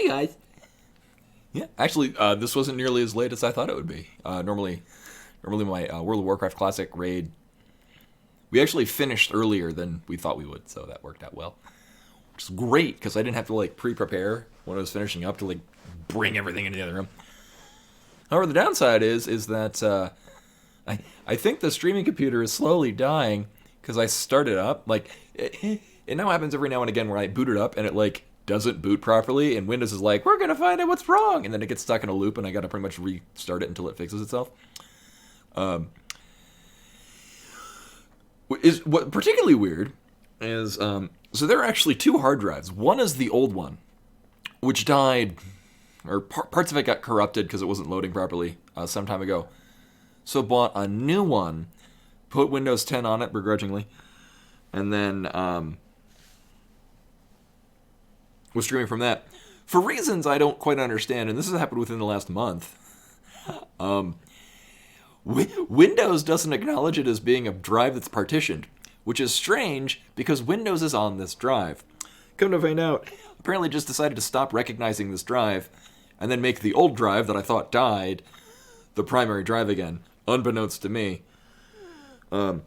guys. Yeah, actually, this wasn't nearly as late as I thought it would be. Normally my World of Warcraft Classic raid, we actually finished earlier than we thought we would, so that worked out well. Which is great, because I didn't have to, like, pre-prepare when I was finishing up to, like, bring everything into the other room. However, the downside is that I think the streaming computer is slowly dying, because I started up, like, it now happens every now and again where I boot it up, and it, like, doesn't boot properly, and Windows is like, we're gonna find out what's wrong, and then it gets stuck in a loop, and I gotta pretty much restart it until it fixes itself. What particularly weird is, so there are actually two hard drives. One is the old one, which died, or parts of it got corrupted because it wasn't loading properly some time ago. So bought a new one, put Windows 10 on it begrudgingly, and then was streaming from that. For reasons I don't quite understand, and this has happened within the last month, Windows doesn't acknowledge it as being a drive that's partitioned, which is strange because Windows is on this drive. Come to find out, apparently just decided to stop recognizing this drive and then make the old drive that I thought died the primary drive again, unbeknownst to me. So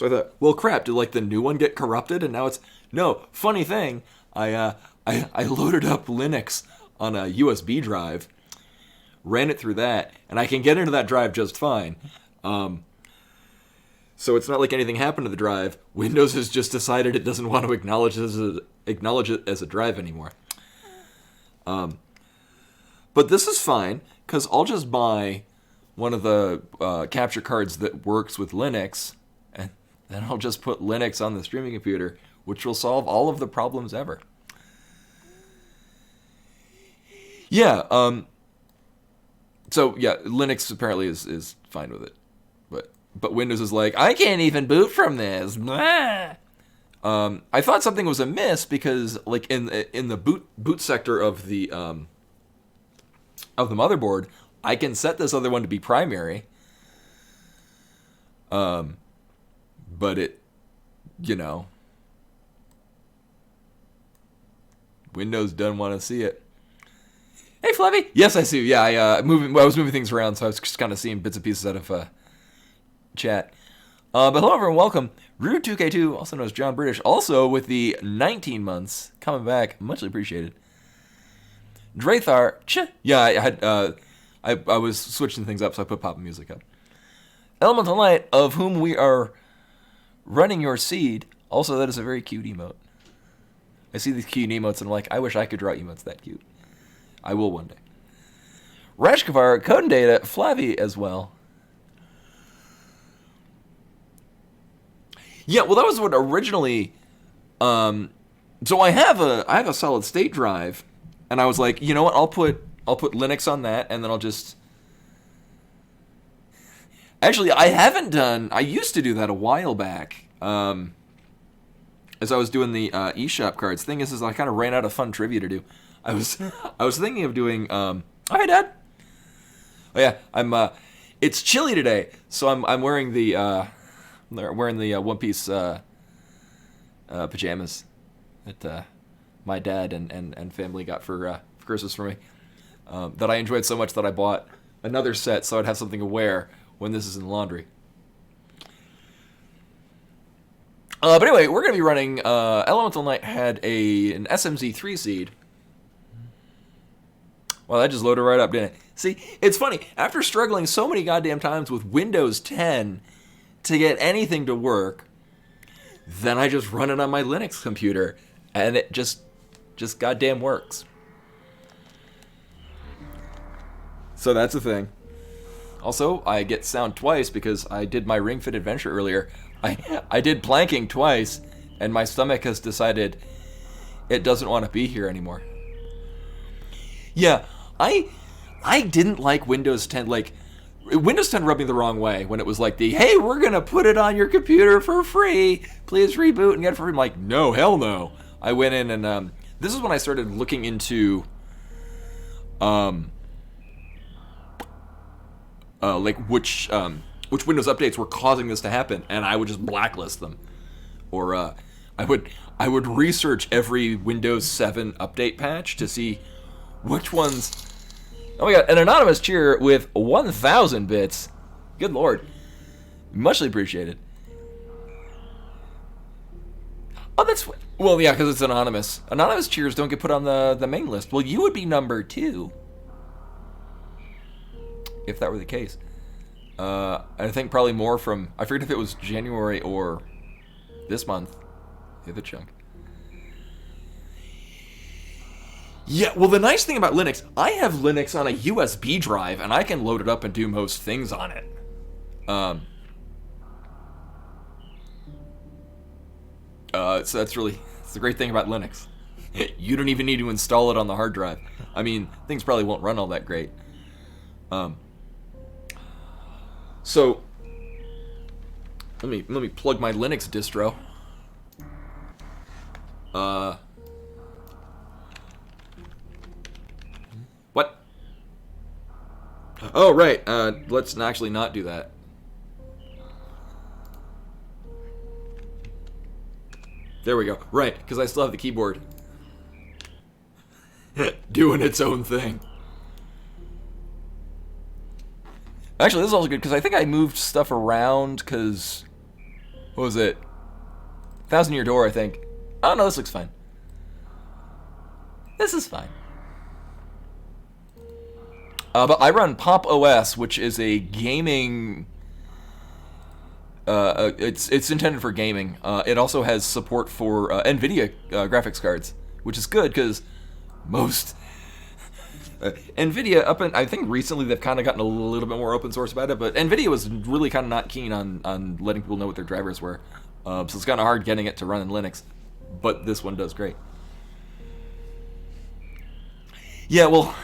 I thought, well, crap, did like the new one get corrupted? And now it's... No, funny thing, I loaded up Linux on a USB drive, ran it through that, and I can get into that drive just fine. So it's not like anything happened to the drive. Windows has just decided it doesn't want to acknowledge it as a drive anymore. But this is fine, because I'll just buy one of the capture cards that works with Linux, and then I'll just put Linux on the streaming computer, which will solve all of the problems ever. Yeah, so yeah, Linux apparently is fine with it, but Windows is like, I can't even boot from this. I thought something was amiss because, like, in the boot sector of the motherboard, I can set this other one to be primary. But it, Windows doesn't want to see it. Hey, Flavy. Yes, I see you. Yeah, I was moving things around, so I was just kind of seeing bits and pieces out of chat. But hello, everyone. Welcome. Rude2K2, also known as John British, also with the 19 months coming back. Muchly appreciated. Drathar. Yeah, I was switching things up, so I put pop music up. Elemental Light, of whom we are running your seed. Also, that is a very cute emote. I see these cute emotes, and I'm like, I wish I could draw emotes that cute. I will one day. Rashkavar, Code and Data, Flavy as well. Yeah, well, that was what originally. So I have a solid state drive, and I was like, you know what? I'll put Linux on that, and then I'll just. Actually, I used to do that a while back. As I was doing the eShop cards. Thing is I kind of ran out of fun trivia to do. I was thinking of doing. Hi, Dad. Oh yeah, it's chilly today, so I'm wearing the One Piece pajamas that my dad and family got for Christmas for me. That I enjoyed so much that I bought another set so I'd have something to wear when this is in the laundry. But anyway, we're going to be running. Elemental Knight had an SMZ3 seed. Well, that just loaded right up, didn't it? See, it's funny. After struggling so many goddamn times with Windows 10 to get anything to work, then I just run it on my Linux computer, and it just goddamn works. So that's the thing. Also, I get sound twice because I did my Ring Fit Adventure earlier. I did planking twice, and my stomach has decided it doesn't want to be here anymore. Yeah, I didn't like Windows 10. Like, Windows 10 rubbed me the wrong way when it was like hey, we're going to put it on your computer for free. Please reboot and get it for free. I'm like, no, hell no. I went in and this is when I started looking into like which Windows updates were causing this to happen, and I would just blacklist them. Or I would research every Windows 7 update patch to see which ones... Oh, we got an anonymous cheer with 1,000 bits. Good lord. Muchly appreciated. Oh, that's... Well, yeah, because it's anonymous. Anonymous cheers don't get put on the main list. Well, you would be number 2. If that were the case. I think probably more from... I forget if it was January or this month. The other chunk. Yeah, well, the nice thing about Linux, I have Linux on a USB drive, and I can load it up and do most things on it. So that's the great thing about Linux. You don't even need to install it on the hard drive. I mean, things probably won't run all that great. So let me plug my Linux distro. What? Oh, right. Let's actually not do that. There we go. Right, because I still have the keyboard doing its own thing. Actually, this is also good because I think I moved stuff around because... What was it? 1,000 Year Door, I think. Oh, no, this looks fine. This is fine. But I run Pop OS, which is a gaming... it's intended for gaming. It also has support for NVIDIA graphics cards, which is good because most... NVIDIA, I think recently they've kind of gotten a little bit more open source about it, but NVIDIA was really kind of not keen on letting people know what their drivers were. So it's kind of hard getting it to run in Linux, but this one does great. Yeah, well,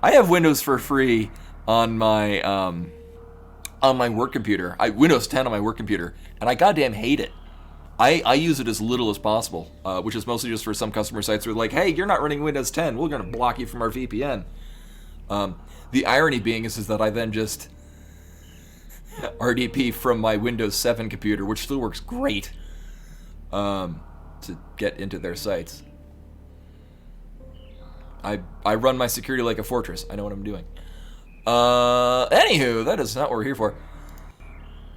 I have Windows for free on my work computer. Windows 10 on my work computer, and I goddamn hate it. I use it as little as possible, which is mostly just for some customer sites who are like, hey, you're not running Windows 10. We're going to block you from our VPN. The irony being is that I then just RDP from my Windows 7 computer, which still works great, to get into their sites. I run my security like a fortress. I know what I'm doing. Anywho, that is not what we're here for.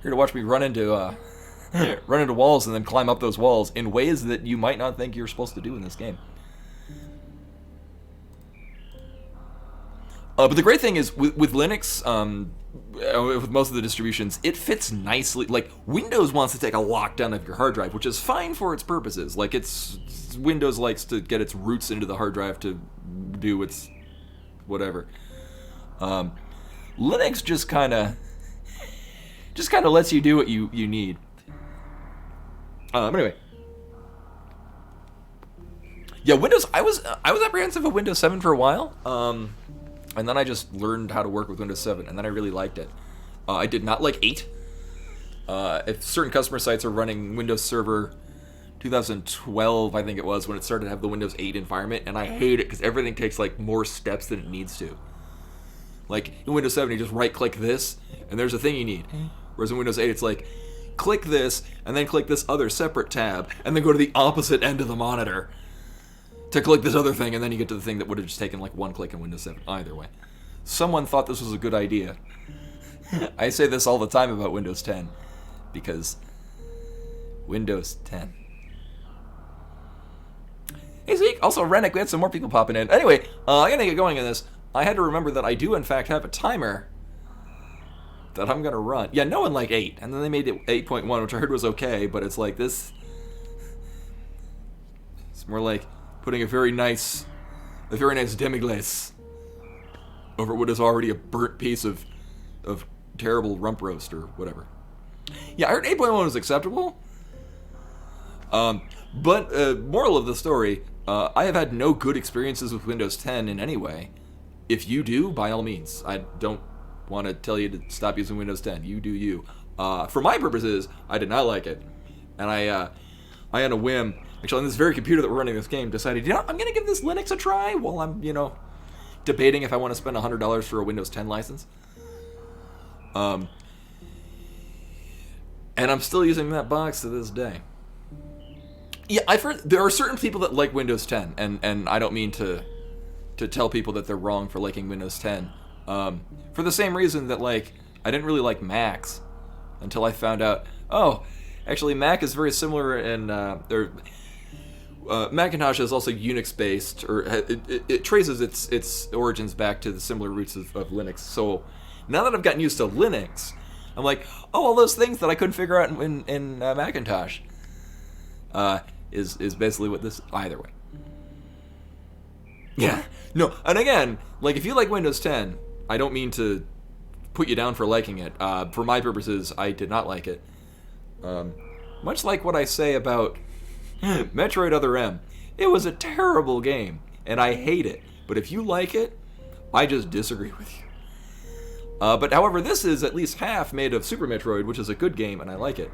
Here to watch me run into walls and then climb up those walls in ways that you might not think you're supposed to do in this game. But the great thing is, with Linux, with most of the distributions, it fits nicely. Like, Windows wants to take a lockdown of your hard drive, which is fine for its purposes. Like, Windows likes to get its roots into the hard drive to do its whatever. Linux just kind of lets you do what you need. Anyway, yeah, Windows. I was apprehensive of Windows 7 for a while, and then I just learned how to work with Windows 7, and then I really liked it. I did not like 8. If certain customer sites are running Windows Server 2012, I think it was, when it started to have the Windows 8 environment, and I hate it because everything takes like more steps than it needs to. Like in Windows 7, you just right-click this, and there's a thing you need. Whereas in Windows 8, it's like, click this, and then click this other separate tab, and then go to the opposite end of the monitor to click this other thing, and then you get to the thing that would have just taken like one click in Windows 7. Either way. Someone thought this was a good idea. I say this all the time about Windows 10, because Windows 10. Hey Zeke, also Rennick, we had some more people popping in. Anyway, I gotta get going on this. I had to remember that I do in fact have a timer that I'm gonna run. Yeah, no one liked 8, and then they made it 8.1, which I heard was okay, but it's like this. It's more like putting a very nice demi-glace over what is already a burnt piece of terrible rump roast or whatever. Yeah, I heard 8.1 was acceptable. But moral of the story, I have had no good experiences with Windows 10 in any way. If you do, by all means. I don't want to tell you to stop using Windows 10. You do you. For my purposes, I did not like it. And I on a whim, actually on this very computer that we're running this game, decided, I'm going to give this Linux a try while I'm, debating if I want to spend $100 for a Windows 10 license. And I'm still using that box to this day. Yeah, I've heard there are certain people that like Windows 10, and I don't mean to to tell people that they're wrong for liking Windows 10. For the same reason that, like, I didn't really like Macs until I found out, oh, actually Mac is very similar in, Macintosh is also Unix-based, or it traces its origins back to the similar roots of Linux. So now that I've gotten used to Linux, I'm like, oh, all those things that I couldn't figure out in Macintosh is basically what this. Either way, yeah, no, and again, like if you like Windows 10, I don't mean to put you down for liking it. For my purposes, I did not like it. Much like what I say about Metroid Other M. It was a terrible game, and I hate it. But if you like it, I just disagree with you. But however, this is at least half made of Super Metroid, which is a good game, and I like it.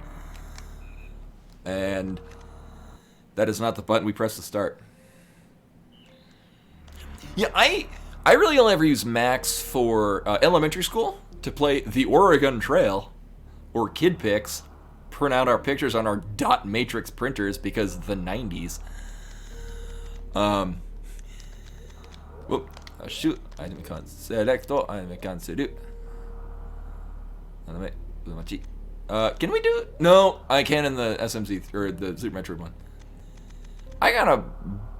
And that is not the button we press to start. Yeah, I really only ever use Macs for elementary school to play the Oregon Trail, or Kid Pics, print out our pictures on our dot matrix printers because the 90s. Shoot, I can't select. I can't do. Can we do it? No, I can in the SMZ or the Super Metroid one. I gotta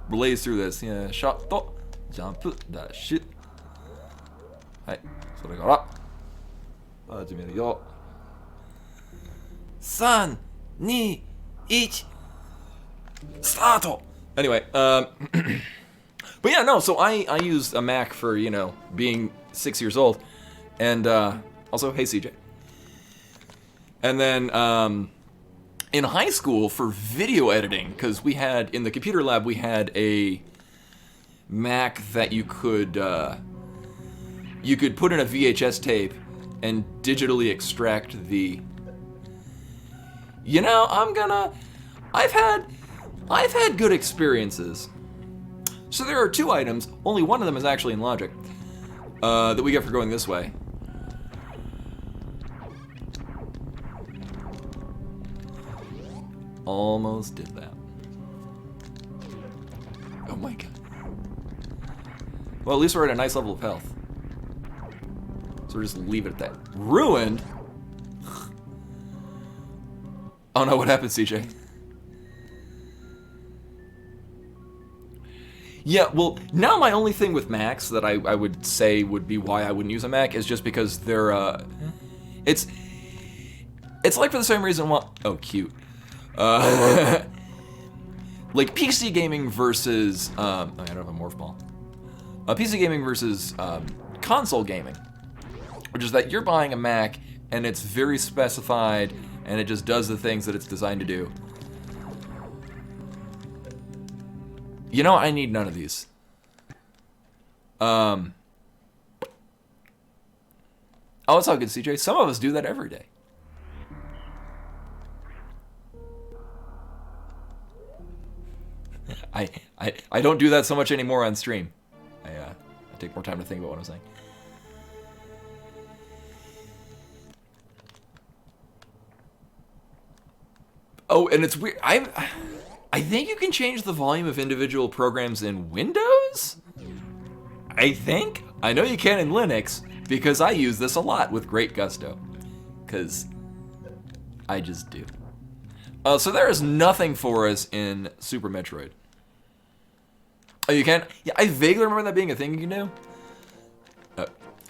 blaze through this. Yeah, shot, jump, that shit. Hi, それから始めるよ。3, 2, 1, start! Anyway, but yeah, no, so I use a Mac for, you know, being 6 years old. And also, hey CJ. And then in high school for video editing, because we had, in the computer lab, we had a Mac that you could put in a VHS tape and digitally extract the. You know, I've had good experiences. So there are 2 items, only one of them is actually in logic, that we get for going this way. Almost did that. Oh my god. Well, at least we're at a nice level of health. So we'll just leave it at that. Ruined? Oh no, what happened, CJ? Yeah, well, now my only thing with Macs that I would say would be why I wouldn't use a Mac is just because they're, it's like for the same reason why, oh, cute. Like PC gaming versus, I don't have a morph ball. PC gaming versus, console gaming. Which is that you're buying a Mac and it's very specified and it just does the things that it's designed to do. You know, I need none of these. Oh, it's all good, CJ. Some of us do that every day. I don't do that so much anymore on stream. I take more time to think about what I'm saying. Oh, and it's weird. I think you can change the volume of individual programs in Windows? I think. I know you can in Linux, because I use this a lot with great gusto. Because I just do. So there is nothing for us in Super Metroid. Oh, you can? Yeah, I vaguely remember that being a thing you can do.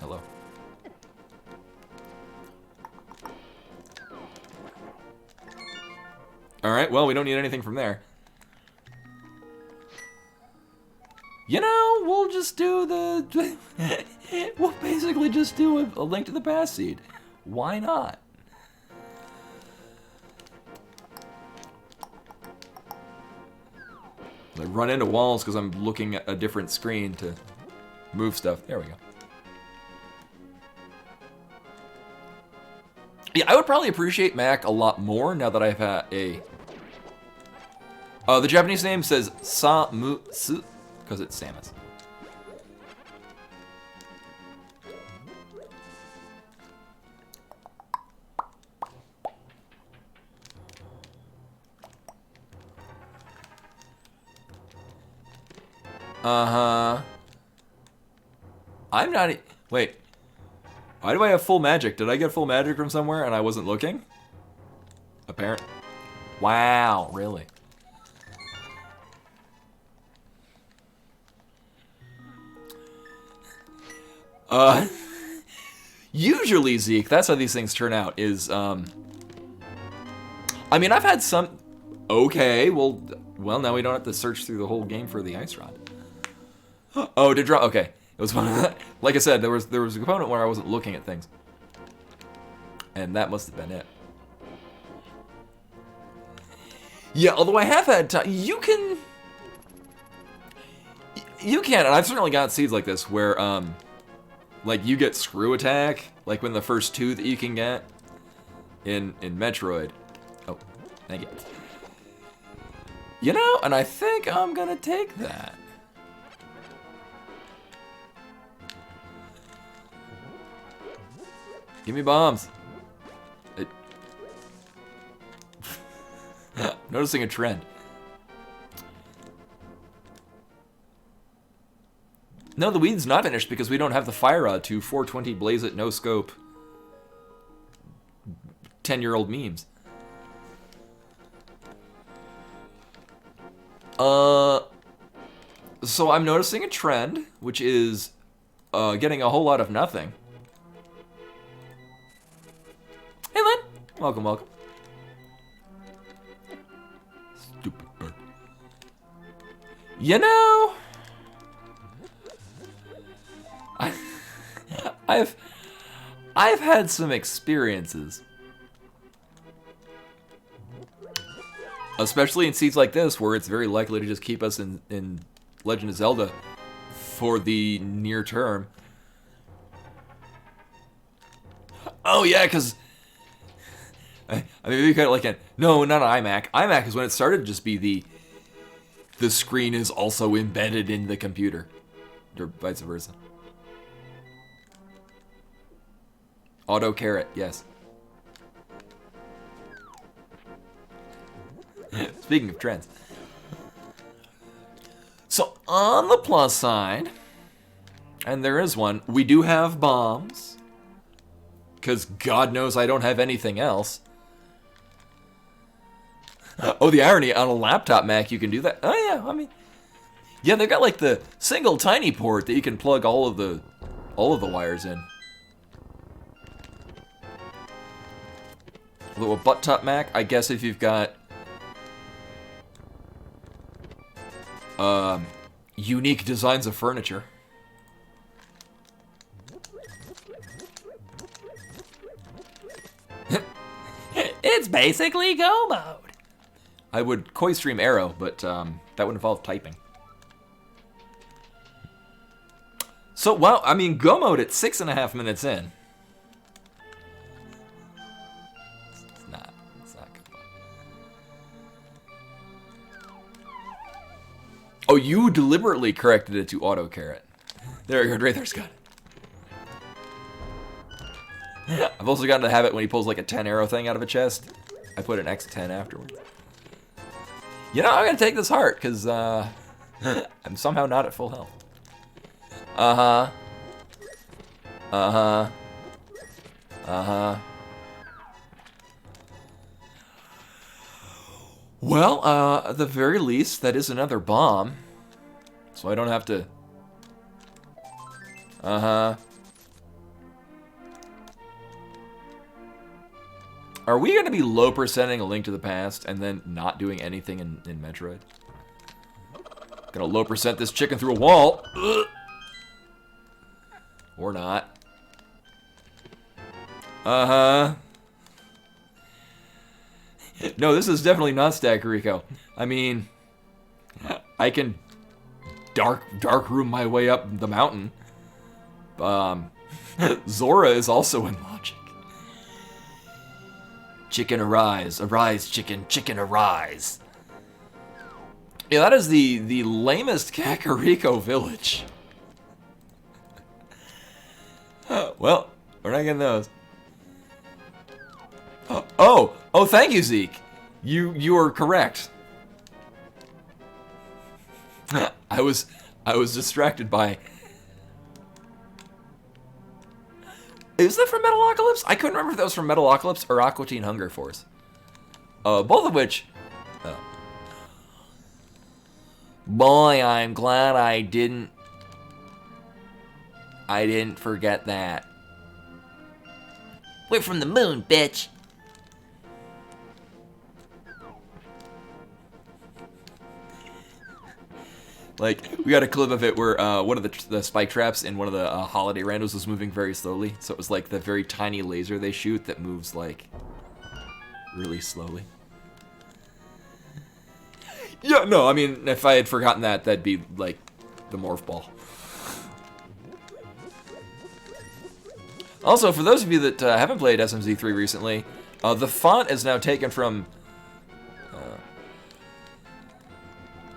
Hello. Alright, well, we don't need anything from there. You know, we'll just do the... we'll basically just do a Link to the Past seed. Why not? I run into walls because I'm looking at a different screen to move stuff. There we go. Yeah, I would probably appreciate Mac a lot more now that I've had a... the Japanese name says Sa-mu-su, because it's Samus. Uh-huh. I'm not... Wait. Why do I have full magic? Did I get full magic from somewhere and I wasn't looking? Apparent. Wow, really? Usually, Zeke, that's how these things turn out, is, I mean, I've had some... Okay, well, now we don't have to search through the whole game for the ice rod. Oh, to draw... Okay. It was one of the... Like I said, there was a component where I wasn't looking at things. And that must have been it. Yeah, although I have had time... You can, and I've certainly got seeds like this, where, like, you get screw attack, like when the first two that you can get in Metroid. Oh, thank you. You know, and I think I'm gonna take that. Give me bombs. Noticing a trend. No, the weed's not finished because we don't have the fire rod to 420 blaze it, no scope. 10-year-old memes. So I'm noticing a trend, which is getting a whole lot of nothing. Hey, Lynn. Welcome, welcome. Stupid bird. You know, I've had some experiences. Especially in seeds like this, where it's very likely to just keep us in Legend of Zelda for the near term. Oh yeah, because I mean, you kind of like it. No, not iMac. iMac is when it started to just be the screen is also embedded in the computer, or vice versa. Auto carrot, yes. Speaking of trends. So, on the plus side, and there is one, we do have bombs. Because God knows I don't have anything else. Oh, the irony, on a laptop Mac you can do that. Oh yeah, I mean... Yeah, they've got like the single tiny port that you can plug all of the wires in. A little butt top Mac, I guess if you've got... unique designs of furniture. It's basically Go mode. I would koi stream Arrow, but that would involve typing. So, well, I mean, Go mode at 6.5 minutes in. It's not good. Oh, you deliberately corrected it to auto carrot. There you go, right there's got it. I've also gotten to have it when he pulls like a 10 arrow thing out of a chest. I put an X10 afterwards. You know, I'm gonna take this heart, because I'm somehow not at full health. Uh-huh. Uh-huh. Uh-huh. Well, at the very least, that is another bomb. So I don't have to... Uh-huh. Are we going to be low percenting A Link to the Past and then not doing anything in Metroid? Gonna low percent this chicken through a wall. Ugh. Or not. Uh-huh. No, this is definitely not Stack Rico. I mean, I can dark room my way up the mountain. Zora is also in logic. Chicken arise, arise chicken, chicken arise. Yeah, that is the lamest Kakariko village. Well, we're not getting those. Oh, thank you, Zeke. You are correct. I was distracted by Is that from Metalocalypse? I couldn't remember if that was from Metalocalypse or Aqua Teen Hunger Force. Both of which... Oh. Boy, I'm glad I didn't forget that. We're from the moon, bitch. Like, we got a clip of it where one of the spike traps in one of the holiday randos was moving very slowly. So it was like the very tiny laser they shoot that moves, like, really slowly. Yeah, no, I mean, if I had forgotten that, that'd be, like, the morph ball. Also, for those of you that haven't played SMZ3 recently, the font is now taken from...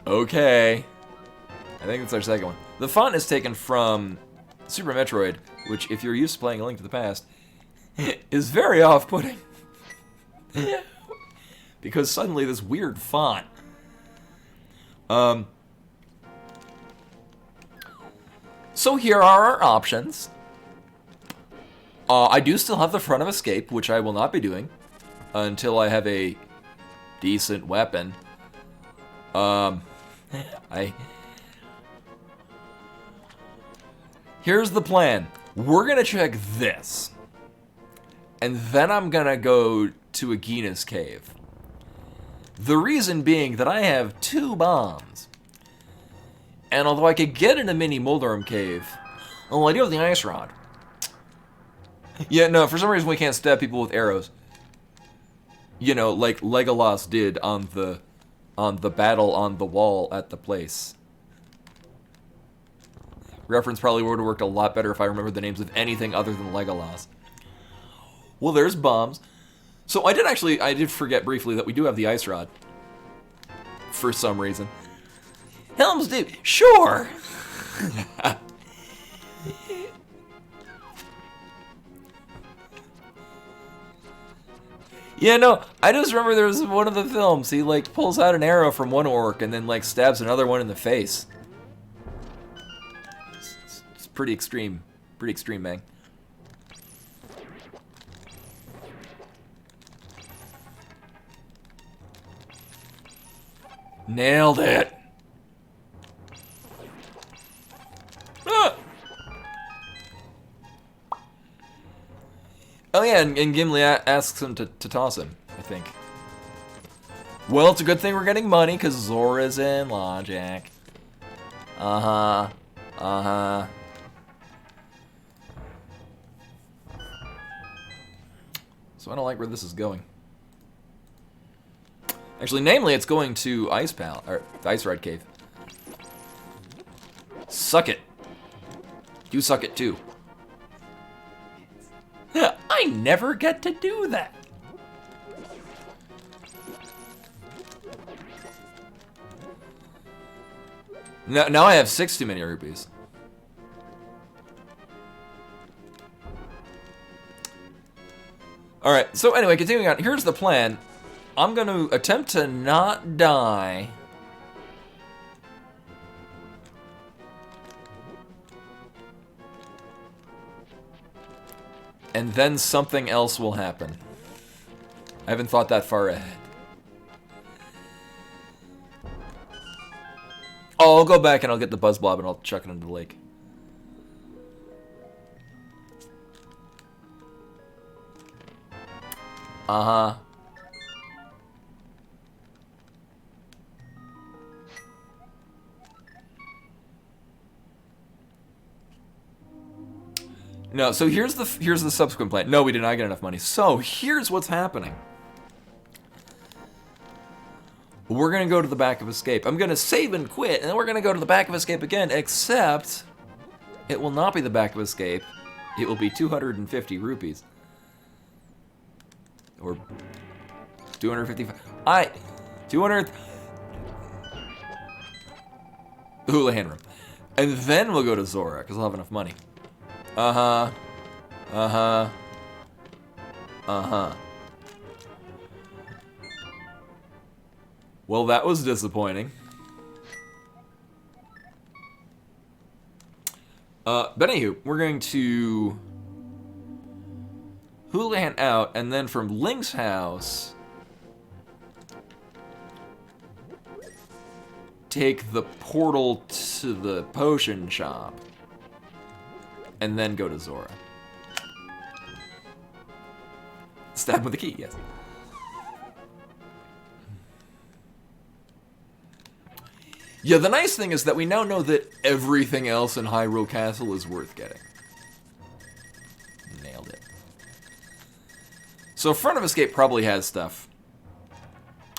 okay. I think that's our second one. The font is taken from Super Metroid, which, if you're used to playing A Link to the Past, is very off-putting. Because suddenly this weird font. So here are our options. I do still have the front of escape, which I will not be doing until I have a decent weapon. Here's the plan. We're gonna check this. And then I'm gonna go to Agina's cave. The reason being that I have 2 bombs. And although I could get in a mini Moldorum cave, I do have the ice rod. Yeah, no, for some reason we can't stab people with arrows. You know, like Legolas did on the battle on the wall at the place. Reference probably would have worked a lot better if I remembered the names of anything other than Legolas. Well, there's bombs. So I did forget briefly that we do have the ice rod. For some reason. Helm's Deep, sure! Yeah, no, I just remember there was one of the films, he like pulls out an arrow from one orc and then like stabs another one in the face. It's pretty extreme, man. Nailed it! Ah! Oh yeah, and Gimli asks him to toss him, I think. Well, it's a good thing we're getting money, because Zora's in Logic. Uh-huh. Uh-huh. So I don't like where this is going. Actually, namely, it's going to Ice Pal, or the Ice Rod Cave. Suck it. You suck it too. I never get to do that. Now I have 6 too many rupees. Alright, so anyway, continuing on, here's the plan. I'm going to attempt to not die. And then something else will happen. I haven't thought that far ahead. Oh, I'll go back and I'll get the Buzz Blob and I'll chuck it into the lake. Uh-huh. No, so here's the subsequent plan. No, we did not get enough money. So here's what's happening. We're gonna go to the back of Escape. I'm gonna save and quit, and then we're gonna go to the back of Escape again, except it will not be the back of Escape. It will be 250 rupees. Or 255. 200. Houlihan room. And then we'll go to Zora, because I'll have enough money. Uh-huh. Uh-huh. Uh-huh. Well, that was disappointing. But anywho, we're going to Houlihan out, and then from Link's house, take the portal to the potion shop, and then go to Zora. Stab with the key, yes. Yeah, the nice thing is that we now know that everything else in Hyrule Castle is worth getting. Nailed it. So Front of Escape probably has stuff.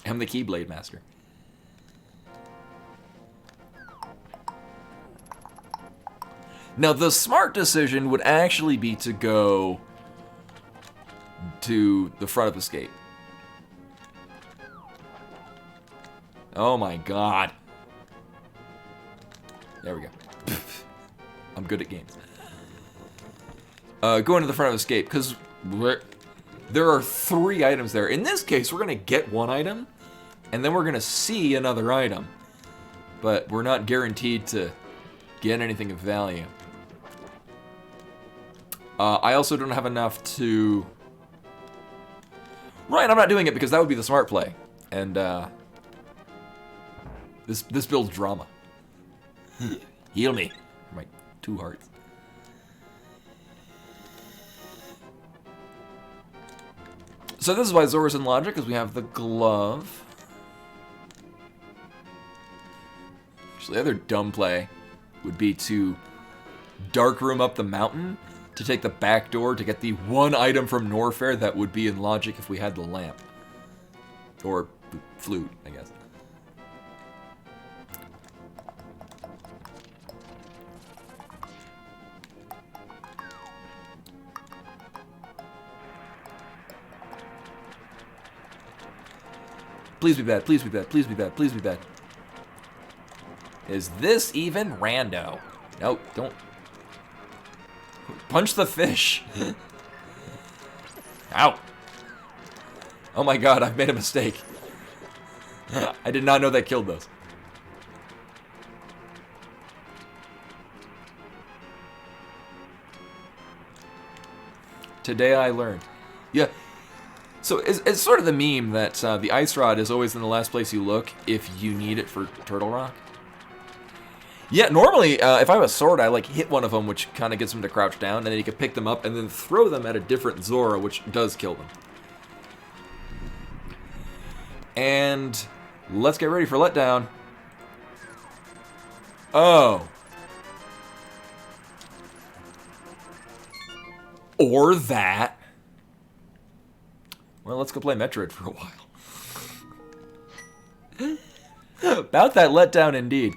I'm the Keyblade Master. Now, the smart decision would actually be to go to the Front of Escape. Oh my god. There we go. I'm good at games. Going to the Front of Escape, because there are 3 items there. In this case, we're going to get 1 item, and then we're going to see another item. But we're not guaranteed to get anything of value. I also don't have enough to... Right, I'm not doing it because that would be the smart play. And, this builds drama. Heal me. My 2 hearts. So this is why Zora's in logic, because we have the glove. Actually, the other dumb play would be to dark room up the mountain to take the back door to get the 1 item from Norfair that would be in logic if we had the lamp. Or the flute, I guess. Please be bad, please be bad, please be bad, please be bad. Is this even rando? No, don't. Punch the fish. Ow. Oh my god, I've made a mistake. I did not know that killed those. Today I learned. Yeah. So it's sort of the meme that the ice rod is always in the last place you look if you need it for Turtle Rock. Yeah, normally if I have a sword, I like hit one of them, which kind of gets them to crouch down, and then you can pick them up and then throw them at a different Zora, which does kill them. And let's get ready for letdown. Oh. Or that. Well, let's go play Metroid for a while. About that letdown indeed.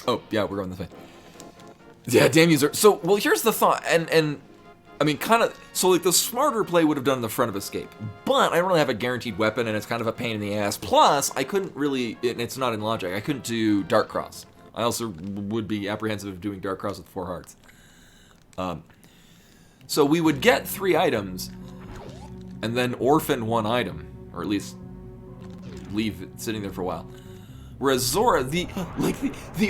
Oh, yeah, we're going this way. Yeah, damn user. So, well, here's the thought, and I mean, kind of, so like the smarter play would have done the Front of Escape, but I don't really have a guaranteed weapon, and it's kind of a pain in the ass. Plus, I couldn't really, it's not in logic, I couldn't do Dark Cross. I also would be apprehensive of doing Dark Cross with 4 hearts. So we would get 3 items, and then orphan 1 item, or at least leave it sitting there for a while. Whereas Zora, the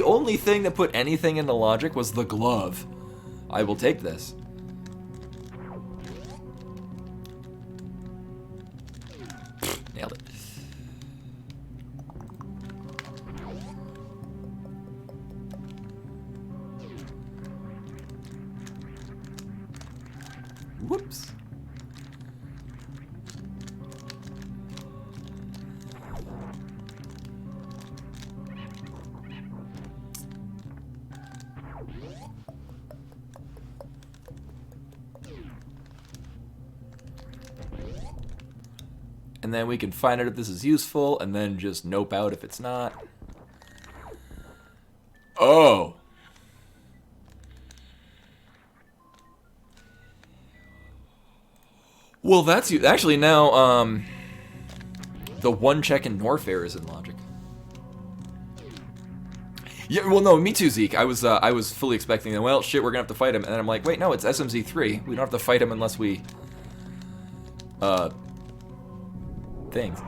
only thing that put anything into logic was the glove. I will take this. Nailed it. Whoops. And then we can find out if this is useful, and then just nope out if it's not. Oh. Well, that's you. Actually, now, the 1 check in Norfair is in logic. Yeah, well, no, me too, Zeke. I was fully expecting that. Well, shit, we're gonna have to fight him, and then I'm like, wait, no, it's SMZ3. We don't have to fight him unless we, things.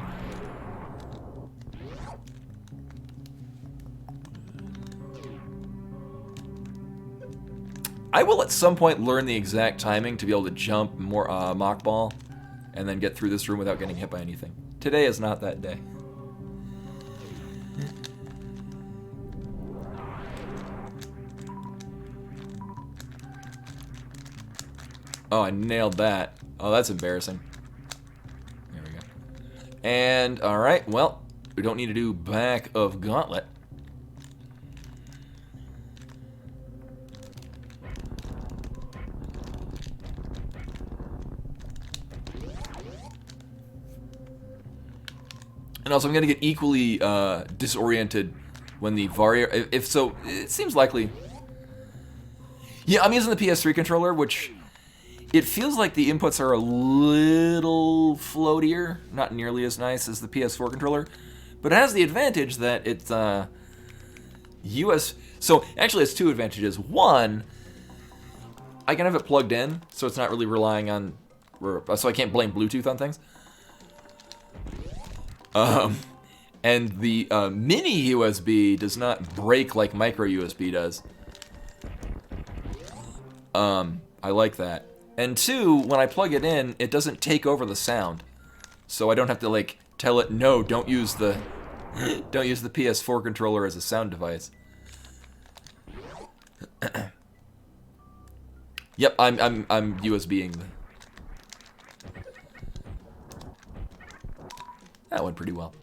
I will at some point learn the exact timing to be able to jump more mock ball and then get through this room without getting hit by anything. Today is not that day. Oh, I nailed that. Oh, that's embarrassing. There we go. And, alright, well, we don't need to do back of gauntlet. And also, I'm going to get equally disoriented when the Varia... If so, it seems likely... Yeah, I'm using the PS3 controller, which... It feels like the inputs are a little floatier, not nearly as nice as the PS4 controller, but it has the advantage that it's US. So actually, it's two advantages. One, I can have it plugged in, so it's not really relying on, so I can't blame Bluetooth on things. And the mini USB does not break like micro USB does. I like that. And two, when I plug it in, it doesn't take over the sound. So I don't have to like tell it, no, don't use the PS4 controller as a sound device. Yep, I'm USBing. That went pretty well.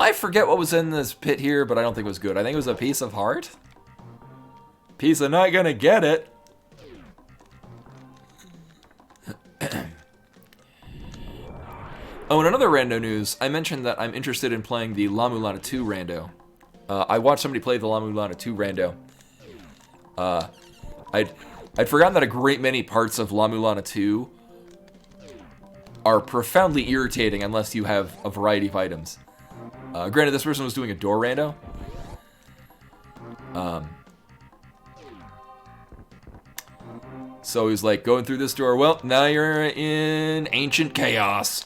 I forget what was in this pit here, but I don't think it was good. I think it was a piece of heart. Piece of not gonna get it. Oh, and another rando news. I mentioned that I'm interested in playing the La Mulana 2 rando. I watched somebody play the La Mulana 2 rando. I'd forgotten that a great many parts of La Mulana 2 are profoundly irritating unless you have a variety of items. Granted, this person was doing a door rando. So he's like, going through this door, well, now you're in Ancient Chaos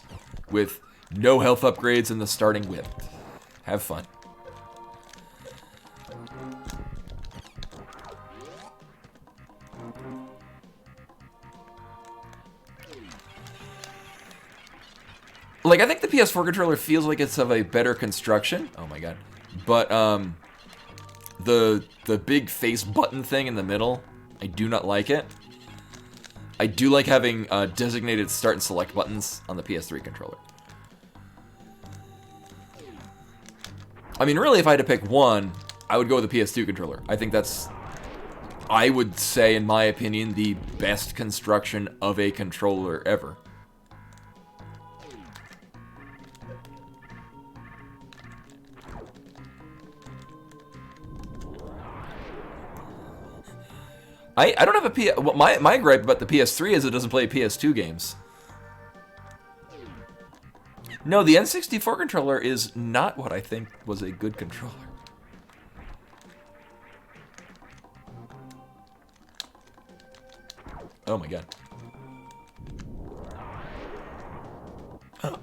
with no health upgrades in the starting whip. Have fun. Like, I think the PS4 controller feels like it's of a better construction. Oh my god. But, the big face button thing in the middle, I do not like it. I do like having designated start and select buttons on the PS3 controller. I mean, really, if I had to pick one, I would go with the PS2 controller. I think that's, I would say, in my opinion, the best construction of a controller ever. I don't have a PS... Well, my gripe about the PS3 is it doesn't play PS2 games. No, the N64 controller is not what I think was a good controller. Oh my god.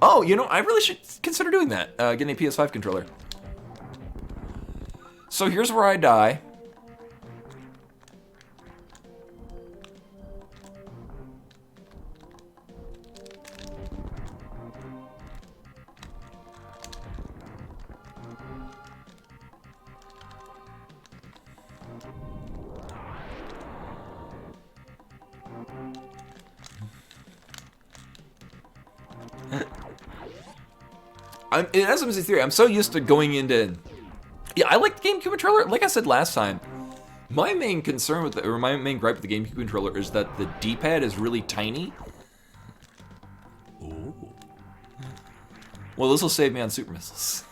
Oh, you know, I really should consider doing that. Getting a PS5 controller. So here's where I die. In SMZ3, I'm so used to going into... Yeah, I like the GameCube controller. Like I said last time, my main concern with or my main gripe with the GameCube controller is that the D-pad is really tiny. Ooh. Well, this will save me on super missiles.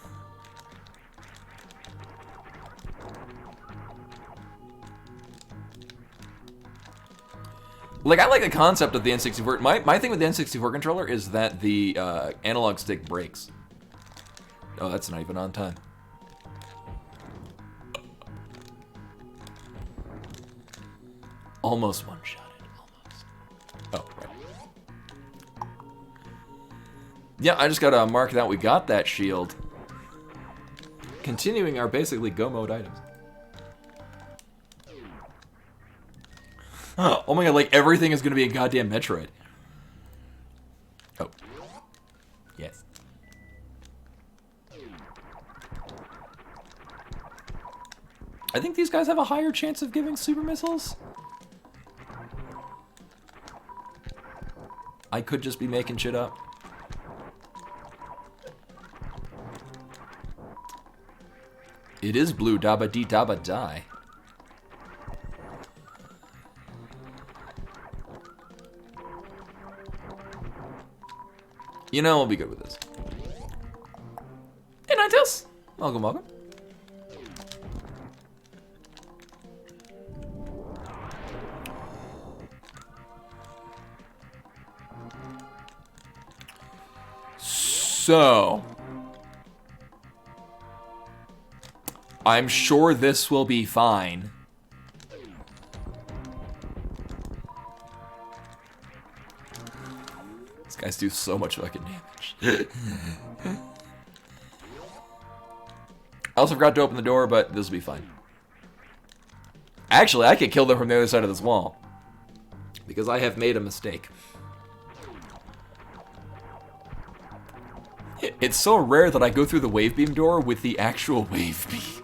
Like, I like the concept of the N64. My thing with the N64 controller is that the analog stick breaks. Oh, that's not even on time. Almost one-shotted. Almost. Oh, right. Yeah, I just gotta mark that we got that shield. Continuing our basically go mode items. Oh my god, like everything is gonna be a goddamn Metroid. Oh. Yes. I think these guys have a higher chance of giving super missiles. I could just be making shit up. It is blue, dabba dee dabba die. You know, we'll be good with this. Hey, Ninetales! Welcome, welcome. So, I'm sure this will be fine. These guys do so much fucking damage. I also forgot to open the door, but this will be fine. Actually, I could kill them from the other side of this wall, because I have made a mistake. It's so rare that I go through the wave beam door with the actual wave beam.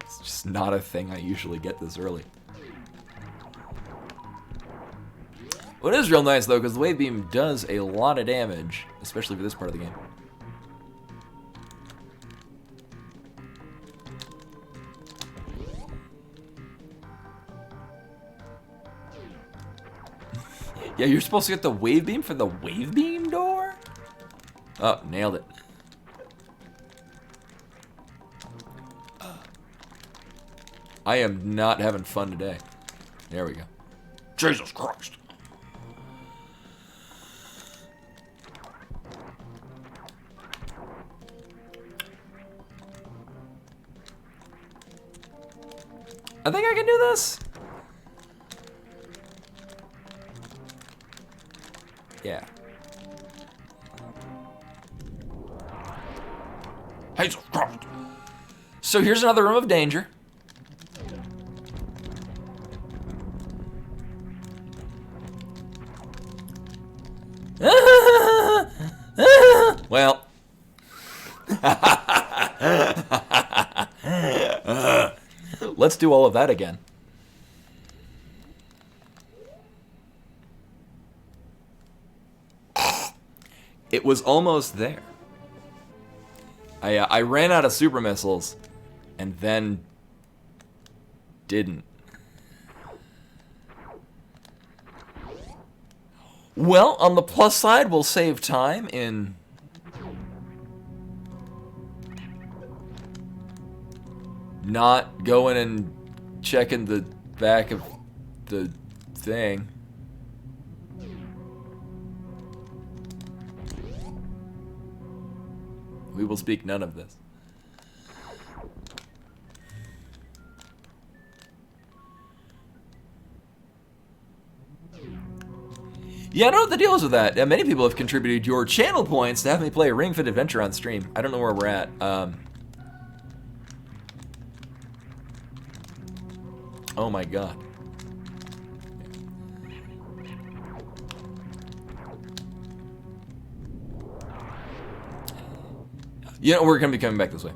It's just not a thing I usually get this early. Well, it is real nice, though, because the wave beam does a lot of damage, especially for this part of the game. Yeah, you're supposed to get the wave beam for the wave beam door? Oh, nailed it. I am not having fun today. There we go. Jesus Christ. I think I can do this. Yeah. So here's another room of danger. Well. Let's do all of that again. It was almost there. I ran out of super missiles, and then didn't. Well, on the plus side, we'll save time in not going and checking the back of the thing. We will speak none of this. Yeah, I don't know what the deal is with that. Many people have contributed your channel points to have me play Ring Fit Adventure on stream. I don't know where we're at. Oh my god. You know, we're gonna be coming back this way.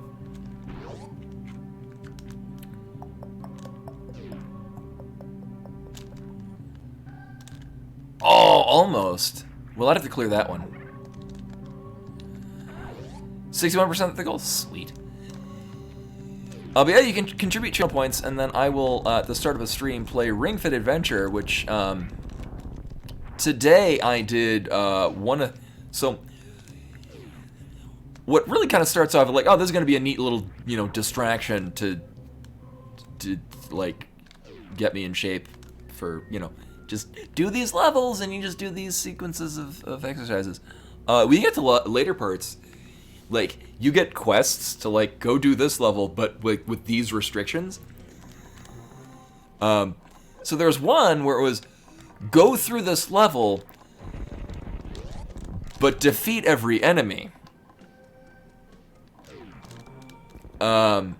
Oh, almost. We'll have to clear that one. 61% of the goal? Sweet. But yeah, you can contribute channel points, and then I will, at the start of a stream, play Ring Fit Adventure, which, today I did, so, what really kind of starts off like, oh, this is going to be a neat little, you know, distraction to, like, get me in shape for, you know, just do these levels, and you just do these sequences of exercises. We get to later parts, like, you get quests to, like, go do this level, but with these restrictions. So there's one where it was, go through this level, but defeat every enemy. And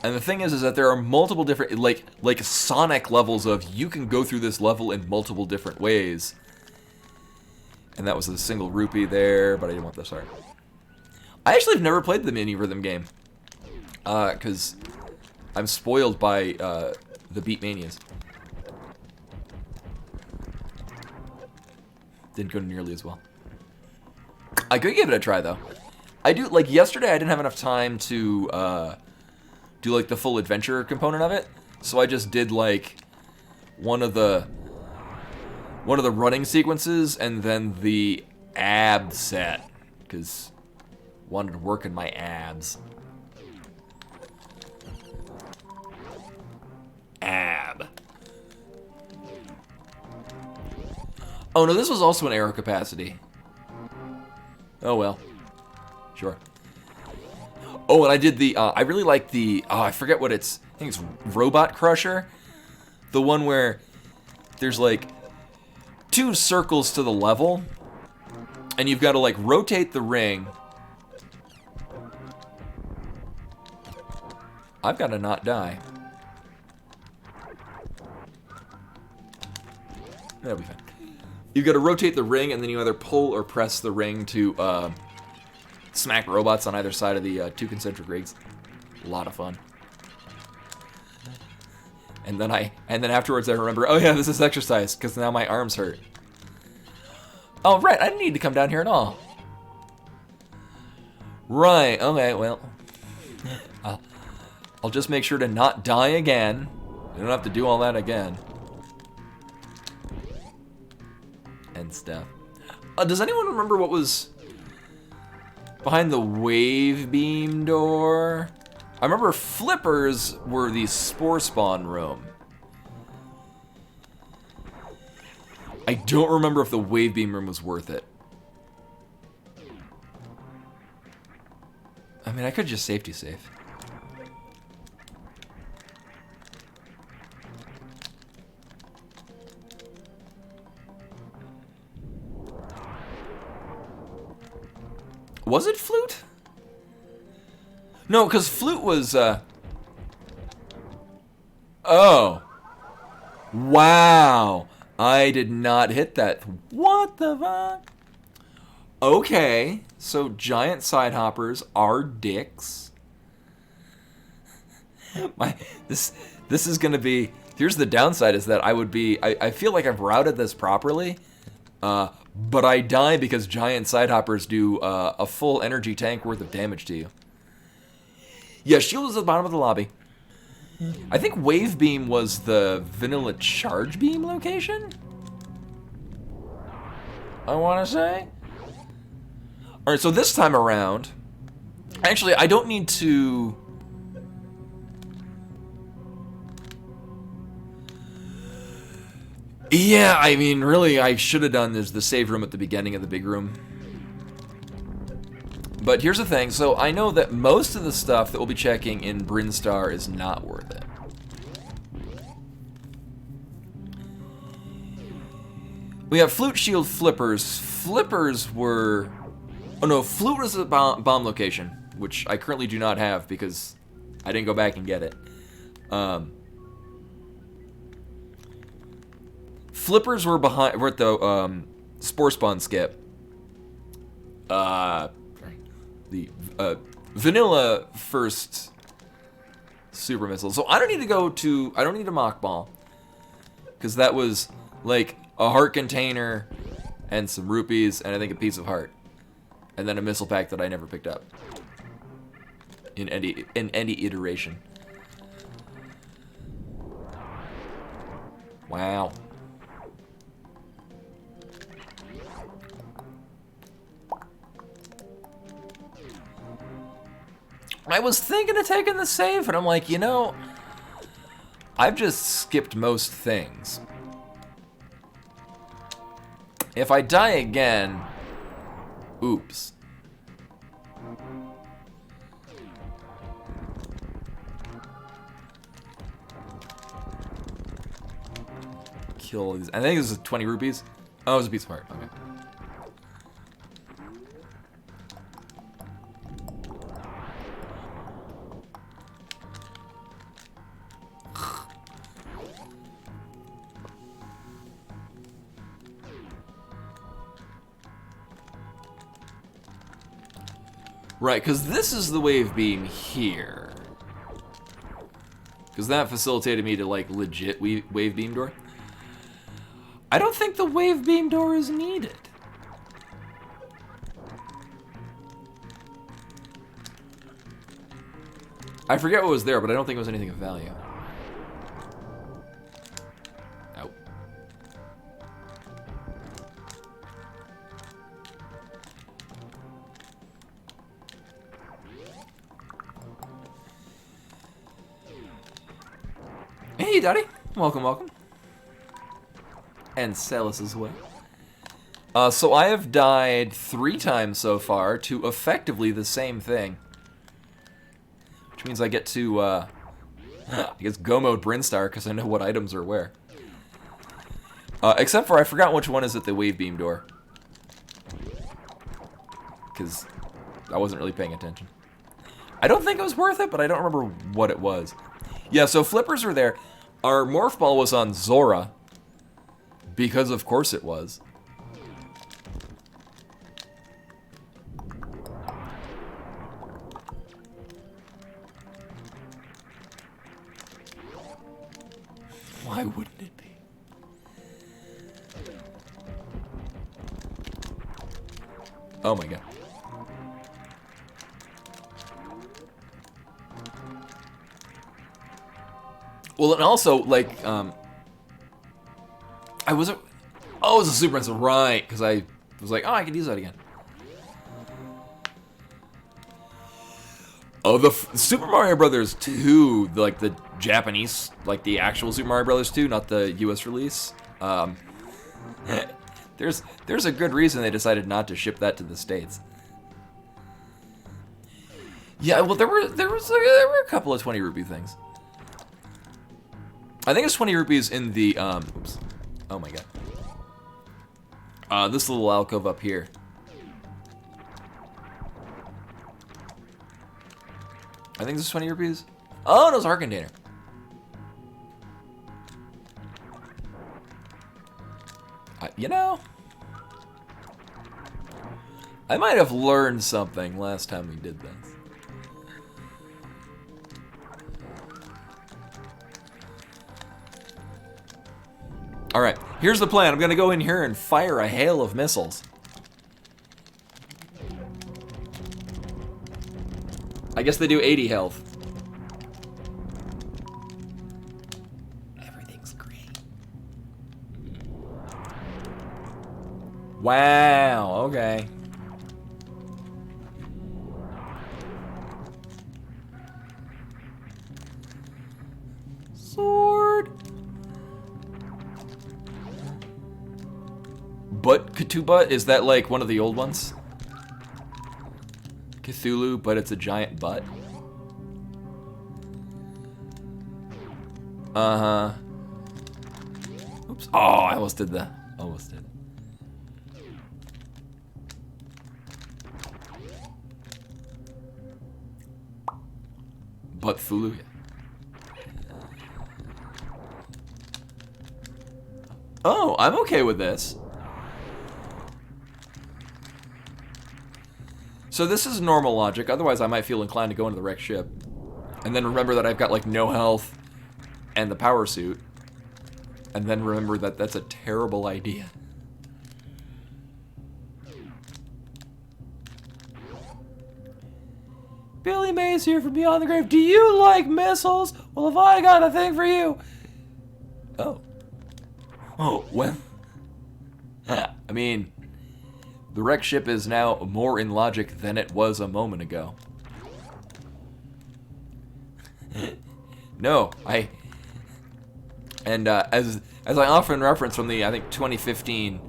the thing is that there are multiple different, like Sonic levels of, you can go through this level in multiple different ways. And that was a single rupee there, but I didn't want this art. I actually have never played the mini rhythm game. Because I'm spoiled by the Beat Manias. Didn't go nearly as well. I could give it a try, though. I do, like, yesterday I didn't have enough time to do, like, the full adventure component of it. So I just did, like, one of the running sequences and then the ab set. Because wanted to work in my abs. Ab. Oh no, this was also an arrow capacity. Oh well. Sure. Oh, and I did the, I really like the, I forget what it's, I think it's Robot Crusher. The one where there's like 2 circles to the level, and you've got to like rotate the ring. I've got to not die. That'll be fine. You've got to rotate the ring, and then you either pull or press the ring to smack robots on either side of the 2 concentric rings. A lot of fun. And then afterwards I remember, oh yeah, this is exercise, because now my arms hurt. Oh right, I didn't need to come down here at all. Right, okay, well, I'll just make sure to not die again. You don't have to do all that again. And stuff. Does anyone remember what was behind the wave beam door? I remember flippers were the spore spawn room. I don't remember if the wave beam room was worth it. I mean, I could just safety save. Was it flute? No, because flute was, oh. Wow. I did not hit that. What the fuck? Okay, so giant side hoppers are dicks. This is gonna be, here's the downside is that I feel like I've routed this properly, but I die because giant side hoppers do a full energy tank worth of damage to you. Yeah, shield is at the bottom of the lobby. I think wave beam was the vanilla charge beam location? I want to say. Alright, so this time around, actually I don't need to... Yeah, I mean, really, I should have done the save room at the beginning of the big room. But here's the thing, so I know that most of the stuff that we'll be checking in Brinstar is not worth it. We have flute, shield, flippers. Flippers were... Oh no, flute was a bomb location, which I currently do not have because I didn't go back and get it. Flippers were at the Spore Spawn skip. The vanilla first super missile. So I don't need a mock ball. Because that was like a heart container and some rupees and I think a piece of heart. And then a missile pack that I never picked up. In any iteration. Wow. I was thinking of taking the save, and I'm like, you know, I've just skipped most things. If I die again, oops. Kill these. I think this is 20 rupees. Oh, it was a piece of heart. Okay. Right, because this is the wave beam here. Because that facilitated me to, like, legit wave beam door. I don't think the wave beam door is needed. I forget what was there, but I don't think it was anything of value. Nope. Hey, Daddy. Welcome, welcome. And Celis as well. So I have died 3 times so far to effectively the same thing. Which means I get to, I guess, go mode Brinstar because I know what items are where. Except for I forgot which one is at the wave beam door. Because I wasn't really paying attention. I don't think it was worth it, but I don't remember what it was. Yeah, so flippers are there. Our morph ball was on Zora. Because of course it was. Why wouldn't it be? Oh my god. Well, and also, like, I wasn't... Oh, it was a Super Instant, right, because I was like, oh, I could use that again. Oh, the Super Mario Brothers 2, like the Japanese, like the actual Super Mario Brothers 2, not the US release. There's a good reason they decided not to ship that to the States. Yeah, well, there were a couple of 20 rupee things. I think it's 20 rupees in the oops. Oh my god. This little alcove up here. I think this is 20 rupees. Oh, no, it's our container. You know, I might have learned something last time we did this. Alright, here's the plan. I'm gonna go in here and fire a hail of missiles. I guess they do 80 health. Everything's great. Wow, okay. Sword. But Cthulhu, is that like one of the old ones? Cthulhu, but it's a giant butt. Uh-huh. Oops. Oh, I almost did that. Almost did. But Fulu. Oh, I'm okay with this. So this is normal logic, otherwise I might feel inclined to go into the wrecked ship. And then remember that I've got like no health and the power suit. And then remember that that's a terrible idea. Billy Mays here from Beyond the Grave. Do you like missiles? Well, have I got a thing for you? Oh. Oh, well. I mean... The wrecked ship is now more in logic than it was a moment ago. No, and as I often reference from the, I think, 2015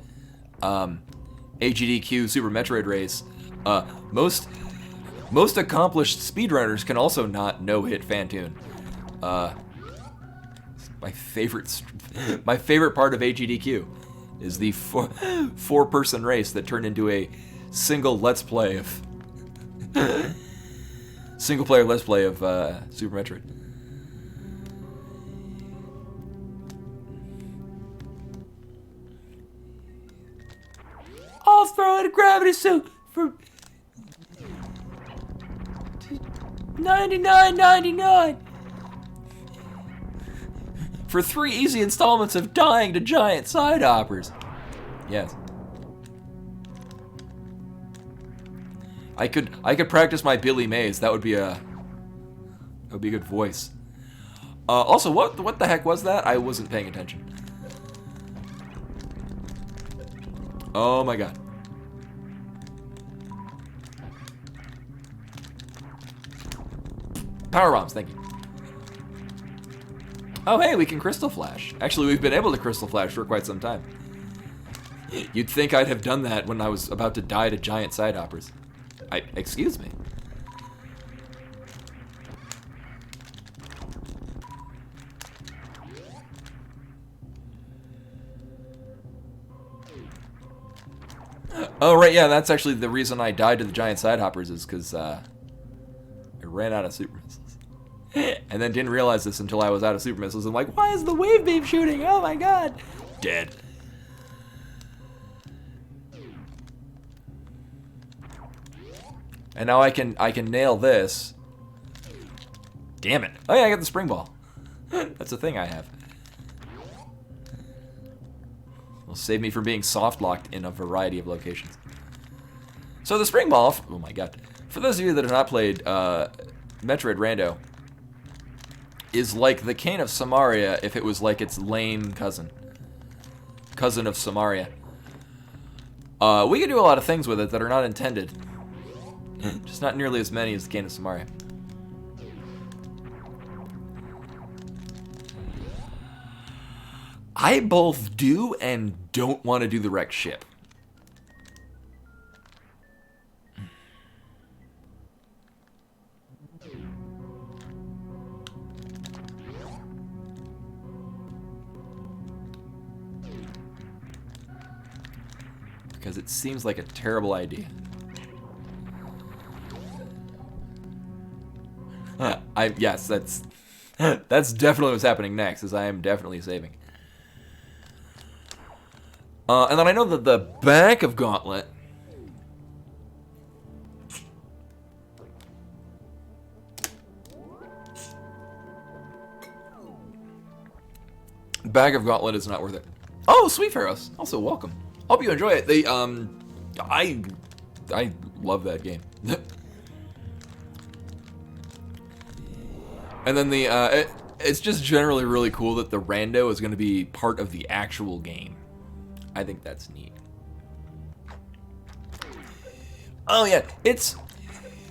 AGDQ Super Metroid race, most accomplished speedrunners can also not no-hit Phantoon. My favorite part of AGDQ is the four-person race that turned into a single Let's Play of single-player Let's Play of Super Metroid. I'll throw in a gravity suit for. $99.99 for 3 easy installments of dying to giant side hoppers. Yes. I could practice my Billy Mays. That would be a good voice. Also, what the heck was that? I wasn't paying attention. Oh my god. Power bombs, thank you. Oh hey, we can crystal flash. Actually, we've been able to crystal flash for quite some time. You'd think I'd have done that when I was about to die to giant side hoppers. Excuse me. Oh, right, yeah, that's actually the reason I died to the giant side hoppers is because I ran out of super missiles. And then didn't realize this until I was out of super missiles. I'm like, why is the wave beam shooting? Oh my god. Dead. And now I can nail this. Damn it. Oh yeah, I got the spring ball. That's a thing I have. Will save me from being soft locked in a variety of locations. So the spring ball, oh my god. For those of you that have not played Metroid Rando, is like the Cane of Samaria if it was like its lame cousin. Cousin of Samaria. We can do a lot of things with it that are not intended. Just not nearly as many as the Cane of Samaria. I both do and don't want to do the wrecked ship. Because it seems like a terrible idea. Yes, that's definitely what's happening next, is I am definitely saving. And then I know that the back of Gauntlet is not worth it. Oh, Sweet Pharaohs, also welcome. Hope you enjoy it. They I love that game. And then it's just generally really cool that the rando is going to be part of the actual game. I think that's neat. Oh yeah,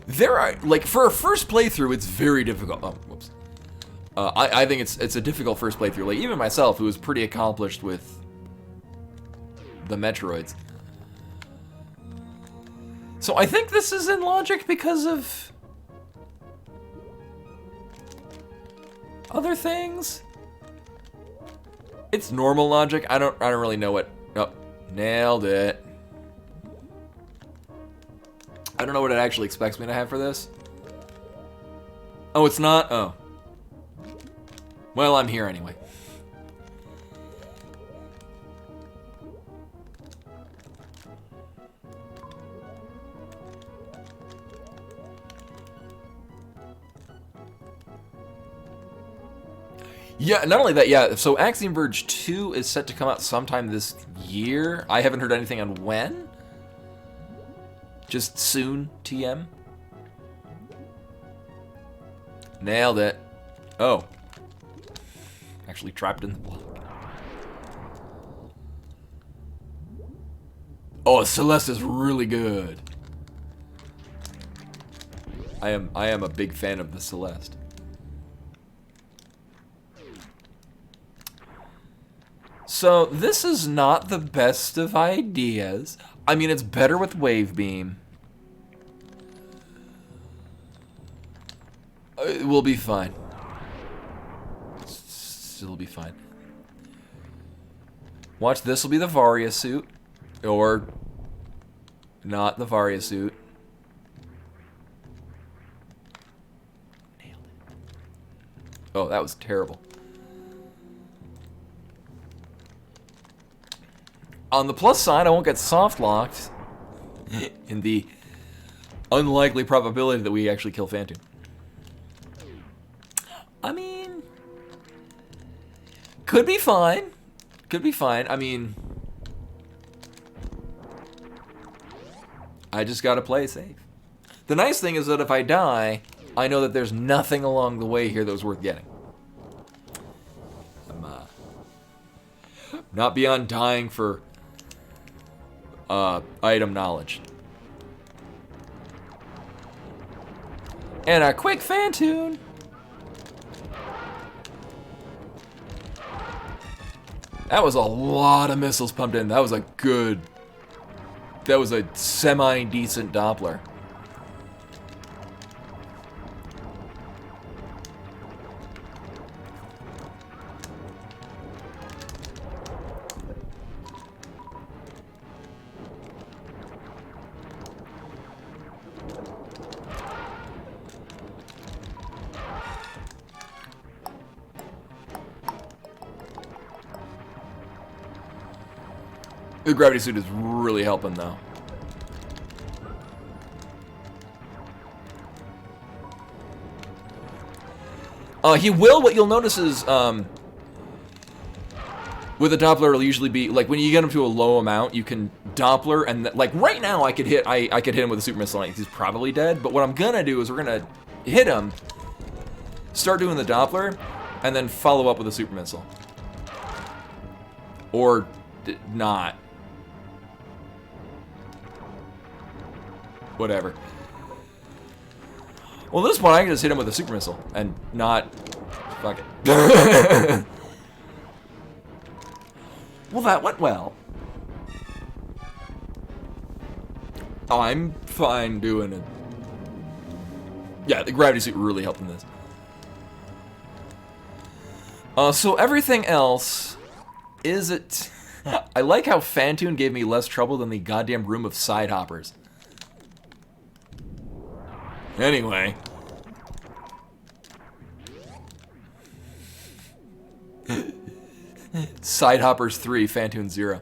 there are, like, for a first playthrough, it's very difficult. Oh, whoops. I think it's a difficult first playthrough. Like, even myself, who was pretty accomplished with the Metroids. So I think this is in logic because of other things. It's normal logic. I don't really know what. Oh, nailed it. I don't know what it actually expects me to have for this. Oh, it's not? Oh. Well, I'm here anyway. Yeah, not only that, yeah, so Axiom Verge 2 is set to come out sometime this year. I haven't heard anything on when. Just soon, TM. Nailed it. Oh. Actually trapped in the block. Oh, Celeste is really good. I am a big fan of the Celeste. So, this is not the best of ideas. I mean, it's better with Wave Beam. It will be fine. It'll be fine. Watch, this will be the Varia suit. Or not the Varia suit. Nailed it. Oh, that was terrible. On the plus side, I won't get soft locked in the unlikely probability that we actually kill Phantom. I mean, could be fine. Could be fine. I mean, I just gotta play safe. The nice thing is that if I die, I know that there's nothing along the way here that was worth getting. I'm not beyond dying for item knowledge. And a quick fan tune. That was a lot of missiles pumped in. That was a semi-decent Doppler. The gravity suit is really helping, though. He will. What you'll notice is, with a Doppler, it'll usually be like when you get him to a low amount, you can Doppler, and like right now, I could hit him with a super missile. He's probably dead. But what I'm gonna do is we're gonna hit him, start doing the Doppler, and then follow up with a super missile, or not. Whatever. Well, this one I can just hit him with a super missile and not. Fuck it. Well, that went well. Oh, I'm fine doing it. Yeah, the gravity suit really helped in this. So everything else is it. I like how Fantoon gave me less trouble than the goddamn room of side hoppers. Anyway. Side Hoppers 3, Fantoon 0.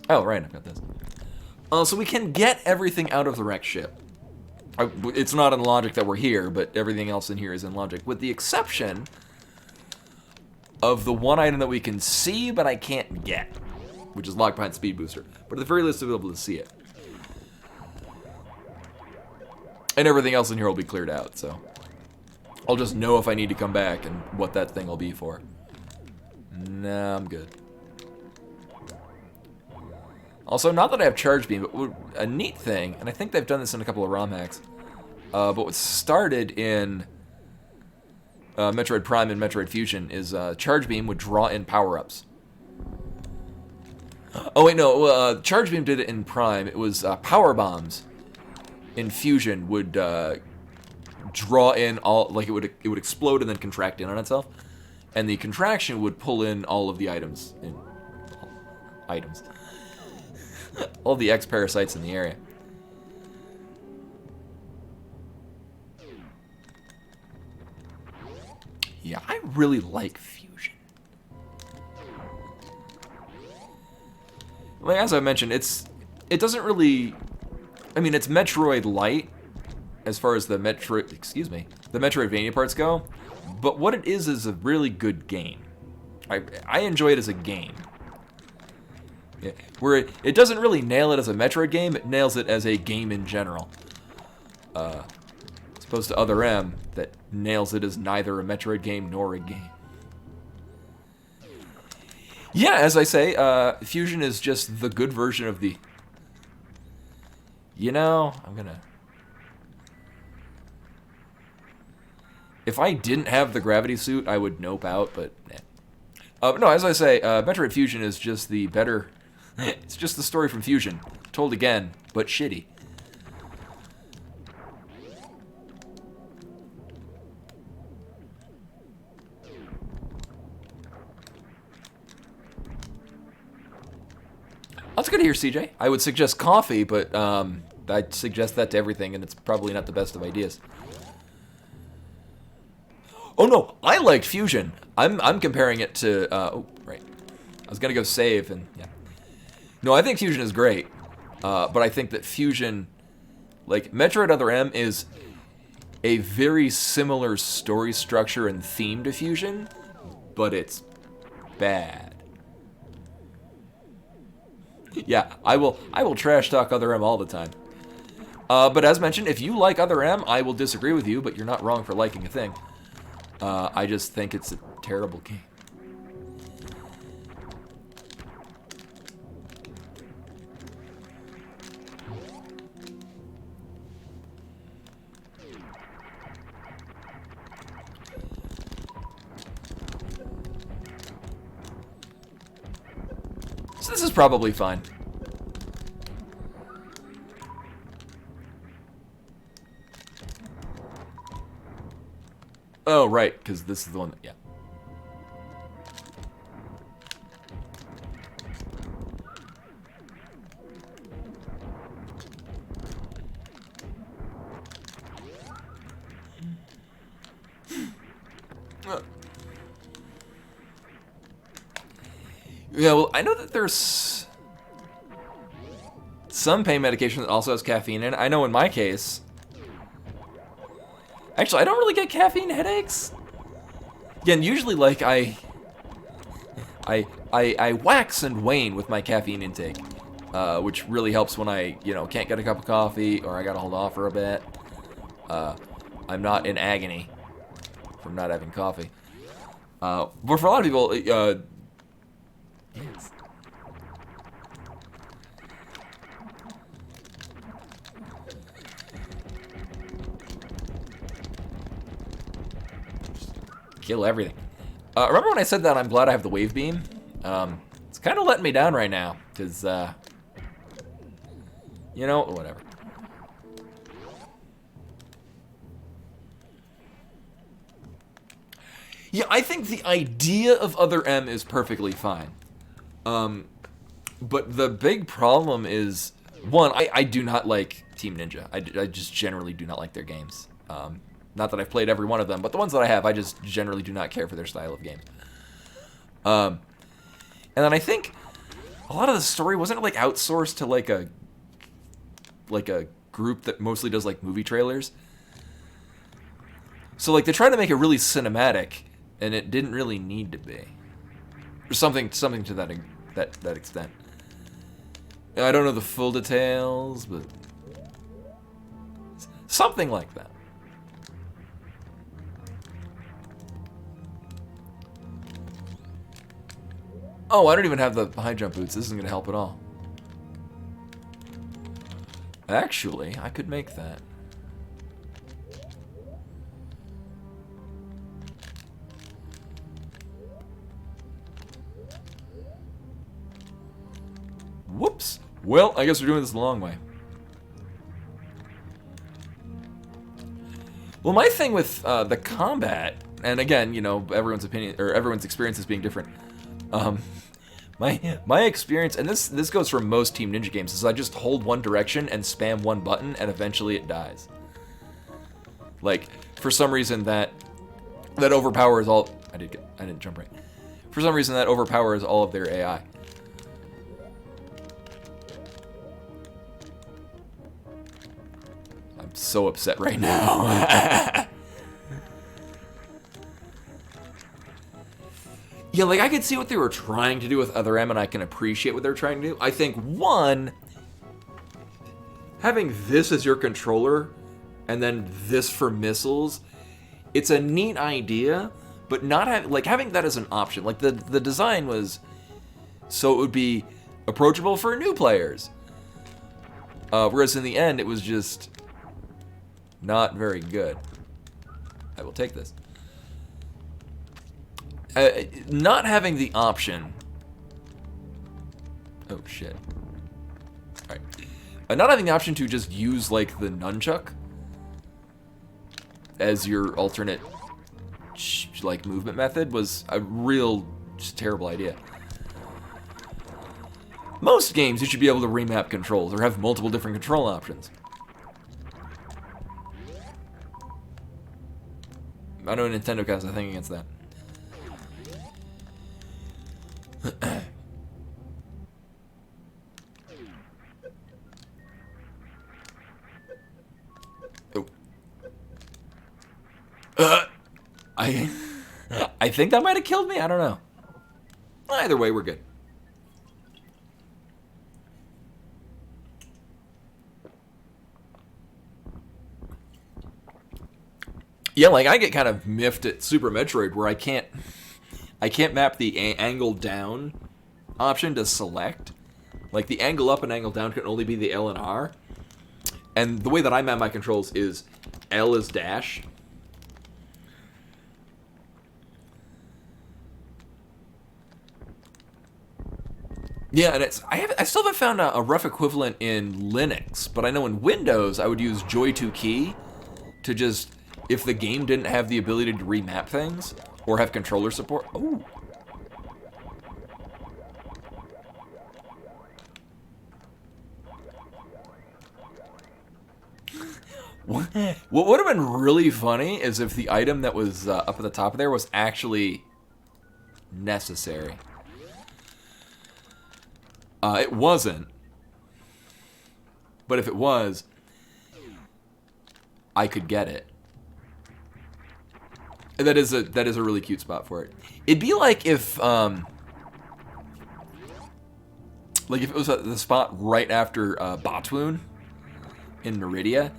Oh, right, I've got this. So we can get everything out of the wrecked ship. It's not in logic that we're here, but everything else in here is in logic, with the exception of the one item that we can see, but I can't get, which is locked behind Speed Booster. But at the very least, we'll be able to see it. And everything else in here will be cleared out, so I'll just know if I need to come back and what that thing will be for. Nah, I'm good. Also, not that I have Charge Beam, but a neat thing, and I think they've done this in a couple of ROM hacks, but what started in Metroid Prime and Metroid Fusion is Charge Beam would draw in power-ups. Oh wait, no, Charge Beam did it in Prime. It was Power Bombs in Fusion would draw in all, like it would explode and then contract in on itself, and the contraction would pull in all of the items all the X parasites in the area. Yeah, I really like Fusion. Like, as I mentioned, it doesn't really. I mean, it's Metroid Light as far as the Metroidvania parts go, but what it is a really good game. I enjoy it as a game. Yeah, where it doesn't really nail it as a Metroid game, it nails it as a game in general. As opposed to Other M, that nails it as neither a Metroid game nor a game. Yeah, as I say, Fusion is just the good version of the... You know, I'm gonna... If I didn't have the gravity suit, I would nope out, but... no, as I say, Metroid Fusion is just the better... It's just the story from Fusion, told again, but shitty. That's good to hear, CJ. I would suggest coffee, but I'd suggest that to everything, and it's probably not the best of ideas. Oh no, I liked Fusion. I'm comparing it to. Oh right, I was gonna go save and yeah. No, I think Fusion is great, but I think that Fusion, like Metroid Other M, is a very similar story structure and theme diffusion, but it's bad. Yeah, I will trash talk Other M all the time. But as mentioned, if you like Other M, I will disagree with you, but you're not wrong for liking a thing. I just think it's a terrible game. So this is probably fine. Oh, right, because this is the one that, yeah. Yeah, well, I know that there's some pain medication that also has caffeine in it. I know in my case... Actually, I don't really get caffeine headaches. Again, usually, like, I wax and wane with my caffeine intake, which really helps when I, you know, can't get a cup of coffee or I gotta hold off for a bit. I'm not in agony from not having coffee. But for a lot of people, yes. Kill everything. Remember when I said that I'm glad I have the wave beam? It's kind of letting me down right now, because, you know, whatever. Yeah, I think the idea of Other M is perfectly fine. But the big problem is, one, I do not like Team Ninja. I just generally do not like their games. Not that I've played every one of them, but the ones that I have, I just generally do not care for their style of game. And then I think a lot of the story wasn't like outsourced to like a group that mostly does like movie trailers. So like they tried to make it really cinematic, and it didn't really need to be. Or something to that extent. I don't know the full details, but something like that. Oh, I don't even have the high jump boots. This isn't going to help at all. Actually, I could make that. Whoops. Well, I guess we're doing this the long way. Well, my thing with the combat, and again, you know, everyone's opinion or everyone's experience is being different. My experience, and this goes for most Team Ninja games, is I just hold one direction and spam one button, and eventually it dies. Like, for some reason that overpowers all. I didn't jump right. For some reason that overpowers all of their AI. I'm so upset right now. Yeah, like, I could see what they were trying to do with Other M, and I can appreciate what they're trying to do. I think, one, having this as your controller, and then this for missiles, it's a neat idea, but not having that as an option. Like, the design was so it would be approachable for new players. Whereas in the end, it was just not very good. I will take this. Not having the option. Oh shit! All right, not having the option to just use like the nunchuck as your alternate like movement method was a real just terrible idea. Most games you should be able to remap controls or have multiple different control options. I know Nintendo has a thing against that. Oh. I I think that might have killed me. I don't know. Either way, we're good. Yeah, like I get kind of miffed at Super Metroid where I can't map the angle down option to select. Like the angle up and angle down can only be the L and R. And the way that I map my controls is L is dash. Yeah, and I still haven't found a rough equivalent in Linux, but I know in Windows I would use Joy2Key to just, if the game didn't have the ability to remap things or have controller support. Ooh. What would have been really funny is if the item that was up at the top of there was actually necessary. It wasn't. But if it was, I could get it. And that is a really cute spot for it. It'd be like if it was the spot right after Botwoon in Meridia,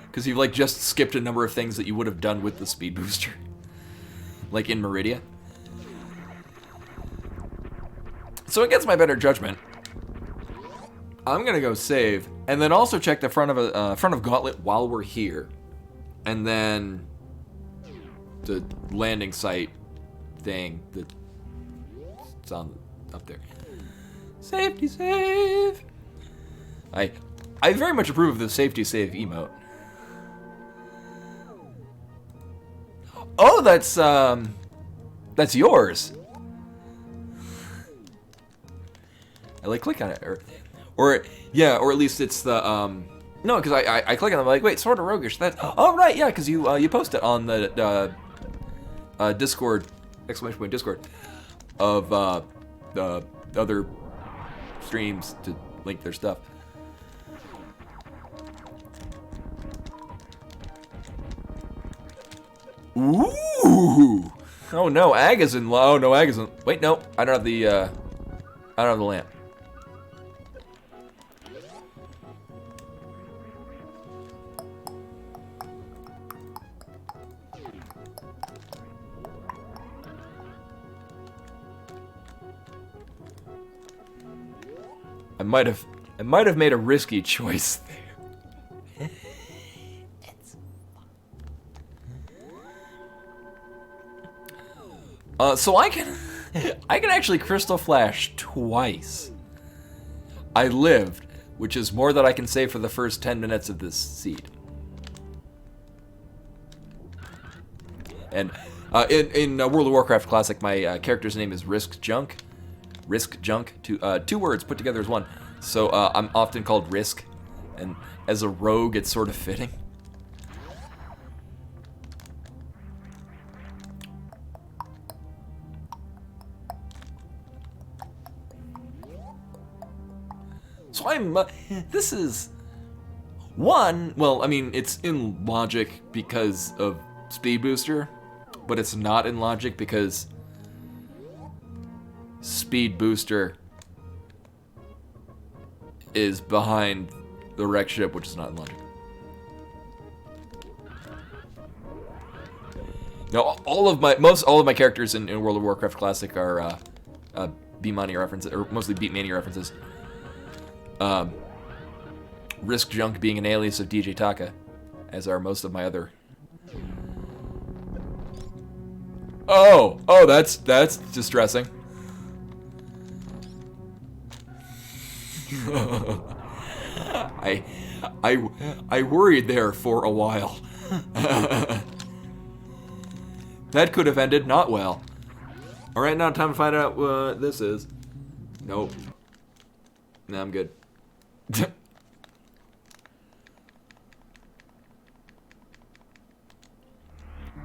because you've like just skipped a number of things that you would have done with the speed booster, like in Meridia. So against my better judgment, I'm gonna go save, and then also check the front of Gauntlet while we're here, and then the landing site thing that's up there. Safety save. I very much approve of the safety save emote. Oh, that's yours. I like click on it, or yeah, or at least it's the no, because I click on it, I'm like, wait, sort of roguish. That oh right, yeah, because you post it on the Discord Discord of the other streams to link their stuff. Ooh! Oh no, Ag is in low. Oh no, Ag is in. Wait, no, I don't have the lamp. I might have made a risky choice there. So I can actually Crystal Flash twice. I lived, which is more than I can say for the first 10 minutes of this seed. And in World of Warcraft Classic, my character's name is Risk Junk. Risk Junk, two words put together as one. So I'm often called Risk, and as a rogue, it's sort of fitting. So this is one, well, I mean, it's in logic because of Speed Booster, but it's not in logic because Speed Booster is behind the wreck ship, which is not in logic. Now, all of my characters in World of Warcraft Classic are Beatmania references, or mostly Beatmania references. Risk Junk being an alias of DJ Taka, as are most of my other. Oh, that's distressing. I worried there for a while. That could have ended not well. All right, now time to find out what this is. Nope. No, I'm good.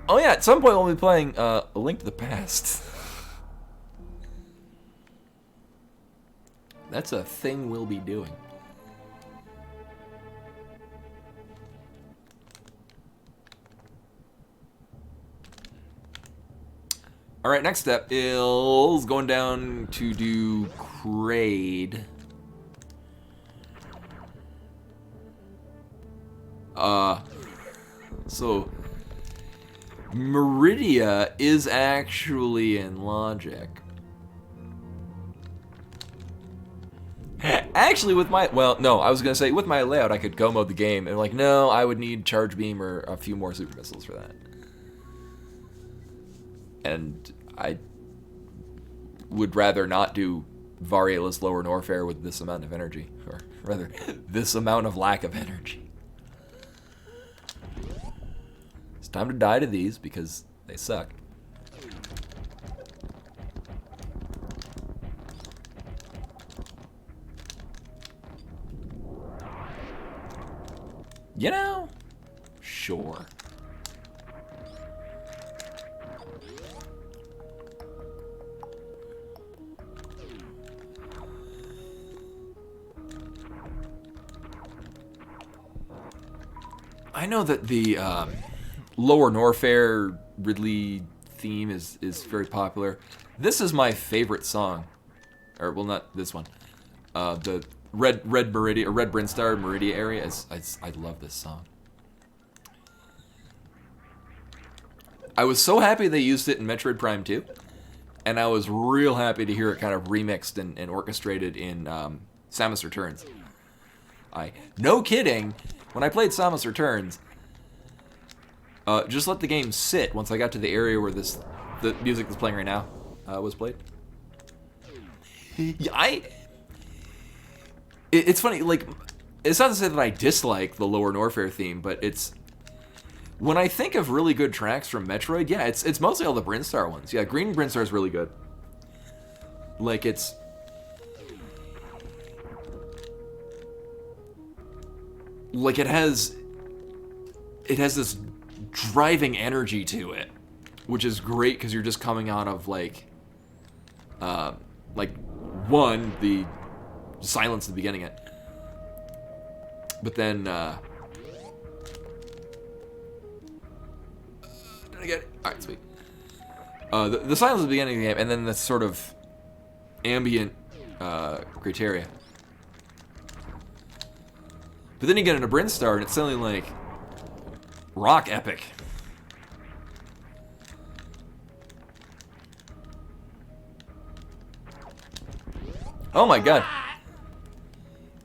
Oh yeah, at some point we'll be playing A Link to the Past. That's a thing we'll be doing. All right, next step is going down to do Kraid. So Meridia is actually in logic. Actually, with my, well, no, I was gonna say with my layout I could go mode the game, and like, no, I would need Charge Beam or a few more super missiles for that. And I would rather not do Varialis Lower Norfair with this amount of energy, or rather, this amount of lack of energy. It's time to die to these because they suck. You know, sure. I know that the Lower Norfair Ridley theme is very popular. This is my favorite song, or well, not this one. The Red Meridia or Red Brinstar Meridia area is I love this song. I was so happy they used it in Metroid Prime 2, and I was real happy to hear it kind of remixed and orchestrated in Samus Returns. No kidding, when I played Samus Returns, just let the game sit once I got to the area where the music that's playing right now was played. Yeah, it's funny, like, it's not to say that I dislike the Lower Norfair theme, but it's, when I think of really good tracks from Metroid, yeah, it's mostly all the Brinstar ones. Yeah, Green Brinstar is really good. Like, it's, like, it has this driving energy to it, which is great because you're just coming out of like one, the silence at the beginning it, but then did I get it? All right, sweet. The silence at the beginning of the game, and then the sort of ambient criteria. But then you get into Brinstar, and it's suddenly like rock epic. Oh my god.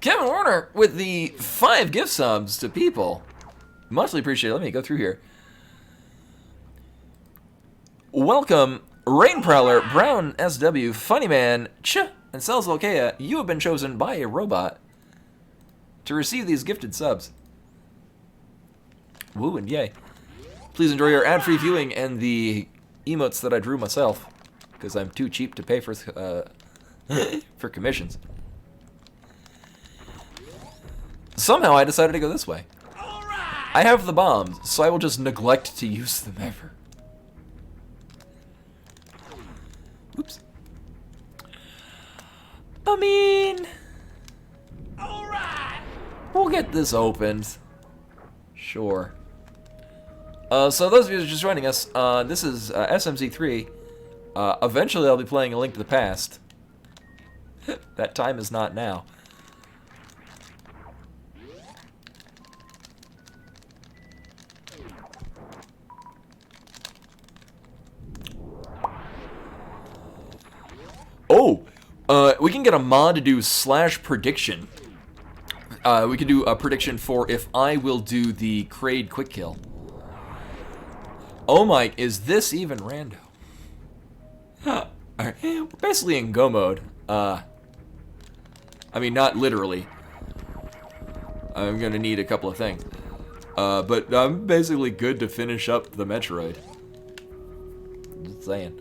Kevin Warner with the 5 gift subs to people. Muchly appreciated. Let me go through here. Welcome, Rain Prowler, Brown SW, Funny Man, Ch, and Cells Volkea. You have been chosen by a robot to receive these gifted subs. Woo and yay. Please enjoy your ad-free viewing and the emotes that I drew myself, because I'm too cheap to pay for for commissions. Somehow I decided to go this way. I have the bombs, so I will just neglect to use them ever. Oops. I mean, we'll get this opened. Sure. So those of you who are just joining us, this is SMZ3. Eventually I'll be playing A Link to the Past. That time is not now. Oh! We can get a mod to do /prediction. We can do a prediction for if I will do the Kraid quick kill. Oh my, is this even rando? Huh. Alright, we're basically in go mode. I mean, not literally. I'm gonna need a couple of things. But I'm basically good to finish up the Metroid. Just saying.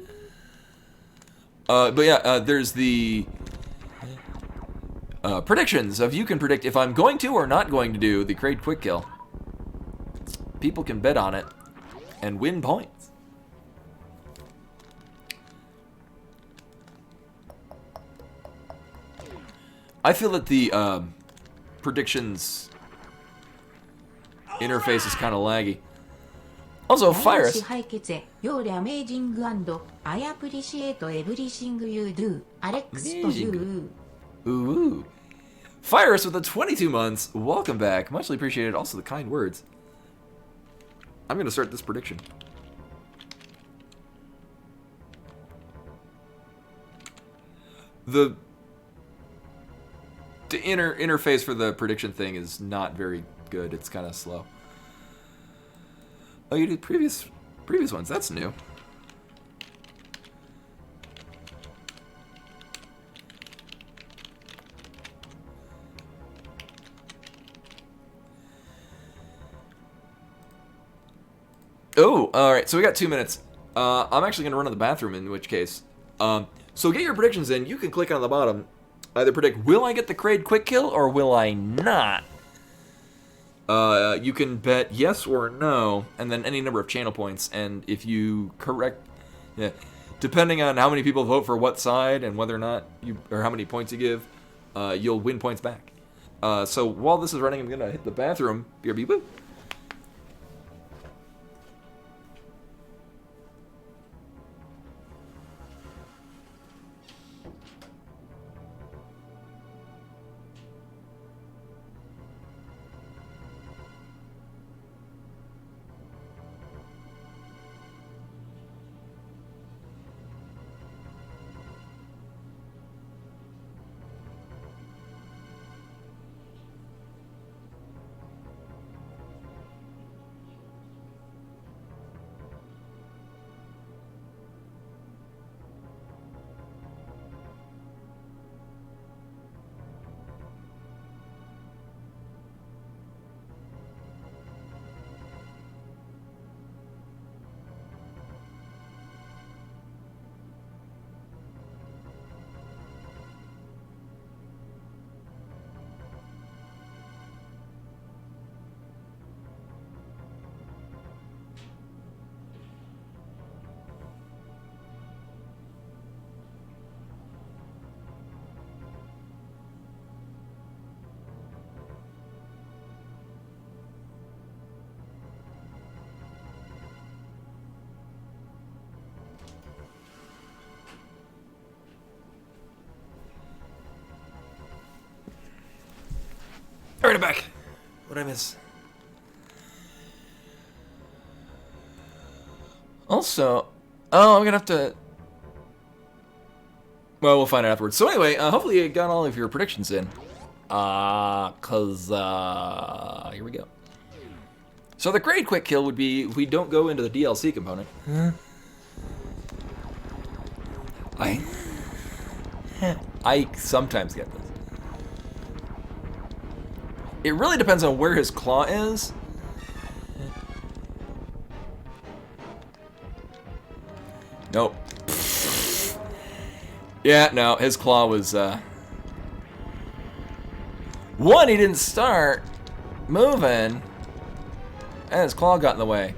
But yeah, there's the predictions of you can predict if I'm going to or not going to do the Kraid quick kill. People can bet on it and win points. I feel that the predictions interface is kind of laggy. Also, Fire Us. 解決へ You're amazing and I appreciate everything you do. Alex to you. Ooh. Fire Us with the 22 months. Welcome back. Muchly appreciated. Also, the kind words. I'm going to start this prediction. The interface for the prediction thing is not very good. It's kind of slow. Oh, you did previous ones. That's new. Oh, all right. So we got 2 minutes. I'm actually going to run to the bathroom, in which case. So get your predictions in. You can click on the bottom. Either predict, will I get the Kraid quick kill or will I not? You can bet yes or no, and then any number of channel points. And if you correct, yeah, depending on how many people vote for what side and whether or not you, or how many points you give, you'll win points back. So while this is running, I'm going to hit the bathroom. BRB woo. All right, I'm back. What'd I miss? Also, I'm gonna have to. Well, we'll find out afterwards. So anyway, hopefully you got all of your predictions in. Here we go. So the Kraid quick kill would be we don't go into the DLC component. I sometimes get this. It really depends on where his claw is. Nope. Yeah, no, his claw was, one, he didn't start moving, and his claw got in the way.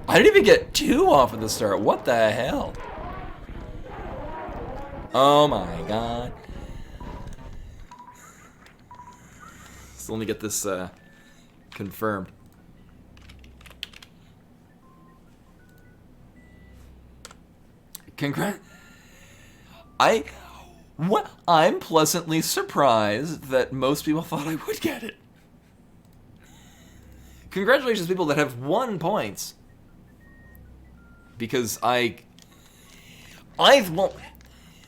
I didn't even get 2 off at the start. What the hell? Oh my god. Let's only get this confirmed. I'm pleasantly surprised that most people thought I would get it. Congratulations, people that have 1 points. Because well,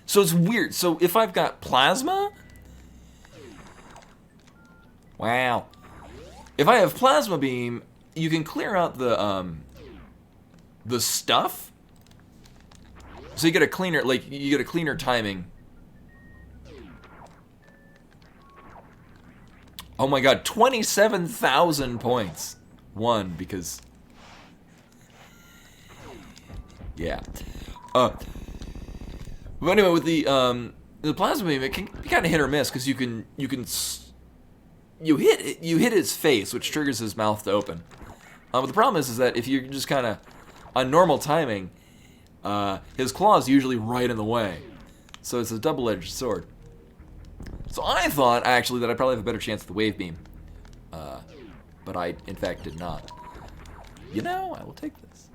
so it's weird. So if I've got plasma, wow. If I have plasma beam, you can clear out the stuff. So you get a cleaner, you get a cleaner timing. Oh my god, 27,000 points. 1, because... Yeah. But anyway, with the plasma beam, it can be kind of hit or miss, because you hit his face, which triggers his mouth to open. But the problem is that if you're just kind of on normal timing, his claw is usually right in the way. So it's a double-edged sword. So I thought, actually, that I'd probably have a better chance with the wave beam. but I, in fact, did not. You know, I will take this.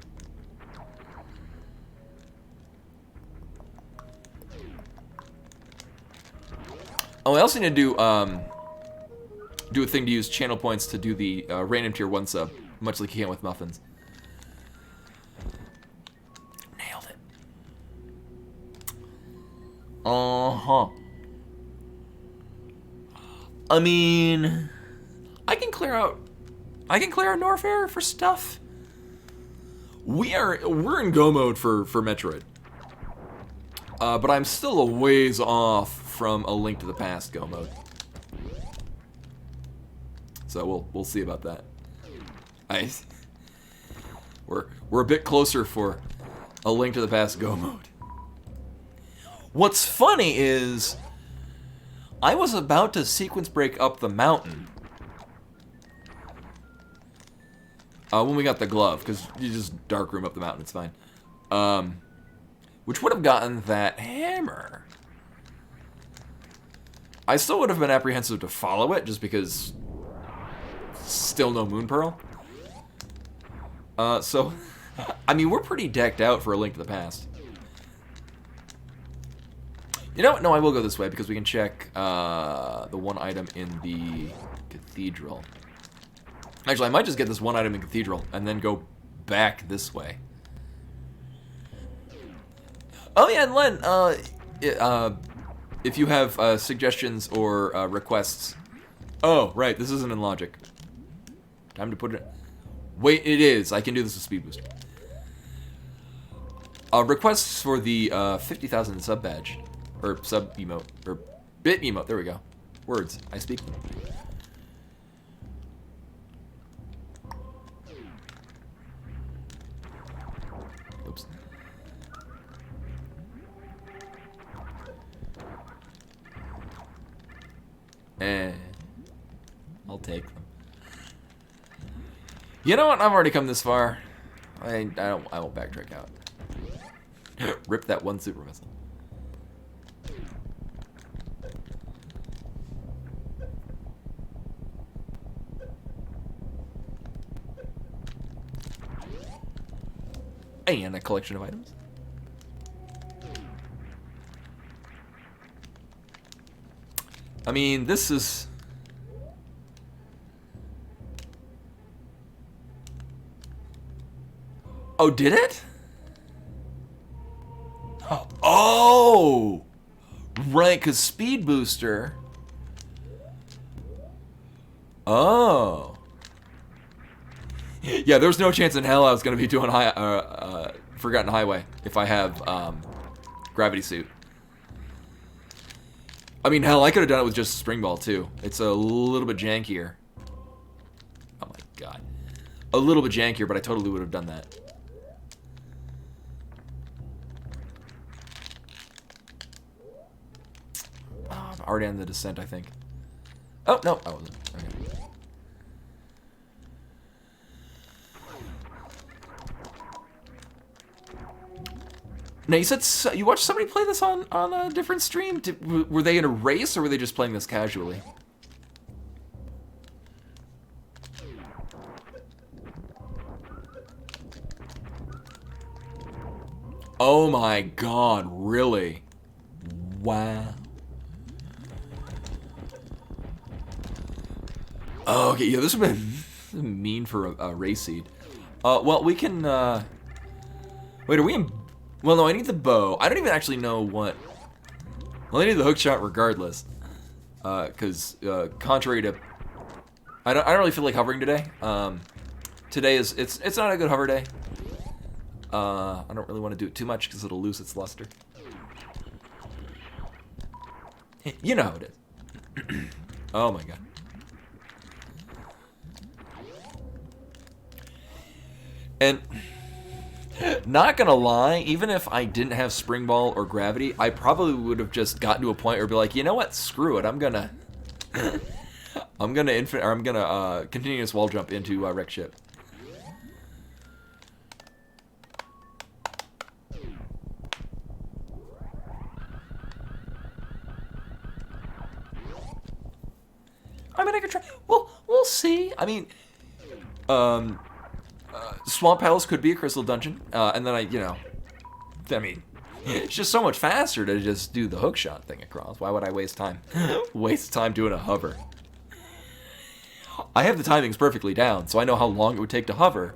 Oh, I also need to do a thing to use channel points to do the random tier 1 sub, much like you can with muffins. Nailed it. Uh-huh. I mean, I can clear out Norfair for stuff. We're in go mode for Metroid. But I'm still a ways off from A Link to the Past go mode. So we'll see about that. We're a bit closer for A Link to the Past go mode. What's funny is I was about to sequence break up the mountain when we got the glove, because you just dark room up the mountain, it's fine. Which would have gotten that hammer. I still would have been apprehensive to follow it, just because still no Moon Pearl. So, I mean, we're pretty decked out for A Link to the Past. You know what? No, I will go this way, because we can check the one item in the Cathedral. Actually, I might just get this one item in Cathedral, and then go back this way. Oh yeah, and Len, if you have suggestions or requests... Oh, right, this isn't in Logic. Time to put it... Wait, it is. I can do this with Speed Booster. Requests for the 50,000 sub badge. Or sub emote. Or bit emote. There we go. Words. I speak them. Oops. I'll take them. You know what? I've already come this far. I won't backtrack out. Rip that one super missile. And a collection of items. I mean, this is... Oh, did it? Oh! Right, because Speed Booster... Oh. Yeah, there's no chance in hell I was going to be doing Forgotten Highway if I have Gravity Suit. I mean, hell, I could have done it with just Spring Ball, too. It's a little bit jankier. Oh my god. A little bit jankier, but I totally would have done that. Oh, I'm already on the descent, I think. Oh, no, I wasn't. Okay. Now, you said you watched somebody play this on a different stream? Were they in a race, or were they just playing this casually? Oh my god, really? Wow. Oh, okay, yeah, this would have been mean for a race seed. Well, we can, wait, are we in... Well, no, I need the bow. I don't even actually know what... Well, I need the hook shot regardless. Because, contrary to... I don't really feel like hovering today. Today is... It's not a good hover day. I don't really want to do it too much because it'll lose its luster. You know how it is. Oh my god. And... Not gonna lie, even if I didn't have Spring Ball or Gravity, I probably would have just gotten to a point where I'd be like, you know what, screw it, I'm gonna continuous wall jump into wreck ship. I mean, I could try. Well, we'll see. I mean, Swamp Palace could be a crystal dungeon, and then I mean, it's just so much faster to just do the hookshot thing across. Why would I waste time? Waste time doing a hover. I have the timings perfectly down, so I know how long it would take to hover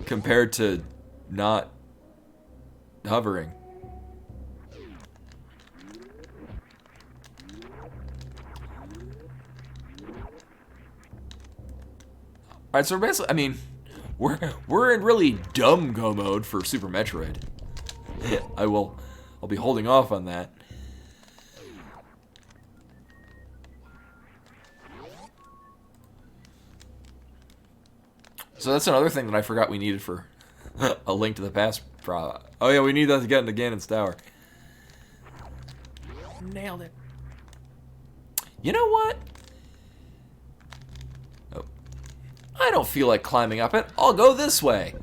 compared to not hovering. Alright, so basically, I mean, we're in really dumb go mode for Super Metroid. I'll be holding off on that. So that's another thing that I forgot we needed for A Link to the Past. Oh yeah, we need that to get into Ganon's Tower. Nailed it. You know what? Oh. I don't feel like climbing up it. I'll go this way.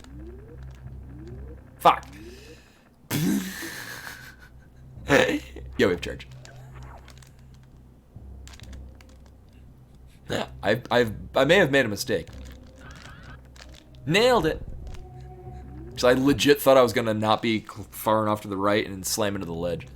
Fuck. Yeah, we have charge. I may have made a mistake. Nailed it. Because I legit thought I was gonna not be far enough to the right and slam into the ledge.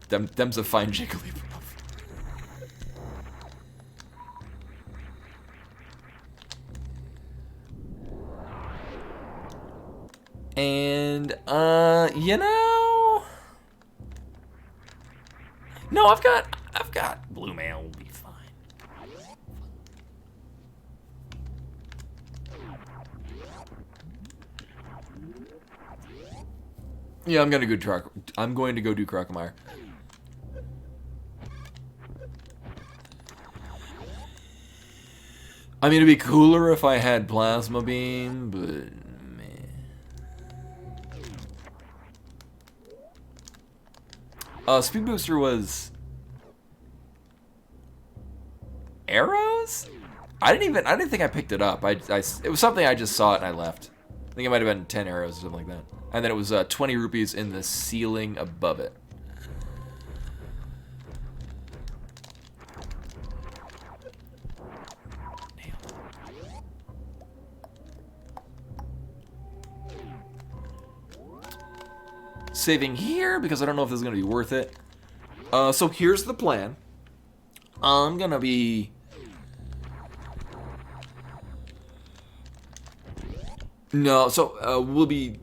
Them's a fine Jigglypuff. And, you know... No, I've got Blue Mail will be fine. Yeah, I'm going to go do Crocomire. I mean, it'd be cooler if I had Plasma Beam, but... Speed Booster was... arrows? I didn't think I picked it up. It was something I just saw it and I left. I think it might have been 10 arrows or something like that. And then it was 20 rupees in the ceiling above it. Saving here because I don't know if this is going to be worth it. So here's the plan. I'm going to be... No, so we'll be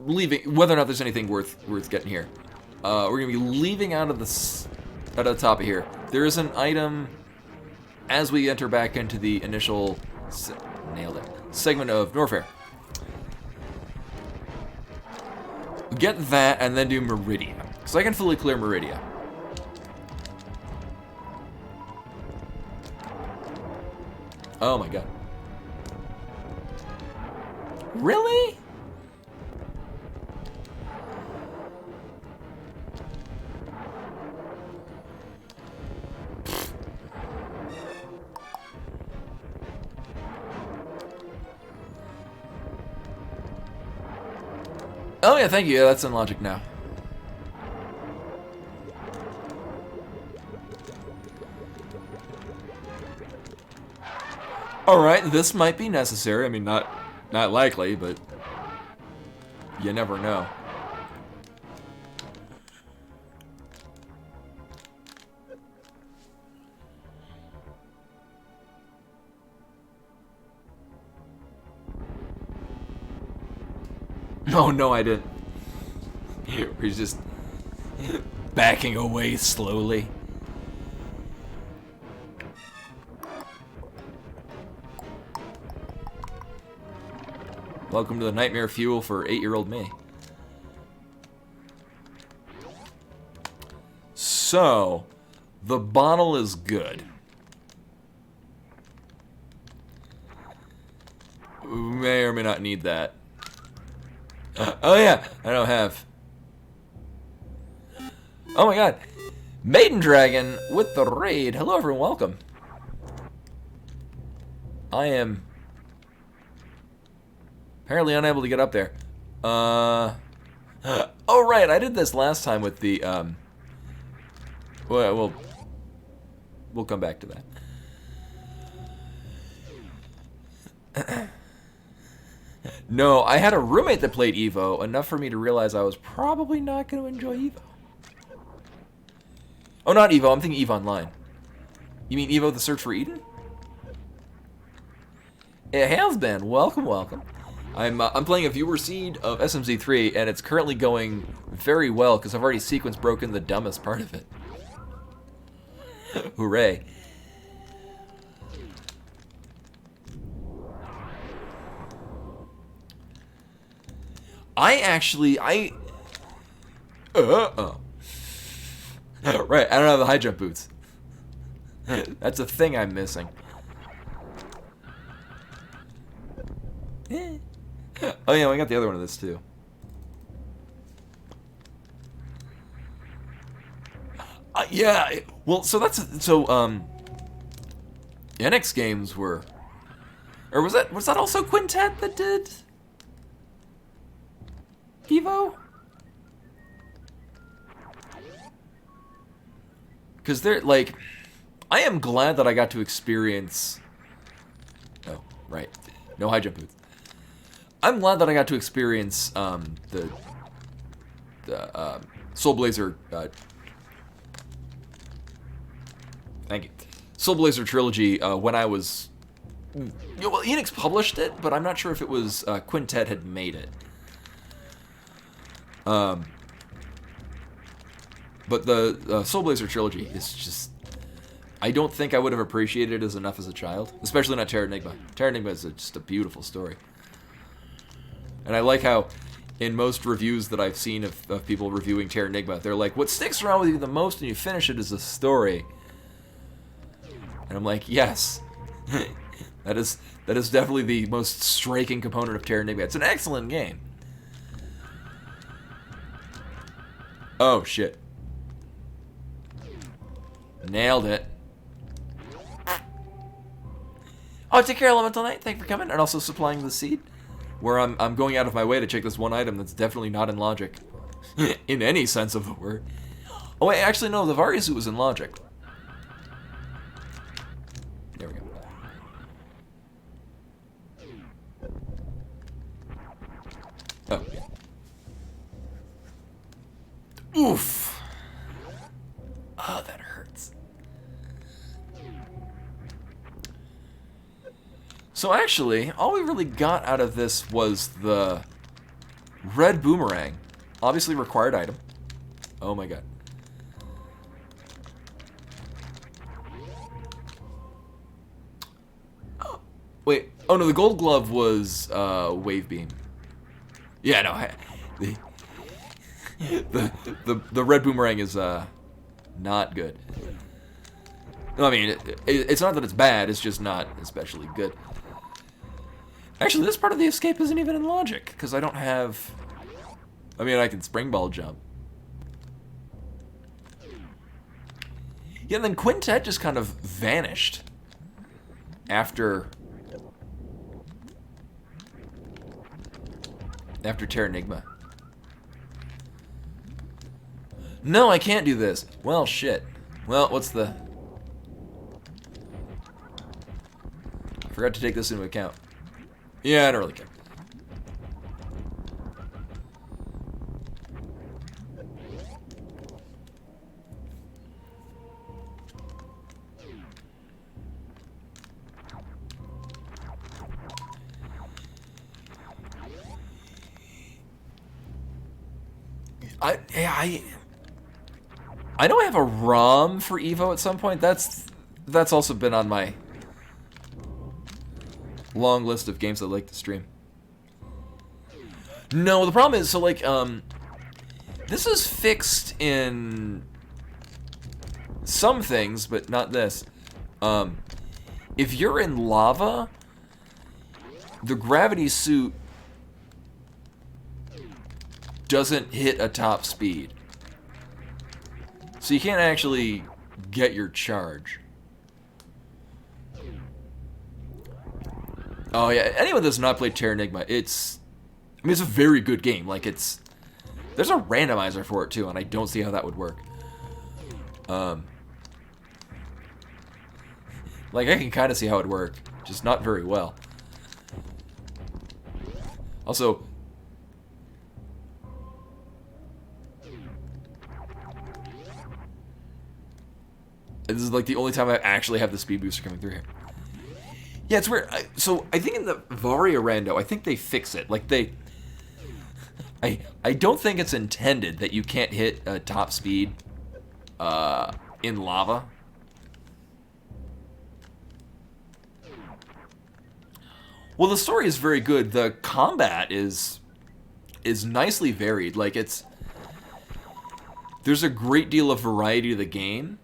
leaving, whether or not there's anything worth getting here. We're going to be leaving out of the top of here. There is an item as we enter back into the initial... nailed it. Segment of Norfair. Get that, and then do Meridia. So I can fully clear Meridia. Oh my god. Really? Oh yeah, thank you. Yeah, that's in logic now. Alright, this might be necessary. I mean, not likely, but you never know. Oh, no, I didn't. He's just backing away slowly. Welcome to the nightmare fuel for 8-year-old me. So, the bottle is good. We may or may not need that. Oh yeah, I don't have. Oh my god. Maiden Dragon with the raid. Hello everyone, welcome. I am Apparently unable to get up there. Oh, right. I did this last time with the, well, we'll come back to that. No, I had a roommate that played Evo, enough for me to realize I was probably not going to enjoy Evo. Oh, not Evo. I'm thinking EVE Online. You mean Evo the Search for Eden? It has been. Welcome, welcome. I'm playing a viewer seed of SMZ3, and it's currently going very well, because I've already sequence broken the dumbest part of it. Hooray. Right, I don't have the high jump boots. That's a thing I'm missing. Oh yeah, we got the other one of this too. Yeah, well, so NX games were, or was that also Quintet that did Evo? Because they're like, I am glad that I got to experience. Oh, right, no high jump boots. I'm glad that I got to experience the Soul Blazer. Thank you, Soul Blazer trilogy. When I was, well, Enix published it, but I'm not sure if it was Quintet had made it. But the Soul Blazer trilogy is just, I don't think I would have appreciated it as enough as a child, especially not Terra Enigma. Terra Enigma is just a beautiful story. And I like how, in most reviews that I've seen of people reviewing Terra Enigma, they're like, what sticks around with you the most when you finish it is the story. And I'm like, yes. that is definitely the most striking component of Terra Enigma. It's an excellent game. Oh, shit. Nailed it. Oh, take care, Elemental Knight. Thank you for coming, and also supplying the seed. Where I'm going out of my way to check this one item that's definitely not in logic. In any sense of the word. Oh, wait, actually, no, the Varia suit was in logic. There we go. Oh, yeah. Oof. Oh, that hurts. So actually, all we really got out of this was the red boomerang. Obviously required item. Oh my god. Oh, wait. Oh no, the gold glove was wave beam. Yeah, no. The red boomerang is not good. I mean, it's not that it's bad, it's just not especially good. Actually, this part of the escape isn't even in logic, because I don't have... I mean, I can spring ball jump. Yeah, and then Quintet just kind of vanished after Terra Enigma. No, I can't do this. Well, shit. Well, what's the... I forgot to take this into account. Yeah, I don't really care. I know I have a ROM for Evo at some point. That's also been on my long list of games I'd like to stream. No, the problem is, so like, this is fixed in some things, but not this. If you're in lava, the gravity suit doesn't hit a top speed. So you can't actually get your charge. Oh yeah, anyone that's not played Terranigma, it's a very good game. Like there's a randomizer for it too, and I don't see how that would work. Like I can kind of see how it would work, just not very well. Also, this is like the only time I actually have the speed booster coming through here. Yeah, it's weird. So I think in the Varia Rando, I think they fix it. Like I don't think it's intended that you can't hit top speed in lava. Well, the story is very good. The combat is nicely varied. Like there's a great deal of variety to the game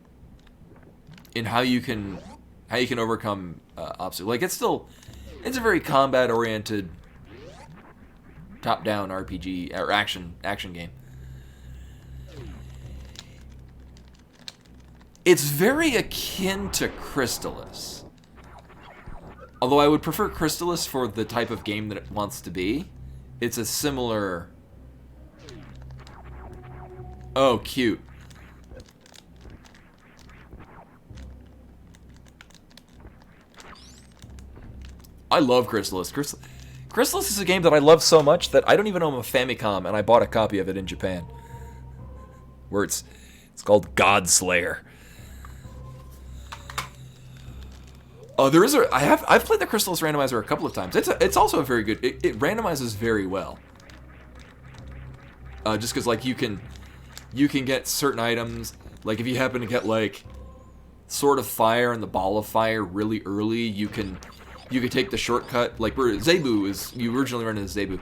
in how you can overcome obstacles. Like it's a very combat oriented top-down RPG or action game. It's very akin to Crystalis. Although I would prefer Crystalis for the type of game that it wants to be. It's a similar... Oh, cute. I love Crystalis. Crystalis is a game that I love so much that I don't even own a Famicom, and I bought a copy of it in Japan. Where it's called Godslayer. Oh, I've played the Crystalis randomizer a couple of times. It's also a very good. It randomizes very well. Just because like you can get certain items. Like if you happen to get like Sword of Fire and the Ball of Fire really early, you can take the shortcut. Like where you originally ran into Zebu,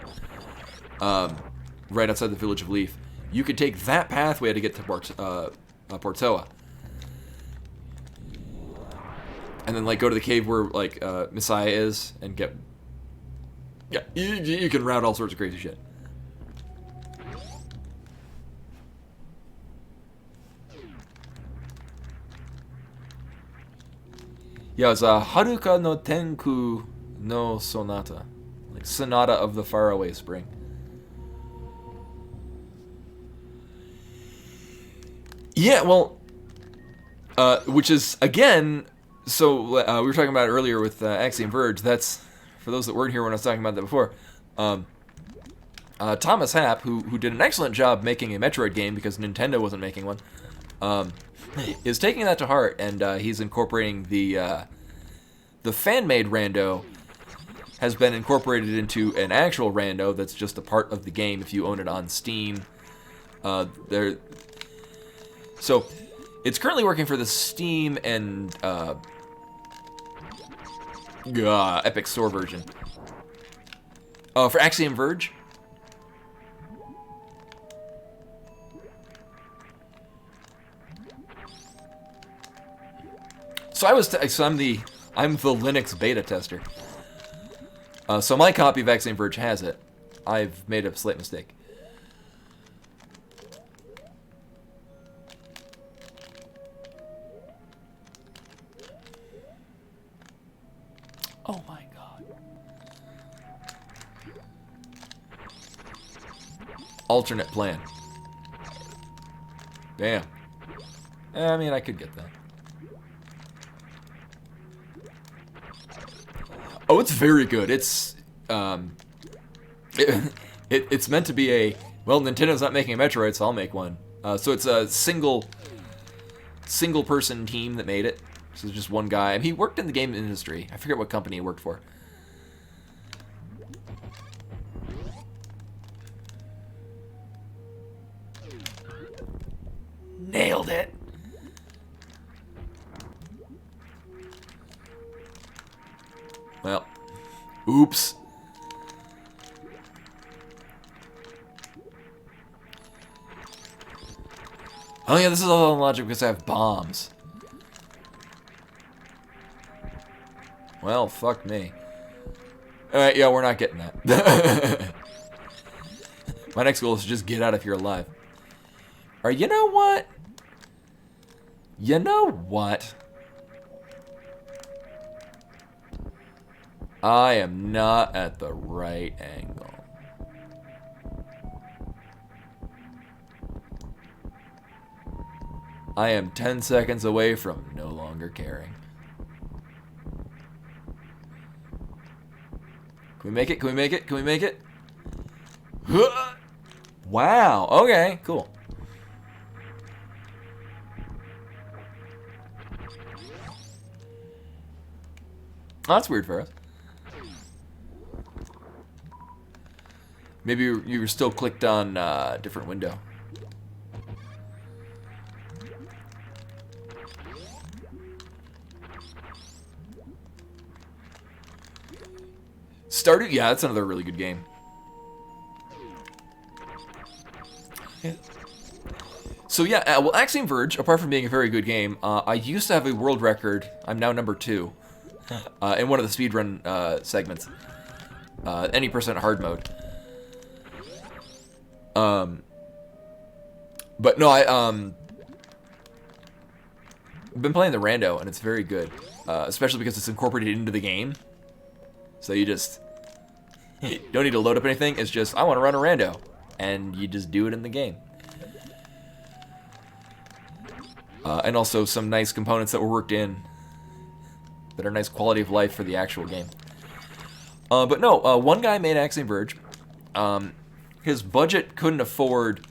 right outside the village of Leaf. You could take that pathway to get to Portoa. And then, like, go to the cave where, like, Messiah is and get... Yeah, you can route all sorts of crazy shit. Yeah, it's Haruka no Tenku no Sonata. Like, Sonata of the Faraway Spring. Yeah, well... which is, again... So, we were talking about it earlier with Axiom Verge. That's, for those that weren't here when I was talking about that before, Thomas Happ, who did an excellent job making a Metroid game because Nintendo wasn't making one, is taking that to heart, and he's incorporating the fan-made rando has been incorporated into an actual rando that's just a part of the game if you own it on Steam. So, it's currently working for the Steam and Epic Store version. For Axiom Verge. So I'm the Linux beta tester. So my copy of Axiom Verge has it. I've made a slight mistake. Oh my god. Alternate plan. Damn. I mean, I could get that. Oh, it's very good. It's it's meant to be a, well, Nintendo's not making a Metroid, so I'll make one. So it's a single person team that made it. So it's just one guy. I mean, he worked in the game industry. I forget what company he worked for. Nailed it. Well, oops. Oh yeah, this is all logic because I have bombs. Well, fuck me. Alright, yeah, we're not getting that. My next goal is to just get out of here alive. Or you know what? You know what? I am not at the right angle. I am 10 seconds away from no longer caring. Can we make it? Can we make it? Can we make it? Wow. Okay, cool. Oh, that's weird for us. Maybe you were still clicked on a different window. Started? Yeah, that's another really good game. Yeah. So yeah, well, Axiom Verge, apart from being a very good game, I used to have a world record. I'm now number 2 in one of the speedrun segments. Any percent hard mode. But no, I've been playing the rando, and it's very good, especially because it's incorporated into the game. So you just don't need to load up anything. It's just, I want to run a rando, and you just do it in the game. And also some nice components that were worked in that are nice quality of life for the actual game. But no, one guy made Axiom Verge. His budget couldn't afford,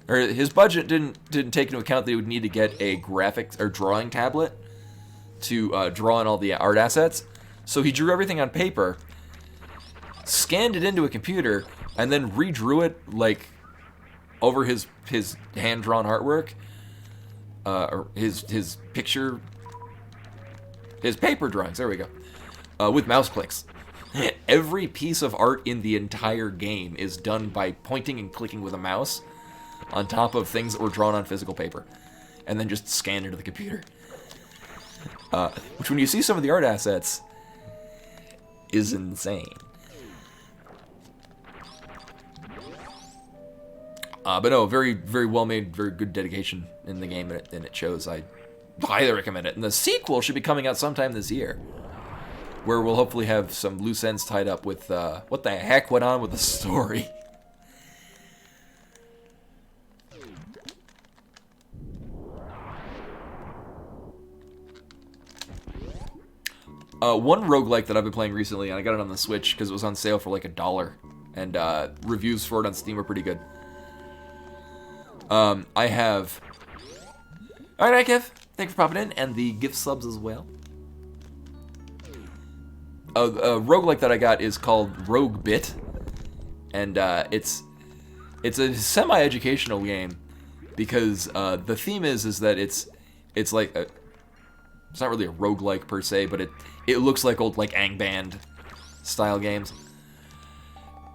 or his budget didn't take into account that he would need to get a graphics or drawing tablet to draw in all the art assets. So he drew everything on paper, scanned it into a computer, and then redrew it like over his hand-drawn artwork, or his paper drawings. There we go, with mouse clicks. Every piece of art in the entire game is done by pointing and clicking with a mouse on top of things that were drawn on physical paper, and then just scanned into the computer. Which, when you see some of the art assets, is insane. But no, very, very well made, very good dedication in the game, and it shows. I highly recommend it. And the sequel should be coming out sometime this year, where we'll hopefully have some loose ends tied up with what the heck went on with the story. One roguelike that I've been playing recently, and I got it on the Switch because it was on sale for like $1, and reviews for it on Steam are pretty good. I have... Alright, Kev, thanks for popping in, and the gift subs as well. A roguelike that I got is called Rogue Bit, and it's a semi-educational game because the theme is that it's like it's not really a roguelike per se, but it looks like old like Angband style games.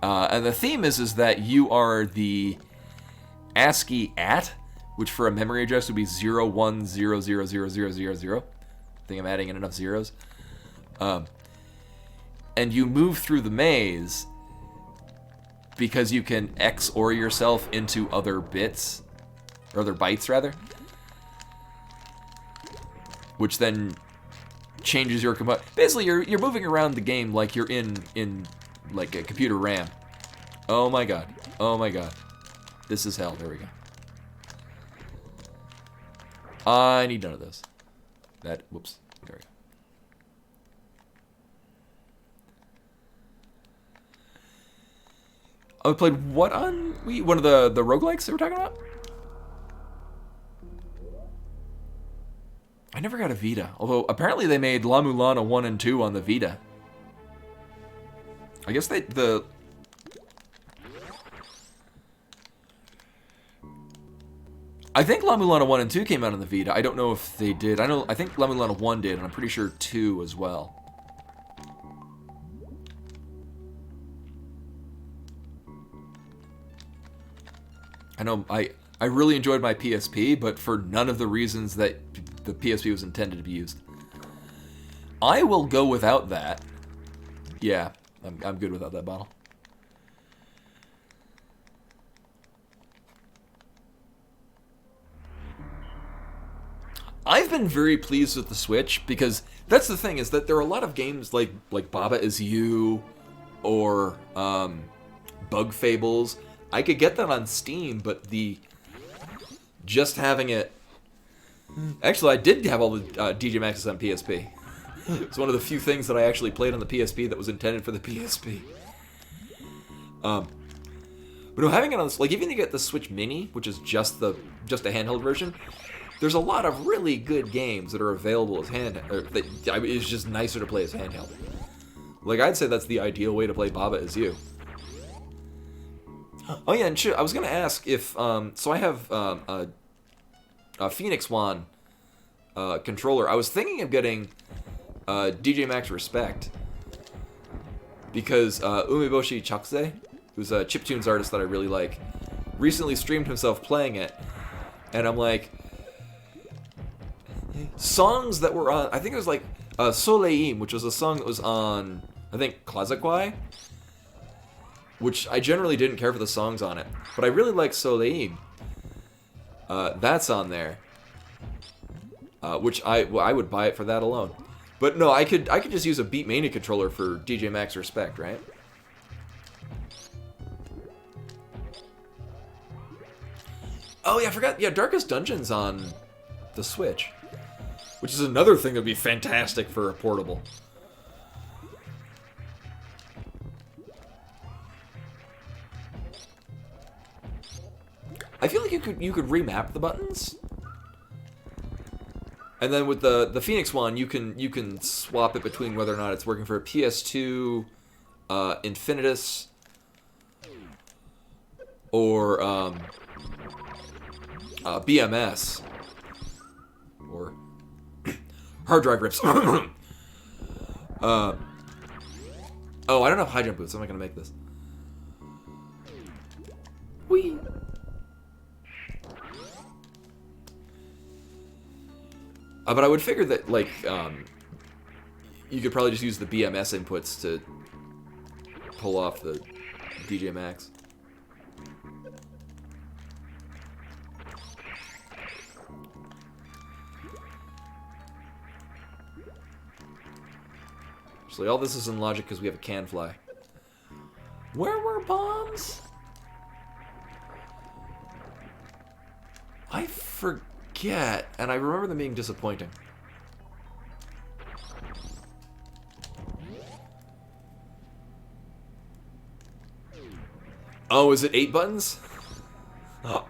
And the theme is that you are the ASCII @ which for a memory address would be 01000000. I think I'm adding in enough zeros. And you move through the maze because you can XOR yourself into other bits, or other bytes rather, which then changes your basically you're moving around the game like you're in like a computer RAM. Oh my god. Oh my god. This is hell. There we go. I need none of this. Whoops. There we go. I played what on Wii? One of the roguelikes that we're talking about? I never got a Vita, although apparently they made La Mulana 1 and 2 on the Vita. I guess I think La Mulana 1 and 2 came out on the Vita. I don't know if they did. I think La Mulana 1 did, and I'm pretty sure 2 as well. I know I really enjoyed my PSP, but for none of the reasons that the PSP was intended to be used. I will go without that. Yeah, I'm good without that bottle. I've been very pleased with the Switch because that's the thing, is that there are a lot of games like Baba Is You or Bug Fables. I could get that on Steam, but just having it... Actually, I did have all the DJ Maxes on PSP. It's one of the few things that I actually played on the PSP that was intended for the PSP. But no, having it on this, like, even if you get the Switch Mini, which is just a handheld version, there's a lot of really good games that are available as it's just nicer to play as handheld. Like, I'd say that's the ideal way to play Baba Is You. Oh yeah, and I was gonna ask if so I have a Phoenix One controller. I was thinking of getting DJ Max Respect because Umeboshi Chakse, who's a chiptunes artist that I really like, recently streamed himself playing it, and I'm like, songs that were on, I think it was like Soleim, which was a song that was on, I think, Klazakwai, which I generally didn't care for the songs on it, but I really like Soleim. That's on there, which I would buy it for that alone. But no, I could just use a Beatmania controller for DJ Max Respect, right? Oh yeah, I forgot. Yeah, Darkest Dungeon's on the Switch, which is another thing that'd be fantastic for a portable. I feel like you could remap the buttons, and then with the Phoenix One, you can swap it between whether or not it's working for a PS2, Infinitus, or BMS, or hard drive rips. Oh, I don't have high jump boots. I'm not gonna make this. Whee! But I would figure that, like, you could probably just use the BMS inputs to pull off the DJ Max. So all this is in logic because we have a can fly. Where were bombs? I forget, and I remember them being disappointing. Oh, is it 8 buttons?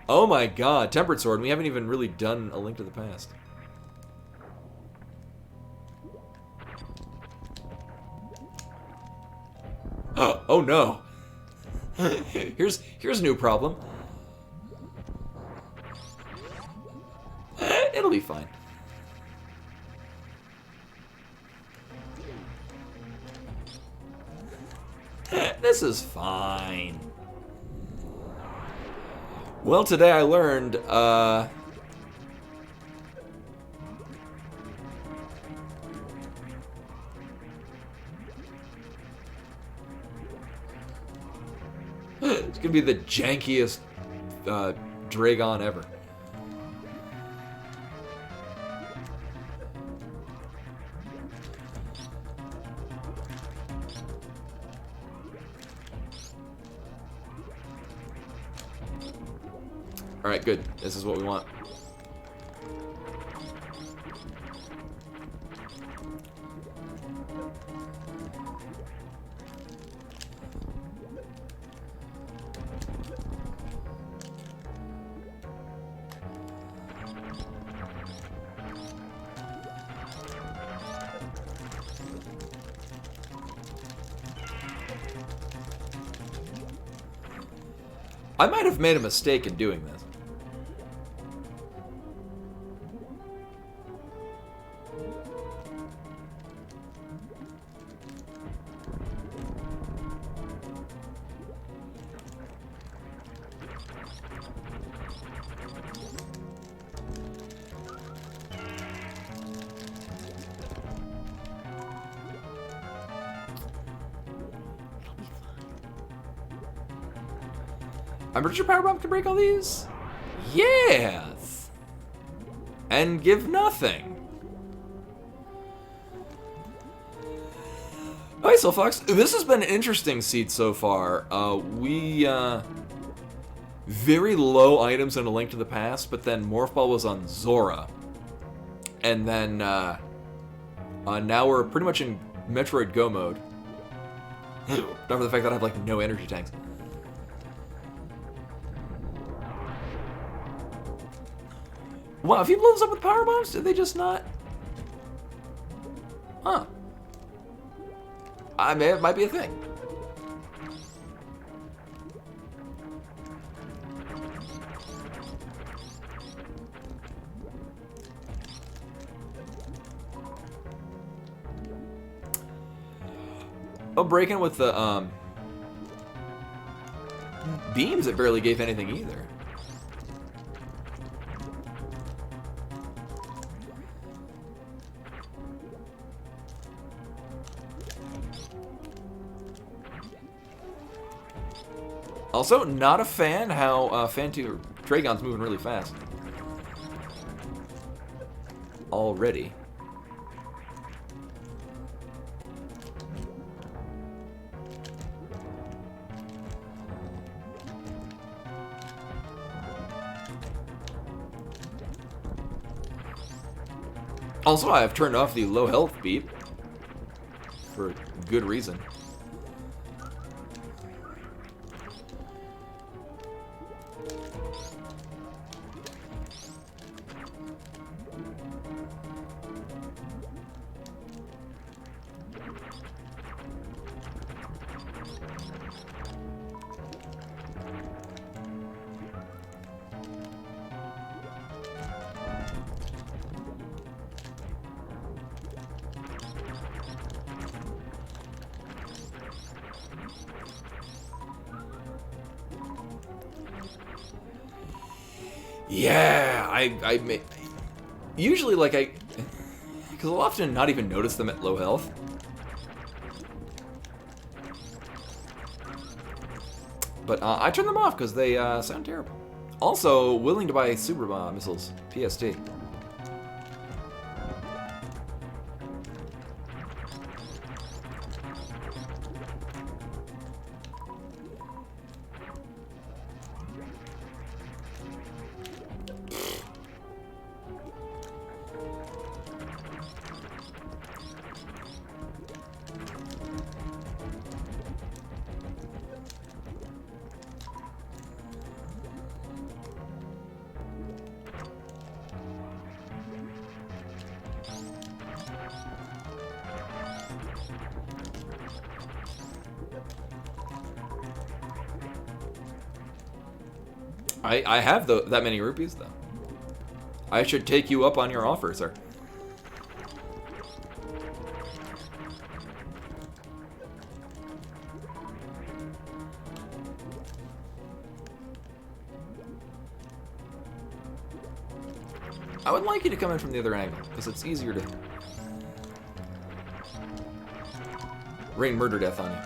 Oh my god, Tempered Sword, and we haven't even really done A Link to the Past. Oh no. Here's a new problem. It'll be fine. This is fine. Well, today I learned, it's gonna be the jankiest Dragon ever. Alright, good. This is what we want. I might have made a mistake in doing this. I'm pretty sure Power Bomb can break all these? Yes! and give nothing. Alright, so Fox, this has been an interesting seed so far. Very low items in A Link to the Past, but then Morph Ball was on Zora. And then, now we're pretty much in Metroid Go mode. Not for the fact that I have, like, no energy tanks. Wow, if he blows up with power bombs, did they just not? Huh. I mean, it might be a thing. Oh, breaking with the, beams, it barely gave anything either. Also, not a fan how Fantu Dragon's moving really fast. Already. Also, I have turned off the low health beep for good reason. Yeah, I may, usually, like, because I'll often not even notice them at low health. But I turn them off because they sound terrible. Also, willing to buy super missiles, PST. I have that many rupees, though. I should take you up on your offer, sir. I would like you to come in from the other angle, because it's easier to rain murder death on you.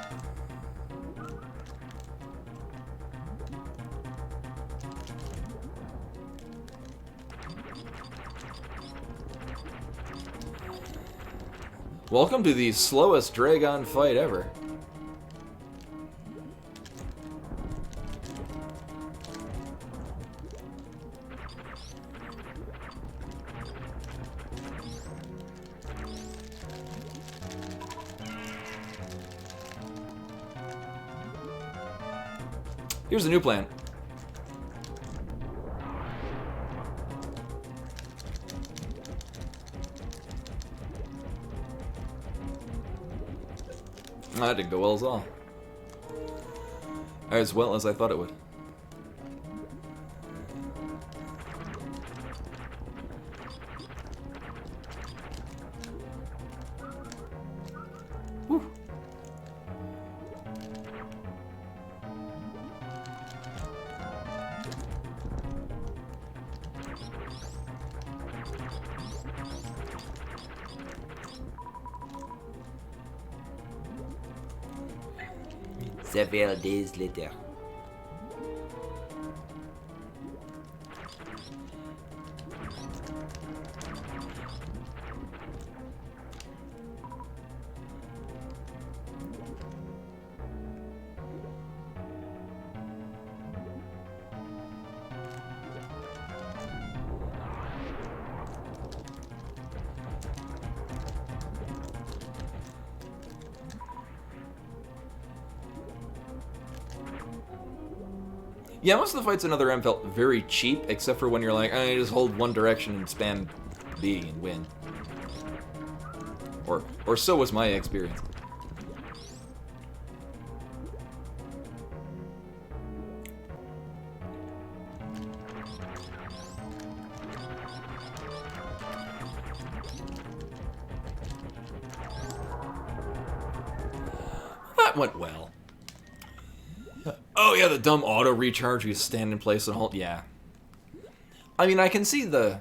Welcome to the slowest Dragon fight ever. Here's the new plan. That didn't go well as all. As well as I thought it would. Whew. Several days later. Yeah, most of the fights in Other M felt very cheap, except for when you're like, I just hold one direction and spam B and win. Or so was my experience. That went well. Oh yeah, the dumb auto recharge, you stand in place and hold. Yeah. I mean, I can see the.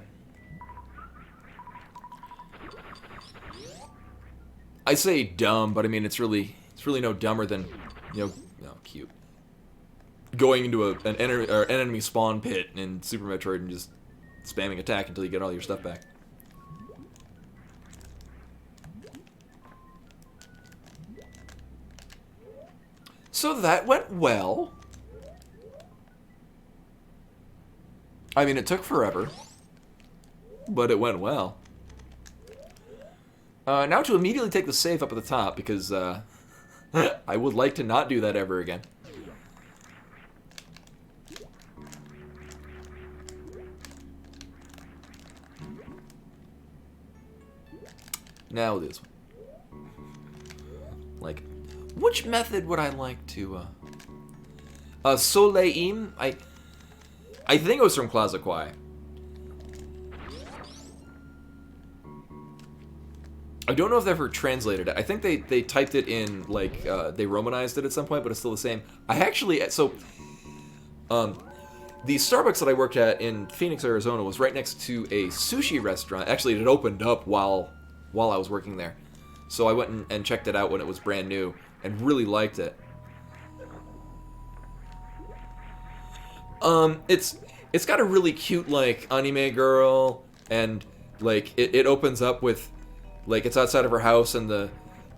I say dumb, but I mean it's really no dumber than, cute. Going into an enemy spawn pit in Super Metroid and just spamming attack until you get all your stuff back. So that went well. I mean, it took forever, but it went well. Now to immediately take the save up at the top, because I would like to not do that ever again. Now this one. Like, which method would I like to, Soleim? I think it was from Classiquai. I don't know if they ever translated it. I think they typed it in, like, they Romanized it at some point, but it's still the same. I actually, so, the Starbucks that I worked at in Phoenix, Arizona was right next to a sushi restaurant. Actually, it had opened up while I was working there. So I went and checked it out when it was brand new, and really liked it. It's got a really cute, like, anime girl, and, like, it opens up with, like, it's outside of her house, and the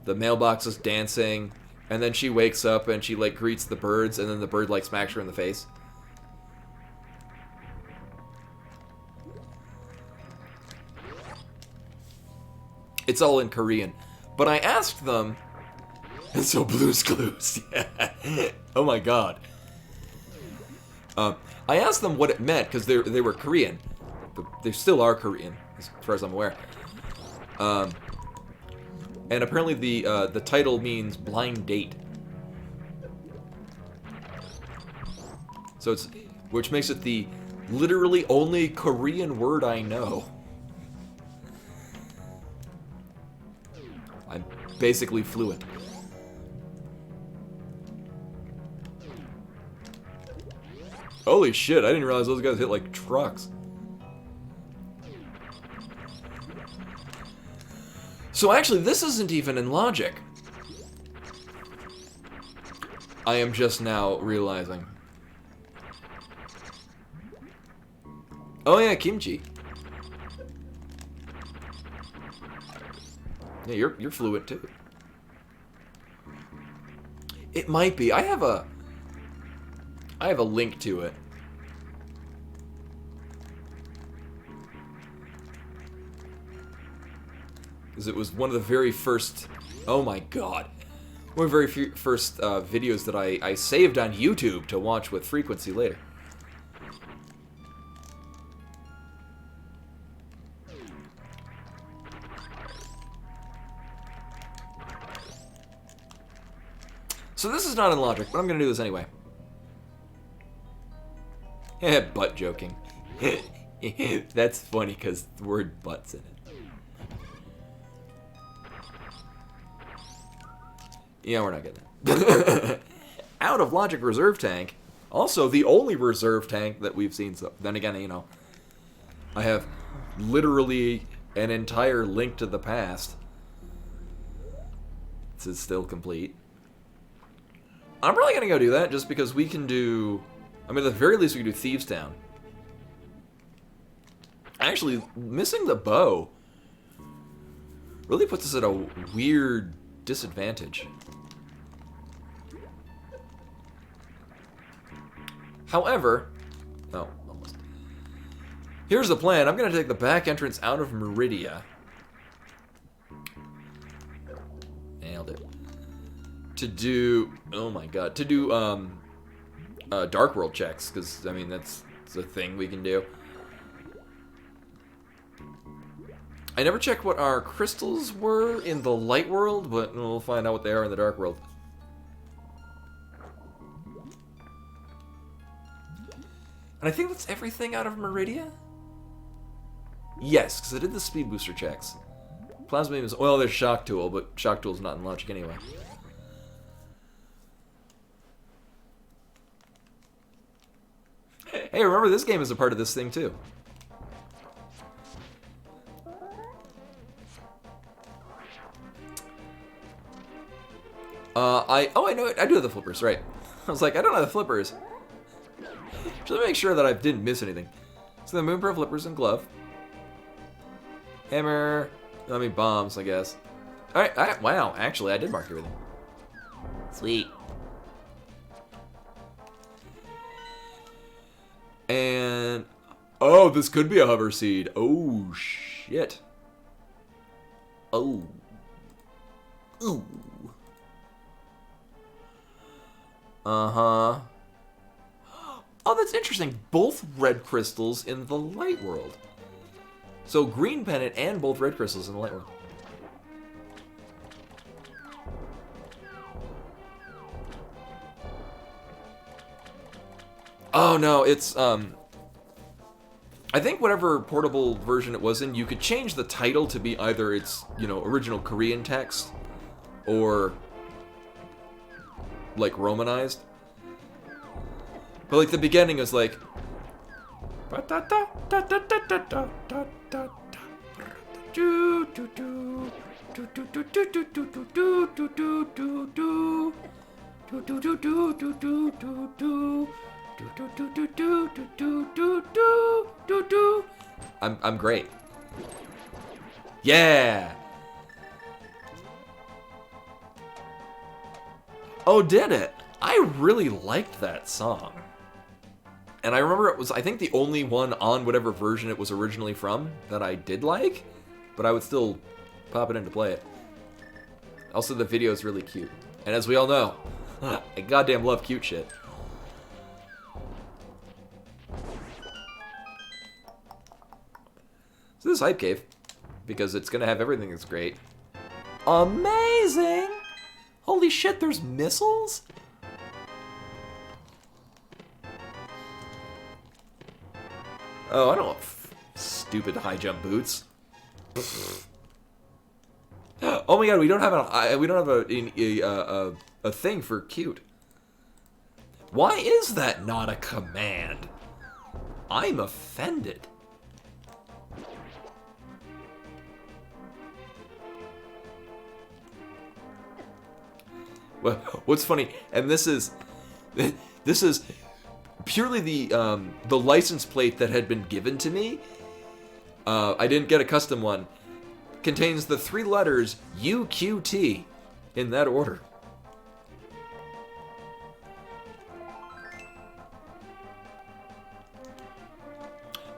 mailbox is dancing, and then she wakes up, and she, like, greets the birds, and then the bird, like, smacks her in the face. It's all in Korean. But I asked them... So Blue's Clues, yeah. Oh my god. I asked them what it meant, because they were Korean. They still are Korean, as far as I'm aware. And apparently the title means blind date. So it's... Which makes it the literally only Korean word I know. I'm basically fluent. Holy shit, I didn't realize those guys hit like trucks. So actually, this isn't even in logic. I am just now realizing. Oh yeah, kimchi. Yeah, you're fluent too. It might be. I have a link to it. Because it was one of the very first... Oh my god. One of the very first videos that I saved on YouTube to watch with frequency later. So this is not in logic, but I'm going to do this anyway. Butt joking. That's funny because the word butt's in it. Yeah, we're not getting that. Out of logic reserve tank. Also, the only reserve tank that we've seen. So then again, you know, I have literally an entire Link to the Past. This is still complete. I'm probably going to go do that just because we can do... I mean, at the very least, we can do Thieves Town. Actually, missing the bow really puts us at a weird disadvantage. However... Oh, almost. Here's the plan. I'm going to take the back entrance out of Meridia. Nailed it. To do... Oh my god. To do, Dark World checks, because, I mean, that's a thing we can do. I never checked what our crystals were in the Light World, but we'll find out what they are in the Dark World. And I think that's everything out of Meridia? Yes, because I did the speed booster checks. Plasma beam is... Well, there's Shock Tool, but Shock Tool's not in logic anyway. Hey, remember this game is a part of this thing, too. I know it. I do have the flippers, right. I was like, I don't have the flippers. Just let me make sure that I didn't miss anything. So the Moonpearl flippers and glove. Hammer. I mean, bombs, I guess. Alright, wow, actually, I did mark everything. Sweet. And... Oh, this could be a hover seed. Oh, shit. Oh. Ooh. Uh-huh. Oh, that's interesting. Both red crystals in the Light World. So green pennant and both red crystals in the Light World. Oh no, it's I think whatever portable version it was in, you could change the title to be either its, you know, original Korean text or like Romanized. But like the beginning is like I'm great. Yeah. Oh, did it? I really liked that song. And I remember it was, I think, the only one on whatever version it was originally from that I did like, but I would still pop it in to play it. Also, the video is really cute. And as we all know, I goddamn love cute shit. So this is Hype Cave, because it's going to have everything that's great. Amazing! Holy shit, there's missiles? Oh, I don't want stupid high jump boots. Oh my god, we don't have a thing for cute. Why is that not a command? I'm offended. Well, what's funny, and this is purely the license plate that had been given to me. I didn't get a custom one. Contains the 3 letters UQT in that order.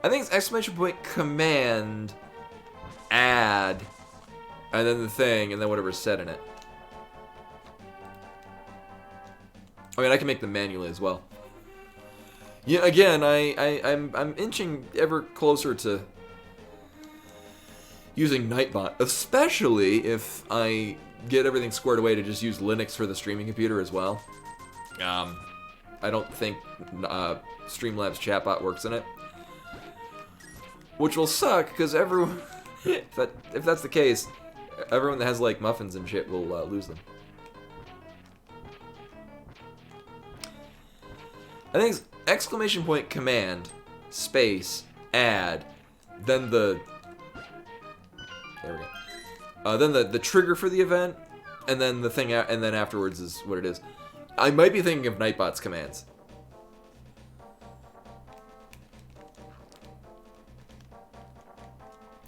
I think it's exclamation point command add and then the thing and then whatever's said in it. I mean, I can make them manually as well. Yeah, again, I'm inching ever closer to using Nightbot, especially if I get everything squared away to just use Linux for the streaming computer as well. I don't think Streamlabs chatbot works in it, which will suck because everyone, if that's the case, everyone that has like muffins and shit will lose them. I think it's exclamation point command space add, then the there we go. Then the trigger for the event, and then the thing and then afterwards is what it is. I might be thinking of Nightbot's commands.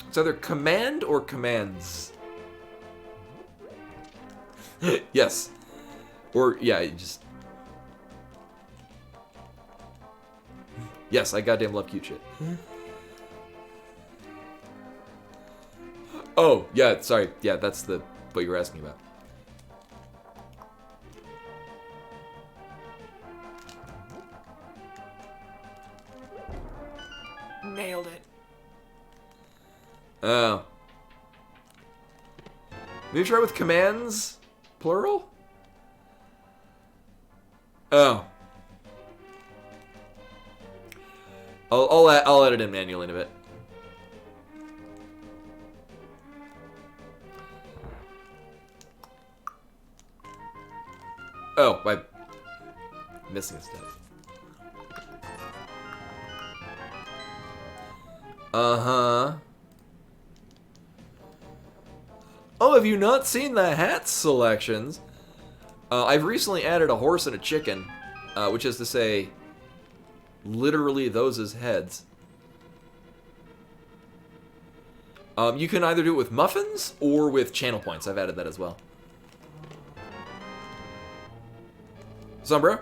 It's either command or commands. Yes. Or yeah, you just. Yes, I goddamn love cute shit. Oh, yeah, sorry. Yeah, that's the what you were asking about. nailed it. Oh. Maybe try with commands, plural? Oh. I'll edit in manually in a bit. Oh, I'm missing a step. Uh-huh. Oh, have you not seen the hat selections? I've recently added a horse and a chicken, which is to say, literally those as heads. You can either do it with muffins or with channel points. I've added that as well. Sombrero?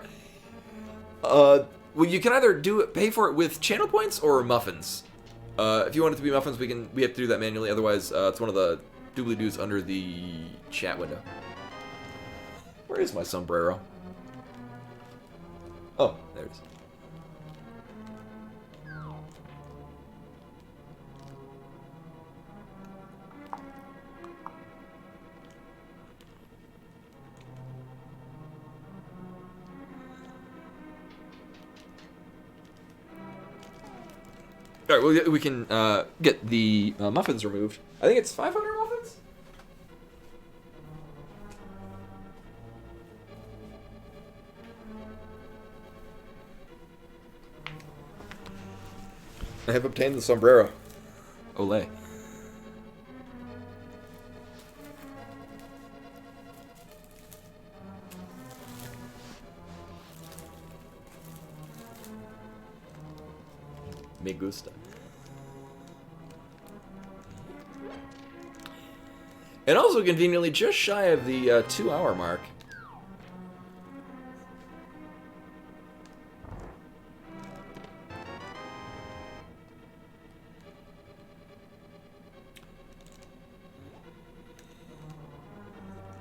Well, you can either pay for it with channel points or muffins. If you want it to be muffins, we have to do that manually. Otherwise, it's one of the doobly-doos under the chat window. Where is my sombrero? Oh, there it is. All right, well, we can get the muffins removed. I think it's 500 muffins? I have obtained the sombrero. Olay. Me gusta. And also conveniently just shy of the 2-hour mark.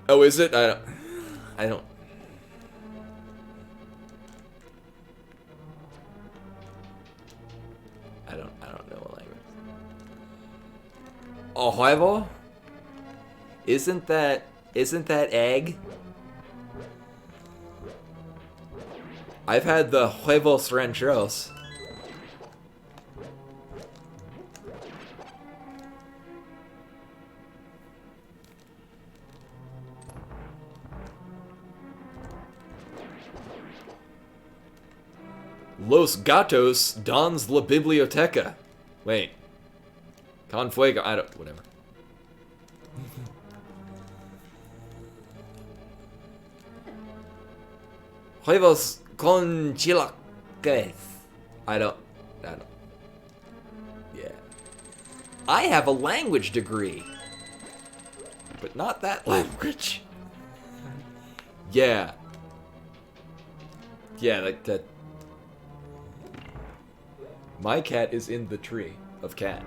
Oh, is it? I don't know what language. Oh, huevo? Isn't that egg? I've had the huevos rancheros. Los Gatos Dons la Biblioteca. Wait. Con Fuego. I don't. Whatever. Huevos con chilaquiles. I don't. Yeah. I have a language degree. But not that language. Yeah. Yeah, that. My cat is in the tree of cat.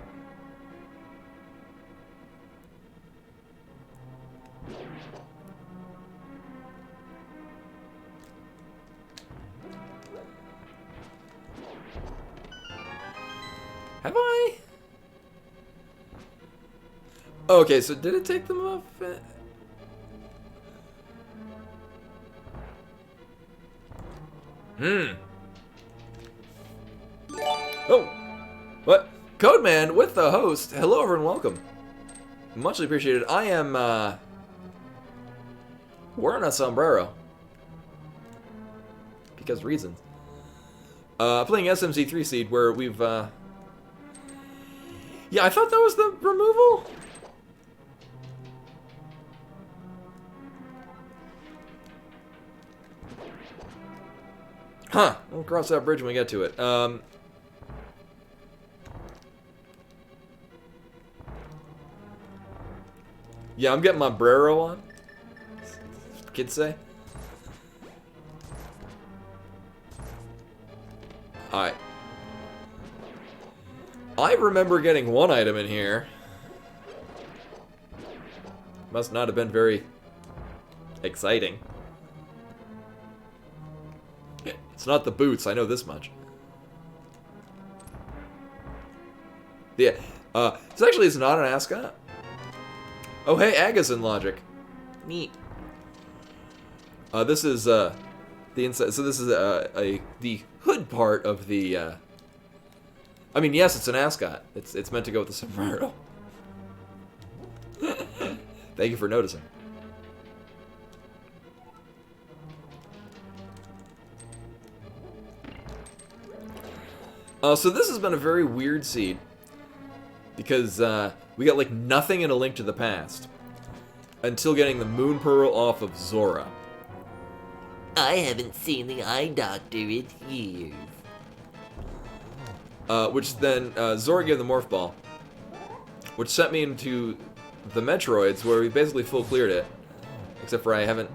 Have I? Okay, so did it take them off? Oh! What? Codeman with the host. Hello, everyone. Welcome. Muchly appreciated. I am, wearing a sombrero. Because reasons. Playing SMZ3 seed where we've, yeah, I thought that was the removal? Huh. We'll cross that bridge when we get to it. Yeah, I'm getting my brero on. Kids say. Alright. I remember getting one item in here. Must not have been very exciting. It's not the boots, I know this much. Yeah. It's not an ascot. Oh, hey, Aga's in Logic. Neat. This is the inside. So this is the hood part of the. I mean, yes, it's an ascot. It's meant to go with the sombrero. Thank you for noticing. So this has been a very weird seed because we got like nothing in A Link to the Past until getting the Moon Pearl off of Zora. I haven't seen the eye doctor in years. Which then Zora gave the Morph Ball, which sent me into the Metroids, where we basically full cleared it, except for I haven't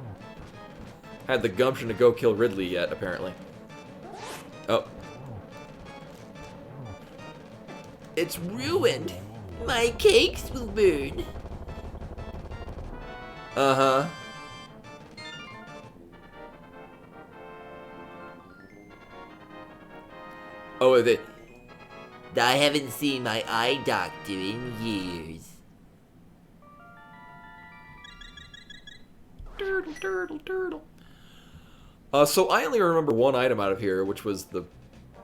had the gumption to go kill Ridley yet, apparently. Oh. It's ruined. My cakes will burn. Uh-huh. Oh, I haven't seen my eye doctor in years. Turtle. So I only remember one item out of here, which was the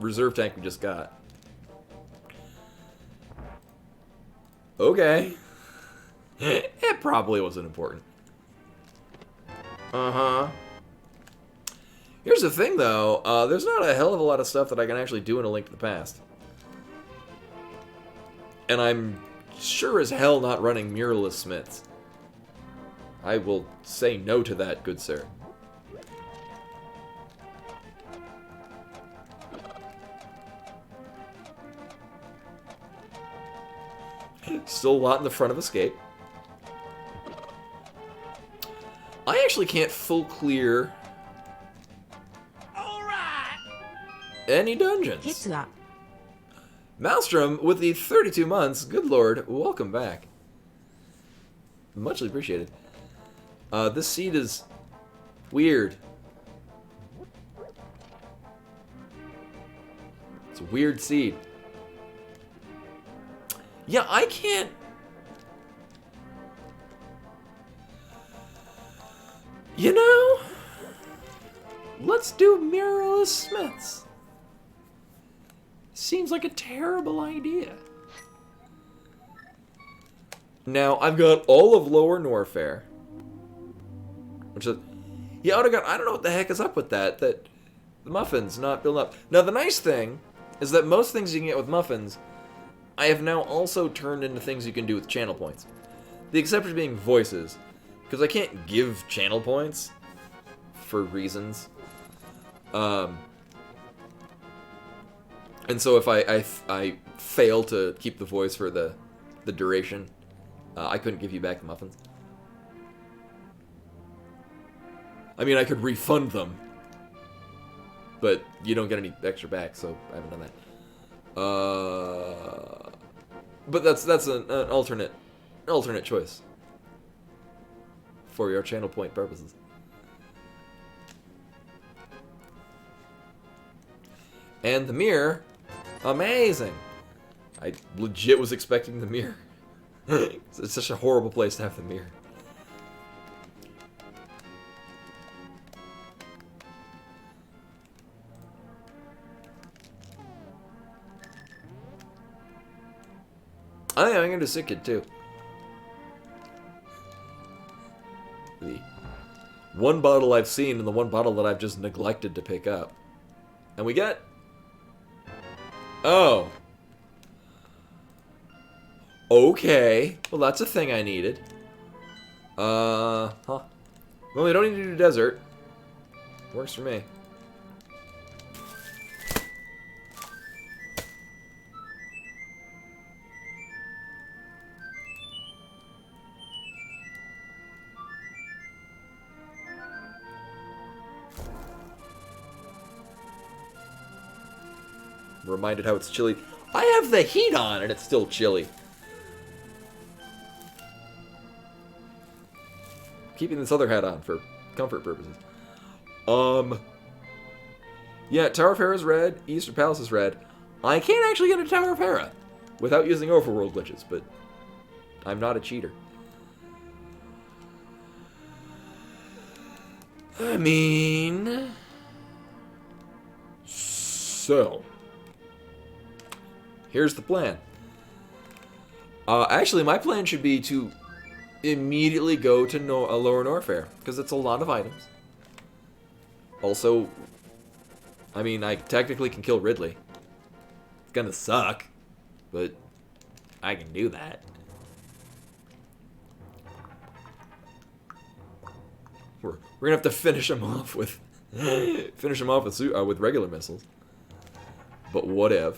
reserve tank we just got. Okay. It probably wasn't important. Uh-huh. Here's the thing, though. There's not a hell of a lot of stuff that I can actually do in A Link to the Past. And I'm sure as hell not running mirrorless smiths. I will say no to that, good sir. Still a lot in the front of Escape. I actually can't full clear any dungeons. 鉄は Maelstrom with the 32 months. Good lord, welcome back. Muchly appreciated. This seed is weird. It's a weird seed. Yeah, I can't... You know... Let's do mirrorless smiths. Seems like a terrible idea. Now, I've got all of Lower Norfair. Which is... Yeah, I don't know what the heck is up with that. That the muffins not built up. Now, the nice thing is that most things you can get with muffins, I have now also turned into things you can do with channel points. The exception being voices. Because I can't give channel points for reasons. And so if I fail to keep the voice for the duration, I couldn't give you back the muffins. I mean, I could refund them, but you don't get any extra back, so I haven't done that. But that's an alternate choice for your channel point purposes. And the mirror, amazing. I legit was expecting the mirror. It's such a horrible place to have the mirror. Oh yeah, I'm gonna do Sick Kid too. The one bottle I've seen and the one bottle that I've just neglected to pick up. And we get... Oh. Okay. Well, that's a thing I needed. Huh. Well, we don't need to do desert. Works for me. Reminded how it's chilly. I have the heat on and it's still chilly. Keeping this other hat on for comfort purposes. Yeah, Tower of Hera is red. Eastern Palace is red. I can't actually get a Tower of Hera. without using overworld glitches, but I'm not a cheater. I mean... So... Here's the plan. Actually, my plan should be to immediately go to Lower Norfair, because it's a lot of items. Also, I mean, I technically can kill Ridley. It's gonna suck, but I can do that. We're gonna have to finish him off with with regular missiles. But whatever.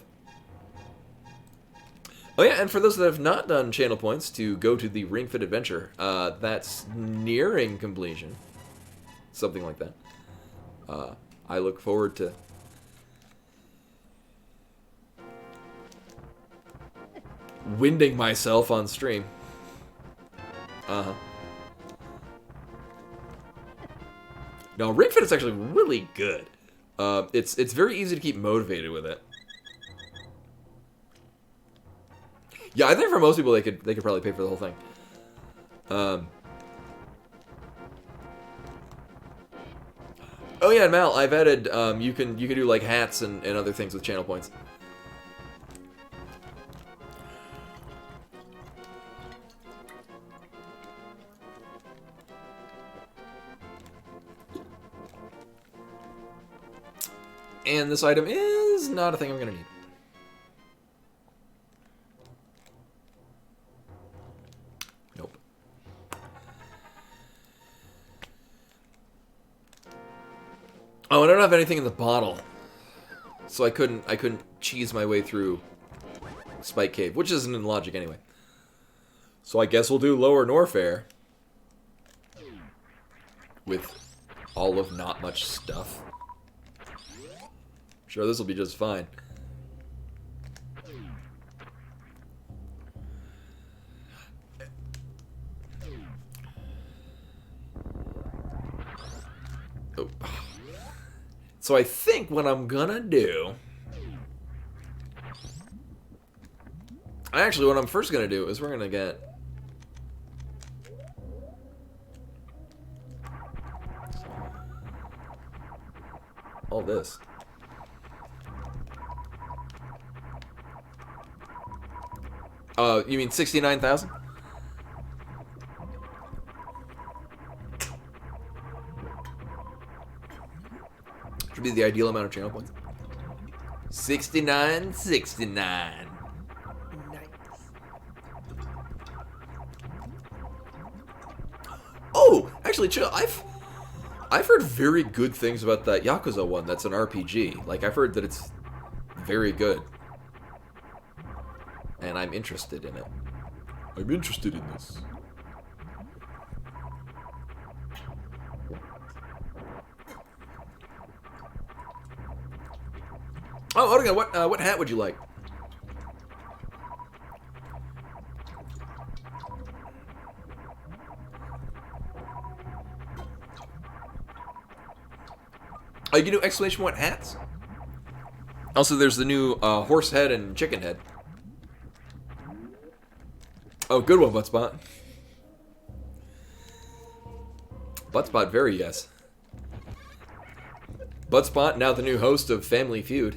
Oh yeah, and for those that have not done channel points to go to the Ring Fit Adventure, that's nearing completion. Something like that. I look forward to winding myself on stream. Uh-huh. No, Ring Fit is actually really good. It's very easy to keep motivated with it. Yeah, I think for most people they could probably pay for the whole thing. Oh yeah, and Mal, I've added you can do like hats and other things with channel points. And this item is not a thing I'm gonna need. Nope. Oh, I don't have anything in the bottle, so I couldn't cheese my way through Spike Cave, which isn't in logic anyway. So I guess we'll do Lower Norfair with all of not much stuff. Sure, this will be just fine. Oh. So I think what I'm gonna do... Actually, what I'm first gonna do is we're gonna get... all this. You mean 69,000? Should be the ideal amount of channel points. 69. Nice. Oh, actually, chill. I've heard very good things about that Yakuza one. That's an RPG. Like, I've heard that it's very good. And I'm interested in it. I'm interested in this. Oh, Odegon, what hat would you like? Oh, you can do exclamation point hats. Also, there's the new horse head and chicken head. Oh, good one, Buttspot. Buttspot, very yes. Buttspot, now the new host of Family Feud.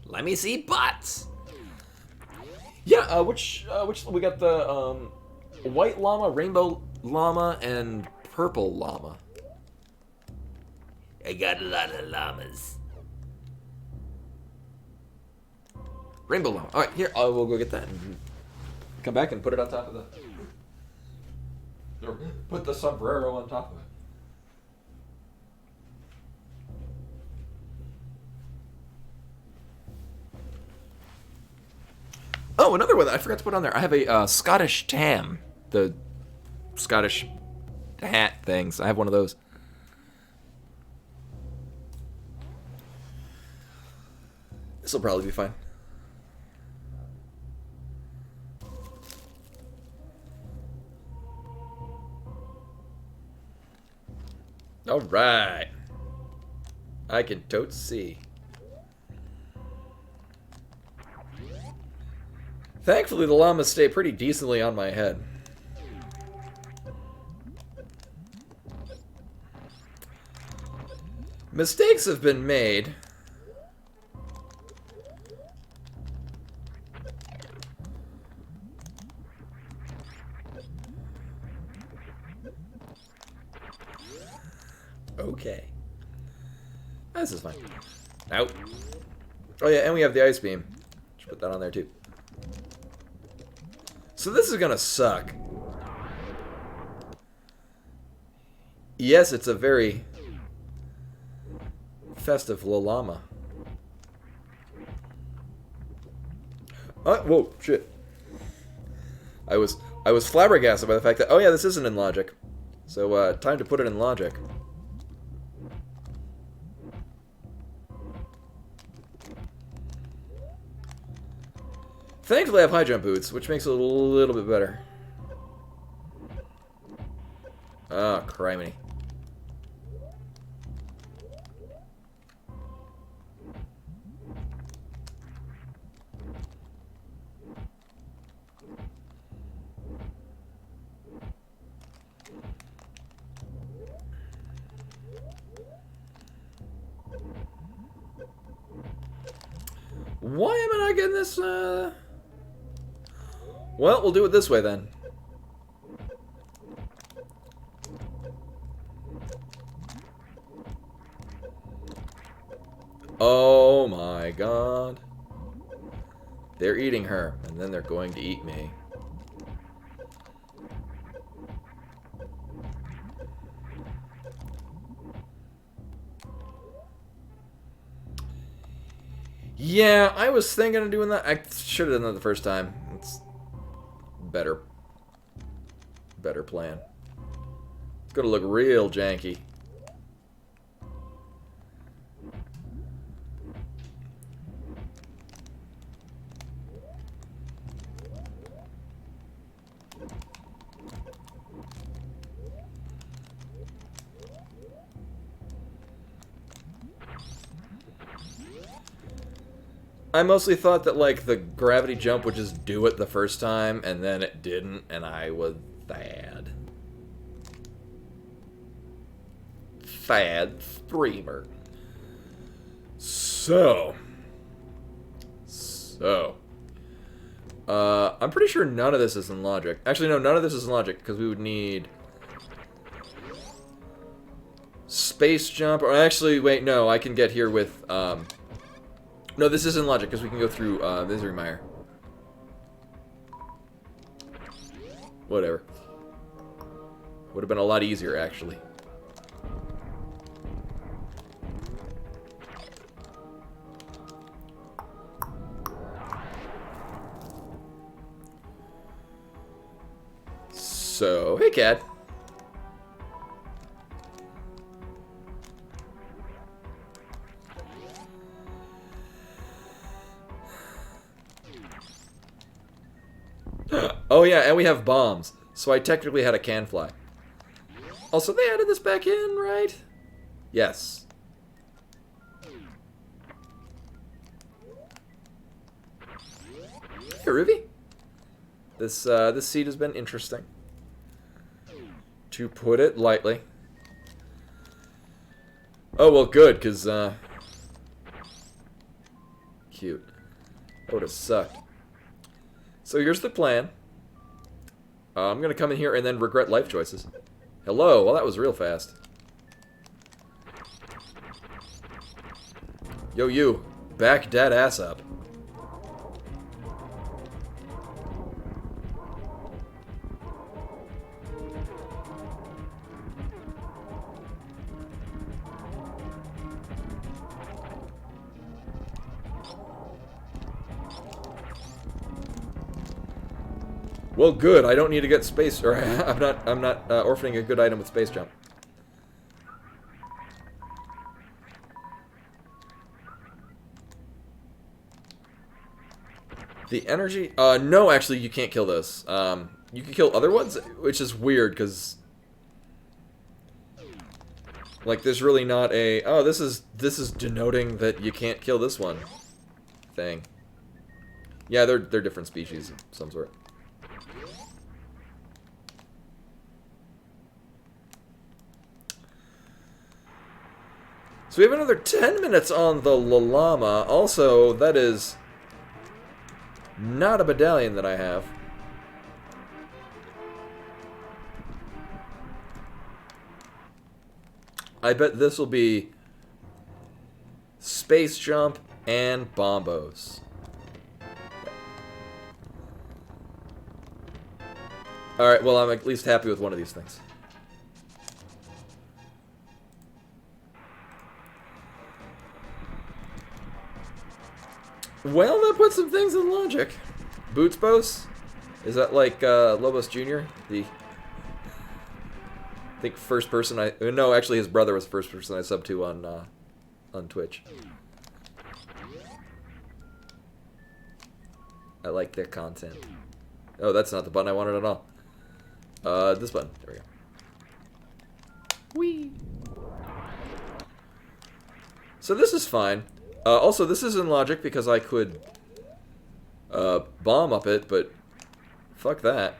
Let me see butts. Yeah, which we got the white llama, rainbow llama, and purple llama. I got a lot of llamas. Rainbow llama. All right, here we'll go get that. Come back and put it on top of the... Or put the sombrero on top of it. Oh, another one that I forgot to put on there. I have a Scottish tam. The Scottish hat things. I have one of those. This will probably be fine. All right. I can totes see. Thankfully, the llamas stay pretty decently on my head. Mistakes have been made. Okay. This is fine. Out. Oh yeah, and we have the ice beam. Should put that on there too. So this is gonna suck. Yes, it's a very festive llama. Whoa, shit. I was flabbergasted by the fact that, oh yeah, this isn't in logic. So time to put it in logic. Thankfully I have high jump boots, which makes it a little bit better. Oh, criminy. Why am I not getting this? Well, we'll do it this way then. Oh my god. They're eating her, and then they're going to eat me. Yeah, I was thinking of doing that. I should have done that the first time. It's better plan. It's gonna look real janky. I mostly thought that, like, the gravity jump would just do it the first time, and then it didn't, and I was sad. Sad streamer. So. I'm pretty sure none of this is in logic. Actually, no, none of this is in logic, because we would need space jump, or actually, wait, no, I can get here with, no, this isn't logic, because we can go through, Misery Mire. Whatever. Would have been a lot easier, actually. So, hey, cat. Oh yeah, and we have bombs. So I technically had a can fly. Also, they added this back in, right? Yes. Hey, Ruby. This seed has been interesting, to put it lightly. Oh well, good, cause cute. That would have sucked. So here's the plan. I'm gonna come in here and then regret life choices. Hello, well that was real fast. Yo, you, back that ass up. Well, good. I don't need to get space, or I'm not orphaning a good item with space jump. The energy? No, actually, you can't kill this. You can kill other ones, which is weird, because like, there's really not a, oh, this is denoting that you can't kill this one thing. Yeah, they're different species of some sort. So we have another 10 minutes on the Llama. Also, that is not a medallion that I have. I bet this will be space jump and bombos. Alright, well, I'm at least happy with one of these things. Well, that puts some things in logic. Boots Bos? Is that like Lobos Jr.? The... I think first person I... No, actually his brother was the first person I subbed to on Twitch. I like their content. Oh, that's not the button I wanted at all. This button. There we go. Whee! So this is fine. Also, this is in logic because I could bomb up it, but fuck that.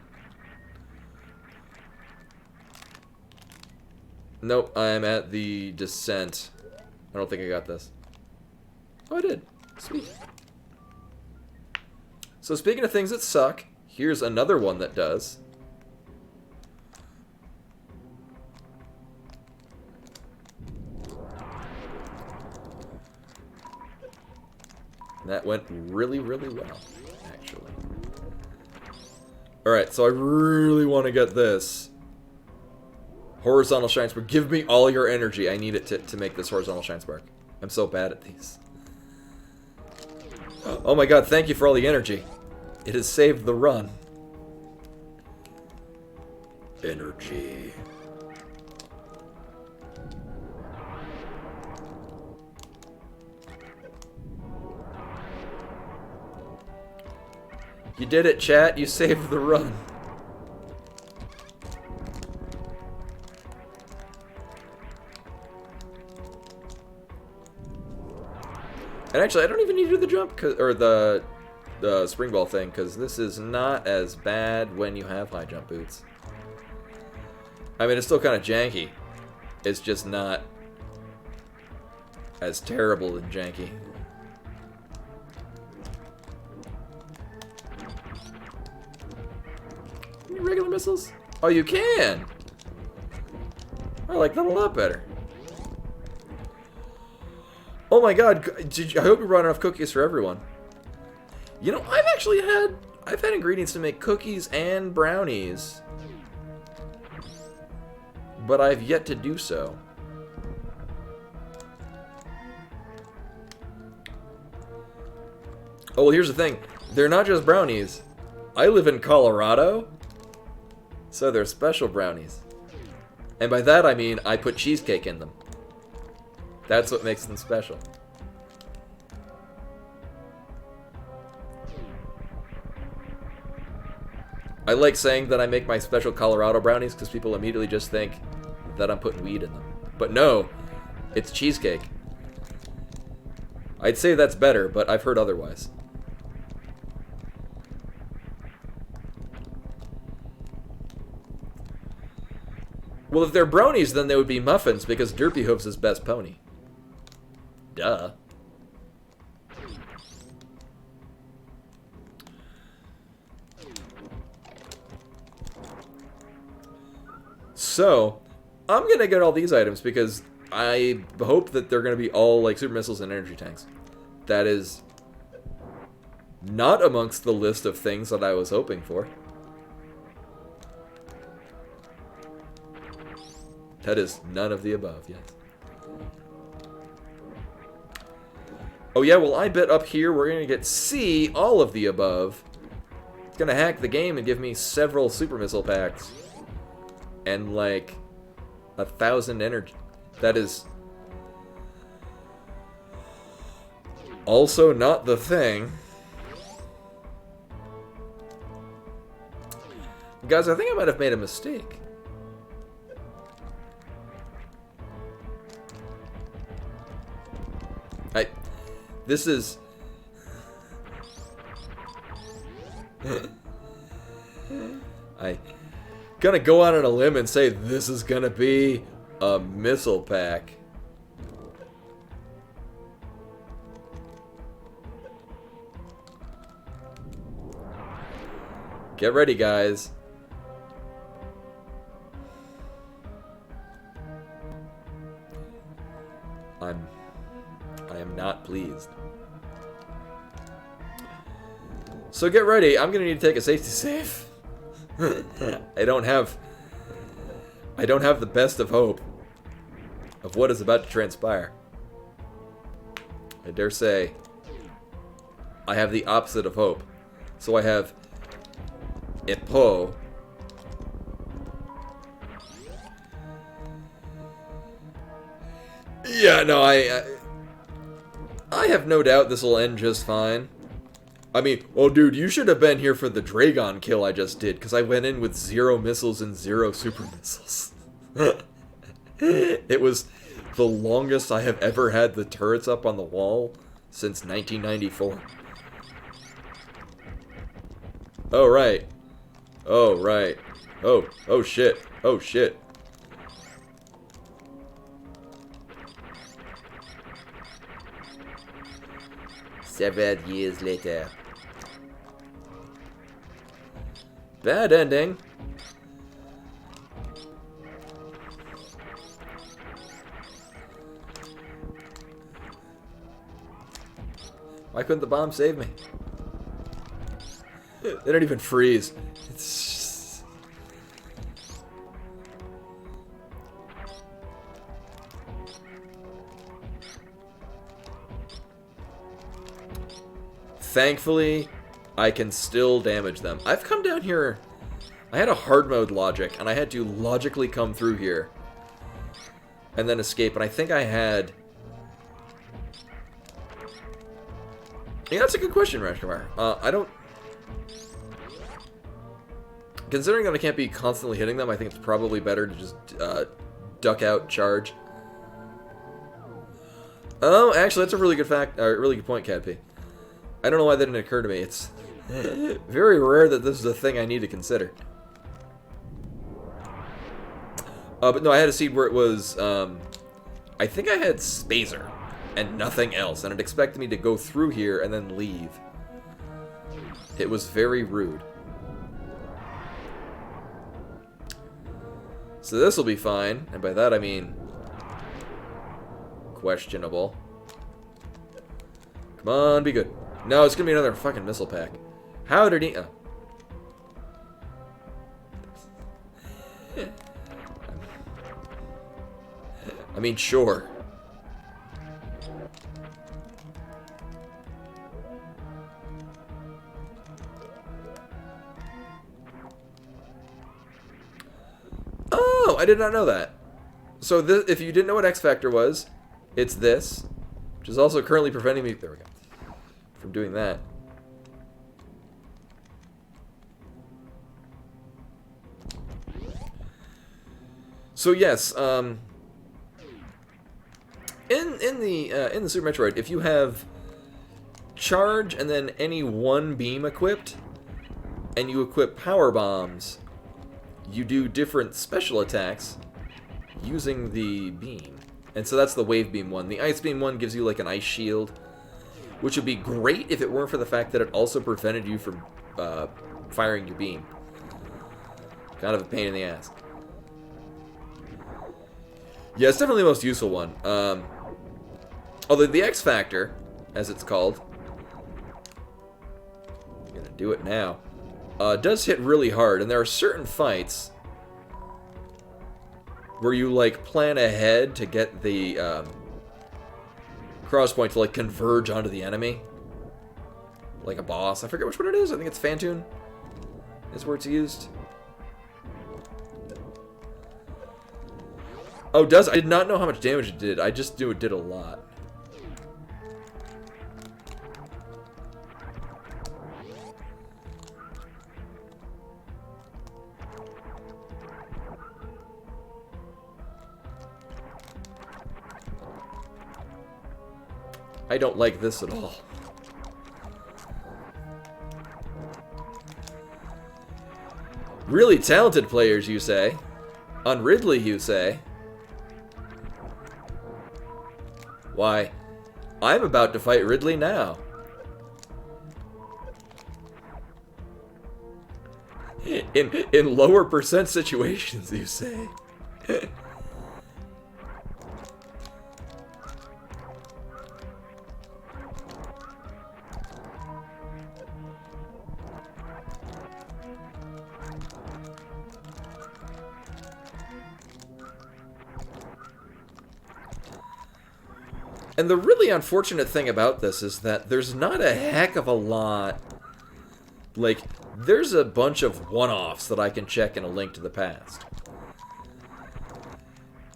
Nope, I am at the descent. I don't think I got this. Oh, I did. Sweet. So speaking of things that suck, here's another one that does. That went really, really well, actually. Alright, so I really want to get this. Horizontal Shine Spark. Give me all your energy. I need it to make this Horizontal Shine Spark. I'm so bad at these. Oh my god, thank you for all the energy. It has saved the run. Energy. You did it, chat. You saved the run. And actually, I don't even need to do the jump, or the spring ball thing, because this is not as bad when you have high jump boots. I mean, it's still kind of janky. It's just not as terrible and janky. Regular missiles? Oh, you can! I like that a lot better. Oh my god, I hope you brought enough cookies for everyone. You know, I've had ingredients to make cookies and brownies. But I've yet to do so. Oh, well, here's the thing. They're not just brownies. I live in Colorado, so they're special brownies. And by that I mean I put cheesecake in them. That's what makes them special. I like saying that I make my special Colorado brownies because people immediately just think that I'm putting weed in them. But no, it's cheesecake. I'd say that's better, but I've heard otherwise. Well, if they're brownies, then they would be muffins because Derpy Hoof's his best pony. Duh. So, I'm gonna get all these items because I hope that they're gonna be all like super missiles and energy tanks. That is not amongst the list of things that I was hoping for. That is none of the above, yes. Oh yeah, well I bet up here we're gonna get C, all of the above. It's gonna hack the game and give me several super missile packs. And like 1,000 energy. That is also not the thing. Guys, I think I might have made a mistake. This is... I gonna go out on a limb and say this is gonna be a missile pack. Get ready, guys. I am not pleased. So get ready. I'm gonna need to take a safety save. I don't have the best of hope of what is about to transpire. I dare say I have the opposite of hope. So I have Epo. Yeah, no, I have no doubt this will end just fine. I mean, oh dude, you should have been here for the Dragon kill I just did, because I went in with 0 missiles and 0 super missiles. It was the longest I have ever had the turrets up on the wall since 1994. Oh, right. Oh, right. Oh shit. Oh, shit. Several years later. Bad ending. Why couldn't the bomb save me? They don't even freeze. It's... Thankfully, I can still damage them. I've come down here... I had a hard mode logic, and I had to logically come through here. And then escape, and I think I had... Yeah, that's a good question, Rashkumar. I don't... Considering that I can't be constantly hitting them, I think it's probably better to just duck out, charge. Oh, actually, that's a really good really good point, Cadp. I don't know why that didn't occur to me. It's very rare that this is a thing I need to consider. But no, I had a seed where it was, I think I had Spazer and nothing else, and it expected me to go through here and then leave. It was very rude. So this will be fine, and by that I mean questionable. Come on, be good. No, it's gonna be another fucking missile pack. How did he... Oh. I mean, sure. Oh, I did not know that. So this, if you didn't know what X Factor was, it's this, which is also currently preventing me, there we go, from doing that. So yes, in the Super Metroid, if you have charge and then any one beam equipped, and you equip power bombs, you do different special attacks using the beam. And so that's the wave beam one. The ice beam one gives you like an ice shield, which would be great if it weren't for the fact that it also prevented you from firing your beam. Kind of a pain in the ass. Yeah, it's definitely the most useful one. Although the X Factor, as it's called, I'm gonna do it now, does hit really hard, and there are certain fights where you like plan ahead to get the cross point to like converge onto the enemy, like a boss. I forget which one it is. I think it's Phantoon is where it's used. Oh, I did not know how much damage it did. I just knew it did a lot. I don't like this at all. Really talented players, you say? On Ridley, you say? Why, I'm about to fight Ridley now. In lower percent situations, you say? And the really unfortunate thing about this is that there's not a heck of a lot. Like, there's a bunch of one-offs that I can check in A Link to the Past.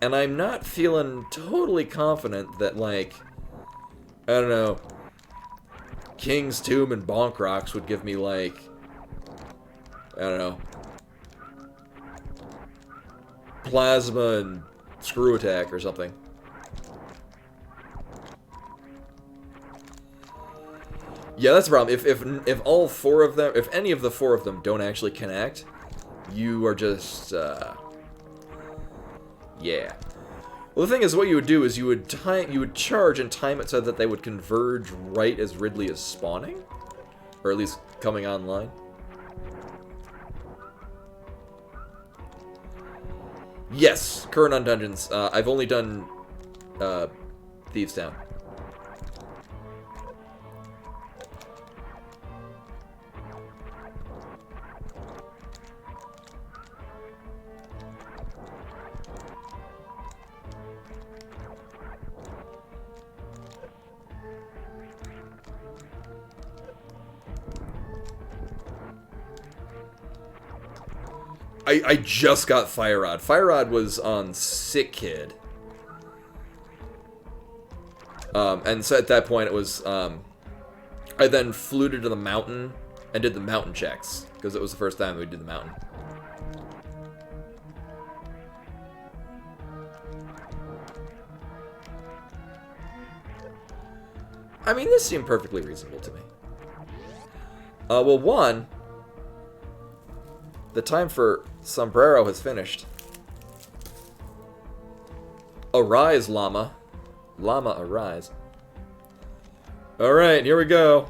And I'm not feeling totally confident that, like, I don't know, King's Tomb and Bonk Rocks would give me, like, I don't know, Plasma and Screw Attack or something. Yeah, that's the problem. If all four of them, if any of the four of them don't actually connect, you are just, yeah. Well, the thing is, what you would do is you would charge and time it so that they would converge right as Ridley is spawning, or at least coming online. Yes, current on dungeons. I've only done Thieves Town. I just got Fire Rod. Fire Rod was on Sick Kid. And so at that point it was, I then flew to the mountain and did the mountain checks, because it was the first time we did the mountain. I mean, this seemed perfectly reasonable to me. Well, one, the time for Sombrero has finished. Arise, llama. Llama, arise. Alright, here we go.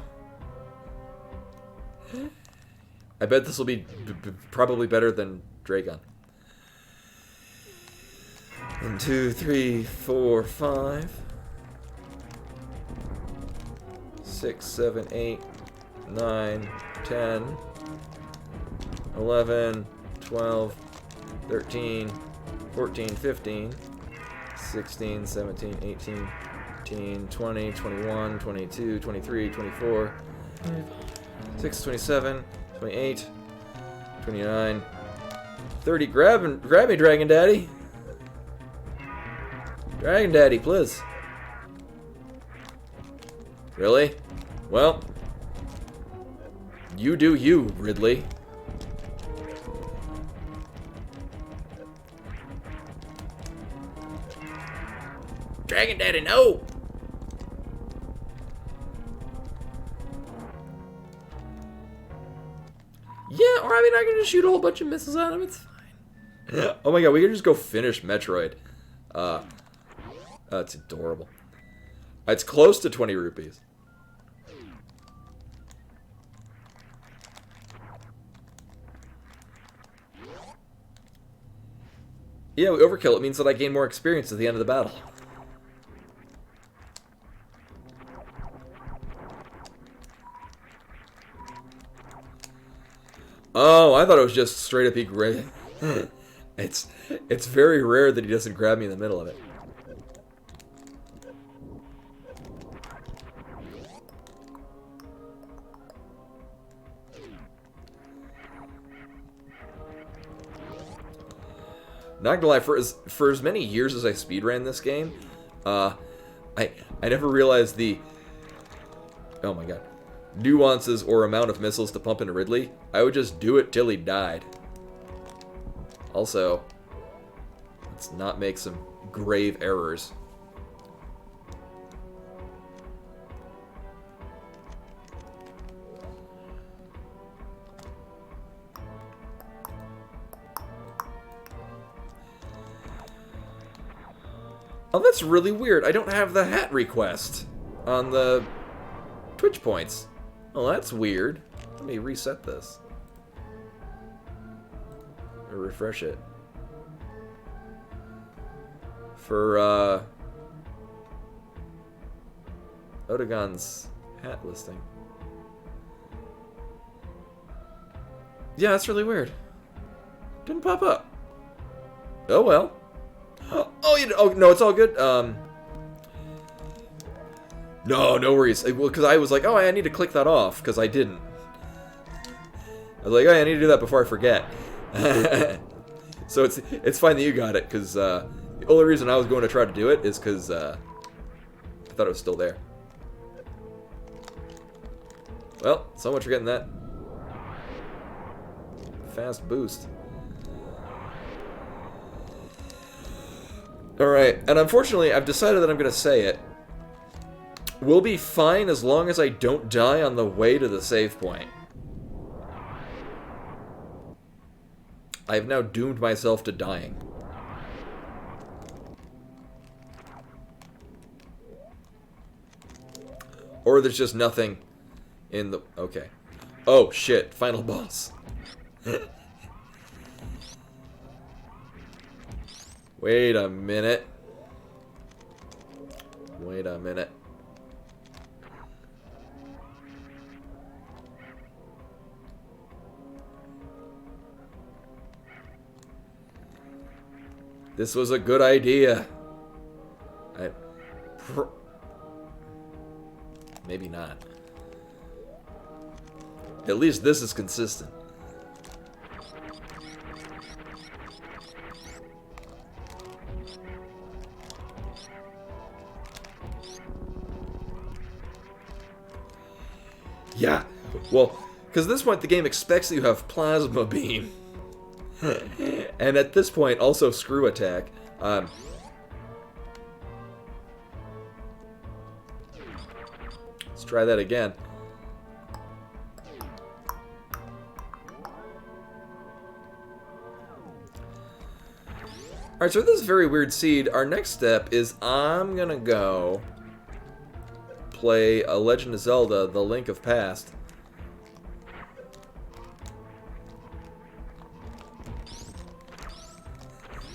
I bet this will be probably better than Dragon. 1, 2, 3, 4, 5. 6, 7, 8, 9, 10. 11, 12, 13, 14, 15, 16, 17, 18, 19, 20, 21, 22, 23, 24, 26, 27, 28, 29, 30. Grab me, Dragon Daddy. Dragon Daddy, please. Really? Well, you do you, Ridley. Dragon Daddy, no! Yeah, or I mean, I can just shoot a whole bunch of missiles at him, it's fine. Oh my god, we can just go finish Metroid. That's adorable. It's close to 20 rupees. Yeah, we overkill. It means that I gain more experience at the end of the battle. Oh, I thought it was just straight up he grabbed. It's very rare that he doesn't grab me in the middle of it. Not gonna lie, for as many years as I speedran this game, I never realized the, oh my god, nuances or amount of missiles to pump into Ridley. I would just do it till he died. Also, let's not make some grave errors. Oh, that's really weird. I don't have the hat request on the Twitch points. Oh, that's weird. Let me reset this. Or refresh it. For, Odegon's hat listing. Yeah, that's really weird. Didn't pop up. Oh, well. Oh, no, it's all good. No worries. Well, because I was like, oh, I need to click that off, because I didn't. I was like, oh, I need to do that before I forget. So it's fine that you got it, because the only reason I was going to try to do it is because I thought it was still there. Well, so much for getting that fast boost. Alright, and unfortunately, I've decided that I'm going to say it. We'll be fine as long as I don't die on the way to the save point. I have now doomed myself to dying. Or there's just nothing in the... Okay. Oh, shit. Final boss. Wait a minute. Wait a minute. This was a good idea. Maybe not. At least this is consistent. Yeah, well, because at this point the game expects that you have Plasma Beam. And at this point, also Screw Attack. Let's try that again. Alright, so with this very weird seed, our next step is I'm gonna go play a Legend of Zelda, The Link of Past.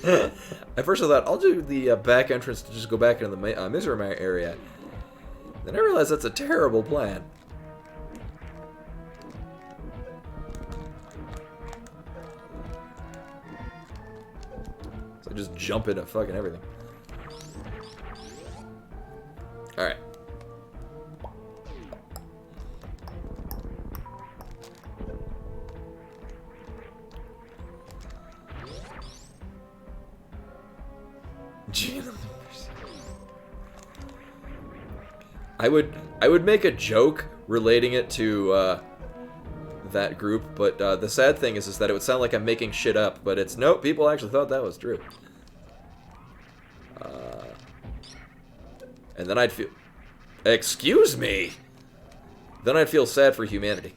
At first I thought, I'll do the back entrance to just go back into the Misery area. Then I realized that's a terrible plan. So I just jump into fucking everything. Alright. I would make a joke relating it to that group, but the sad thing is that it would sound like I'm making shit up, but it's nope, people actually thought that was true. And then I'd feel... Excuse me! Then I'd feel sad for humanity.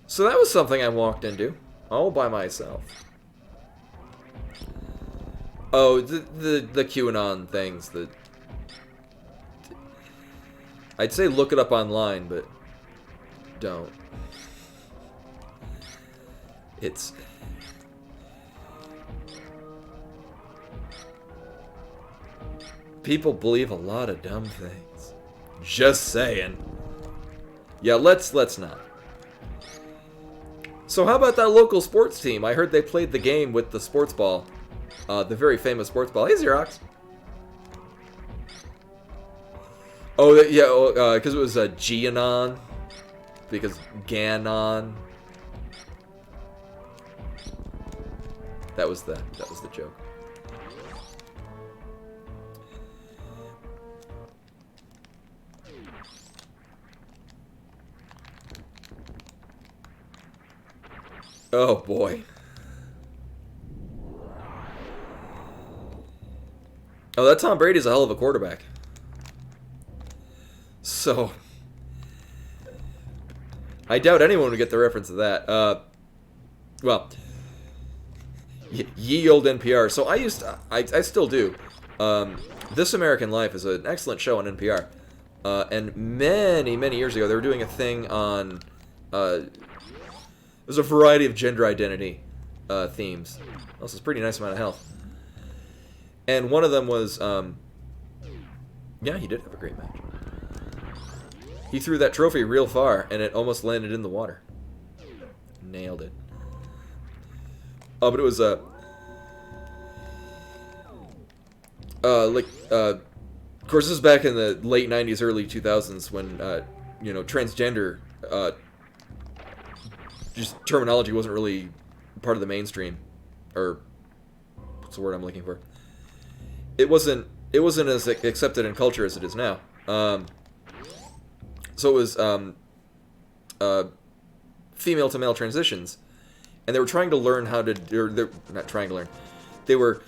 So that was something I walked into, all by myself. Oh, the QAnon things that... I'd say look it up online, but don't. It's... People believe a lot of dumb things. Just saying. Yeah, let's not. So how about that local sports team? I heard they played the game with the sports ball. The very famous sports ball. Hey, Xerox. Oh, yeah, because it was Geanon. Because Ganon. That was the joke. Oh boy. Oh, that Tom Brady's a hell of a quarterback. So, I doubt anyone would get the reference to that. well, ye old NPR. So I still do. This American Life is an excellent show on NPR. And many years ago, they were doing a thing on. There's a variety of gender identity themes. Also, it's a pretty nice amount of health. And one of them was, yeah, he did have a great match. He threw that trophy real far, and it almost landed in the water. Nailed it. Oh, but it was, of course, this is back in the late 90s, early 2000s when, transgender, just terminology wasn't really part of the mainstream. Or, what's the word I'm looking for? It wasn't as accepted in culture as it is now. So it was, female to male transitions. And they were trying to learn how to, or they're not trying to learn. They were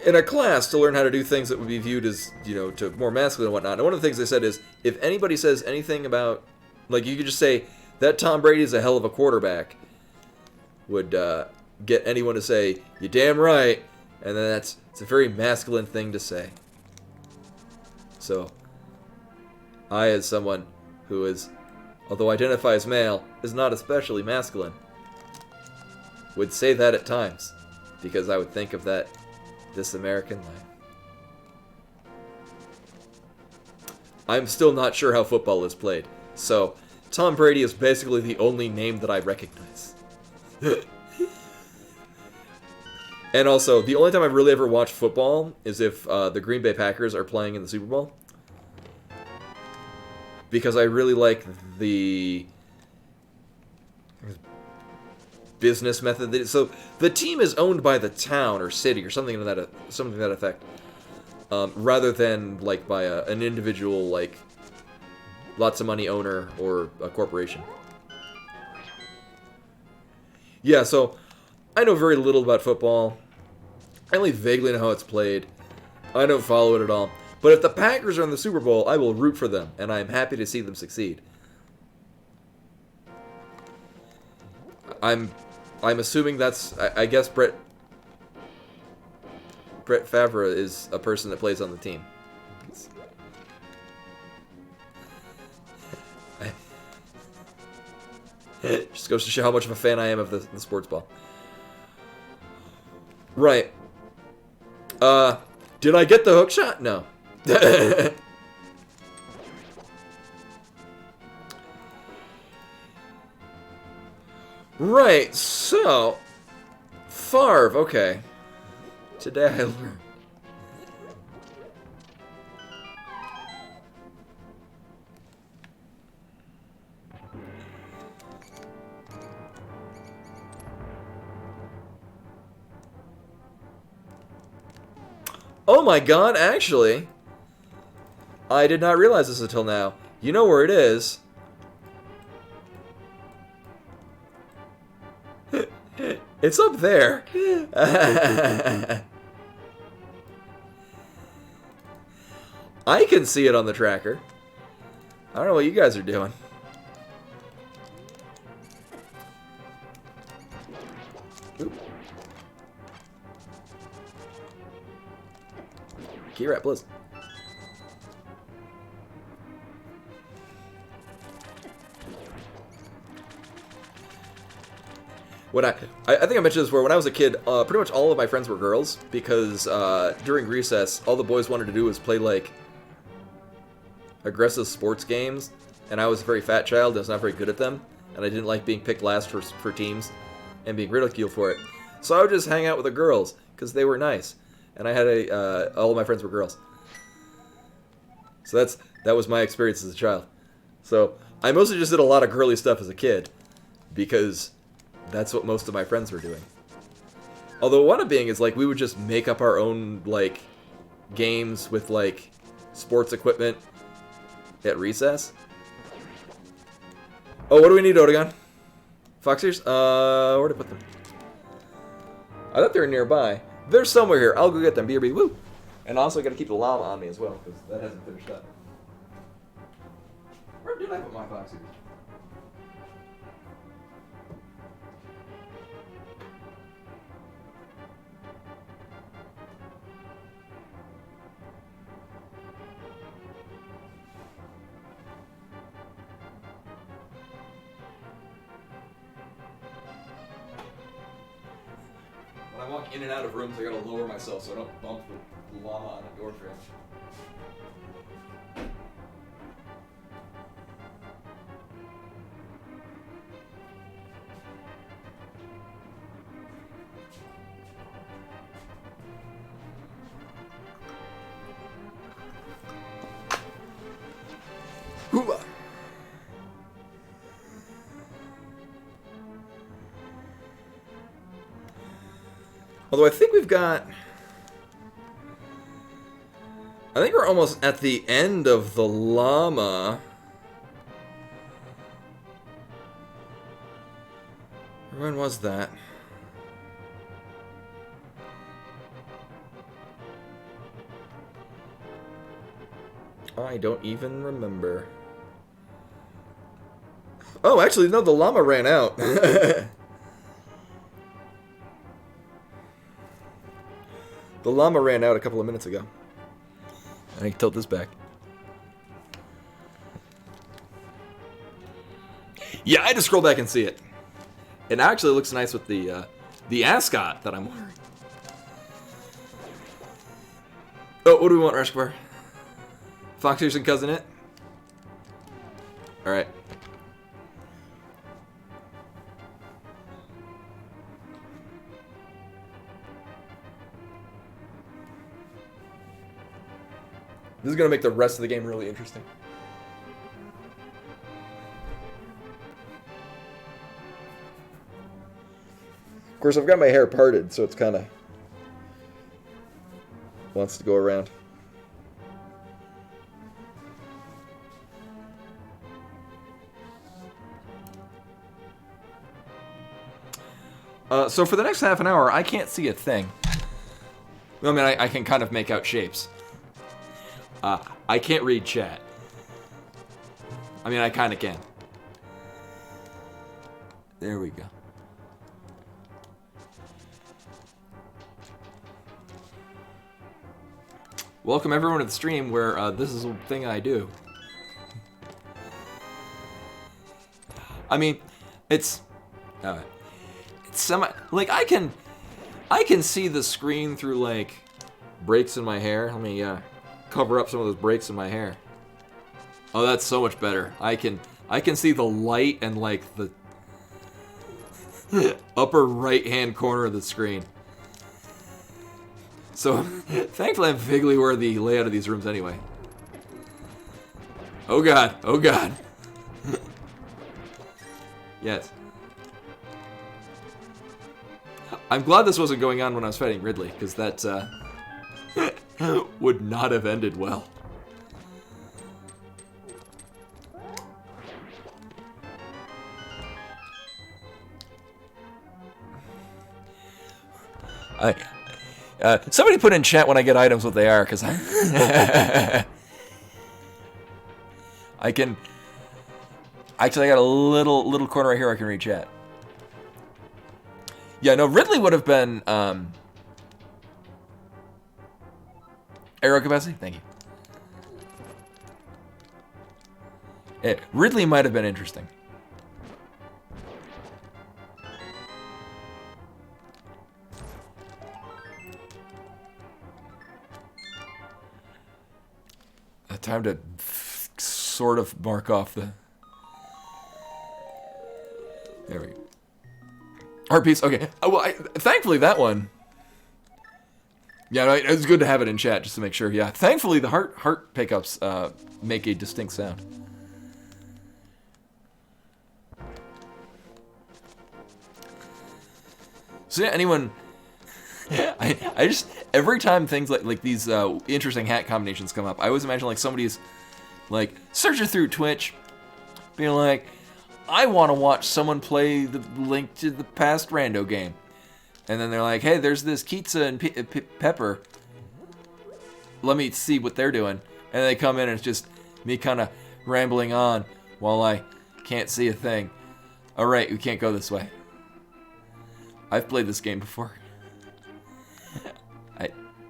in a class to learn how to do things that would be viewed as, to more masculine and whatnot. And one of the things they said is, if anybody says anything about, like, you could just say, that Tom Brady is a hell of a quarterback, would get anyone to say, you're damn right. And then it's a very masculine thing to say. So, I, as someone who is, although identifies male, is not especially masculine, would say that at times, because I would think of that This American Life. I'm still not sure how football is played, so Tom Brady is basically the only name that I recognize. And also, the only time I've really ever watched football is if the Green Bay Packers are playing in the Super Bowl. Because I really like the business method. So the team is owned by the town or city or something to that effect, rather than like by an individual, like lots of money owner or a corporation. Yeah, so I know very little about football. I only vaguely know how it's played. I don't follow it at all. But if the Packers are in the Super Bowl, I will root for them, and I am happy to see them succeed. I'm assuming that's, I guess Brett Favre is a person that plays on the team. Just goes to show how much of a fan I am of the sports ball. Right. Did I get the hook shot? No. Right, so Favre, okay. Today I learned. Oh my god, actually, I did not realize this until now. You know where it is. It's up there. I can see it on the tracker. I don't know what you guys are doing. Oop. Key rat, please. When I think I mentioned this before, when I was a kid, pretty much all of my friends were girls, because during recess, all the boys wanted to do was play, like, aggressive sports games, and I was a very fat child, I was not very good at them, and I didn't like being picked last for teams, and being ridiculed for it. So I would just hang out with the girls, because they were nice, and I had all of my friends were girls. So that was my experience as a child. So I mostly just did a lot of girly stuff as a kid, because that's what most of my friends were doing. Although one of being is, like, we would just make up our own, like, games with, like, sports equipment at recess. Oh, what do we need, Odegon? Foxiers? Where'd I put them? I thought they were nearby. They're somewhere here. I'll go get them. BRB, woo! And also I gotta keep the llama on me as well, because that hasn't finished up. Where did I put my Foxiers? walk in and out of rooms, I gotta lower myself so I don't bump the llama on the door frame. Hooah! Although I think we've got... I think we're almost at the end of the llama. When was that? I don't even remember. Oh, actually, no, the llama ran out. The llama ran out a couple of minutes ago. I can tilt this back. Yeah, I had to scroll back and see it. It actually looks nice with the ascot that I'm wearing. Oh, what do we want, Reshkvar? Foxears and Cousin It? Alright. This is going to make the rest of the game really interesting. Of course, I've got my hair parted, so it's kind of wants to go around. So for the next half an hour, I can't see a thing. I mean, I can kind of make out shapes. I can't read chat. I mean, I kind of can. There we go. Welcome everyone to the stream where this is a thing I do. I mean, it's semi, like I can see the screen through like breaks in my hair. Let me cover up some of those breaks in my hair. Oh, that's so much better. I can see the light and like the upper right hand corner of the screen. So thankfully I'm vaguely aware of the layout of these rooms anyway. Oh god, oh god. Yes. I'm glad this wasn't going on when I was fighting Ridley, because that would not have ended well. Somebody put in chat when I get items what they are, because I can... Actually, I got a little corner right here I can read chat. Yeah, no, Ridley would have been... Aero capacity? Thank you. Yeah, Ridley might have been interesting. Time to sort of mark off the... There we go. Heart piece, okay. Oh, well, thankfully that one... Yeah, no, it's good to have it in chat just to make sure. Yeah, thankfully the heart pickups make a distinct sound. So yeah, anyone... I just, every time things like these interesting hat combinations come up, I always imagine like somebody's like searching through Twitch, being like, I want to watch someone play the Link to the Past rando game. And then they're like, hey, there's this Kitsa and Pepper. Let me see what they're doing. And they come in and it's just me kind of rambling on while I can't see a thing. All right, we can't go this way. I've played this game before.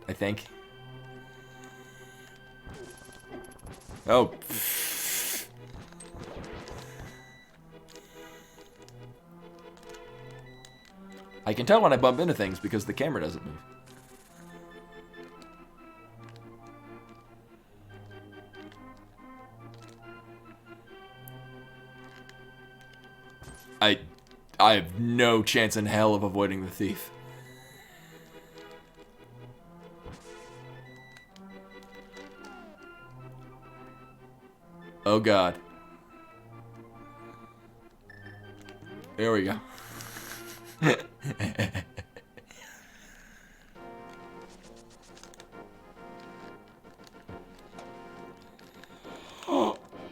I think. Oh. I can tell when I bump into things because the camera doesn't move. I have no chance in hell of avoiding the thief. Oh god. There we go.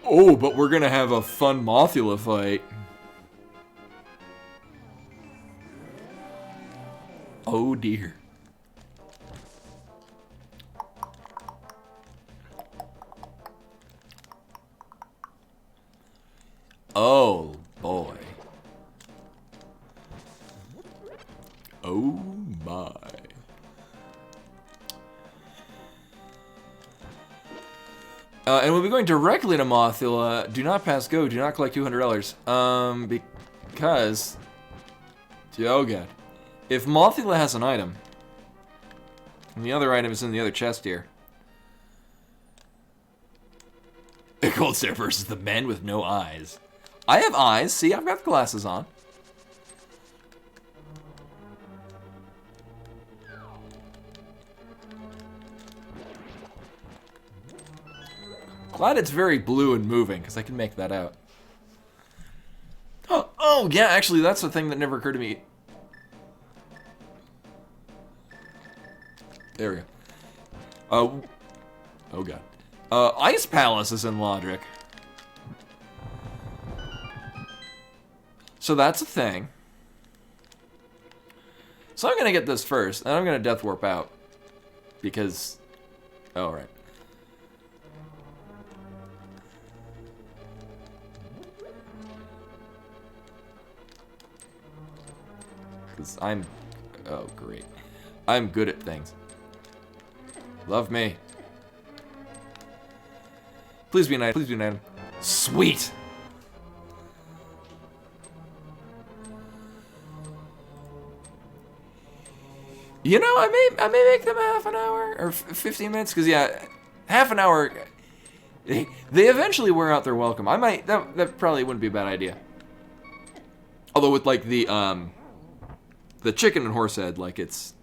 Oh, but we're gonna have a fun Mothula fight. Oh dear. Oh boy. Oh my. And we'll be going directly to Mothula. Do not pass go. Do not collect $200. Because... Oh god. If Mothula has an item, and the other item is in the other chest here. The Cold Stare versus the men with no eyes. I have eyes. See, I've got the glasses on. Glad it's very blue and moving, because I can make that out. Oh, yeah, actually, that's the thing that never occurred to me. There we go. Oh god. Ice Palace is in Lodric. So that's a thing. So I'm gonna get this first, and I'm gonna Death Warp out. Because... Oh, right. Because I'm... Oh, great. I'm good at things. Love me. Please be an item. Please be an item. Sweet! You know, I may make them half an hour or 15 minutes, because yeah, half an hour. They eventually wear out their welcome. I might that probably wouldn't be a bad idea. Although with like the chicken and horse head, like it's.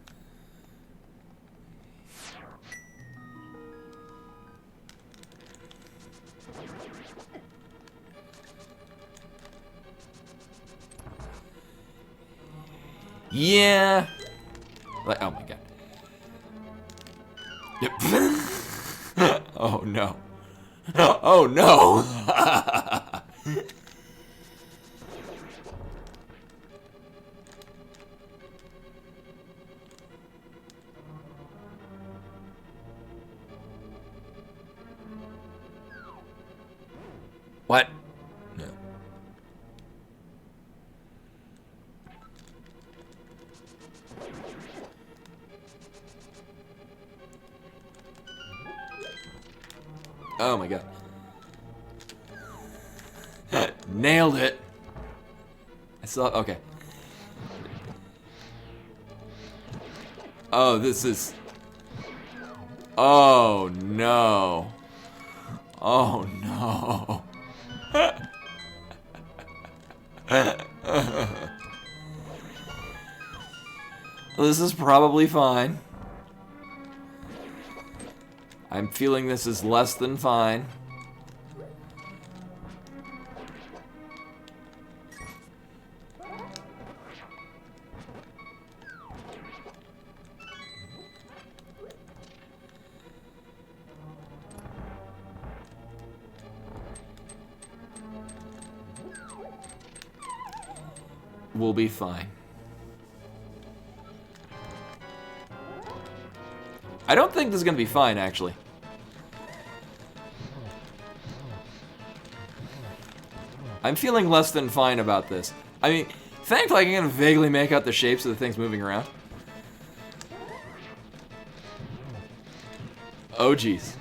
Yeah. Like, oh my god. Yep. Oh no. Oh no. What? No. Oh my god. Nailed it. I saw. Okay. Oh, this is. Oh no. Oh no. This is probably fine. I'm feeling this is less than fine. We'll be fine. I don't think this is going to be fine, actually. I'm feeling less than fine about this. I mean, thankfully I can kind of vaguely make out the shapes of the things moving around. Oh, jeez.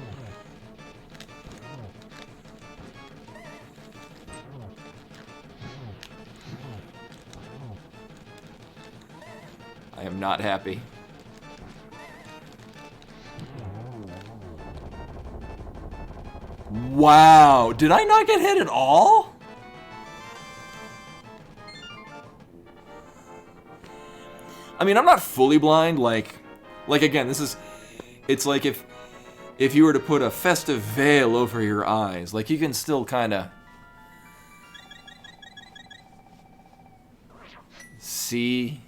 not happy. Wow, did I not get hit at all? I mean, I'm not fully blind, like again, it's like if you were to put a festive veil over your eyes, like you can still kind of see.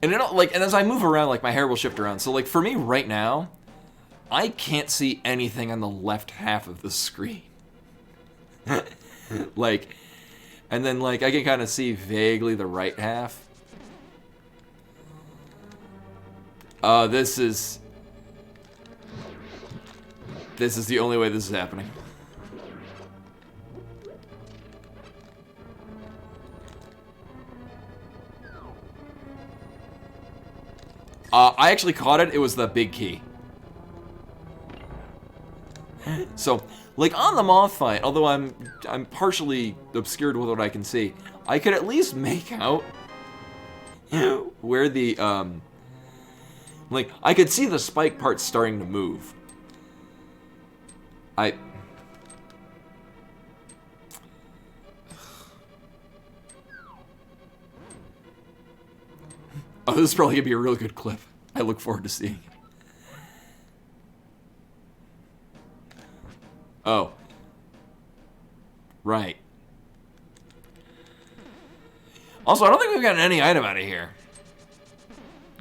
And and as I move around, like my hair will shift around. So like for me right now, I can't see anything on the left half of the screen. Like, and then like I can kind of see vaguely the right half. This is the only way this is happening. I actually caught it. It was the big key. So, like on the moth fight, although I'm partially obscured with what I can see, I could at least make out where the like I could see the spike parts starting to move. Oh, this is probably gonna be a real good clip. I look forward to seeing it. Oh. Right. Also, I don't think we've gotten any item out of here.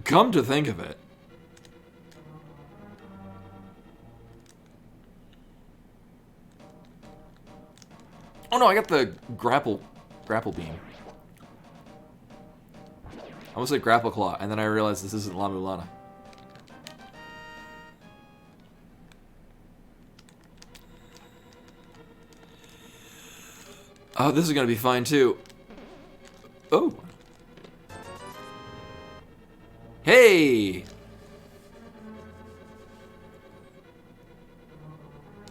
Come to think of it. Oh no, I got the grapple beam. I almost said grapple claw, and then I realized this isn't La Mulana. Oh, this is gonna be fine too. Oh. Hey!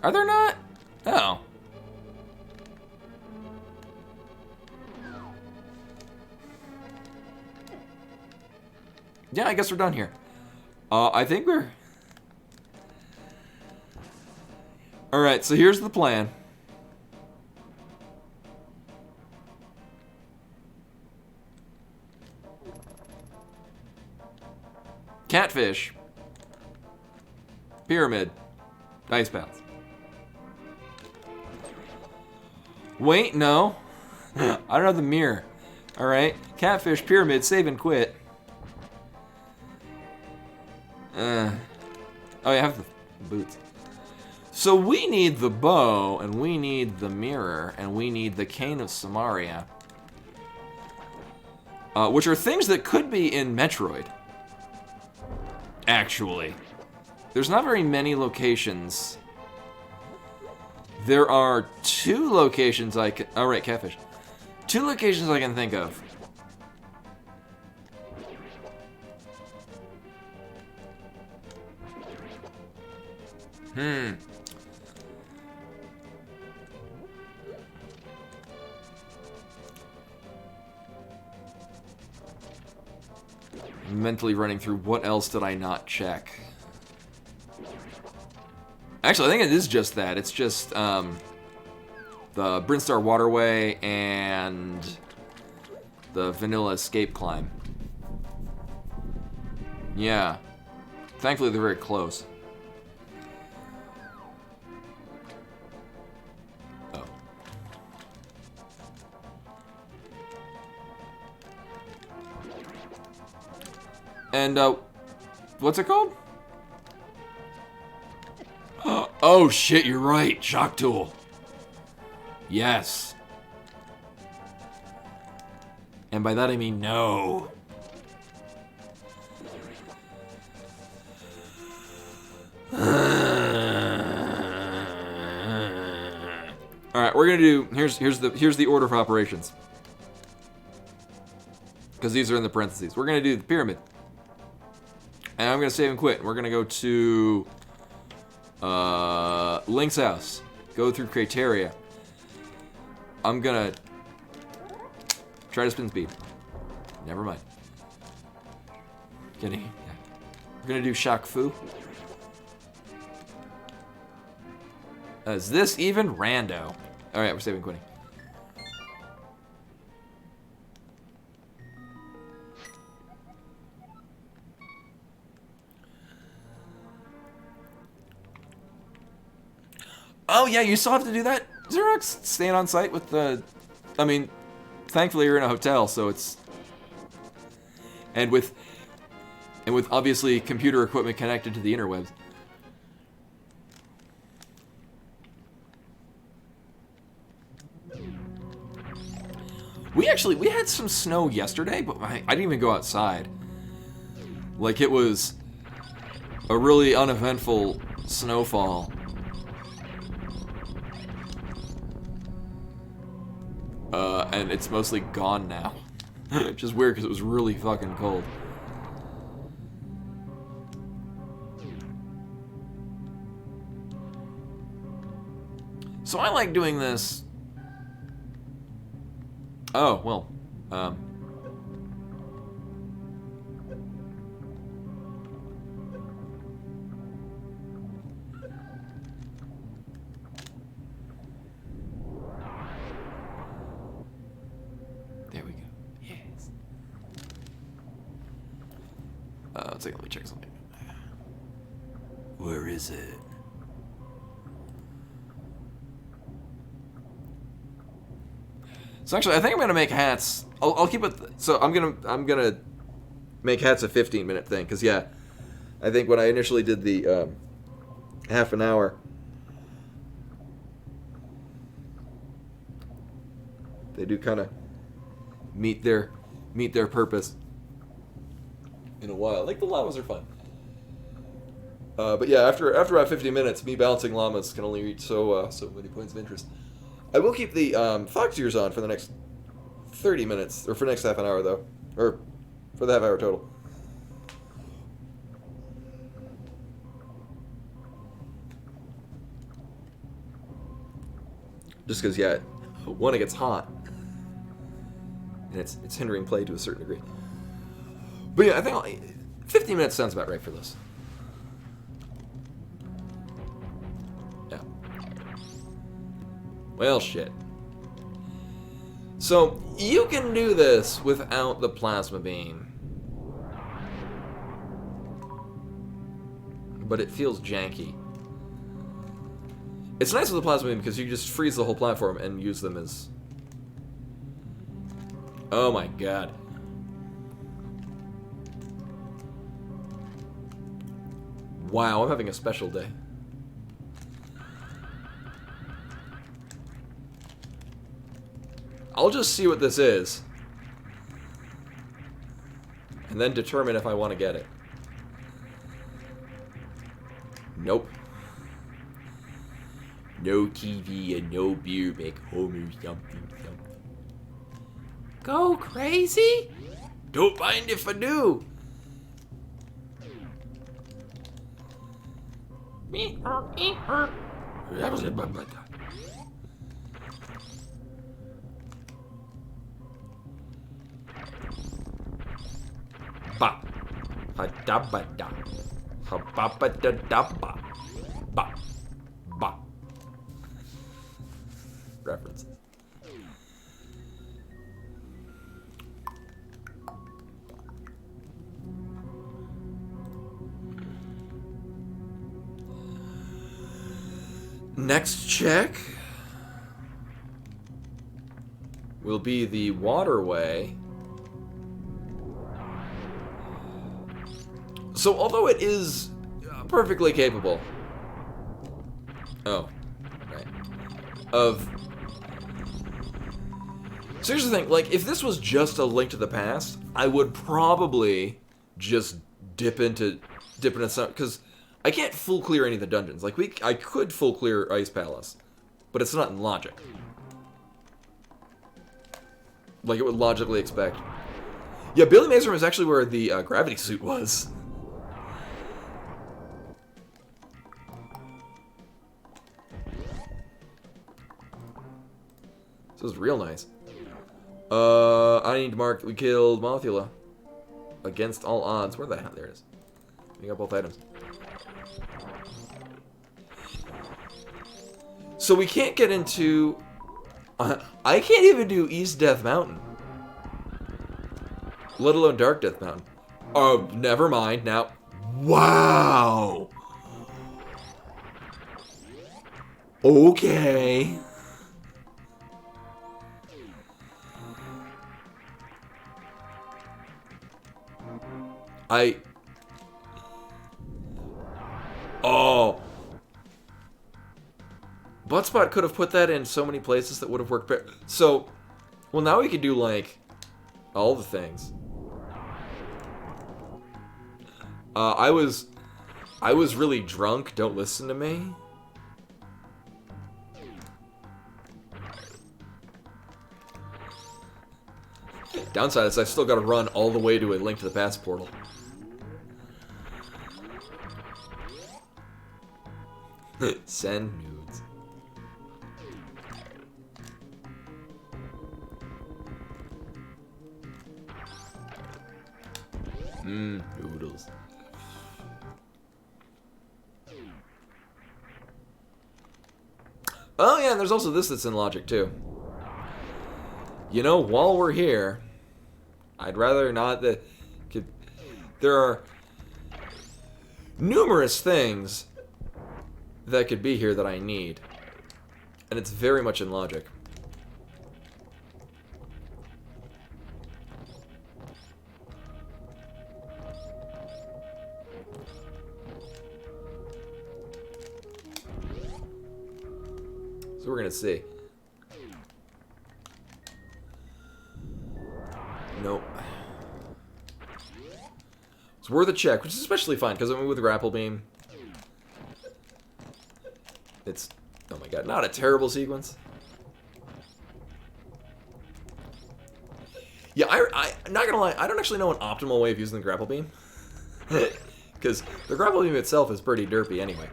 Are there not? Oh. Yeah, I guess we're done here. I think we're... Alright, so here's the plan. Catfish. Pyramid. Ice baths. Wait, no. I don't have the mirror. Alright. Catfish, pyramid, save and quit. Oh, yeah, I have the boots. So we need the bow, and we need the mirror, and we need the cane of Samaria. Which are things that could be in Metroid. Actually. There's not very many locations. There are 2 locations I can... Oh, right, catfish. 2 locations I can think of. I'm mentally running through what else did I not check. Actually, I think it is just that. It's just the Brinstar Waterway and the Vanilla Escape Climb. Yeah. Thankfully, they're very close. Oh. And, what's it called? Oh shit, you're right. Shock tool. Yes. And by that I mean no. Alright, we're gonna do here's the order of operations. Because these are in the parentheses. We're gonna do the pyramid. And I'm gonna save and quit. We're gonna go to Link's house. Go through Crateria. I'm gonna Try to spin speed. Never mind. Kidding. Yeah. We're gonna do Shaq Fu. Is this even rando? Alright, we're saving Quinny. Oh yeah, you still have to do that? Xerox staying on site with the... I mean, thankfully you're in a hotel, so it's... And with obviously computer equipment connected to the interwebs. We had some snow yesterday, but I didn't even go outside. Like, it was a really uneventful snowfall. And it's mostly gone now. Which is weird because it was really fucking cold. So I like doing this. Oh, well. There we go. Yes. Let's see, let me check something. Where is it? So actually, I think I'm gonna make hats. I'll keep it. So I'm gonna make hats a 15-minute thing, cause yeah, I think when I initially did the half an hour, they do kind of meet their purpose in a while. Like the llamas are fun. But yeah, after about 50 minutes, me balancing llamas can only reach so many points of interest. I will keep the fox ears on for the next 30 minutes, or for the next half an hour, though. Or for the half hour total. Just because, yeah, one, it gets hot. And it's hindering play to a certain degree. But yeah, I think 15 minutes sounds about right for this. Yeah. Well, shit. So, you can do this without the plasma beam. But it feels janky. It's nice with the plasma beam because you just freeze the whole platform and use them as... Oh my god. Wow, I'm having a special day. I'll just see what this is. And then determine if I want to get it. Nope. No TV and no beer make Homer something. Go crazy? Don't mind if I do. Ba. Ha-da-ba-da. Ha-ba-ba-da-da-ba. Ba. Ba. References. Next check will be the waterway. So, although it is perfectly capable, right, of... So here's the thing, like, if this was just a Link to the Past, I would probably just dip into some, because I can't full clear any of the dungeons. Like, I could full clear Ice Palace, but it's not in logic. Like it would logically expect. Yeah, Billy Mays room is actually where the gravity suit was. So it was real nice. I need to mark we killed Mothula. Against all odds. Where the hell? There it is. We got both items. So we can't get into... I can't even do East Death Mountain. Let alone Dark Death Mountain. Oh, never mind. Now... Wow! Okay. Oh. Buttspot could have put that in so many places that would have worked better. So, well, now we could do, like, all the things. I was really drunk. Don't listen to me. Downside is I still gotta run all the way to a Link to the Past portal. Send nudes. Noodles. Oh yeah, and there's also this that's in logic too. You know, while we're here, I'd rather not that... There are numerous things that could be here that I need. And it's very much in logic. So we're gonna see. Nope. It's worth a check, which is especially fine, because I mean with Grapple Beam, it's, oh my god, not a terrible sequence. Yeah, I'm not gonna lie, I don't actually know an optimal way of using the Grapple Beam. Because the Grapple Beam itself is pretty derpy anyway.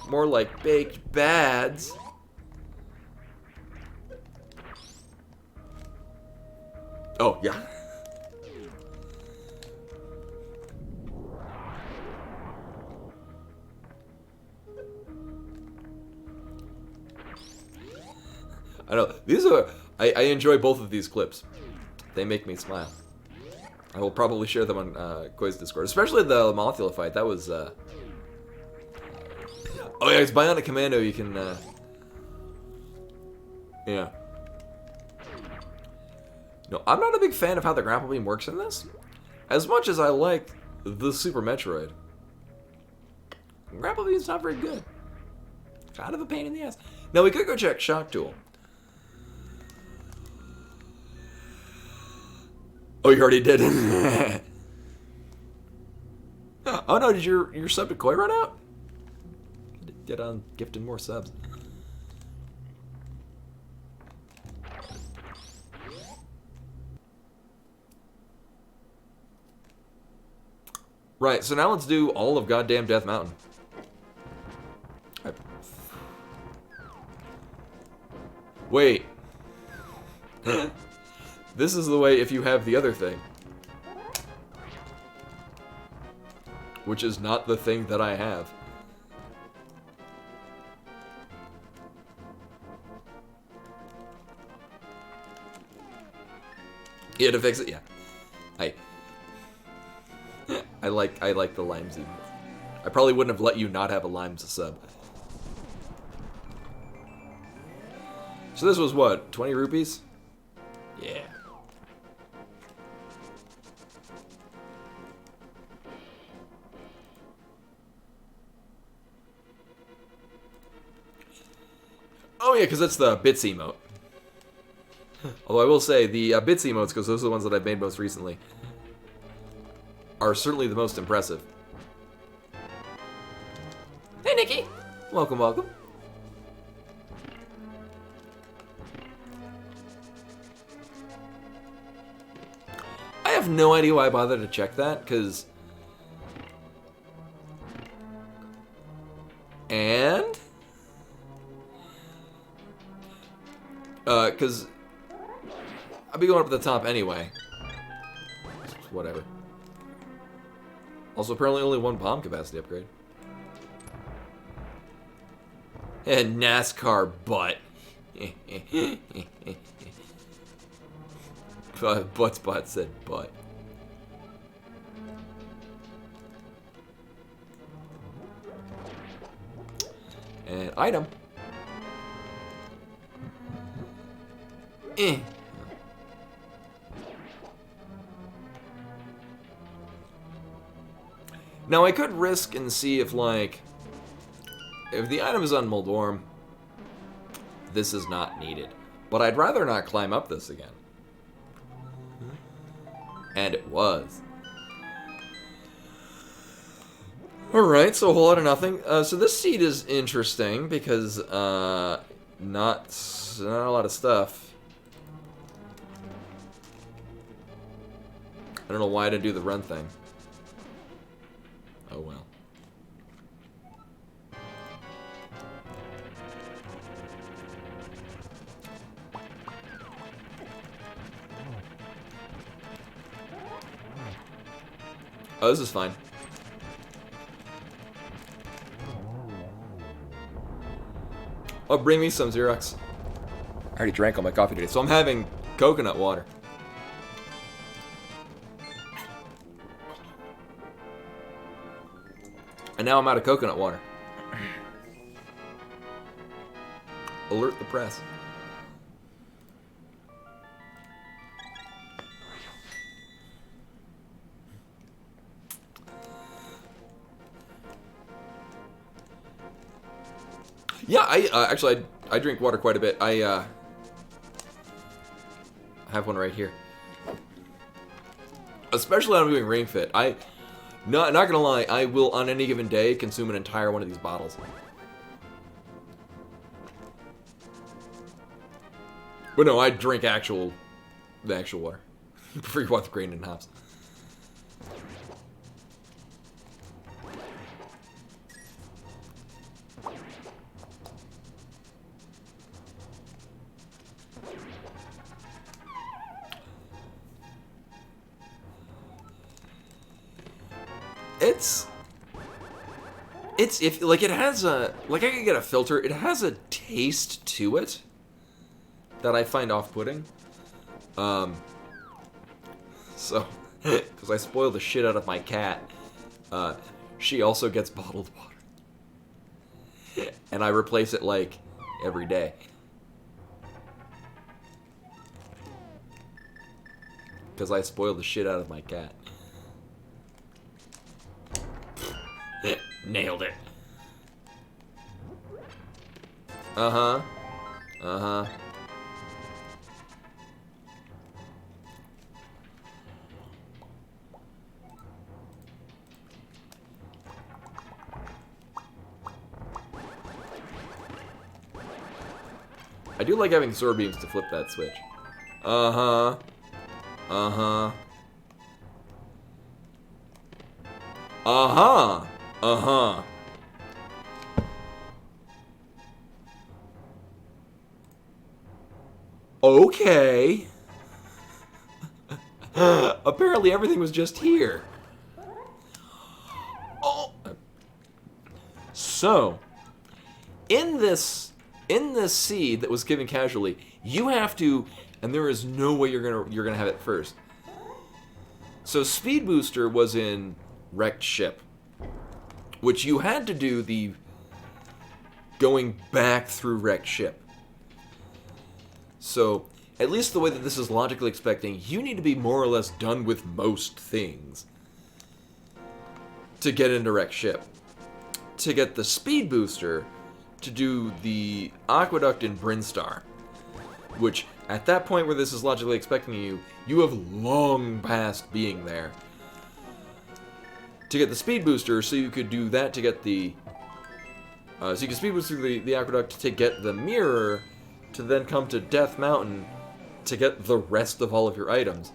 More like baked bads. Oh, yeah. I know. These are... I enjoy both of these clips. They make me smile. I will probably share them on Koi's Discord. Especially the Mothula fight. That was... Oh yeah, it's Bionic Commando. You can... Yeah. No, I'm not a big fan of how the Grapple Beam works in this. As much as I like the Super Metroid. Grapple Beam's not very good. Kind of a pain in the ass. Now, we could go check Shock Tool. Oh, you already did. Oh no, did your sub to Koi run out? Get on gifting more subs. Right, so now let's do all of goddamn Death Mountain. Wait. This is the way if you have the other thing. Which is not the thing that I have. Yeah, to fix it, yeah. I like the limes even. I probably wouldn't have let you not have a limes sub. So this was what, 20 rupees? Yeah. Oh yeah, because that's the Bits emote. Although I will say, the Bits emotes, because those are the ones that I've made most recently, are certainly the most impressive. Hey Nikki! Welcome, welcome. I have no idea why I bothered to check that, because... And... because I'll be going up at the top anyway. Whatever. Also, apparently only one bomb capacity upgrade. And NASCAR butt. Butt said butt. And item. Now I could risk and see if, like, if the item is on Moldorm, this is not needed. But I'd rather not climb up this again. And it was. Alright, so a whole lot of nothing. So this seed is interesting because not a lot of stuff. I don't know why I didn't do the run thing. Oh well. Oh, this is fine. Oh, bring me some Xerox. I already drank all my coffee today, so I'm having coconut water. And now I'm out of coconut water. Alert the press. Yeah, I drink water quite a bit. I have one right here. Especially when I'm doing Ring Fit. Not gonna lie, I will on any given day consume an entire one of these bottles. But no, I drink the actual water. Before you want the grain and hops. It's if like it has a like I could get a filter. It has a taste to it that I find off-putting. So because I spoil the shit out of my cat, she also gets bottled water, and I replace it like every day. Because I spoil the shit out of my cat. Nailed it. Uh-huh. Uh-huh. I do like having sword beams to flip that switch. Uh-huh. Uh-huh. Uh-huh. Uh-huh. Okay. Apparently everything was just here. Oh. So, in this seed that was given casually, you have to, and there is no way you're gonna have it first. So Speed Booster was in Wrecked Ship, which you had to do the going back through Wrecked Ship. So, at least the way that this is logically expecting, you need to be more or less done with most things to get into Wrecked Ship. To get the Speed Booster, to do the Aqueduct in Brinstar, which, at that point where this is logically expecting you, you have long past being there. To get the Speed Booster, so you could do that to get the... so you can Speed Boost through the Aqueduct to get the Mirror, to then come to Death Mountain to get the rest of all of your items.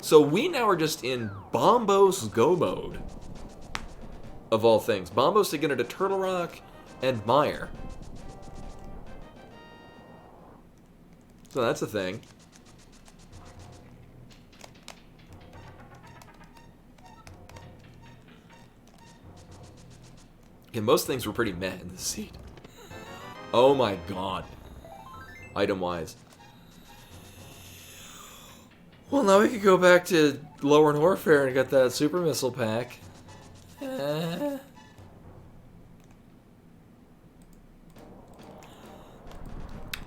So we now are just in Bombos Go mode. Of all things. Bombos to get into Turtle Rock and Mire. So that's a thing. Yeah, most things were pretty meh in this seed. Oh my god. Item-wise. Well, now we could go back to Lower Warfare and get that Super Missile pack.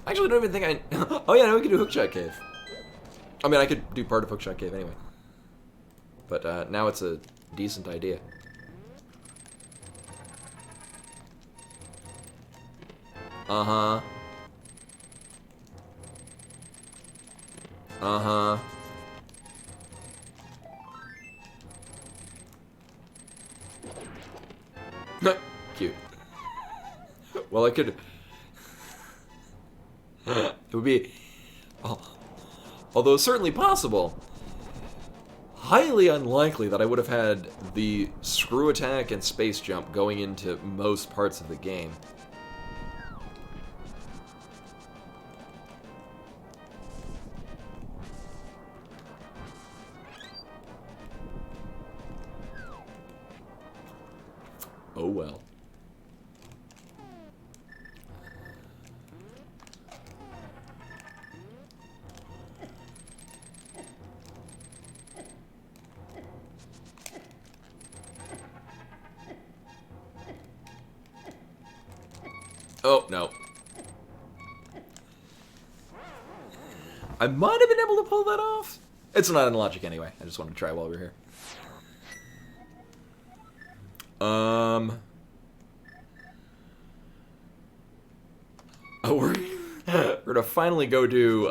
Actually, I don't even think I... Oh yeah, now we can do Hookshot Cave. I mean, I could do part of Hookshot Cave anyway. But now it's a decent idea. Uh-huh. Uh-huh. Cute. Well, I could... It would be... Although certainly possible, highly unlikely that I would have had the screw attack and space jump going into most parts of the game. Oh well. Oh, no. I might have been able to pull that off. It's not in logic anyway. I just wanted to try while we were here. Oh, we're gonna finally go do,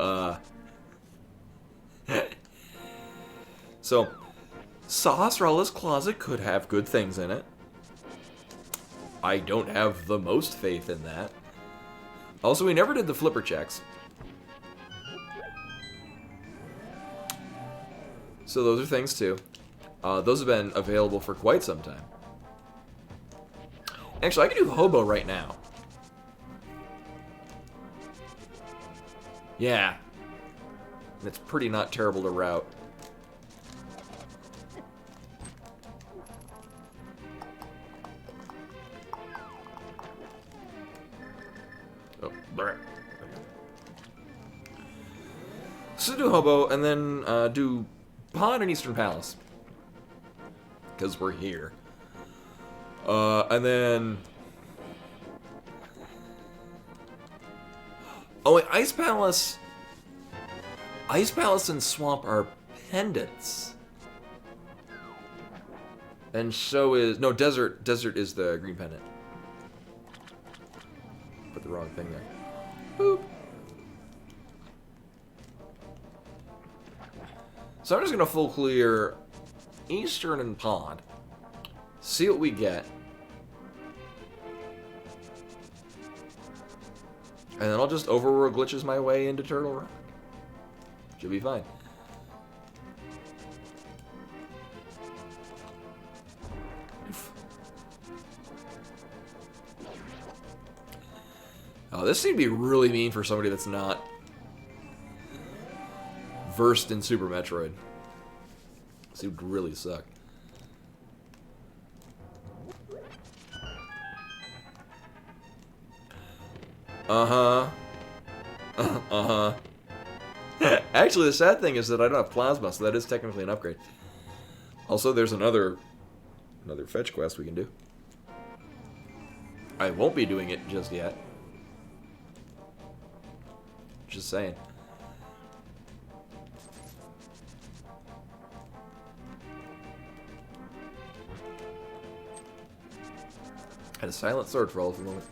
So, Sahasrara's closet could have good things in it. I don't have the most faith in that. Also, we never did the flipper checks. So those are things too. Those have been available for quite some time. Actually, I can do Hobo right now. Yeah. And it's pretty not terrible to route. Oh, brr. So do Hobo, and then do Pod and Eastern Palace. Because we're here. And then... Oh wait, Ice Palace... Ice Palace and Swamp are pendants. And so is... No, Desert. Desert is the green pendant. Put the wrong thing there. Boop. So I'm just gonna full clear Eastern and Pod. See what we get. And then I'll just overworld glitches my way into Turtle Rock. Should be fine. Oh, this seemed to be really mean for somebody that's not versed in Super Metroid. This would really suck. Uh-huh. Uh-huh. Actually, the sad thing is that I don't have Plasma, so that is technically an upgrade. Also, there's another fetch quest we can do. I won't be doing it just yet. Just saying. Had a silent sword for all of a moment.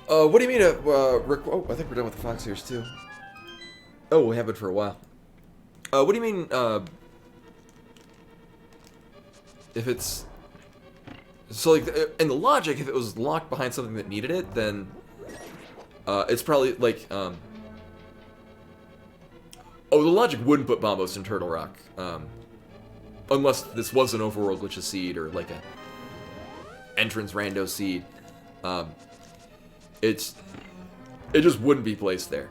What do you mean, Rick? Oh, I think we're done with the Fox Ears, too. Oh, we have it for a while. What do you mean, if it's... So, like, in the logic, if it was locked behind something that needed it, then, it's probably, like, Oh, the logic wouldn't put Bombos in Turtle Rock, unless this was an overworld glitch seed, or, like, a entrance rando seed. It just wouldn't be placed there.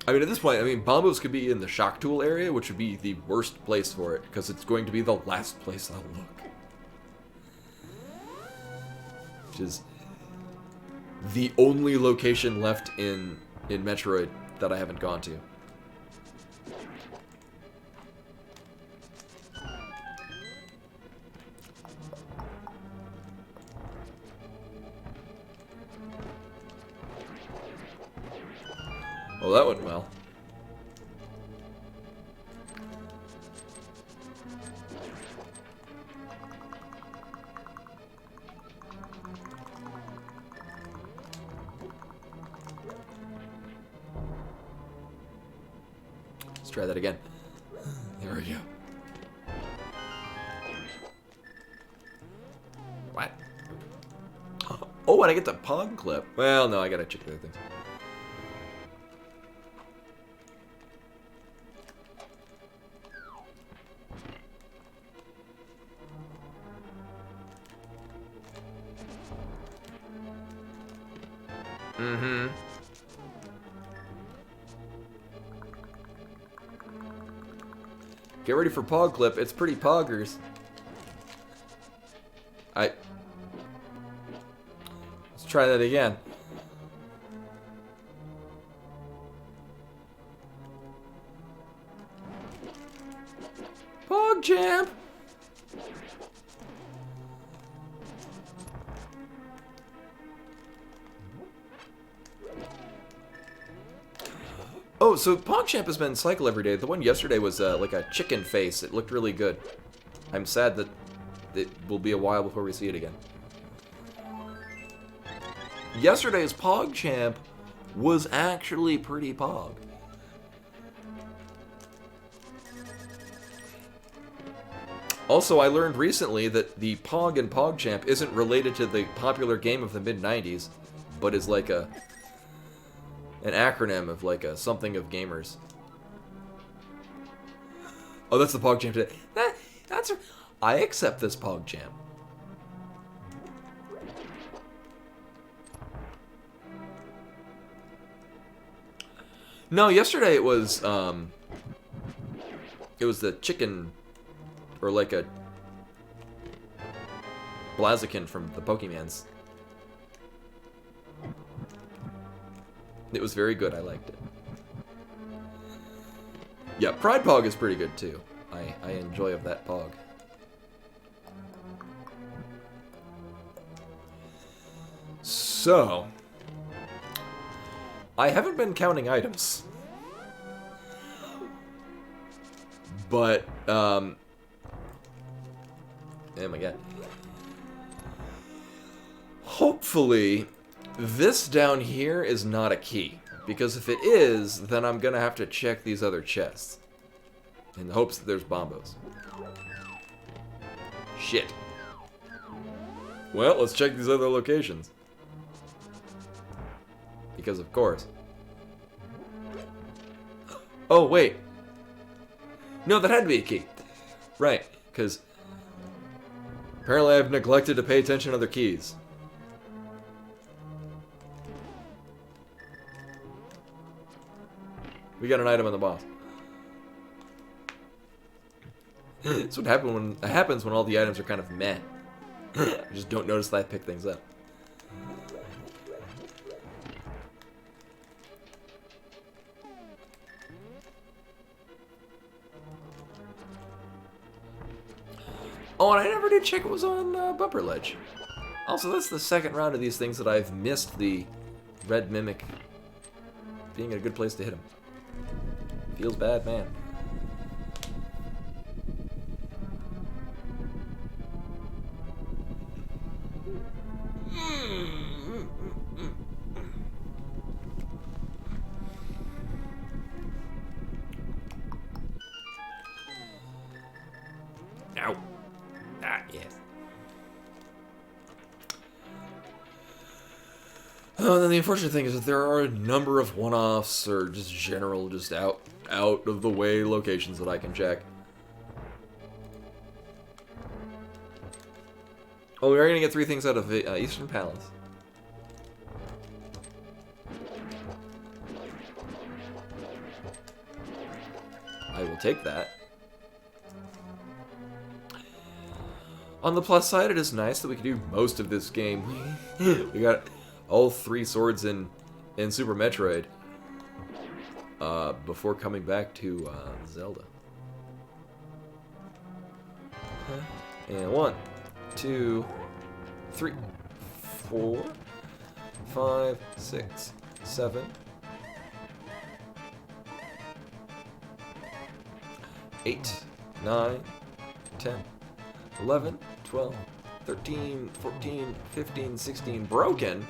I mean, at this point, I mean, bombos could be in the shock tool area, which would be the worst place for it, because it's going to be the last place I'll look. Which is the only location left in Metroid that I haven't gone to. Well, that went well. Let's try that again. There we go. What? Oh, and I get the pog clip. Well, no, I gotta check the other things. Mm-hmm. Get ready for Pog Clip. It's pretty poggers. Let's try that again. Pog Champ! Oh, so PogChamp has been cycle every day. The one yesterday was like a chicken face. It looked really good. I'm sad that it will be a while before we see it again. Yesterday's PogChamp was actually pretty pog. Also, I learned recently that the Pog and PogChamp isn't related to the popular game of the mid-90s, but is like an acronym of like a something of gamers. Oh, that's the PogChamp today. I accept this PogChamp. No, yesterday it was the chicken, or like a Blaziken from the Pokemans. It was very good. I liked it. Yeah, Pride Pog is pretty good too. I enjoy of that Pog. So, I haven't been counting items, but oh my god. Hopefully, this down here is not a key, because if it is, then I'm gonna have to check these other chests in the hopes that there's bombos. Shit. Well, let's check these other locations. Because of course. Oh, wait. No, that had to be a key. Right, because apparently I've neglected to pay attention to other keys. We got an item on the boss. That's what happens when all the items are kind of meh. I just don't notice that I pick things up. Oh, and I never did check what was on Bumper Ledge. Also, that's the second round of these things that I've missed the Red Mimic being a good place to hit him. Feels bad, man. Ow. Ah, yes. Oh, and then the unfortunate thing is that there are a number of one-offs or just general, just out of the way locations that I can check. Oh, we are gonna get 3 things out of Eastern Palace. I will take that. On the plus side, it is nice that we can do most of this game. We got all 3 swords in Super Metroid before coming back to Zelda. And 1, 2, 3, 4, 5, 6, 7, 8, 9, 10, 11, 12, 13, 14, 15, 16, broken.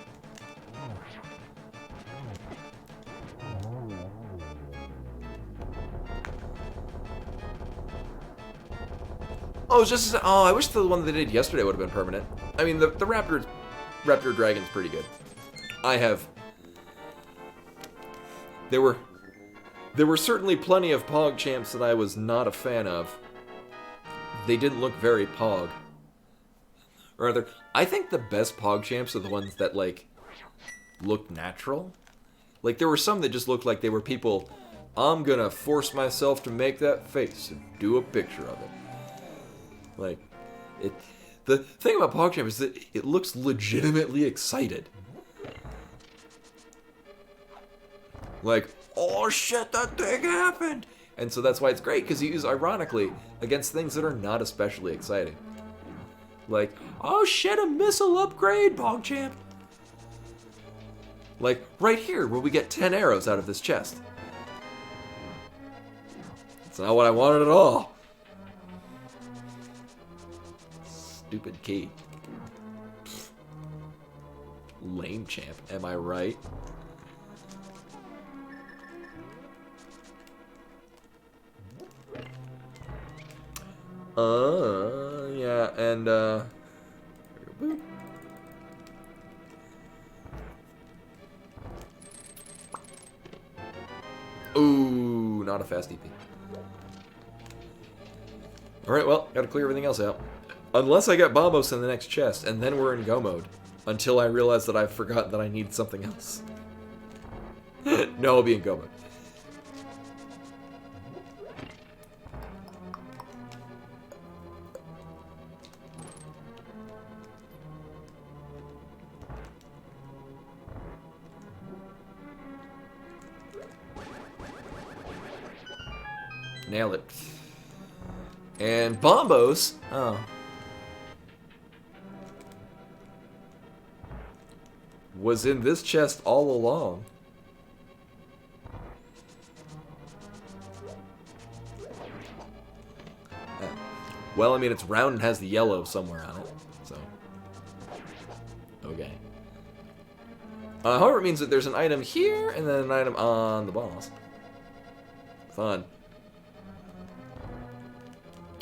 Oh, it's just, oh, I wish the one they did yesterday would have been permanent. I mean, the Raptor Dragon's pretty good. There were certainly plenty of Pog champs that I was not a fan of. They didn't look very Pog. Or rather, I think the best Pog champs are the ones that, like, look natural. Like, there were some that just looked like they were people, I'm gonna force myself to make that face and do a picture of it. Like, the thing about PogChamp is that it looks legitimately excited. Like, oh shit, that thing happened! And so that's why it's great, because you use ironically against things that are not especially exciting. Like, oh shit, a missile upgrade, PogChamp! Like, right here, where we get 10 arrows out of this chest. That's not what I wanted at all. Stupid key. Pfft. Lame champ, am I right? Yeah, and, boop. Ooh, not a fast EP. Alright, well, gotta clear everything else out. Unless I get Bombos in the next chest, and then we're in go mode. Until I realize that I've forgotten that I need something else. No, I'll be in go mode. Nail it. And Bombos. Oh. Was in this chest all along. Well, I mean, it's round and has the yellow somewhere on it, so. Okay. However, it means that there's an item here and then an item on the boss. Fun.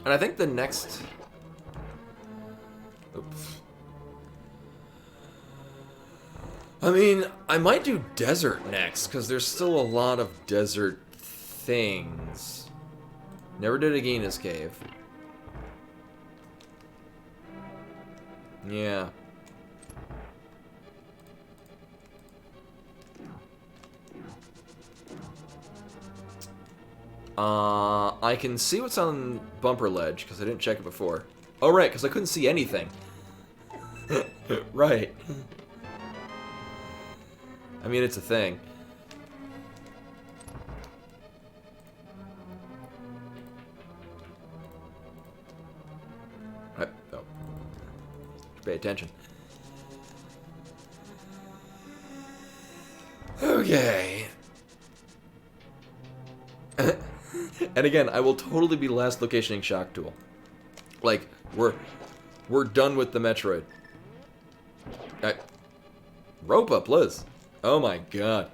And I think the next... Oops. I mean, I might do desert next, because there's still a lot of desert things. Never did Agina's Cave. Yeah. I can see what's on Bumper Ledge, because I didn't check it before. Oh, right, because I couldn't see anything. Right. I mean, it's a thing. Right. Oh. Pay attention. Okay. And again, I will totally be last locationing Shock Tool. Like, we're done with the Metroid. Rope up, Liz. Oh my god.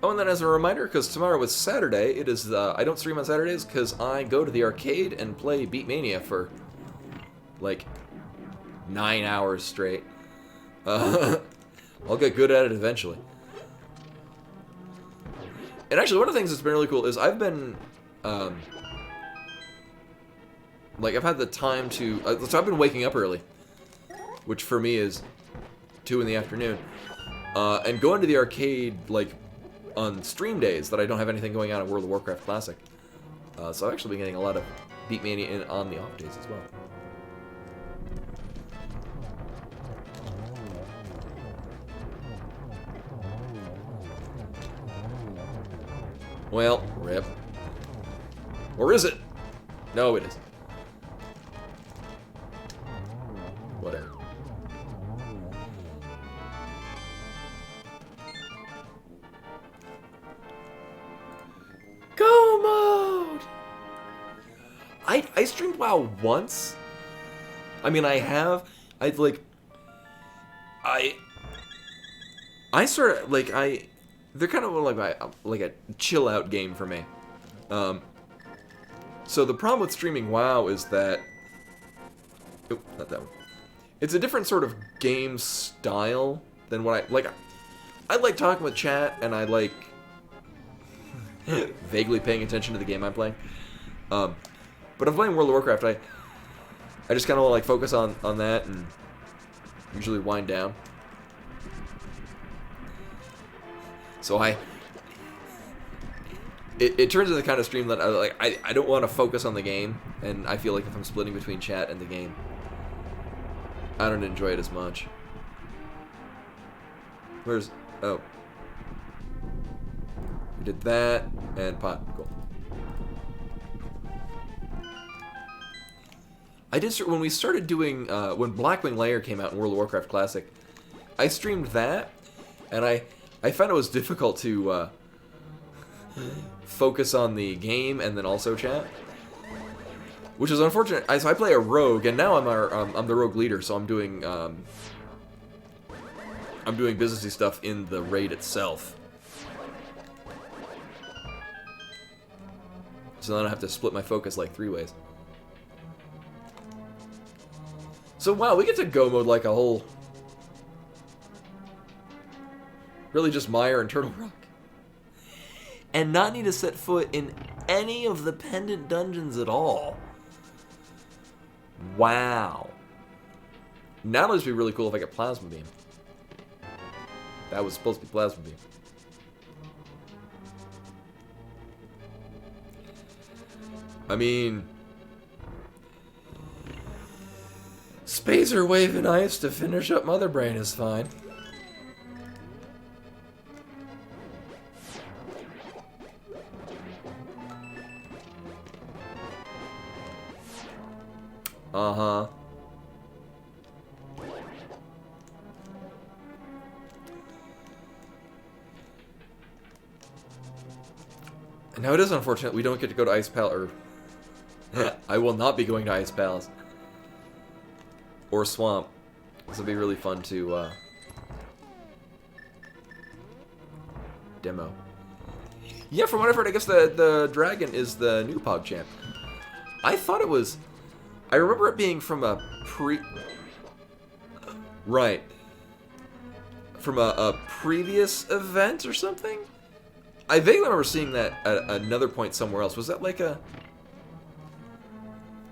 Oh, and then as a reminder, because tomorrow is Saturday, it is, I don't stream on Saturdays because I go to the arcade and play Beatmania for like 9 hours straight. I'll get good at it eventually. And actually, one of the things that's been really cool is I've been, like, I've had the time to, so I've been waking up early, which for me is 2 in the afternoon, and going to the arcade, like, on stream days that I don't have anything going on at World of Warcraft Classic. So I've actually been getting a lot of Beatmania in on the off days as well. Well, rip. Or is it? No, it is. Whatever. Go mode! I streamed WoW once. I mean, I have. I sort of, like, they're kind of like a chill out game for me. So the problem with streaming WoW is that, oh, not that one. It's a different sort of game style than what I like. I like talking with chat, and I like vaguely paying attention to the game I'm playing. But if I'm playing World of Warcraft, I just kind of like focus on that and usually wind down. So it turns into the kind of stream that I don't want to focus on the game, and I feel like if I'm splitting between chat and the game, I don't enjoy it as much. Oh. We did that, and pot, cool. I did, when we started doing, when Blackwing Lair came out in World of Warcraft Classic, I streamed that, and I found it was difficult to focus on the game and then also chat, which is unfortunate. So I play a rogue, and now I'm the rogue leader, so I'm doing businessy stuff in the raid itself. So then I have to split my focus like 3 ways. So wow, we get to go mode like a whole, really just Mire and Turtle Rock, and not need to set foot in any of the pendant dungeons at all. Wow. Now it'll just be really cool if I get Plasma Beam. That was supposed to be Plasma Beam. I mean, Spacer Wave and Ice to finish up Mother Brain is fine. Uh-huh. Now it is unfortunate we don't get to go to Ice Palace, or I will not be going to Ice Palace. Or Swamp. This will be really fun to demo. Yeah, from what I've heard, I guess the dragon is the new PogChamp. I thought it was, I remember it being from a right. From a previous event or something? I vaguely remember seeing that at another point somewhere else. Was that like a,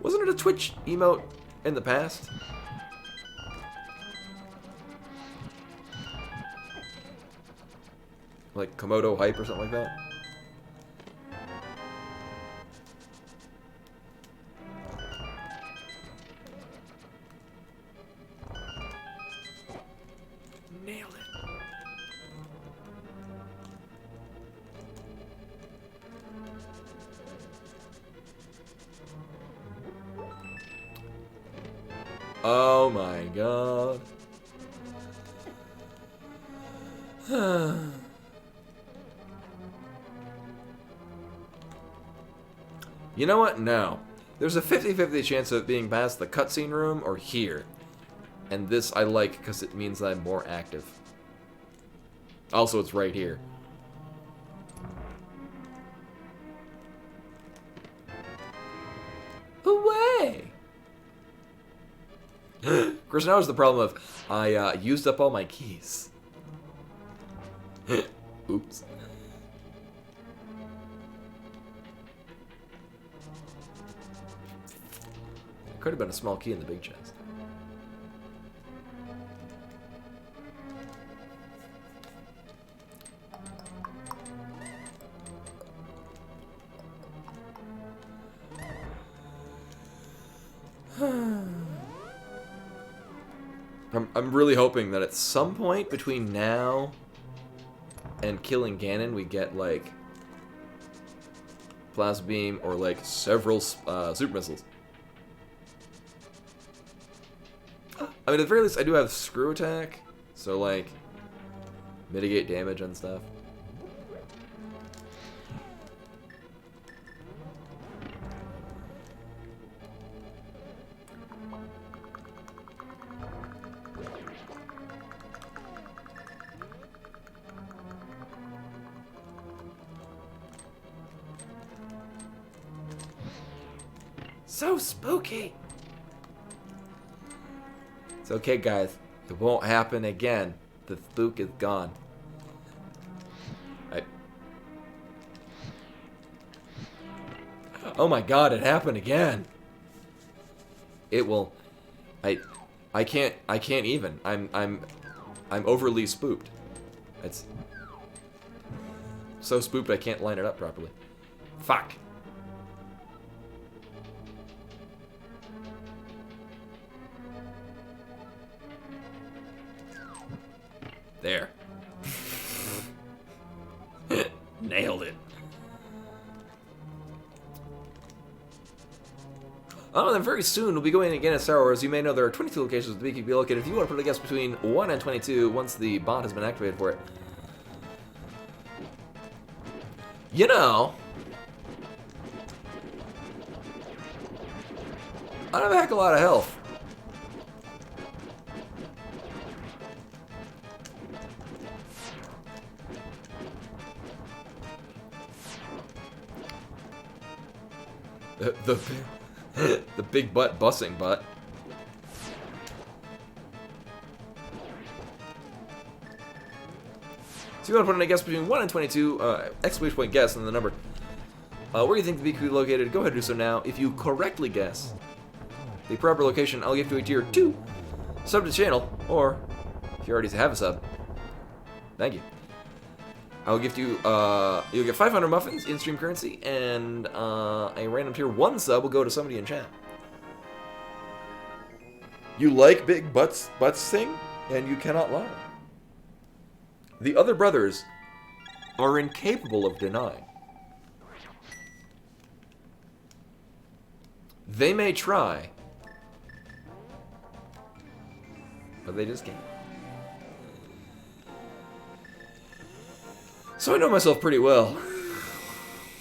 wasn't it a Twitch emote in the past? Like Komodo Hype or something like that? Nailed it. Oh my god. You know what? No. There's a 50-50 chance of it being past the cutscene room or here. And this I like because it means that I'm more active. Also, it's right here. Away! Of course, now is the problem of I used up all my keys. Oops. Could have been a small key in the big chest. I'm really hoping that at some point between now and killing Ganon, we get like plasma beam or like several super missiles. I mean, at the very least, I do have screw attack, so like mitigate damage and stuff. So spooky. It's okay, guys. It won't happen again. The spook is gone. Oh my god, it happened again. It will. I can't even. I'm overly spooked. It's so spooked I can't line it up properly. Fuck. There. Nailed it. Oh, then very soon we'll be going again at Star Wars. You may know there are 22 locations the beacon can be located. If you want to put a guess between 1 and 22 once the bot has been activated for it. You know, I don't have a heck of a lot of health. The big butt bussing butt. So you want to put in a guess between 1 and 22, exclamation point guess and the number. Where you think the beacon could be located, go ahead and do so now. If you correctly guess the proper location, I'll give you a tier 2 sub to the channel, or if you already have a sub, thank you. I'll gift you, you'll get 500 muffins in stream currency, and a random tier 1 sub will go to somebody in chat. You like big butts sing, and you cannot lie. The other brothers are incapable of denying. They may try, but they just can't. So I know myself pretty well.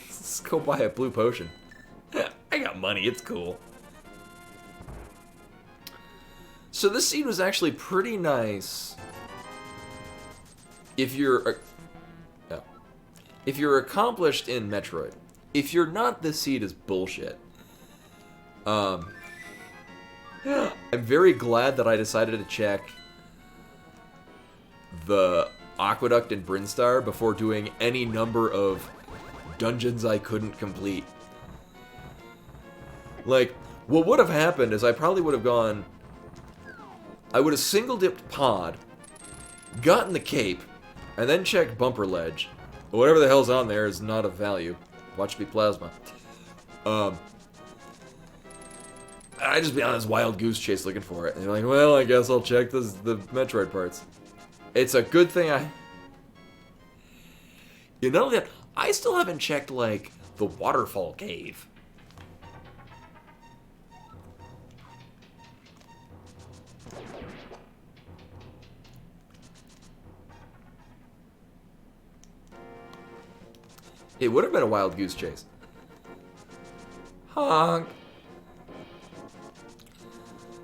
Let's go buy a blue potion. I got money, it's cool. So this seed was actually pretty nice if you're accomplished in Metroid. If you're not, this seed is bullshit. I'm very glad that I decided to check the Aqueduct and Brinstar before doing any number of dungeons I couldn't complete. Like, what would have happened is I probably would have gone... I would have single-dipped Pod, gotten the cape, and then checked Bumper Ledge. Whatever the hell's on there is not of value. Watch me plasma. I'd just be on this wild goose chase looking for it. And you're like, well, I guess I'll check the Metroid parts. It's a good thing I... You know that I still haven't checked, like, the waterfall cave. It would have been a wild goose chase. Honk.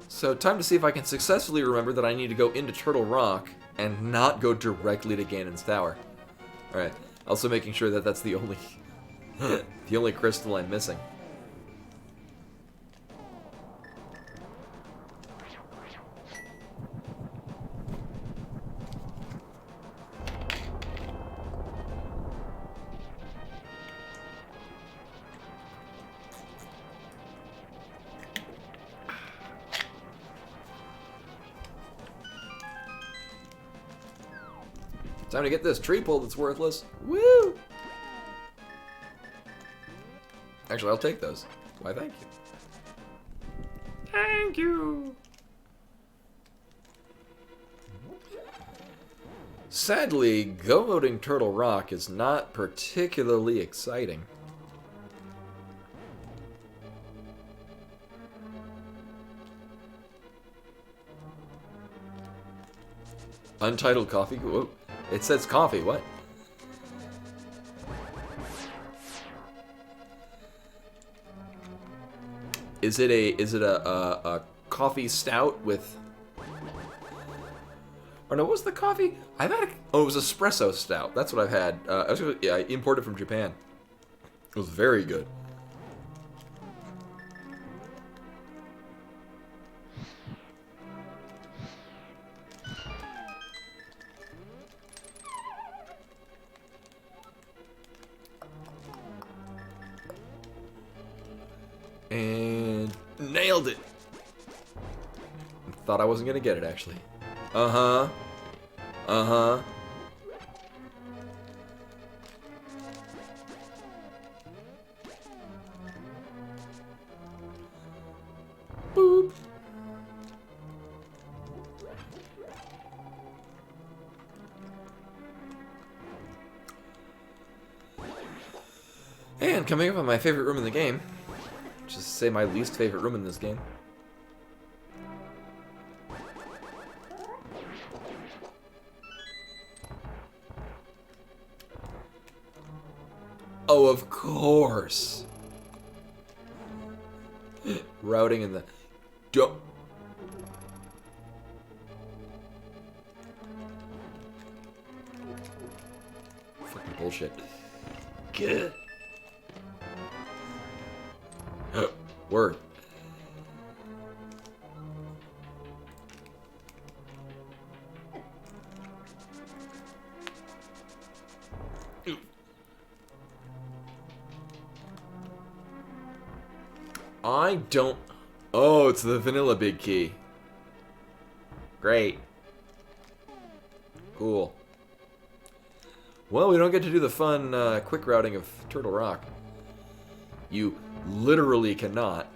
So, time to see if I can successfully remember that I need to go into Turtle Rock and not go directly to Ganon's Tower. Alright. Also making sure that that's the only... the only crystal I'm missing. Time to get this tree pull that's worthless. Woo! Actually, I'll take those. Why, thank you. Thank you! Sadly, go-voting Turtle Rock is not particularly exciting. Untitled coffee? Whoa. It says coffee, what? Is it a coffee stout with... Or no, what was the coffee? I've had oh, it was espresso stout. That's what I've had. I imported from Japan. It was very good. And nailed it. Thought I wasn't gonna get it, actually. Uh-huh. Uh-huh. Boop. And coming up on my favorite room in the game. Just say my least favorite room in this game. Oh, of course. Routing in the... Fucking bullshit. Good. Word. I don't... Oh, it's the vanilla big key. Great. Cool. Well, we don't get to do the fun, quick routing of Turtle Rock. You literally cannot.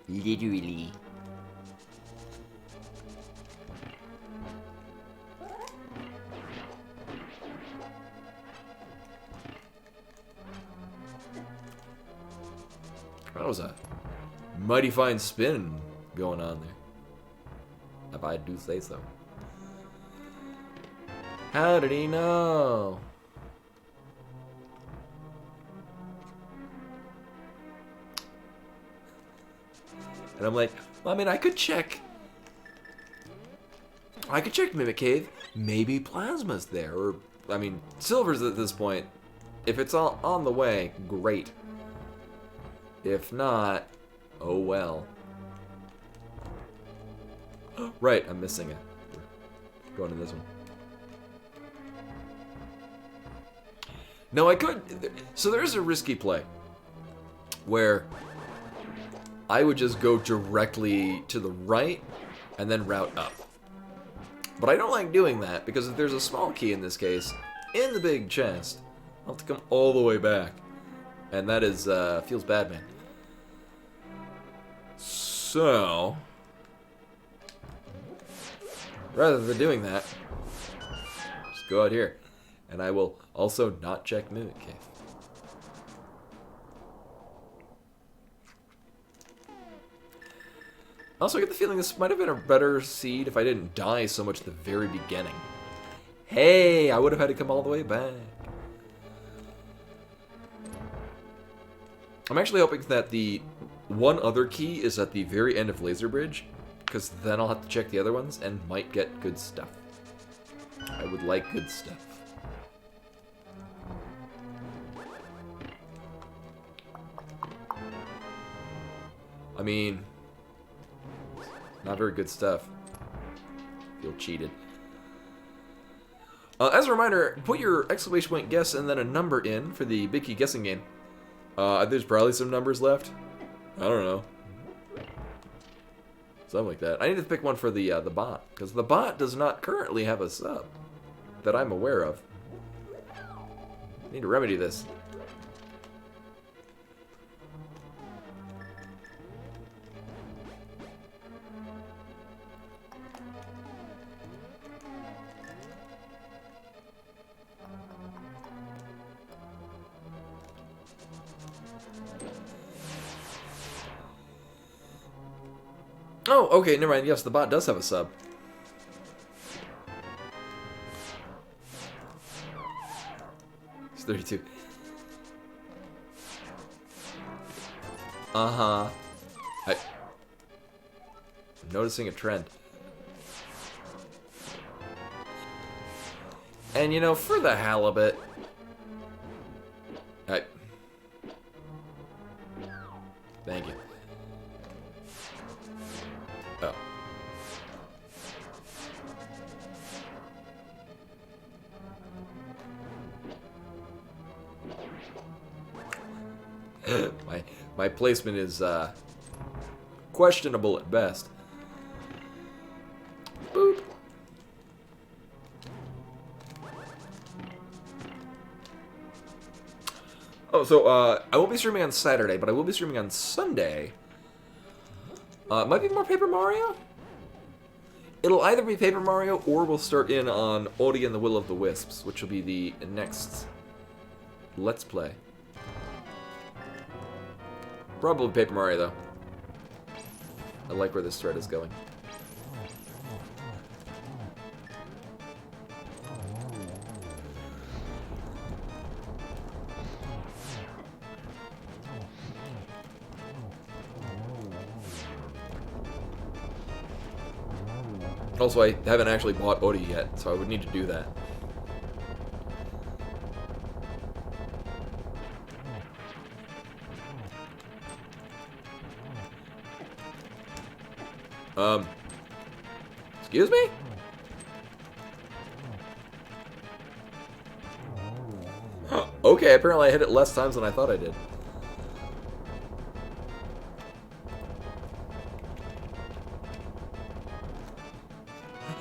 Literally. That was a mighty fine spin going on there. If I do say so. How did he know? And I'm like, well, I mean, I could check Mimic Cave. Maybe Plasma's there. Or, I mean, Silver's at this point. If it's all on the way, great. If not, oh well. Right, I'm missing it. Going to this one. No, I could. So there's a risky play where I would just go directly to the right and then route up. But I don't like doing that because if there's a small key in this case, in the big chest, I'll have to come all the way back. And that is, feels bad, man. So, rather than doing that, just go out here. And I will also not check Mimic Cave. Also, I get the feeling this might have been a better seed if I didn't die so much at the very beginning. Hey, I would have had to come all the way back. I'm actually hoping that the one other key is at the very end of Laser Bridge, because then I'll have to check the other ones and might get good stuff. I would like good stuff. I mean, not very good stuff. Feel cheated. As a reminder, put your exclamation point guess and then a number in for the Big Key guessing game. There's probably some numbers left. I don't know. Something like that. I need to pick one for the bot, because the bot does not currently have a sub. that I'm aware of. Need to remedy this. Oh, okay, never mind. Yes, the bot does have a sub. It's 32. Uh-huh. I'm noticing a trend. And, you know, for the halibut... Thank you. Oh. my placement is questionable at best. Boop. Oh, so I won't be streaming on Saturday, but I will be streaming on Sunday. It might be more Paper Mario? It'll either be Paper Mario or we'll start in on Ori and the Will of the Wisps, which will be the next Let's Play. Probably Paper Mario, though. I like where this thread is going. Also, I haven't actually bought Ori yet, so I would need to do that. Excuse me? Okay, apparently I hit it less times than I thought I did.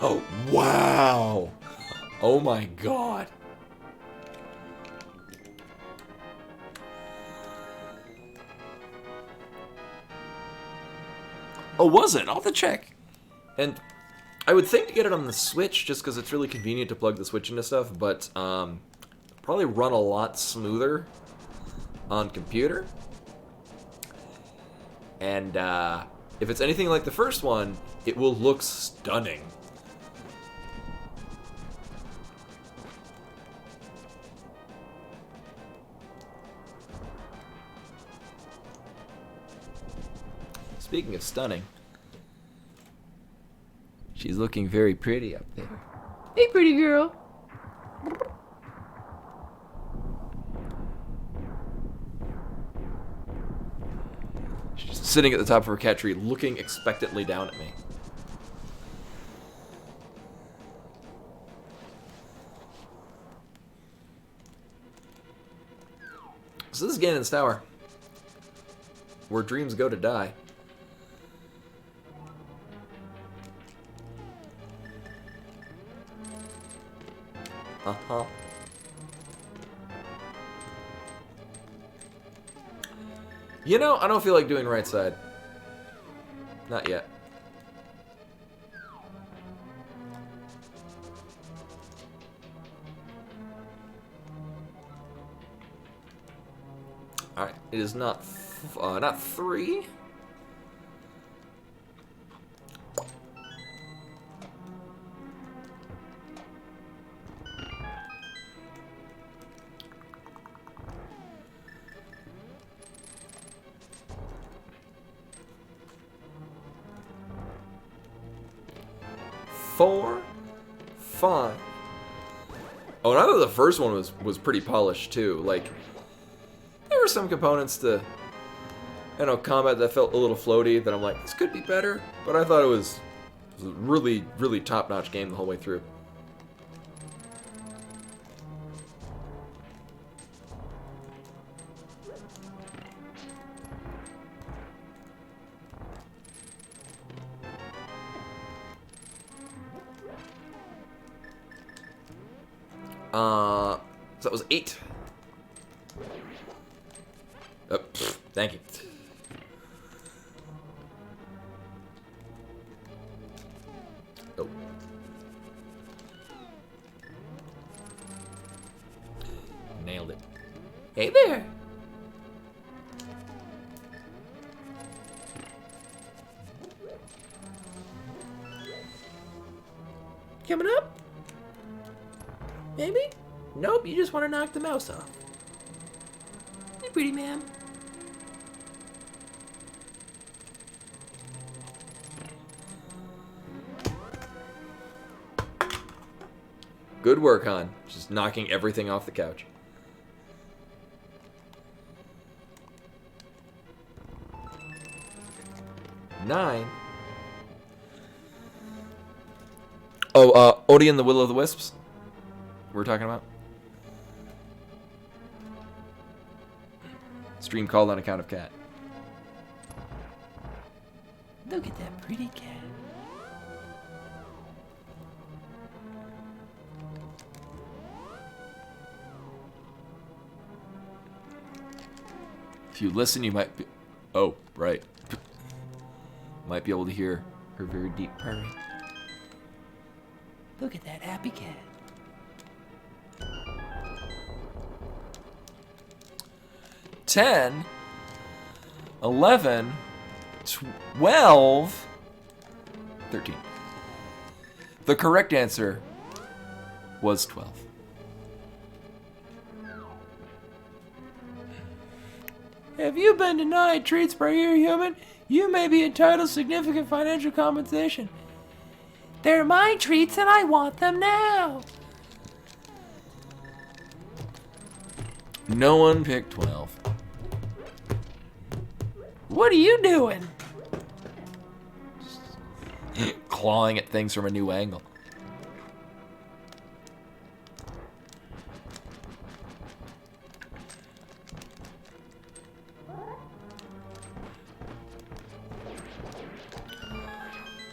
Oh, wow! Oh my god. Oh, was it? I'll have to check. And I would think to get it on the Switch, just because it's really convenient to plug the Switch into stuff, but probably run a lot smoother on computer. And if it's anything like the first one, it will look stunning. Speaking of stunning, she's looking very pretty up there. Hey, pretty girl. She's sitting at the top of her cat tree, looking expectantly down at me. So this is Ganon's Tower, where dreams go to die. Uh-huh. You know, I don't feel like doing right side. Not yet. All right, it is not 3. Four, 5. Oh, and I thought the first one was pretty polished too. Like, there were some components to, you know, combat that felt a little floaty that I'm like, this could be better. But I thought it was a really, really top-notch game the whole way through. So that was 8. Oh, thank you. Oh. Nailed it. Hey there. Coming up? Maybe? Nope, you just want to knock the mouse off. Hey, pretty man. Good work, hon. Just knocking everything off the couch. Nine. Oh, Odie and the Will of the Wisps? We're talking about? Stream called on account of cat. Look at that pretty cat. If you listen, you might be... Oh, right. Might be able to hear her very deep purring. Look at that happy cat. 10, 11, 12, 13. The correct answer was 12. Have you been denied treats by your human? You may be entitled to significant financial compensation. They're my treats and I want them now. No one picked 12. What are you doing? Clawing at things from a new angle.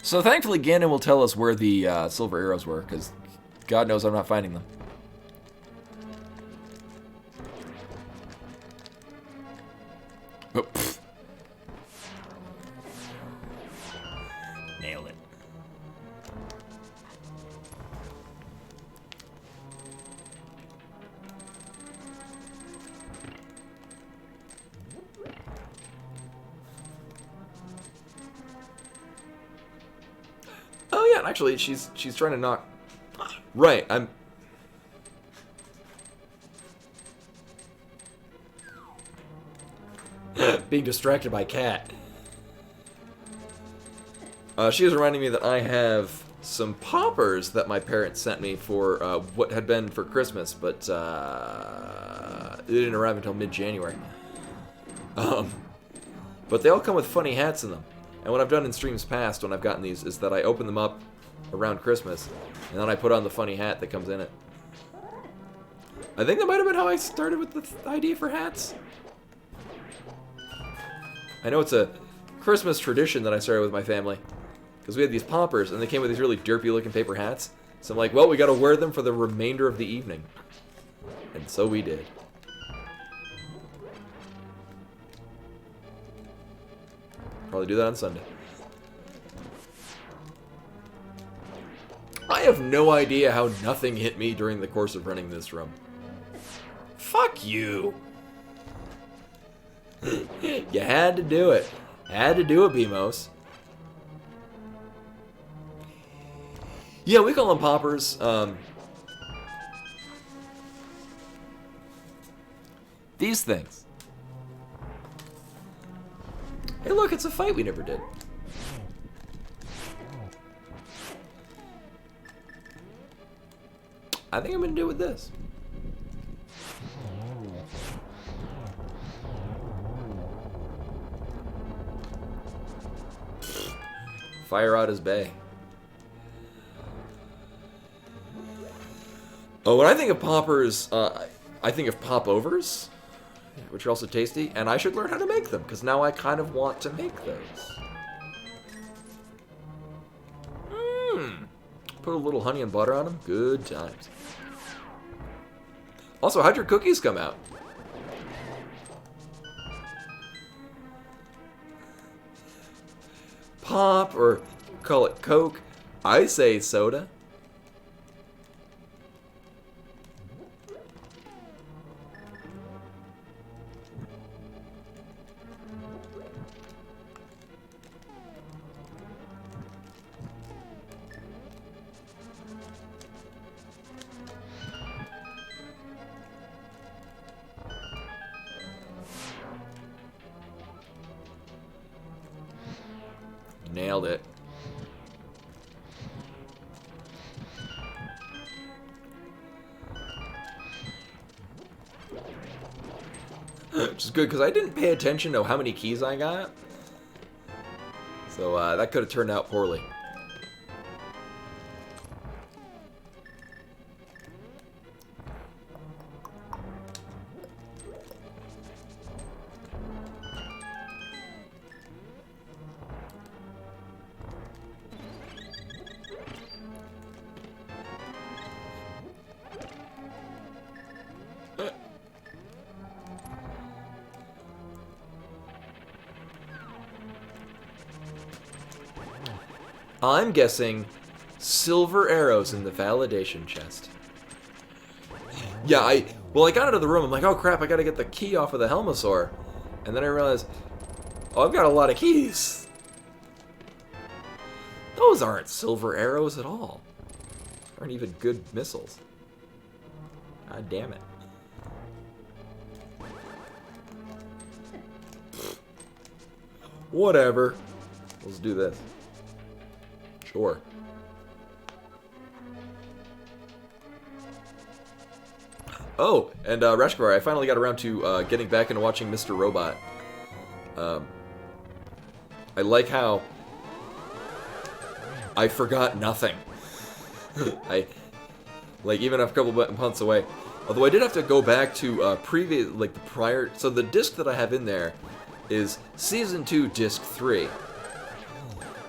So thankfully Ganon will tell us where the silver arrows were, because God knows I'm not finding them. Oh, nailed it. Oh yeah, actually, she's trying to knock. Right, I'm. Being distracted by cat. She is reminding me that I have some poppers that my parents sent me for what had been for Christmas, but it didn't arrive until mid-January. But they all come with funny hats in them. And what I've done in streams past when I've gotten these is that I open them up around Christmas, and then I put on the funny hat that comes in it. I think that might have been how I started with the idea for hats. I know it's a Christmas tradition that I started with my family, because we had these poppers, and they came with these really derpy-looking paper hats. So I'm like, well, we got to wear them for the remainder of the evening. And so we did. Probably do that on Sunday. I have no idea how nothing hit me during the course of running this room. Fuck you. You had to do it. Had to do it, Bemos. Yeah, we call them poppers. These things. Hey, look, it's a fight we never did. I think I'm gonna do it with this. Fire out his bay. Oh, when I think of poppers, I think of popovers, which are also tasty, and I should learn how to make them, because now I kind of want to make those. Put a little honey and butter on them. Good times. Also, how'd your cookies come out? Pop, or call it Coke. I say soda. Nailed it. Which is good, because I didn't pay attention to how many keys I got. So that could have turned out poorly. I'm guessing silver arrows in the validation chest. Yeah, I got out of the room. I'm like, oh crap, I gotta get the key off of the Helmosaur. And then I realized, oh, I've got a lot of keys. Those aren't silver arrows at all. Aren't even good missiles. God damn it. Whatever. Let's do this. Sure. Oh, and Rashkar, I finally got around to getting back into watching Mr. Robot. I like how I forgot nothing. Even a couple months away. Although I did have to go back to so the disc that I have in there is Season 2, Disc 3.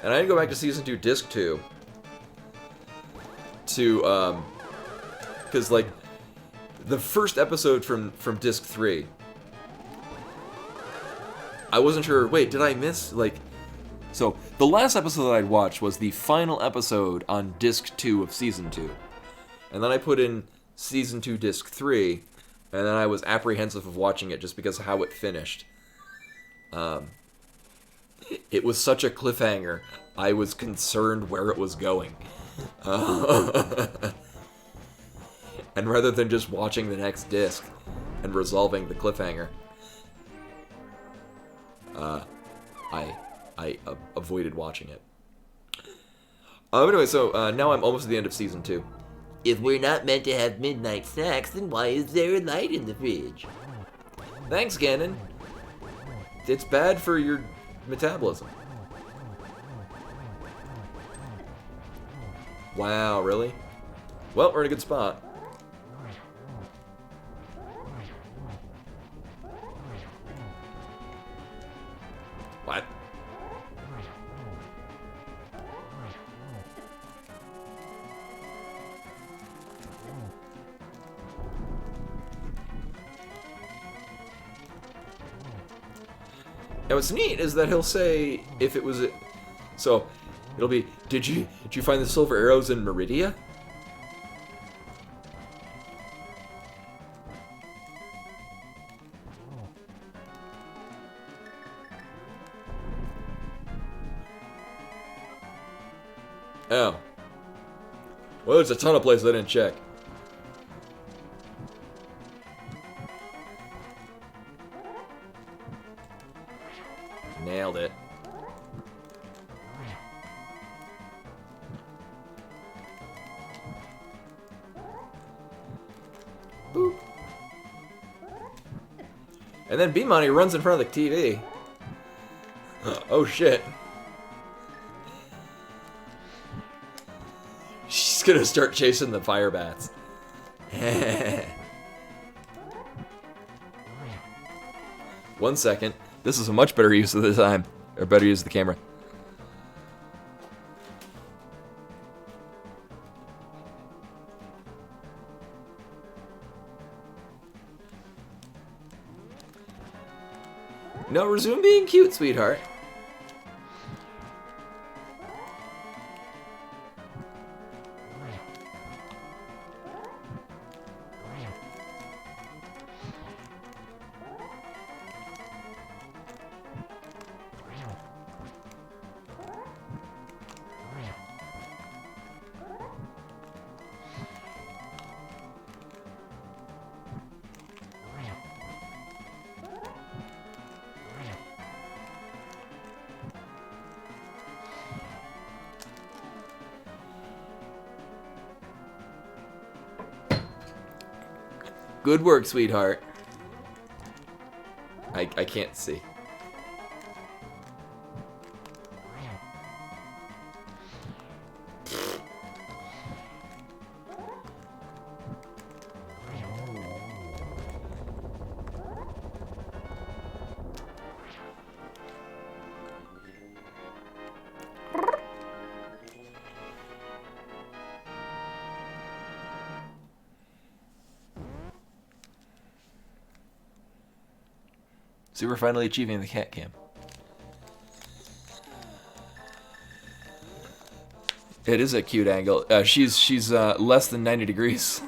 And I had to go back to Season 2, Disc 2 to, because, the first episode from Disc 3, I wasn't sure, wait, did I miss, so the last episode that I'd watched was the final episode on Disc 2 of Season 2. And then I put in Season 2, Disc 3, and then I was apprehensive of watching it just because of how it finished. It was such a cliffhanger, I was concerned where it was going. And rather than just watching the next disc and resolving the cliffhanger, I avoided watching it. Anyway, so now I'm almost at the end of Season 2. If we're not meant to have midnight snacks, then why is there a light in the fridge? Thanks, Ganon. It's bad for your metabolism. Wow, really? Well, we're in a good spot. What? Now what's neat is that he'll say if it was so it'll be, did you find the silver arrows in Meridia? Oh. Well, there's a ton of places I didn't check. Nailed it. Boop. And then B-Money runs in front of the TV. Oh shit. She's gonna start chasing the fire bats. 1 second. This is a much better use of the time, or better use of the camera. No, resume being cute, sweetheart. Good work, sweetheart. I can't see. See, we're finally achieving the cat cam. It is a cute angle. She's less than 90 degrees.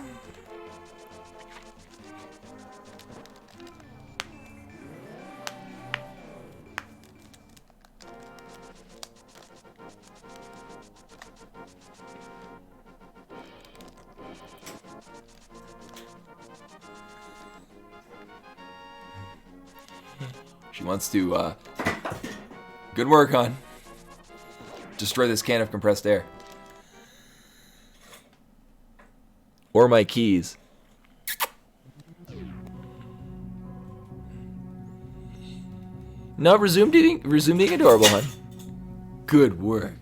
She wants to, good work, hon. Destroy this can of compressed air. Or my keys. No, resume being adorable, hon. Good work.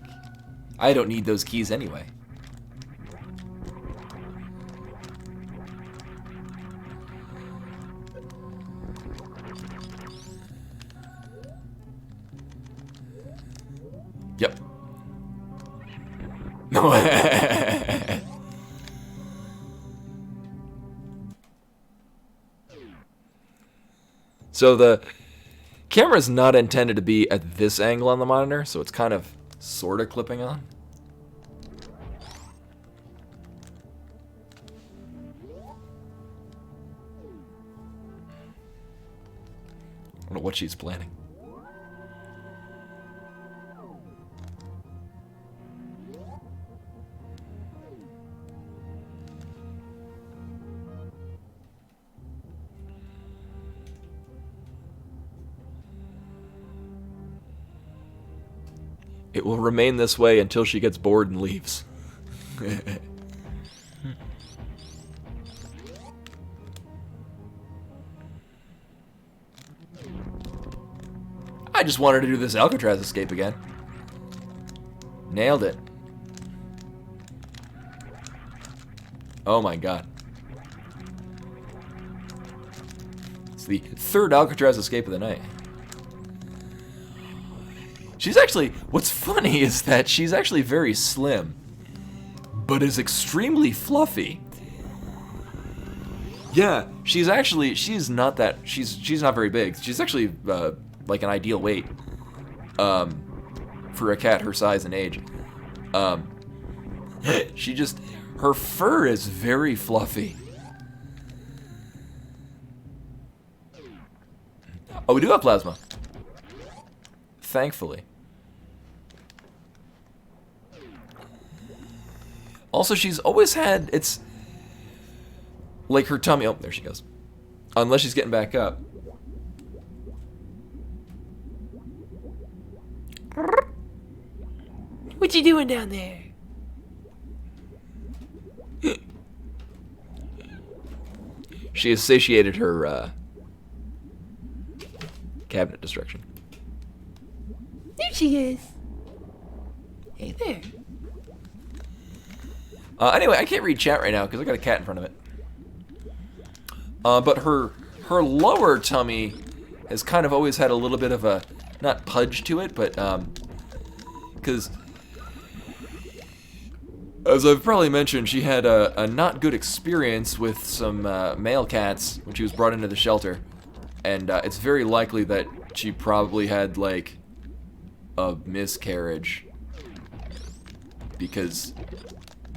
I don't need those keys anyway. Yep. No. So the camera's not intended to be at this angle on the monitor, so it's kind of sort of clipping on. I don't know what she's planning. It will remain this way until she gets bored and leaves. I just wanted to do this Alcatraz escape again. Nailed it. Oh my god. It's the third Alcatraz escape of the night. She's actually, what's funny is that she's actually very slim, but is extremely fluffy. Yeah, she's not very big. She's actually like an ideal weight for a cat her size and age. Her fur is very fluffy. Oh, we do have plasma. Thankfully. Also, she's always had, it's like her tummy. Oh, there she goes. Unless she's getting back up. What you doing down there? She has satiated her cabinet destruction. There she is. Hey there. Anyway, I can't read chat right now because I got a cat in front of it. But her lower tummy has kind of always had a little bit of a, not pudge to it, but because as I've probably mentioned, she had a not good experience with some male cats when she was brought into the shelter, and it's very likely that she probably had, like, a miscarriage. Because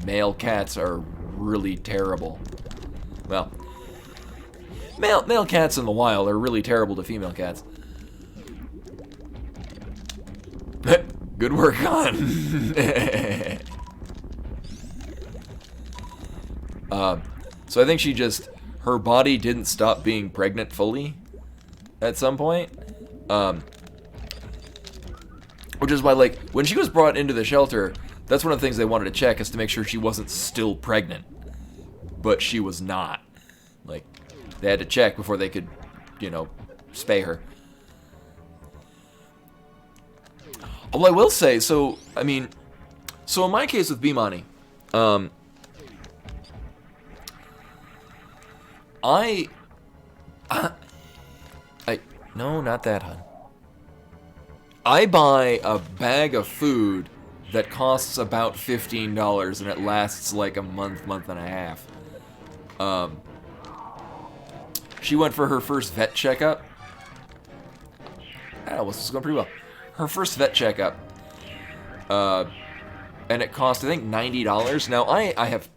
male cats are really terrible. Well, male cats in the wild are really terrible to female cats. Good work, on. So I think her body didn't stop being pregnant fully at some point. Which is why, like, when she was brought into the shelter, that's one of the things they wanted to check, is to make sure she wasn't still pregnant. But she was not. Like, they had to check before they could, spay her. Well, I will say, so in my case with Bimani, no, not that, hun. I buy a bag of food that costs about $15 and it lasts like a month and a half. She went for her first vet checkup. This is going pretty well. Her first vet checkup. And it cost, I think, $90. Now, I have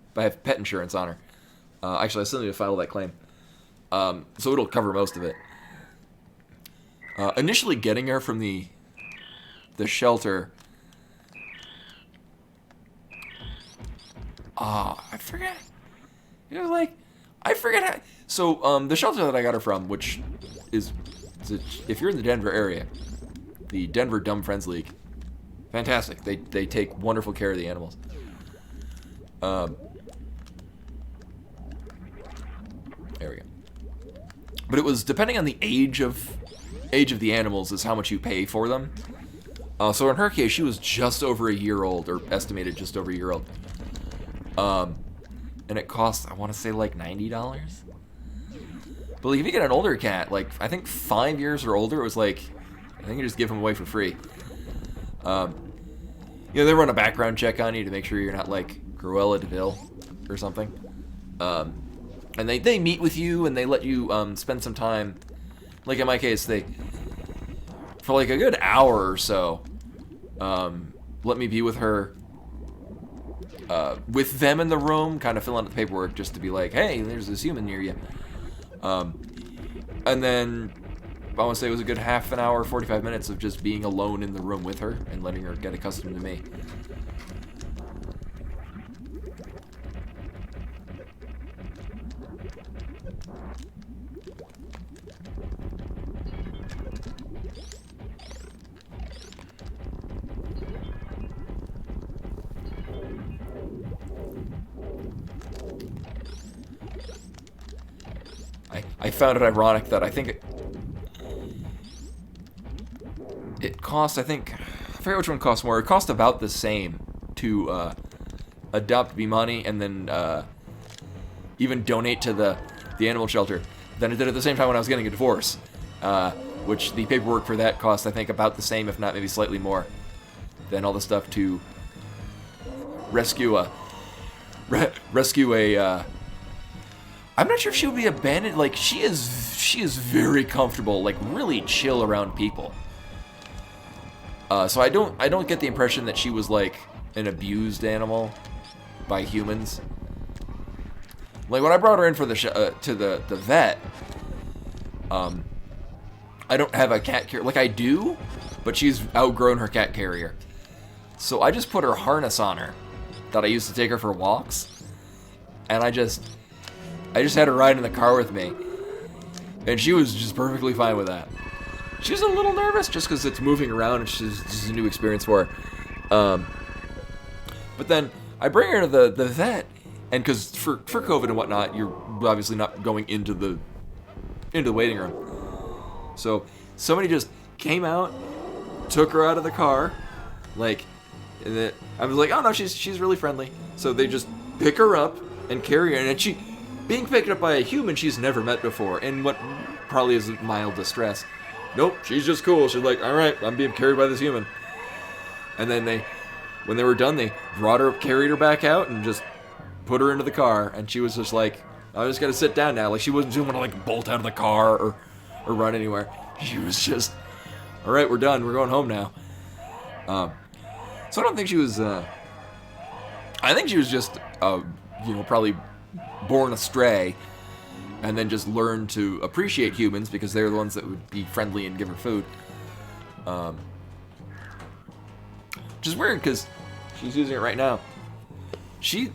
pet insurance on her. Actually, I still need to file that claim. So it'll cover most of it. Initially getting her from the shelter. I forget. I forget how. So, the shelter that I got her from, which is, if you're in the Denver area, the Denver Dumb Friends League, fantastic. They take wonderful care of the animals. There we go. But it was depending on the age of the animals is how much you pay for them. So in her case, she was just over a year old, or estimated just over a year old. And it cost, I want to say, like $90. But like, if you get an older cat, like, I think 5 years or older, it was like, I think you just give them away for free. They run a background check on you to make sure you're not like Cruella de Vil or something. And they meet with you and they let you spend some time. Like in my case, for like a good hour or so, let me be with her, with them in the room, kind of filling out the paperwork just to be like, hey, there's this human near you. And then I want to say it was a good half an hour, 45 minutes of just being alone in the room with her and letting her get accustomed to me. I found it ironic that I think it cost, I forget which one cost more. It cost about the same to adopt Bimani and then even donate to the animal shelter than it did at the same time when I was getting a divorce. Which the paperwork for that cost, I think, about the same, if not maybe slightly more, than all the stuff to rescue a I'm not sure if she would be abandoned. Like, she is very comfortable, like really chill around people. So I don't get the impression that she was like an abused animal by humans. Like when I brought her in for to the vet, I don't have a cat carrier. Like I do, but she's outgrown her cat carrier. So I just put her harness on her that I used to take her for walks, and I just had her ride in the car with me, and she was just perfectly fine with that. She was a little nervous just because it's moving around and she's just a new experience for her. But then I bring her to the vet, and because for COVID and whatnot, you're obviously not going into the waiting room. So somebody just came out, took her out of the car, like, and then I was like, oh no, she's really friendly. So they just pick her up and carry her, and she, being picked up by a human she's never met before, in what probably is mild distress. Nope, she's just cool. She's like, all right, I'm being carried by this human. And then when they were done, they carried her back out and just put her into the car. And she was just like, I just gotta sit down now. Like, she wasn't doing want to like bolt out of the car or run anywhere. She was just All right, we're done. We're going home now. So I don't think she was. I think she was just, probably born astray, and then just learned to appreciate humans because they're the ones that would be friendly and give her food. Which is weird because she's using it right now. She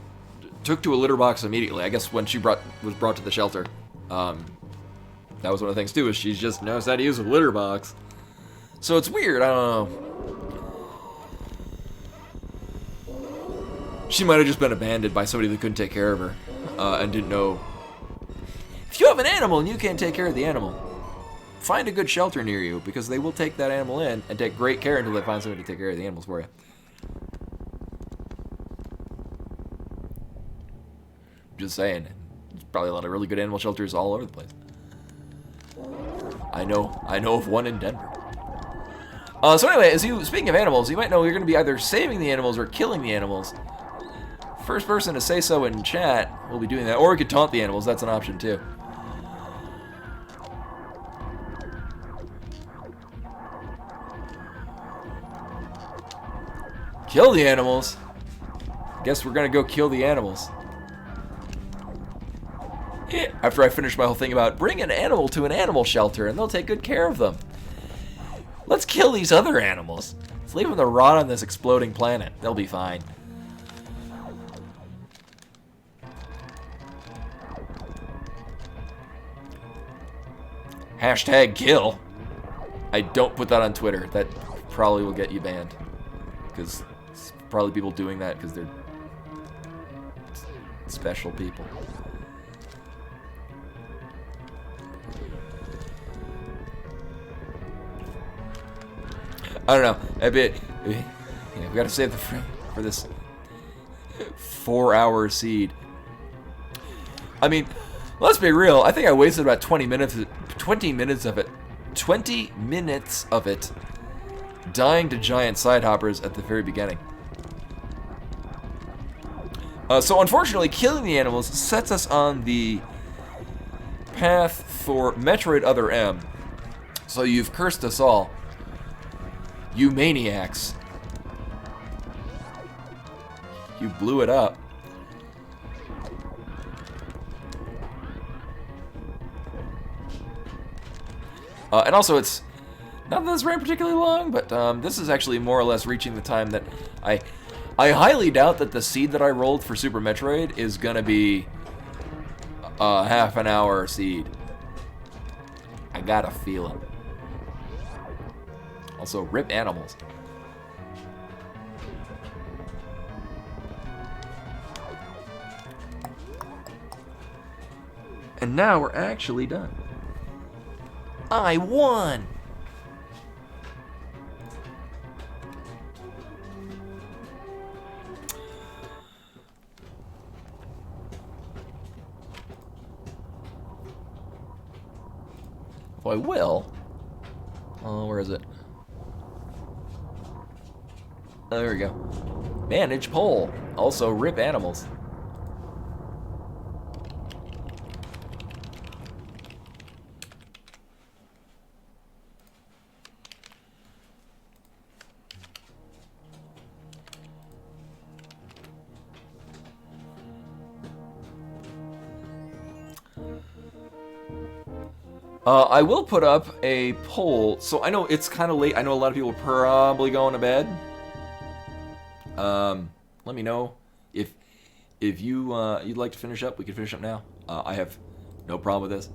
took to a litter box immediately. I guess when she was brought to the shelter. That was one of the things too, is she just knows how to use a litter box. So it's weird, I don't know. She might have just been abandoned by somebody that couldn't take care of her, and didn't know. If you have an animal and you can't take care of the animal, find a good shelter near you, because they will take that animal in and take great care until they find somebody to take care of the animals for you. Just saying. There's probably a lot of really good animal shelters all over the place. I know of one in Denver. So anyway, speaking of animals, you might know you're going to be either saving the animals or killing the animals. First person to say so in chat will be doing that, or we could taunt the animals. That's an option too. Kill the animals. Guess we're going to go kill the animals. After I finish my whole thing about bring an animal to an animal shelter and they'll take good care of them. Let's kill these other animals. Let's leave them to rot on this exploding planet. They'll be fine. Hashtag kill. I don't put that on Twitter. That probably will get you banned. Because it's probably people doing that because they're special people. I don't know. We gotta save the for this 4-hour seed. I mean, let's be real. I think I wasted about 20 minutes of it dying to giant sidehoppers at the very beginning. So unfortunately, killing the animals sets us on the path for Metroid Other M. So you've cursed us all. You maniacs. You blew it up. And also, it's not that this ran particularly long, but this is actually more or less reaching the time that I highly doubt that the seed that I rolled for Super Metroid is gonna be a half an hour seed. I got a feeling. Also, rip animals. And now we're actually done. I won! Oh, I will. Oh, where is it? Oh, there we go. Manage poll. Also, rip animals. I will put up a poll. So I know it's kind of late. I know a lot of people are probably going to bed. Let me know if you'd like to finish up. We can finish up now. I have no problem with this.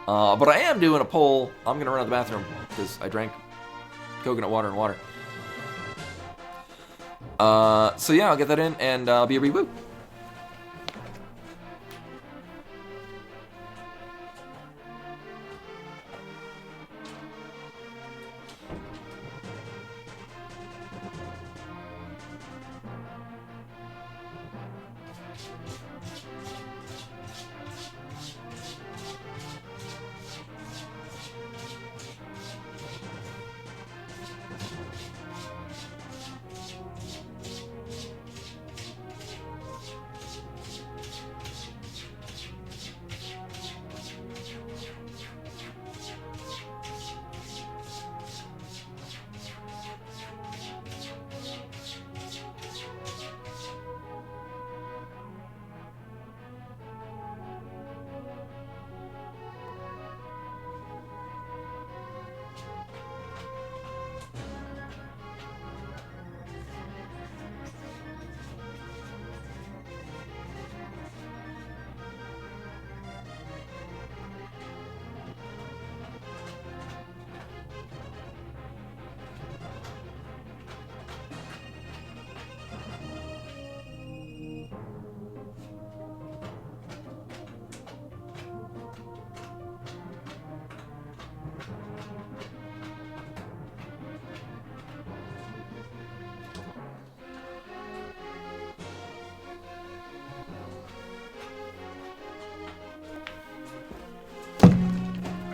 But I am doing a poll. I'm gonna run out the bathroom because I drank coconut water and water. So yeah, I'll get that in and I'll be a reboot.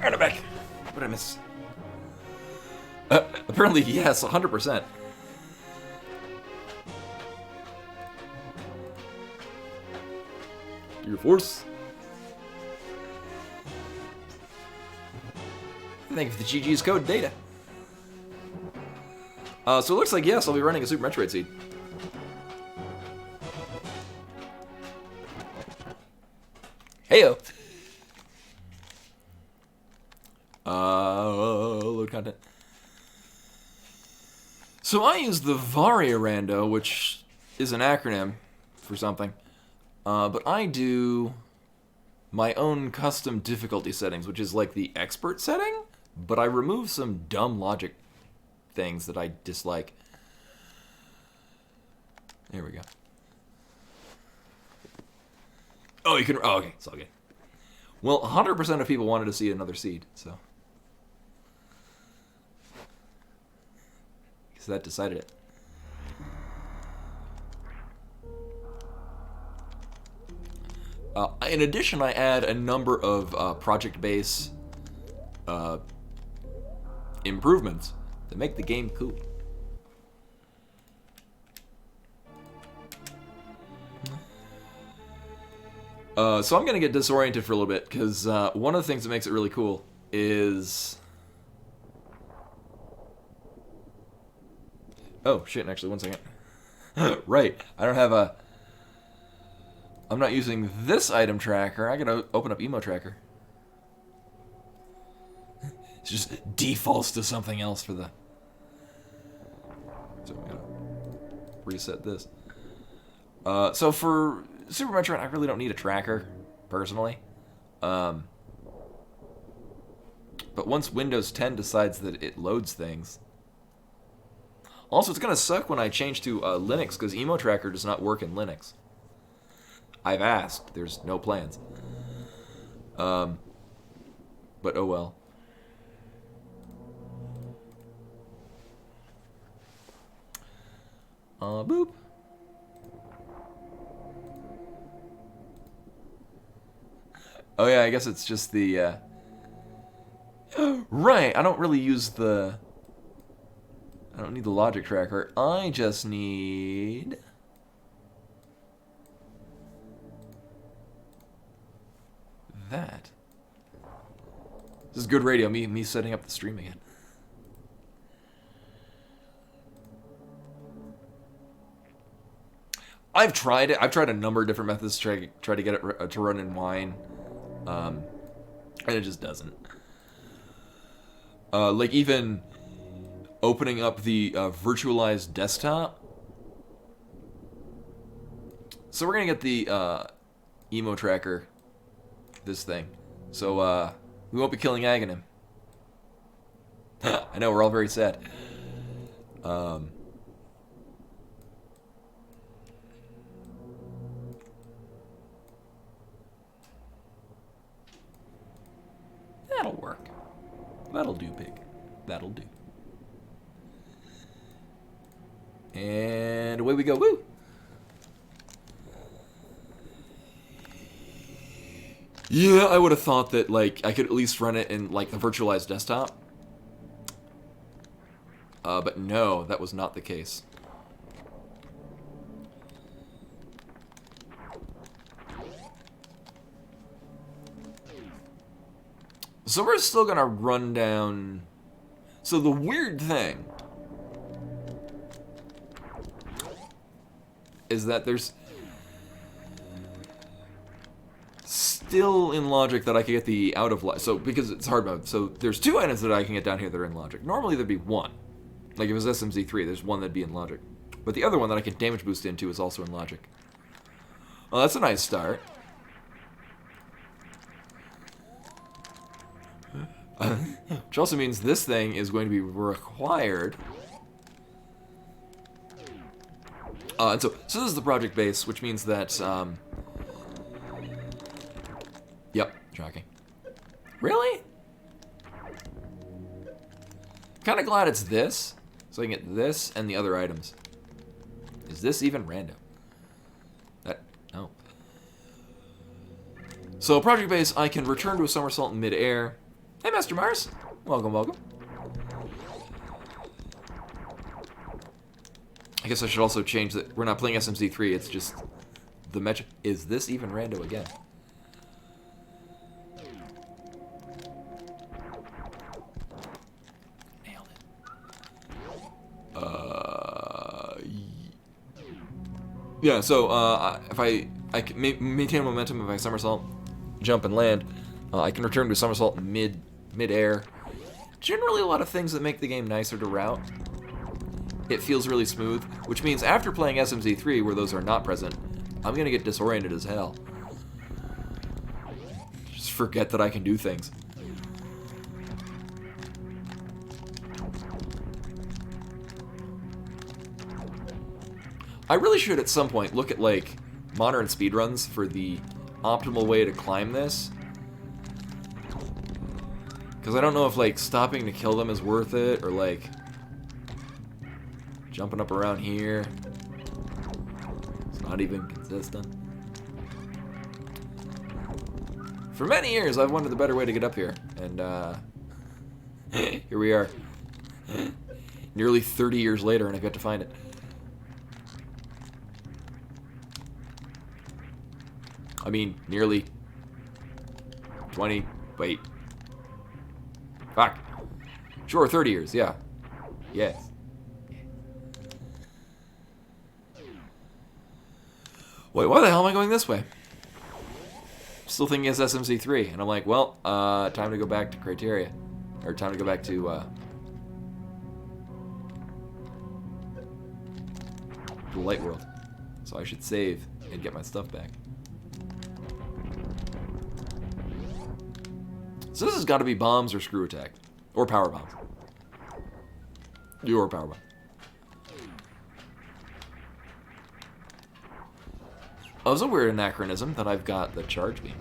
And I'm back. What did I miss? Apparently, yes, 100%. Your force. Thank you for the GG's code data. So it looks like, yes, I'll be running a Super Metroid seed. Heyo! Load content. So I use the Varia Rando, which is an acronym for something. But I do my own custom difficulty settings, which is like the expert setting, but I remove some dumb logic things that I dislike. There we go. Oh, you can... Oh, okay. It's all good. Well, 100% of people wanted to see another seed, so... Because that decided it. In addition, I add a number of project base improvements that make the game cool. So I'm going to get disoriented for a little bit, because one of the things that makes it really cool is... Oh, shit, actually, one second. Right, I don't have a... I'm not using this item tracker. I gotta open up Emo Tracker. It just defaults to something else for the... So I'm gonna reset this. So for Super Metroid, I really don't need a tracker, personally. But once Windows 10 decides that it loads things... Also, it's gonna suck when I change to Linux, because Emo Tracker does not work in Linux. I've asked. There's no plans. But oh well. Boop. Oh yeah, I guess it's just the, Right, I don't really use the... I don't need the logic tracker. I just need... that. This is good radio, me setting up the stream again. I've tried it. I've tried a number of different methods to try to get it to run in Wine. And it just doesn't. Like even opening up the virtualized desktop. So we're gonna get the Emo Tracker, this thing. So we won't be killing Aghanim. I know, we're all very sad. That'll work. That'll do, pig. That'll do. And away we go. Woo! Yeah, I would have thought that, like, I could at least run it in, like, the virtualized desktop. But no, that was not the case. So we're still gonna run down... So the weird thing is that there's still in logic that I can get the out of... So, because it's hard mode. So there's two items that I can get down here that are in logic. Normally there'd be one. Like if it was SMZ3, there's one that'd be in logic. But the other one that I can damage boost into is also in logic. Well, that's a nice start. Which also means this thing is going to be required. And so this is the project base, which means that, yep, shocking. Really? Kind of glad it's this, so I can get this and the other items. Is this even random? No. So project base, I can return to a somersault in midair. Hey, Master Mars. Welcome, welcome. I guess I should also change that. We're not playing SMZ3. It's just the metro. Is this even rando again? Nailed it. Yeah. So if I can maintain momentum, if I somersault, jump, and land, I can return to somersault mid-air. Generally, a lot of things that make the game nicer to route. It feels really smooth, which means after playing SMZ3, where those are not present, I'm gonna get disoriented as hell. Just forget that I can do things. I really should at some point look at like modern speedruns for the optimal way to climb this. Because I don't know if like stopping to kill them is worth it, or like jumping up around here. It's not even consistent. For many years, I've wanted the better way to get up here, and here we are. Nearly 30 years later, and I've yet to find it. I mean, nearly 20, wait. Fuck. Sure, 30 years, yeah. Yes. Wait, why the hell am I going this way? Still thinking it's SMZ3, and I'm like, well, time to go back to Criteria. Or time to go back to, the Light World. So I should save and get my stuff back. So this has got to be bombs or screw attack. Or power bombs. Or power bomb. Oh, it's a weird anachronism that I've got the charge beam.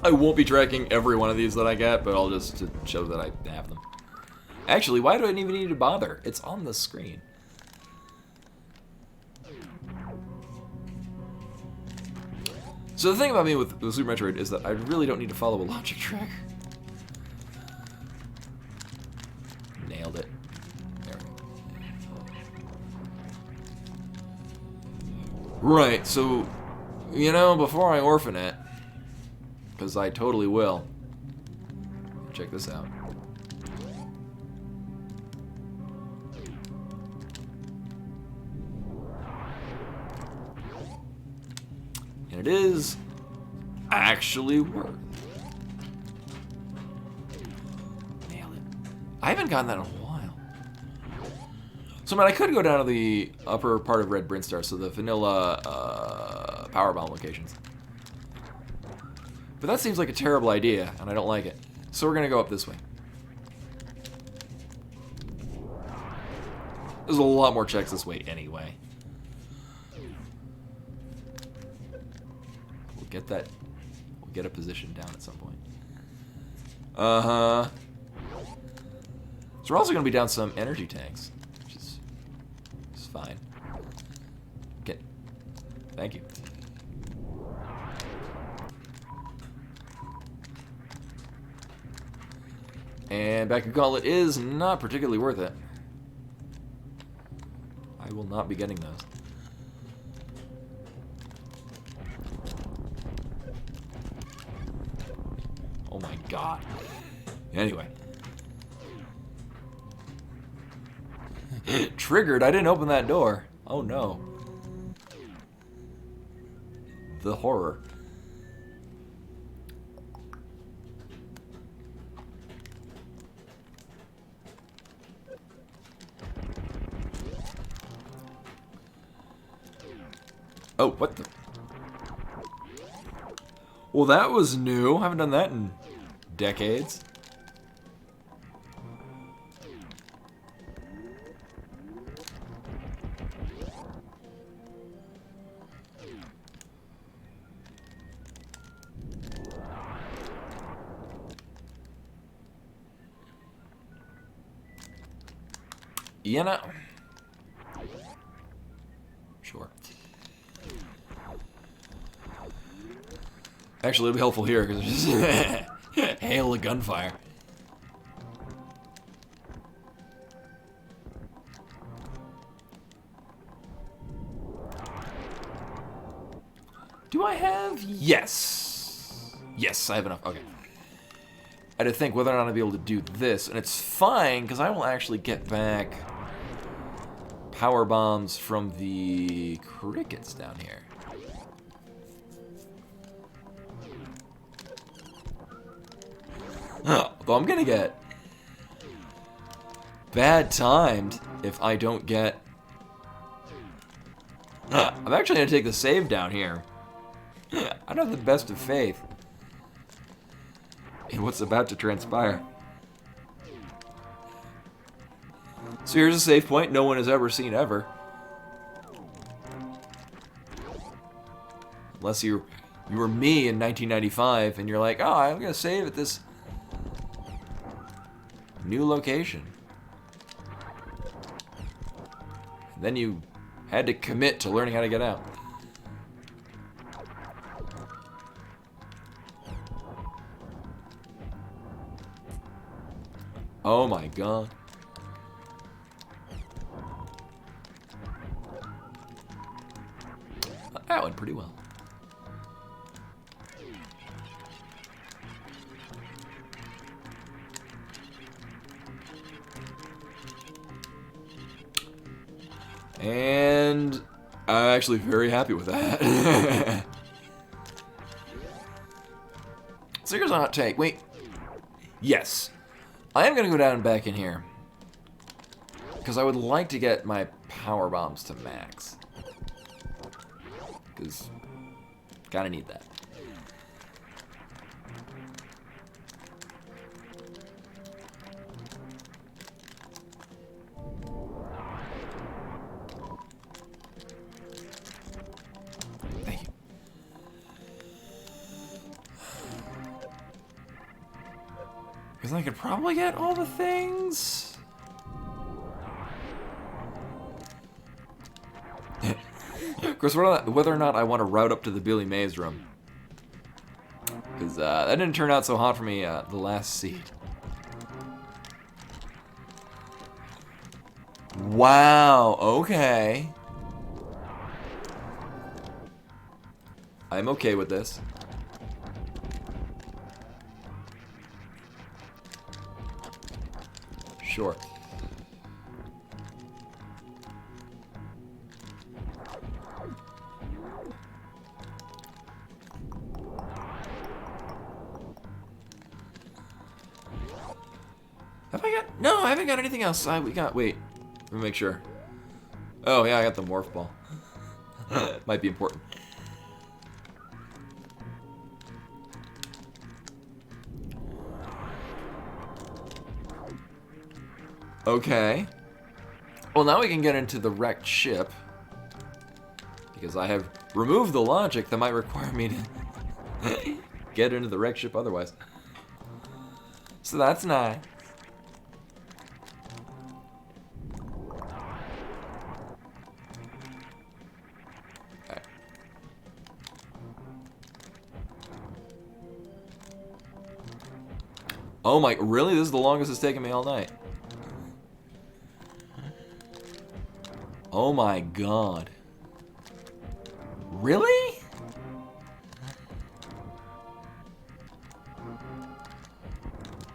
I won't be tracking every one of these that I get, but I'll just to show that I have them. Actually, why do I even need to bother? It's on the screen. So the thing about me with Super Metroid is that I really don't need to follow a logic tracker. Nailed it. There we go. Right, so, you know, before I orphan it, because I totally will, check this out. And it is actually worth. Nail it. I haven't gotten that in a while. So, man, I could go down to the upper part of Red Brinstar, so the vanilla power bomb locations. But that seems like a terrible idea, and I don't like it. So we're gonna go up this way. There's a lot more checks this way anyway. We'll get that. We'll get a position down at some point. Uh-huh. So we're also gonna be down some energy tanks, which is fine. Okay. Thank you. And back of Gauntlet is not particularly worth it. I will not be getting those. Oh my god. Anyway. Triggered, I didn't open that door. Oh no. The horror. Oh, what the? Well, that was new. Haven't done that in decades. You know. Sure. Actually, it'll be helpful here because there's just hail of gunfire. Do I have? Yes. Yes, I have enough. Okay. I had to think whether or not I'd be able to do this, and it's fine because I will actually get back power bombs from the crickets down here. Though I'm gonna get bad timed if I don't get. I'm actually gonna take the save down here. I don't have the best of faith in what's about to transpire. So here's a save point no one has ever seen ever. Unless you were me in 1995 and you're like, oh, I'm gonna save at this new location. And then you had to commit to learning how to get out. Oh my god. That went pretty well. And I'm actually very happy with that. So here's a hot take. Wait. Yes. I am going to go down and back in here. Because I would like to get my power bombs to max. Because kind of need that. Thank you. Because I could probably get all the things. Of course, whether or not I want to route up to the Billy Mays room. Because that didn't turn out so hot for me the last seed. Wow, okay. I'm okay with this. Sure. Have I got... No, I haven't got anything else. We got... Wait. Let me make sure. Oh, yeah, I got the morph ball. Might be important. Okay. Well, now we can get into the wrecked ship. Because I have removed the logic that might require me to get into the wrecked ship otherwise. So that's nice. Okay. Oh my, really? This is the longest it's taken me all night. Oh my god. Really?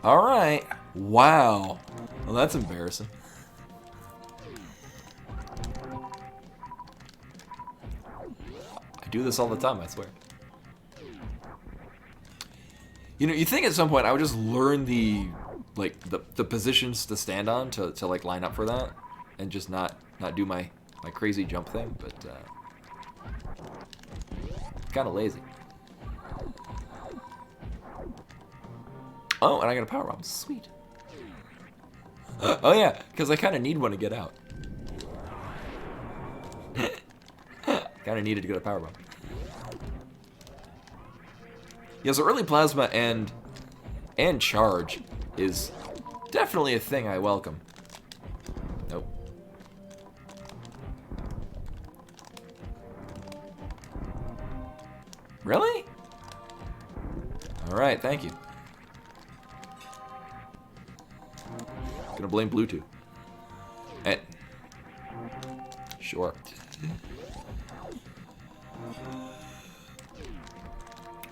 Alright. Wow. Well, that's embarrassing. I do this all the time, I swear. You know, you think at some point I would just learn the positions to stand on to like line up for that and just not do my crazy jump thing, but kind of lazy. Oh, and I got a power bomb. Sweet. Oh yeah, because I kind of need one to get out. Kind of needed to get a power bomb. Yeah, so early plasma and charge is definitely a thing I welcome. Nope. Really? Alright, thank you. Gonna blame Bluetooth. And sure.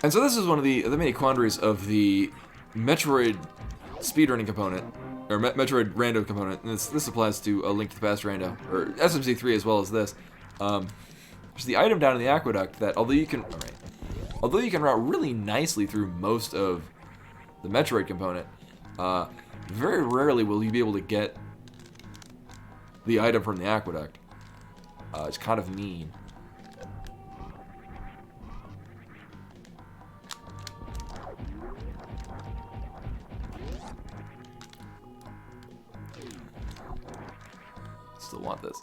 And so this is one of the many quandaries of the Metroid speedrunning component, or Metroid rando component. And this applies to A Link to the Past rando, or SMZ3 as well as this. There's the item down in the aqueduct that, although you can route really nicely through most of the Metroid component, very rarely will you be able to get the item from the aqueduct. It's kind of mean. Still want this.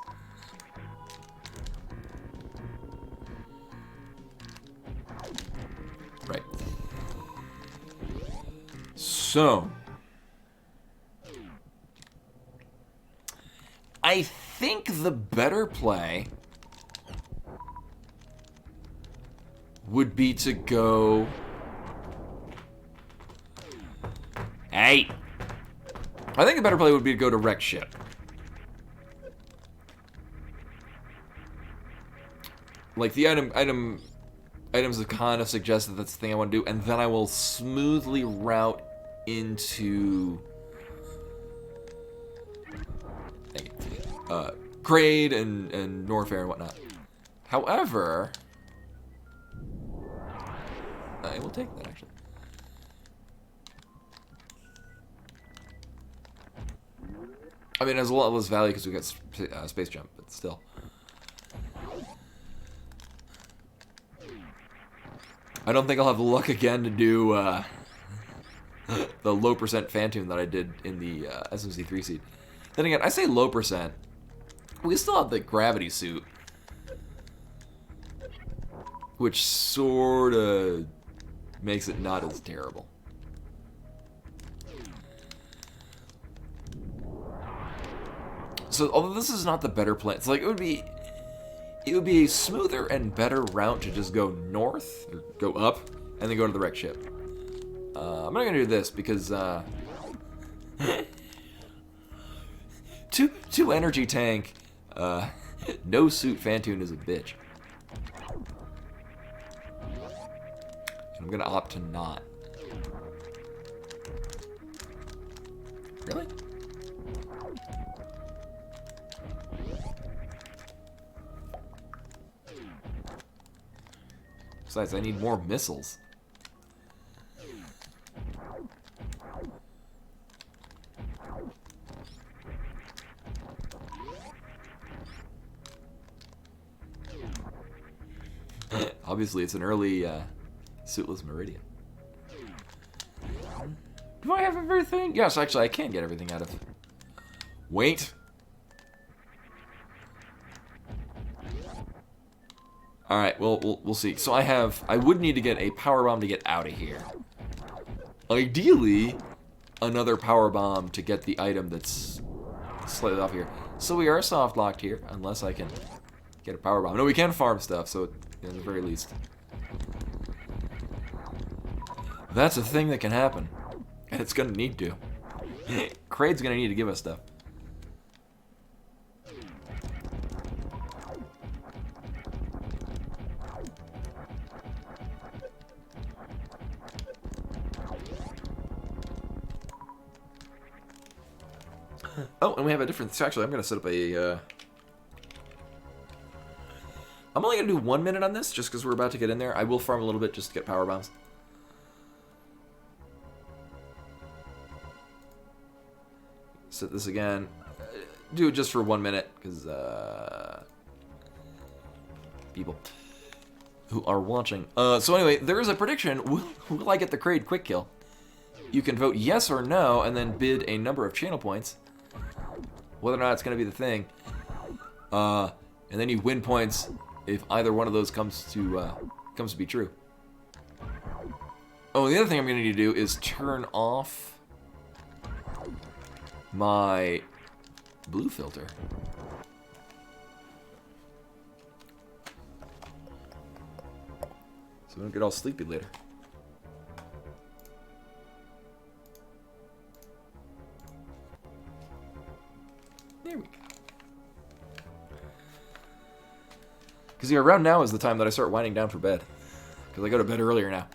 Right. So, I think the better play would be to go... Hey! I think the better play would be to go to wreck ship. Like, the items have kind of suggested that's the thing I want to do, and then I will smoothly route into... Kraid and Norfair and whatnot. However... I will take that, actually. I mean, it has a lot less value because we got space jump, but still. I don't think I'll have the luck again to do the low percent Phantom that I did in the SMZ3 seed. Then again, I say low percent. We still have the gravity suit, which sort of makes it not as terrible. So, although this is not the better plan, it's like it would be a smoother and better route to just go north, or go up, and then go to the wreck ship. I'm not gonna do this because two energy tank, no suit Phantoon is a bitch. I'm gonna opt to not. Really? Besides, I need more missiles. Obviously, it's an early suitless Meridian. Do I have everything? Yes, actually, I can get everything out of it. Wait. Alright, well, we'll see. So I would need to get a power bomb to get out of here. Ideally, another power bomb to get the item that's slightly off here. So we are soft locked here, unless I can get a power bomb. No, we can farm stuff, so at the very least. That's a thing that can happen. And it's gonna need to. Kraid's gonna need to give us stuff. Oh, and we have a different... So actually, I'm going to set up a... I'm only going to do 1 minute on this, just because we're about to get in there. I will farm a little bit just to get power bombs. Set this again. Do it just for 1 minute, because... people who are watching. So anyway, there is a prediction. Will I get the Kraid quick kill? You can vote yes or no, and then bid a number of channel points. Whether or not it's going to be the thing. And then you win points if either one of those comes to be true. Oh, the other thing I'm going to need to do is turn off my blue filter. So we don't get all sleepy later. There we go. Because yeah, around now is the time that I start winding down for bed. Because I go to bed earlier now.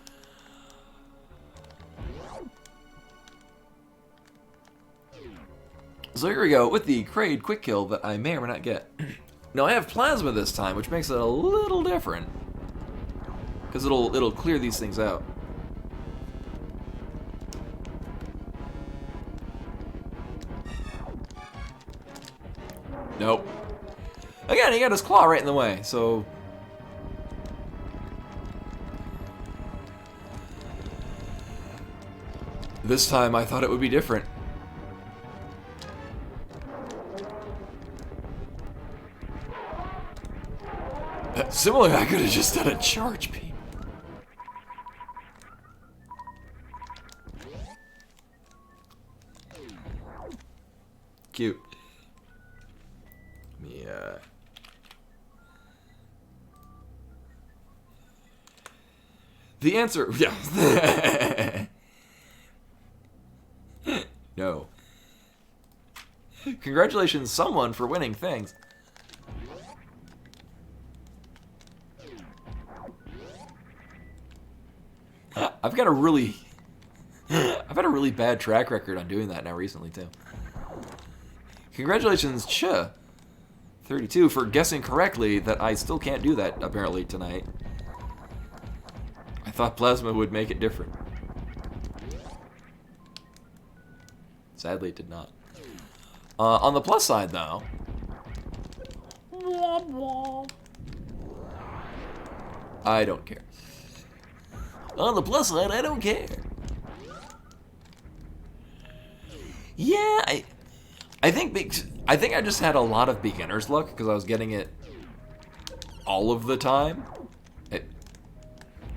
So here we go with the Kraid quick kill that I may or may not get. Now I have plasma this time, which makes it a little different. Because it'll clear these things out. Nope. Again, he got his claw right in the way, so... This time I thought it would be different. Similarly, I could have just done a charge beam. Cute. Yeah. The answer, yeah. No. Congratulations, someone, for winning things. I've had a really bad track record on doing that now recently too. Congratulations, Ch32, for guessing correctly that I still can't do that apparently tonight. I thought plasma would make it different. Sadly, it did not. On the plus side, though, I don't care. On the plus side, I don't care. Yeah, I think I just had a lot of beginner's luck because I was getting it all of the time.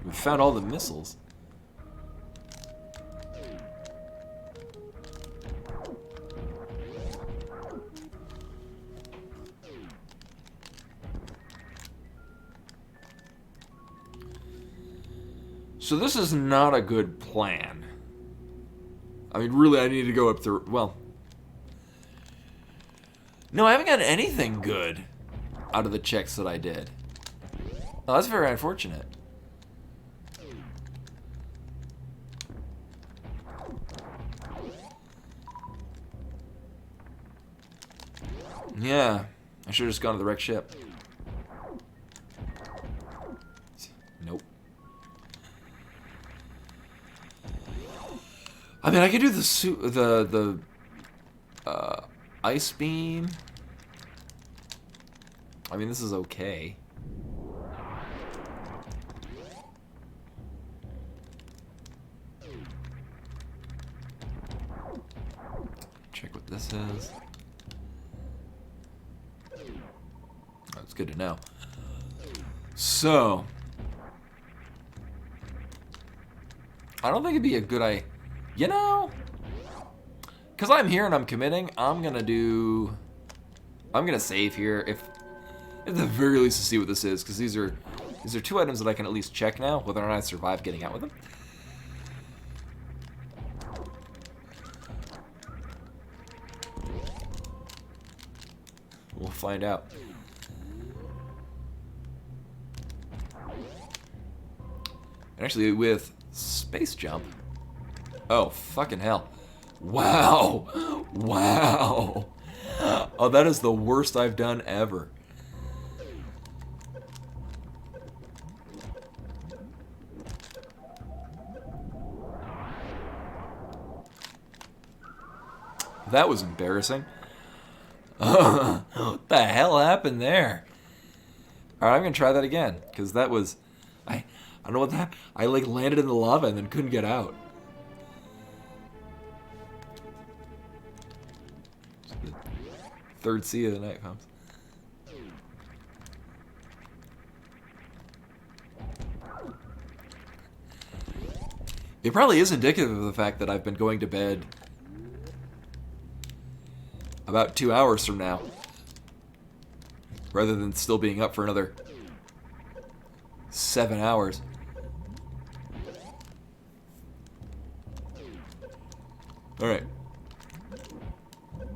We found all the missiles. So this is not a good plan. I mean, really, I need to go up through... Well... No, I haven't got anything good out of the checks that I did. Oh, that's very unfortunate. Yeah, I should have just gone to the wrecked ship. Nope. I mean, I could do the ice beam. I mean, this is okay. Check what this is. That's good to know. So, I don't think it'd be a good idea. You know, because I'm here and I'm committing, I'm gonna save here if at the very least to see what this is, because these are two items that I can at least check now whether or not I survive getting out with them. We'll find out. And actually, with space jump. Oh, fucking hell. Wow. Wow. Oh, that is the worst I've done ever. That was embarrassing. What the hell happened there? Alright, I'm gonna try that again, because that was... I don't know what that... I like landed in the lava and then couldn't get out. Third sea of the night comes. It probably is indicative of the fact that I've been going to bed about 2 hours from now, rather than still being up for another 7 hours. Alright.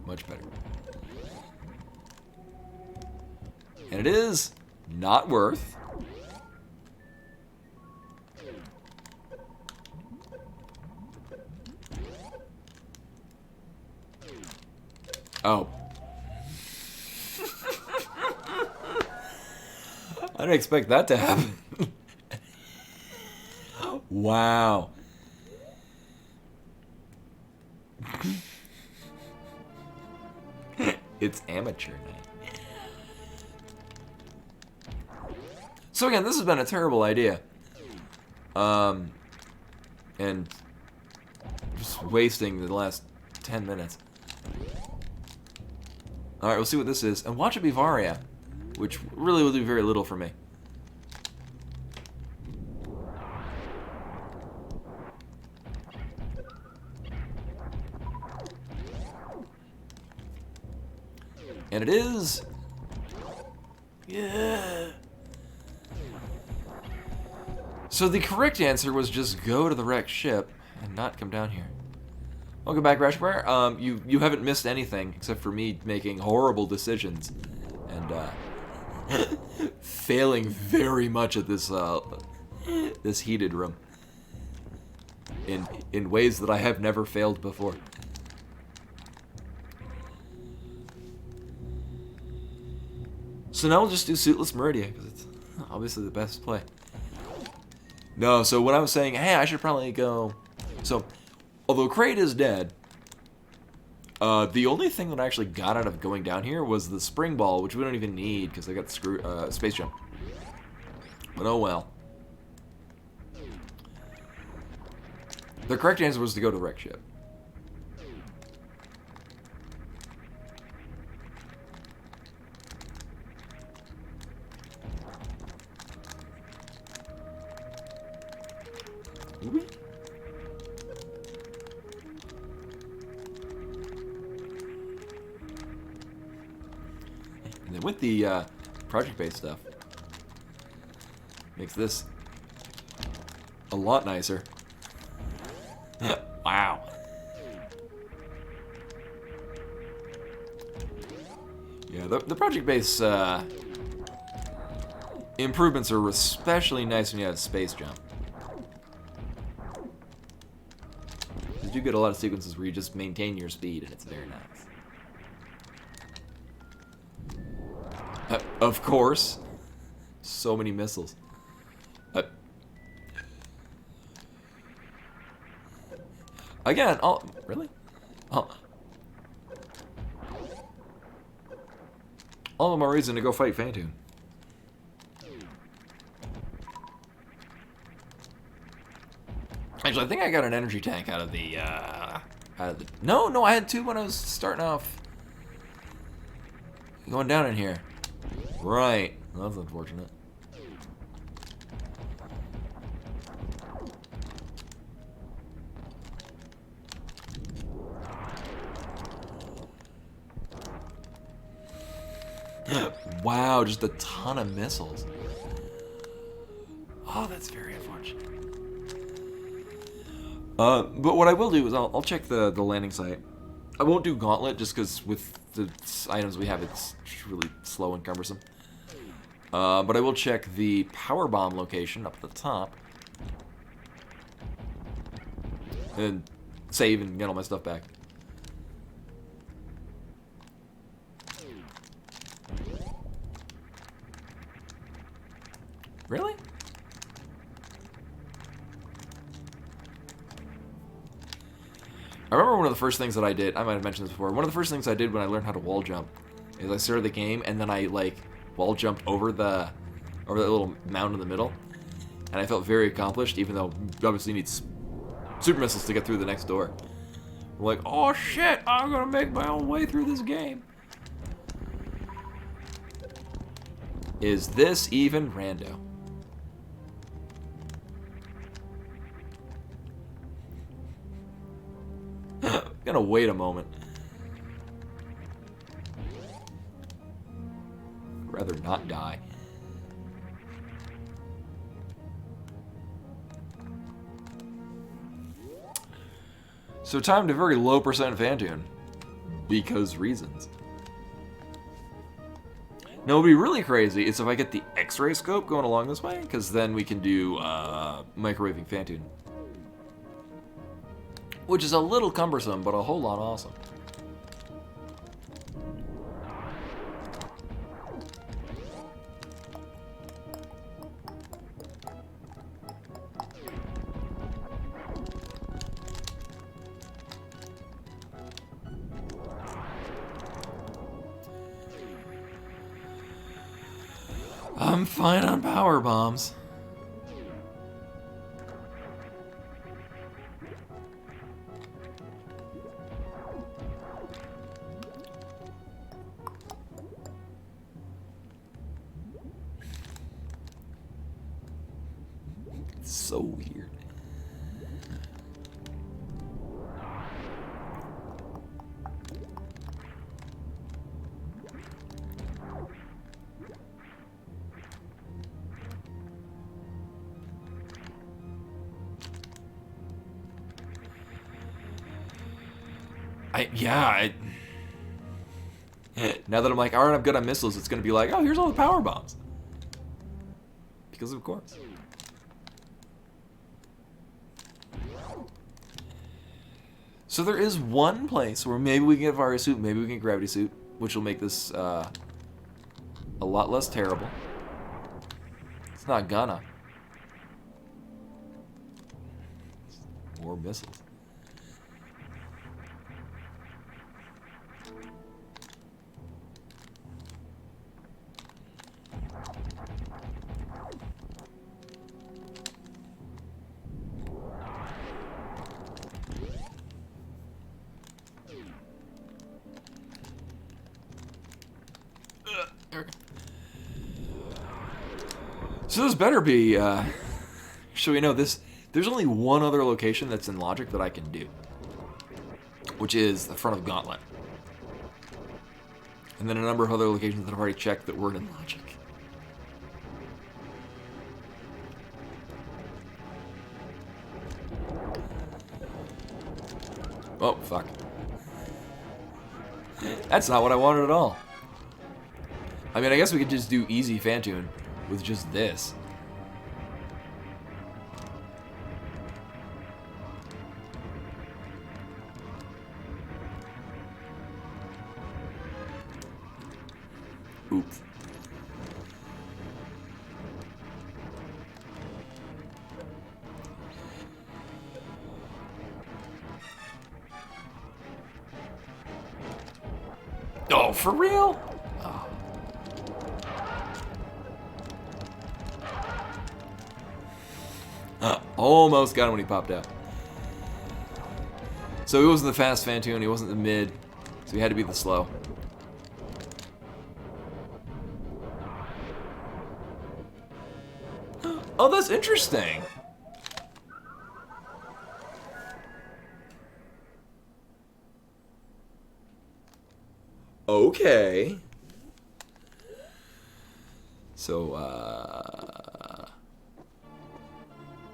Much better. And it is not worth. Oh. I didn't expect that to happen. Wow. It's amateur night. So again, this has been a terrible idea. And just wasting the last 10 minutes. Alright, we'll see what this is. And watch it be Varia, which really will do very little for me. And it is... Yeah. So the correct answer was just go to the wrecked ship and not come down here. Welcome back, Rashbar. You haven't missed anything except for me making horrible decisions and failing very much at this this heated room in ways that I have never failed before. So now we'll just do Suitless Meridia, because it's obviously the best play. No, so when I was saying, hey, I should probably go... So, although Kraid is dead, the only thing that I actually got out of going down here was the Spring Ball, which we don't even need, because I got Space Jump. But oh well. The correct answer was to go to Wreck Ship. And then with the project-based stuff, makes this a lot nicer. Wow. Yeah, the project-based improvements are especially nice when you have Space Jump. You do get a lot of sequences where you just maintain your speed, and it's very nice. Of course. So many missiles. Again, really? All the more reason to go fight Phantom. Actually, I think I got an energy tank out of the, No, I had two when I was starting off. Going down in here. Right. Well, that's unfortunate. Wow, just a ton of missiles. Oh, that's very unfortunate. But what I will do is I'll check the landing site. I won't do Gauntlet just because with the items we have, it's really slow and cumbersome. But I will check the power bomb location up at the top. And save and get all my stuff back. Really? I remember one of the first things that I did, I might have mentioned this before, one of the first things I did when I learned how to wall jump is I started the game and then I like wall jumped over that little mound in the middle, and I felt very accomplished, even though you obviously need super missiles to get through the next door. We're like, oh shit, I'm gonna make my own way through this game. Is this even rando? I'm gonna wait a moment. I'd rather not die. So time to very low percent Phantoon. Because reasons. Now, what would be really crazy is if I get the X-ray scope going along this way, because then we can do microwaving Phantoon. Which is a little cumbersome, but a whole lot awesome. I'm fine on power bombs. It's so weird. Now that I'm like, alright, I'm good on missiles, it's gonna be like, oh, here's all the power bombs. Because of course. So there is one place where maybe we can get Varia suit, maybe we can get gravity suit, which will make this a lot less terrible. It's not gonna. More missiles. So this better be, so we know this, there's only one other location that's in logic that I can do, which is the front of the gauntlet. And then a number of other locations that I've already checked that weren't in logic. Oh, fuck. That's not what I wanted at all. I mean, I guess we could just do easy Phantoon with just this. Oops. Oh, for real? Oh. Almost got him when he popped out. So he wasn't the fast Phantoon, he wasn't the mid, so he had to be the slow. Oh, that's interesting. Okay. So,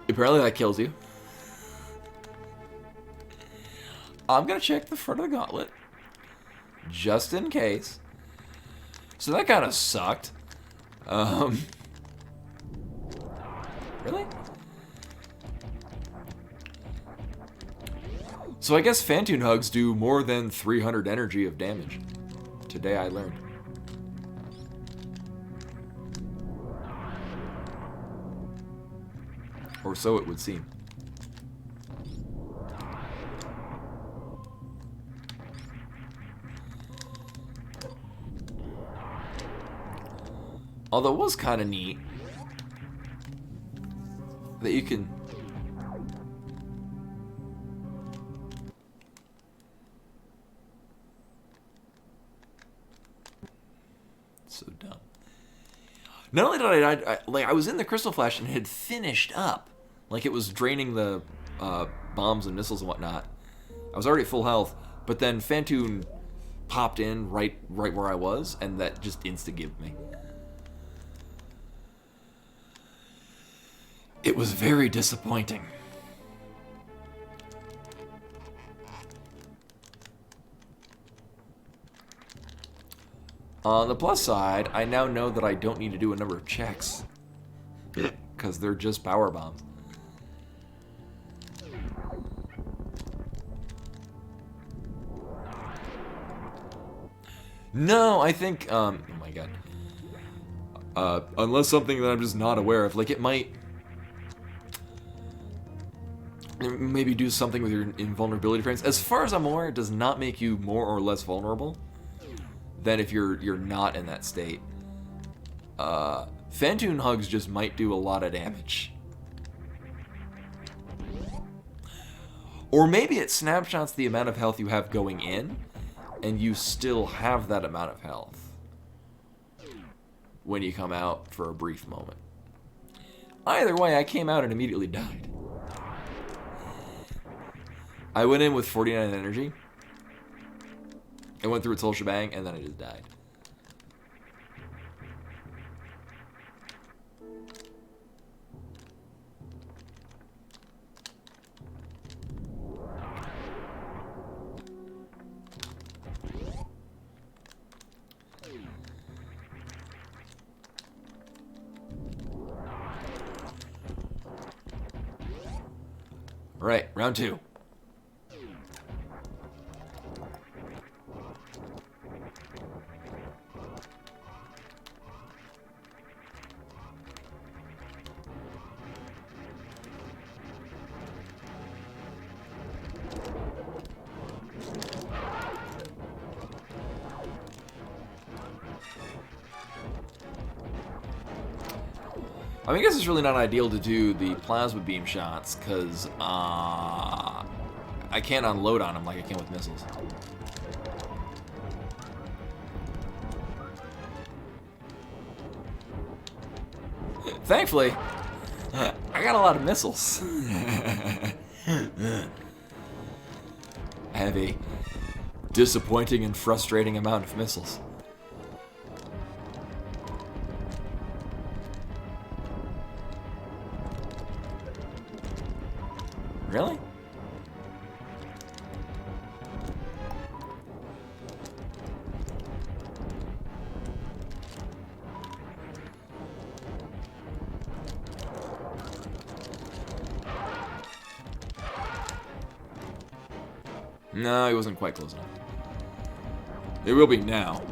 apparently that kills you. I'm gonna check the front of the gauntlet. Just in case. So that kind of sucked. Really? So I guess Phantoon Hugs do more than 300 energy of damage. Today I learned. Or so it would seem. Although it was kind of neat that you can... So dumb. Not only did I was in the Crystal Flash and it had finished up. Like it was draining the bombs and missiles and whatnot. I was already at full health, but then Phantoon popped in right where I was, and that just insta-gived me. It was very disappointing. On the plus side, I now know that I don't need to do a number of checks. Because they're just power bombs. No, I think, oh my god. Unless something that I'm just not aware of, like it might maybe do something with your invulnerability frames. As far as I'm aware, it does not make you more or less vulnerable than if you're not in that state. Phantoon Hugs just might do a lot of damage. Or maybe it snapshots the amount of health you have going in, and you still have that amount of health when you come out for a brief moment. Either way, I came out and immediately died. I went in with 49 energy. I went through its whole shebang, and then I just died. Right, round 2. I mean, I guess it's really not ideal to do the plasma beam shots, because I can't unload on them like I can with missiles. Thankfully, I got a lot of missiles. I have a disappointing and frustrating amount of missiles. Really? No, he wasn't quite close enough. It will be now.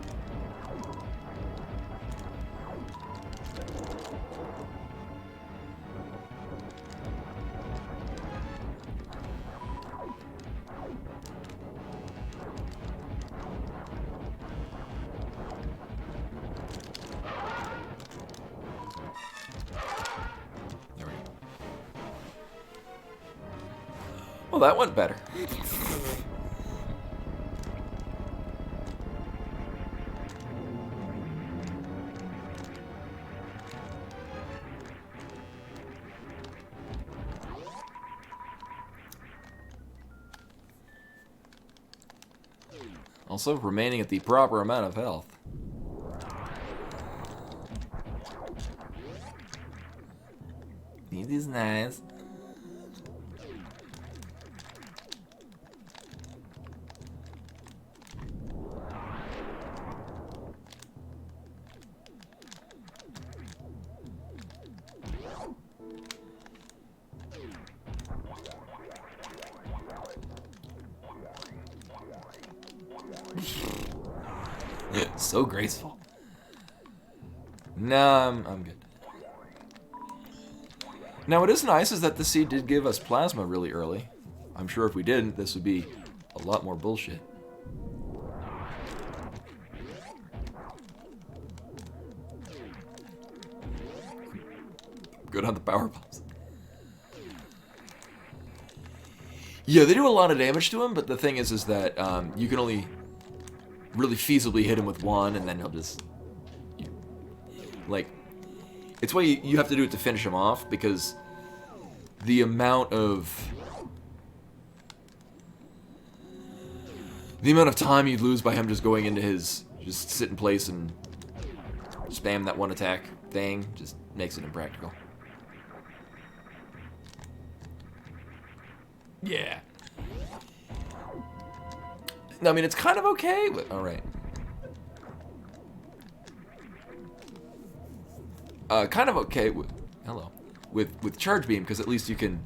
There we go. Well, that went better. Also, remaining at the proper amount of health. This is nice. So graceful. Nah, I'm good. Now, what is nice is that the seed did give us plasma really early. I'm sure if we didn't, this would be a lot more bullshit. Good on the power bombs. Yeah, they do a lot of damage to him, but the thing is that you can only really feasibly hit him with one, and then he'll just... like... It's why you have to do it to finish him off, because the amount of... the amount of time you'd lose by him just going into his... just sit in place and spam that one attack thing just makes it impractical. Yeah. I mean, it's kind of okay, but alright. kind of okay with with charge beam because at least you can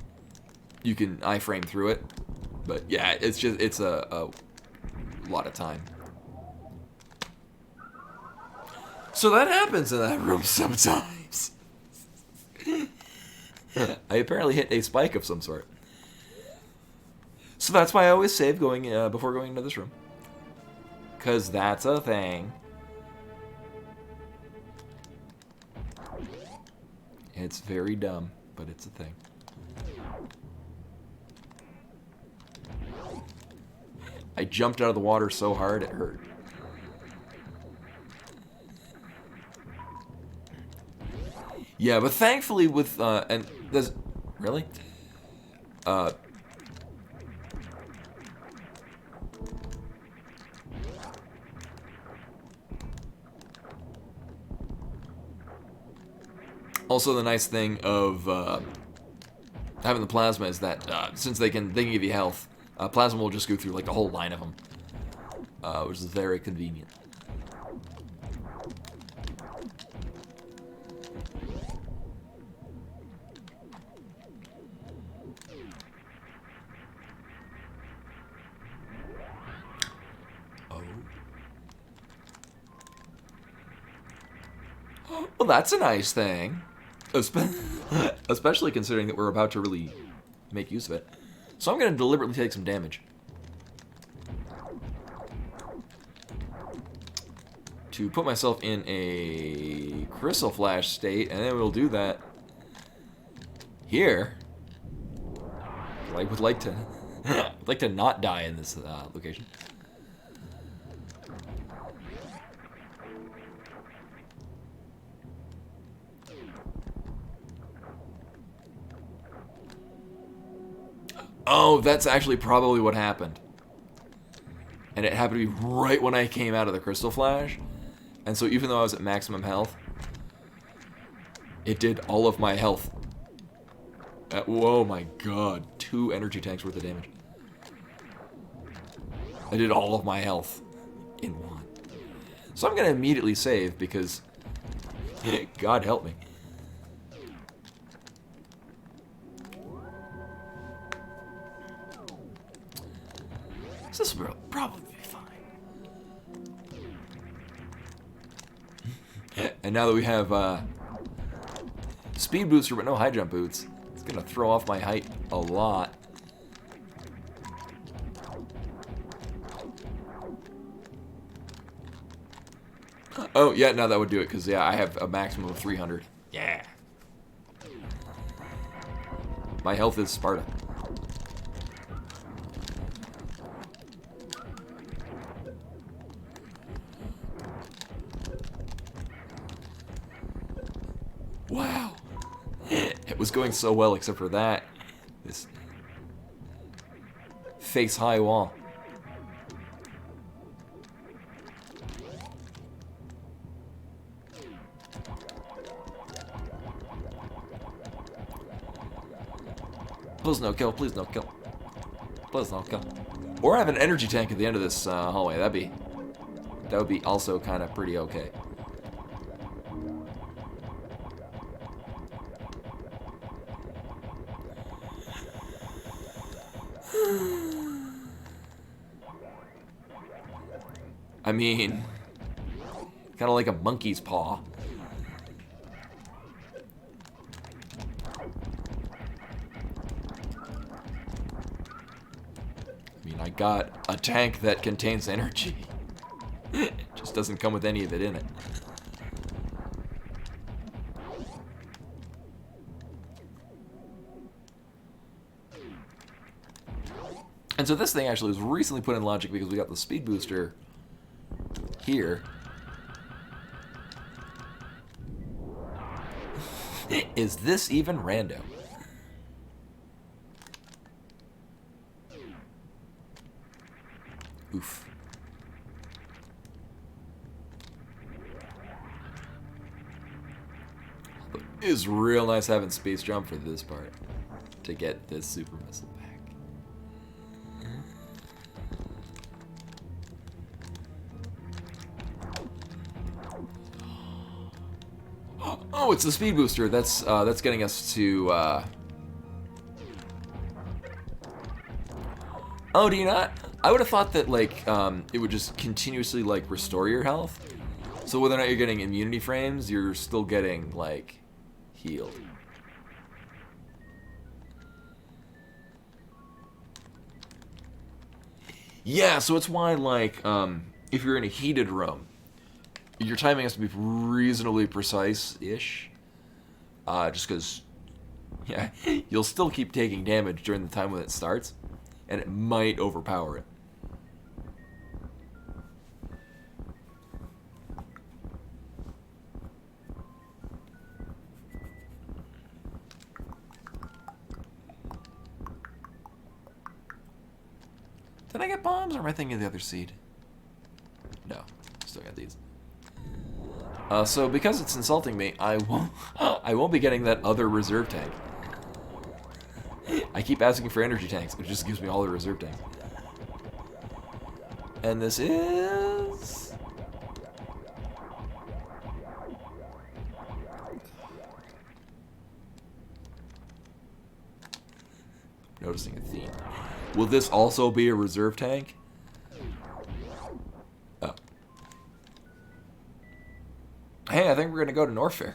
iframe through it. But yeah, it's a lot of time. So that happens in that room sometimes. I apparently hit a spike of some sort. So that's why I always save going before going into this room. Because that's a thing. It's very dumb, but it's a thing. I jumped out of the water so hard it hurt. Yeah, but thankfully with, and there's, really? Also, the nice thing of having the plasma is that since they can give you health, plasma will just go through like a whole line of them, which is very convenient. Oh. Well, that's a nice thing. Especially considering that we're about to really make use of it. So I'm going to deliberately take some damage. To put myself in a crystal flash state, and then we'll do that here. I would like to I'd like to not die in this location. Oh, that's actually probably what happened. And it happened to be right when I came out of the crystal flash. And so even though I was at maximum health, it did all of my health. Whoa, my god. 2 energy tanks worth of damage. I did all of my health in one. So I'm going to immediately save because God help me. This will probably be fine. And now that we have speed booster but no high jump boots, it's going to throw off my height a lot. Oh, yeah, no, that would do it, because, yeah, I have a maximum of 300. Yeah. My health is Sparta. Wow. It was going so well except for that. This face-high wall. Please no kill, please no kill. Please no kill. Or have an energy tank at the end of this hallway. That would be also kind of pretty okay. I mean, kind of like a monkey's paw. I mean, I got a tank that contains energy. It just doesn't come with any of it in it. And so this thing actually was recently put in logic because we got the speed booster here. Is this even rando? Oof. But it is real nice having space jump for this part to get this super missile back. Oh, it's the speed booster. That's getting us to. Oh, do you not? I would have thought that like it would just continuously like restore your health. So whether or not you're getting immunity frames, you're still getting like healed. Yeah, so it's why like if you're in a heated room, your timing has to be reasonably precise-ish. Just because, yeah, you'll still keep taking damage during the time when it starts, and it might overpower it. Did I get bombs, or am I thinking of the other seed? No, still got these. So because it's insulting me, I won't be getting that other reserve tank. I keep asking for energy tanks, it just gives me all the reserve tanks. And this is... Noticing a theme. Will this also be a reserve tank? Oh. Hey, I think we're gonna go to Norfair.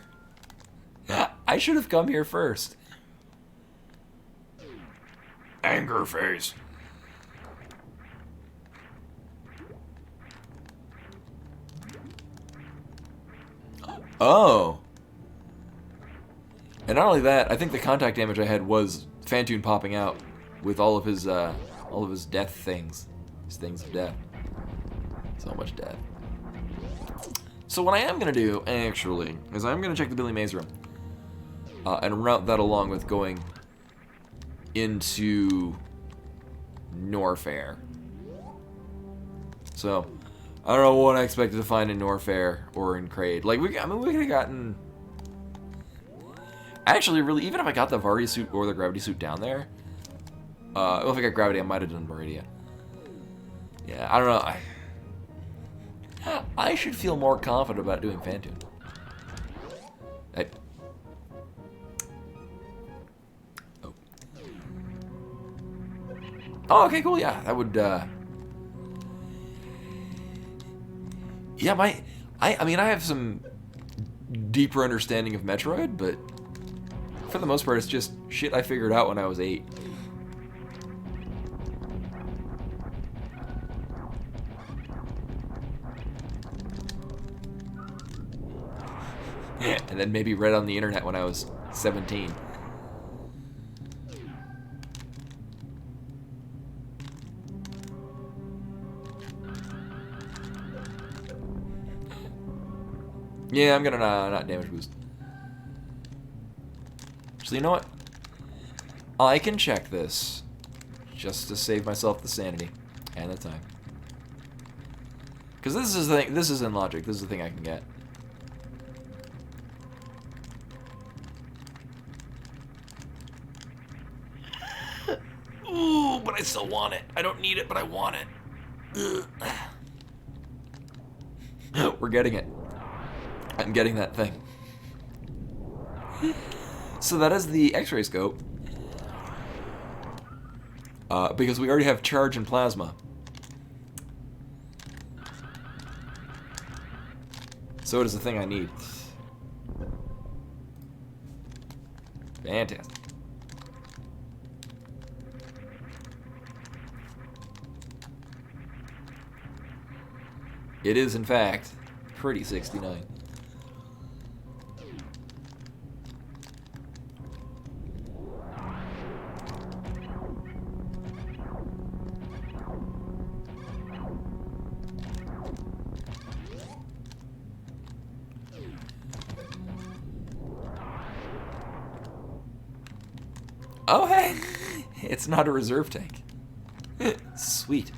I should have come here first. Anger face. Oh. And not only that, I think the contact damage I had was Phantoon popping out with all of his death things. His things of death. So much death. So what I am going to do, actually, is I'm going to check the Billy Mays room. And route that along with going into Norfair. So, I don't know what I expected to find in Norfair or in Kraid. Like, we could have gotten... Actually, really, even if I got the Vardy suit or the Gravity suit down there... well, if I got Gravity, I might have done Meridian. Yeah, I don't know. I should feel more confident about doing Phantoon. Oh, okay, cool, yeah. That would, Yeah, I mean, I have some deeper understanding of Metroid, but for the most part, it's just shit I figured out when I was 8. And then maybe read on the internet when I was 17. Yeah, I'm gonna not damage boost. So you know what? I can check this just to save myself the sanity and the time. Because this is the thing. This is in logic. This is the thing I can get. Ooh, but I still want it. I don't need it, but I want it. We're getting it. I'm getting that thing. So that is the X-ray scope. Because we already have charge and plasma. So it is the thing I need. Fantastic. It is, in fact, pretty 69. Oh, hey! It's not a reserve tank. Sweet.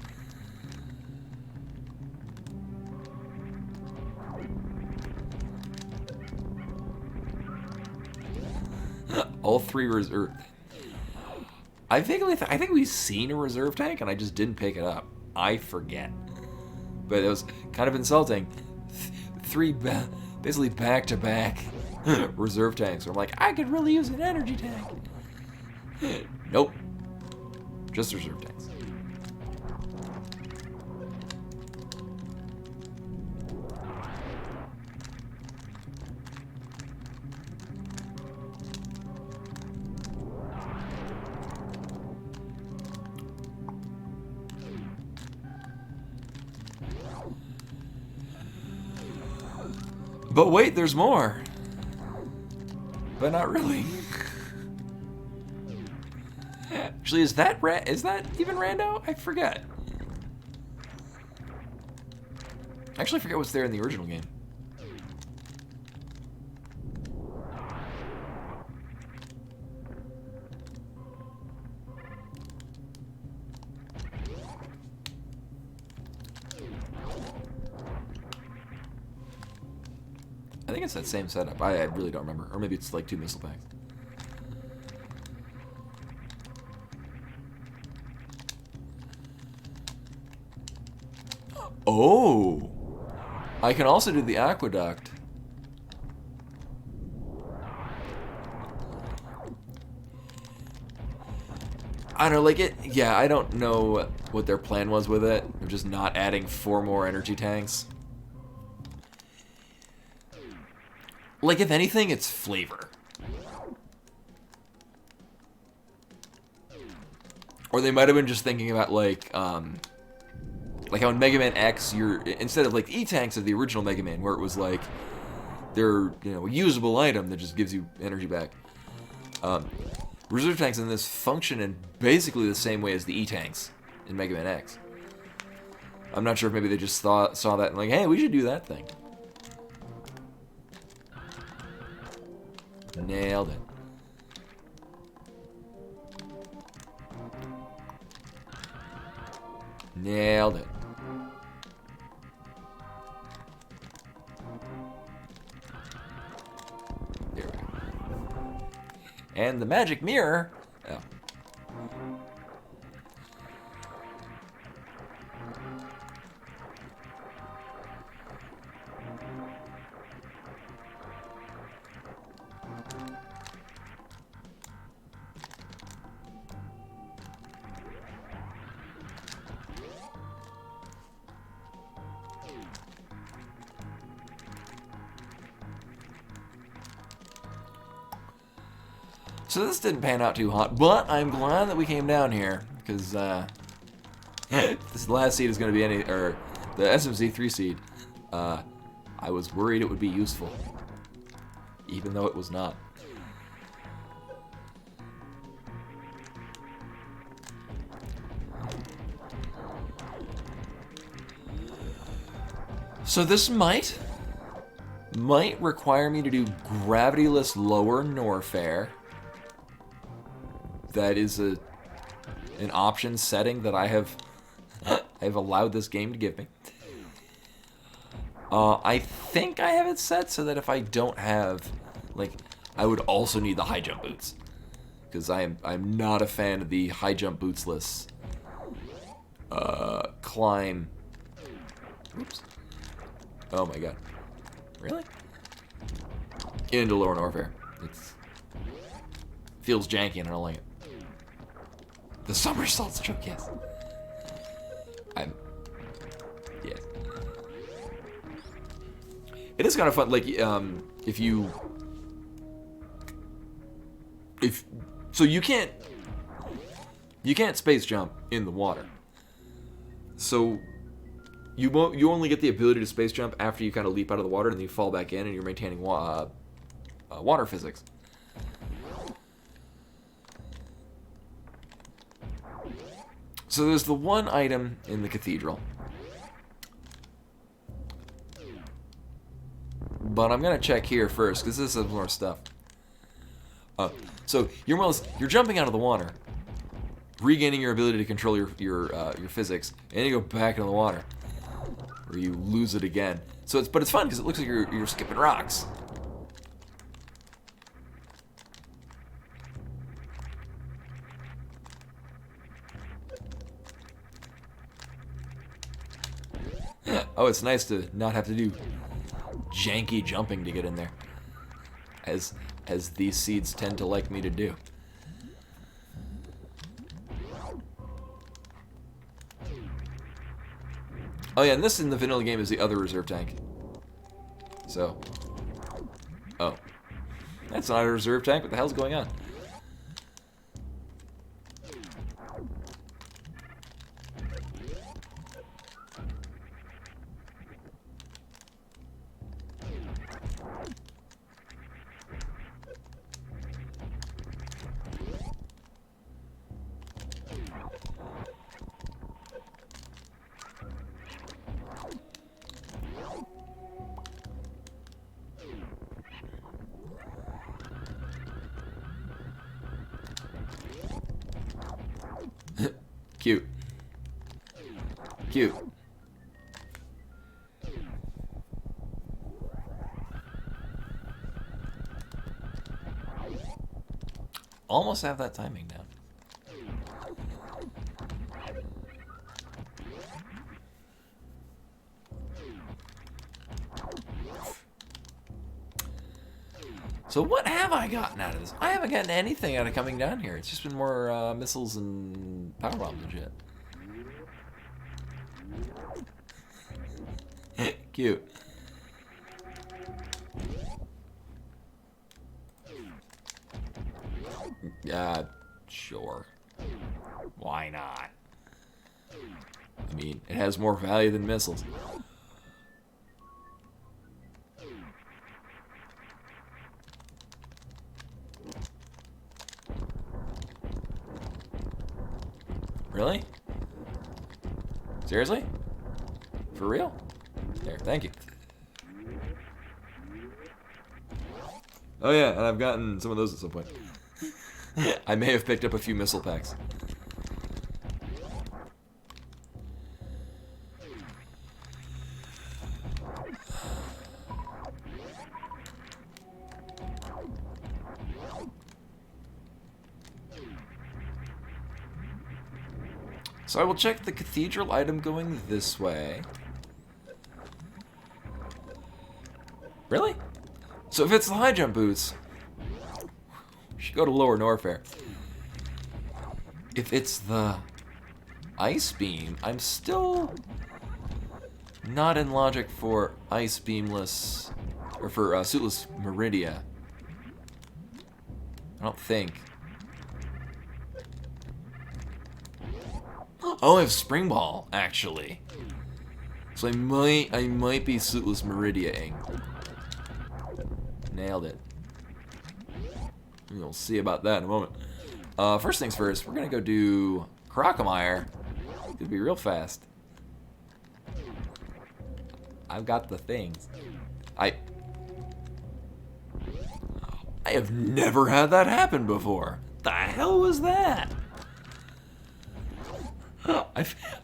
All three reserve... I think we've seen a reserve tank and I just didn't pick it up. I forget. But it was kind of insulting. Basically back to back reserve tanks. Where I'm like, I could really use an energy tank. Nope. Just reserve tanks. But wait, there's more. But not really. Actually, is that even rando? I forget. I actually forget what's there in the original game. I think it's that same setup. I really don't remember. Or maybe it's like 2 missile packs. Oh! I can also do the aqueduct. I don't know, like it... Yeah, I don't know what their plan was with it. Of just not adding 4 more energy tanks. Like, if anything, it's flavor. Or they might have been just thinking about, like how in Mega Man X, instead of, like, the E-tanks of the original Mega Man, where it was, like, they're, a usable item that just gives you energy back. Reserve tanks in this function in basically the same way as the E-tanks in Mega Man X. I'm not sure if maybe they just saw that and like, hey, we should do that thing. Nailed it. Nailed it. There we go. And the magic mirror. Oh. So this didn't pan out too hot, but I'm glad that we came down here, because this last seed is going to be the SMZ3 seed. I was worried it would be useful, even though it was not. So this might require me to do gravityless lower Norfair. That is an option setting that I have allowed this game to give me. I think I have it set so that if I don't have, like, I would also need the high jump boots, because I'm not a fan of the high jump bootsless climb. Oops. Oh my god. Really? Into lower Norfair. It feels janky and I don't like it. The somersault stroke, yes. Yeah. It is kind of fun, like, so you can't space jump in the water. So you only get the ability to space jump after you kind of leap out of the water and then you fall back in and you're maintaining water physics. So there's the one item in the cathedral. But I'm gonna check here first, because this is more stuff. So you're jumping out of the water, regaining your ability to control your physics, and you go back into the water, or you lose it again. So but it's fun because it looks like you're skipping rocks. Oh, it's nice to not have to do janky jumping to get in there. as these seeds tend to like me to do. Oh yeah, and this in the vanilla game is the other reserve tank. So, oh, that's not a reserve tank. What the hell's going on? Cute. Cute. Almost have that timing down. So what have I gotten out of this? I haven't gotten anything out of coming down here. It's just been more missiles and power bombs and shit. Cute. Sure. Why not? I mean, it has more value than missiles. Really? Seriously? For real? There, thank you. Oh yeah, and I've gotten some of those at some point. I may have picked up a few missile packs. So I will check the cathedral item going this way. Really? So if it's the high jump boots, we should go to Lower Norfair. If it's the ice beam, I'm still not in logic for ice beamless, or for suitless Meridia. I don't think. Oh, I have Spring Ball, actually. So I might be suitless Meridia-ing. Nailed it. We'll see about that in a moment. First things first, we're gonna go do Crocomire. It'll be real fast. I've got the things. I have never had that happen before. The hell was that?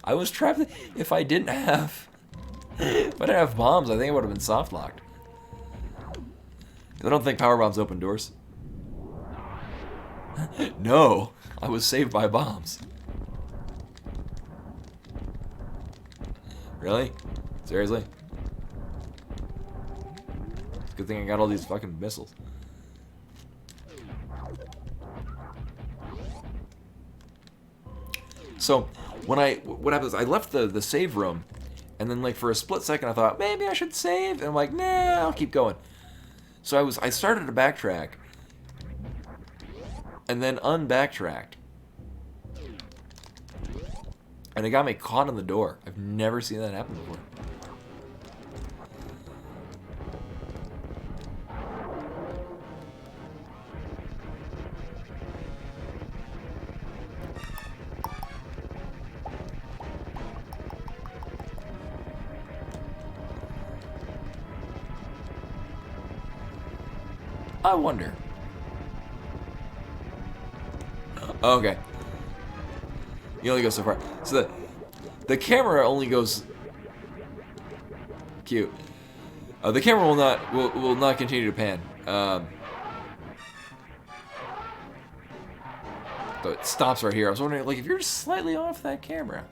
I was trapped. If I didn't have bombs, I think it would have been soft locked. I don't think power bombs open doors. No, I was saved by bombs. Really? Seriously? Good thing I got all these fucking missiles. So, what happened is I left the save room, and then like for a split second I thought maybe I should save, and I'm like, nah, I'll keep going. So I started to backtrack, and then unbacktracked, and it got me caught in the door. I've never seen that happen before. I wonder. Okay. You only go so far. So the camera only goes. Cute. The camera will not continue to pan. So it stops right here. I was wondering, like, if you're just slightly off that camera,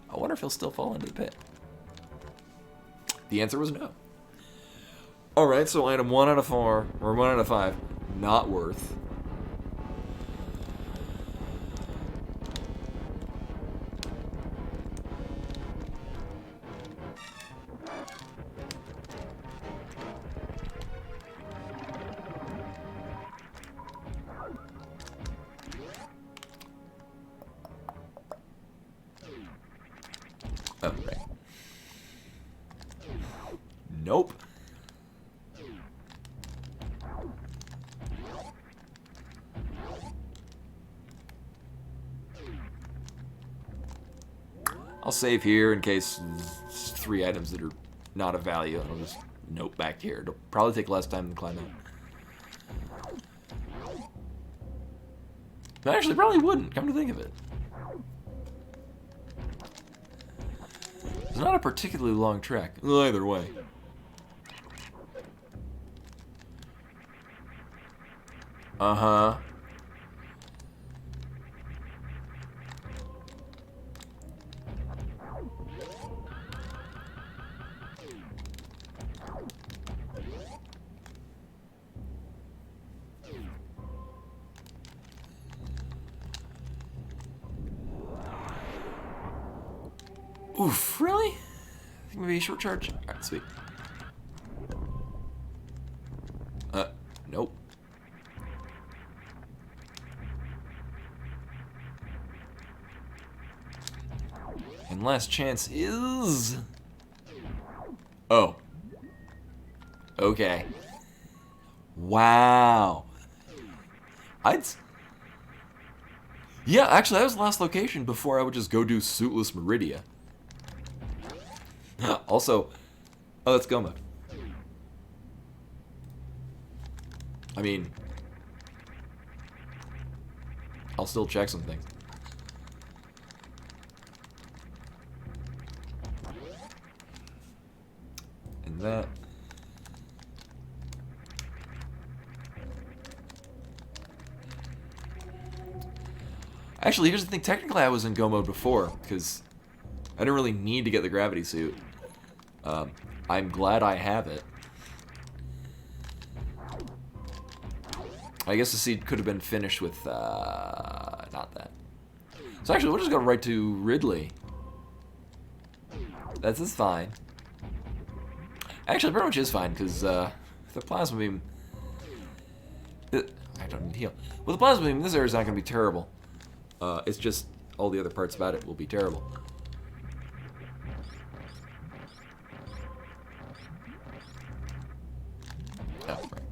I wonder if he'll still fall into the pit. The answer was no. Alright, so item 1 out of 4, or 1 out of 5, not worth. Oh, right. Nope. I'll save here in case it's 3 items that are not of value. I'll just note back here. It'll probably take less time than climb out. Actually, probably wouldn't, come to think of it. It's not a particularly long trek. Either way. Uh-huh. Oof, really? I think maybe a short charge. Alright, sweet. Nope. And last chance is... Oh. Okay. Wow. Yeah, actually, that was the last location before I would just go do Suitless Meridia. Also, oh, that's go mode. I mean, I'll still check some things. And that. Actually, here's the thing. Technically, I was in go mode before, because I didn't really need to get the gravity suit. I'm glad I have it. I guess the seed could have been finished with, not that. So actually, we'll just go right to Ridley. That's fine. Actually, pretty much is fine, because, the plasma beam... I don't need to heal. With the plasma beam, this area is not going to be terrible. It's just all the other parts about it will be terrible. Oh, right.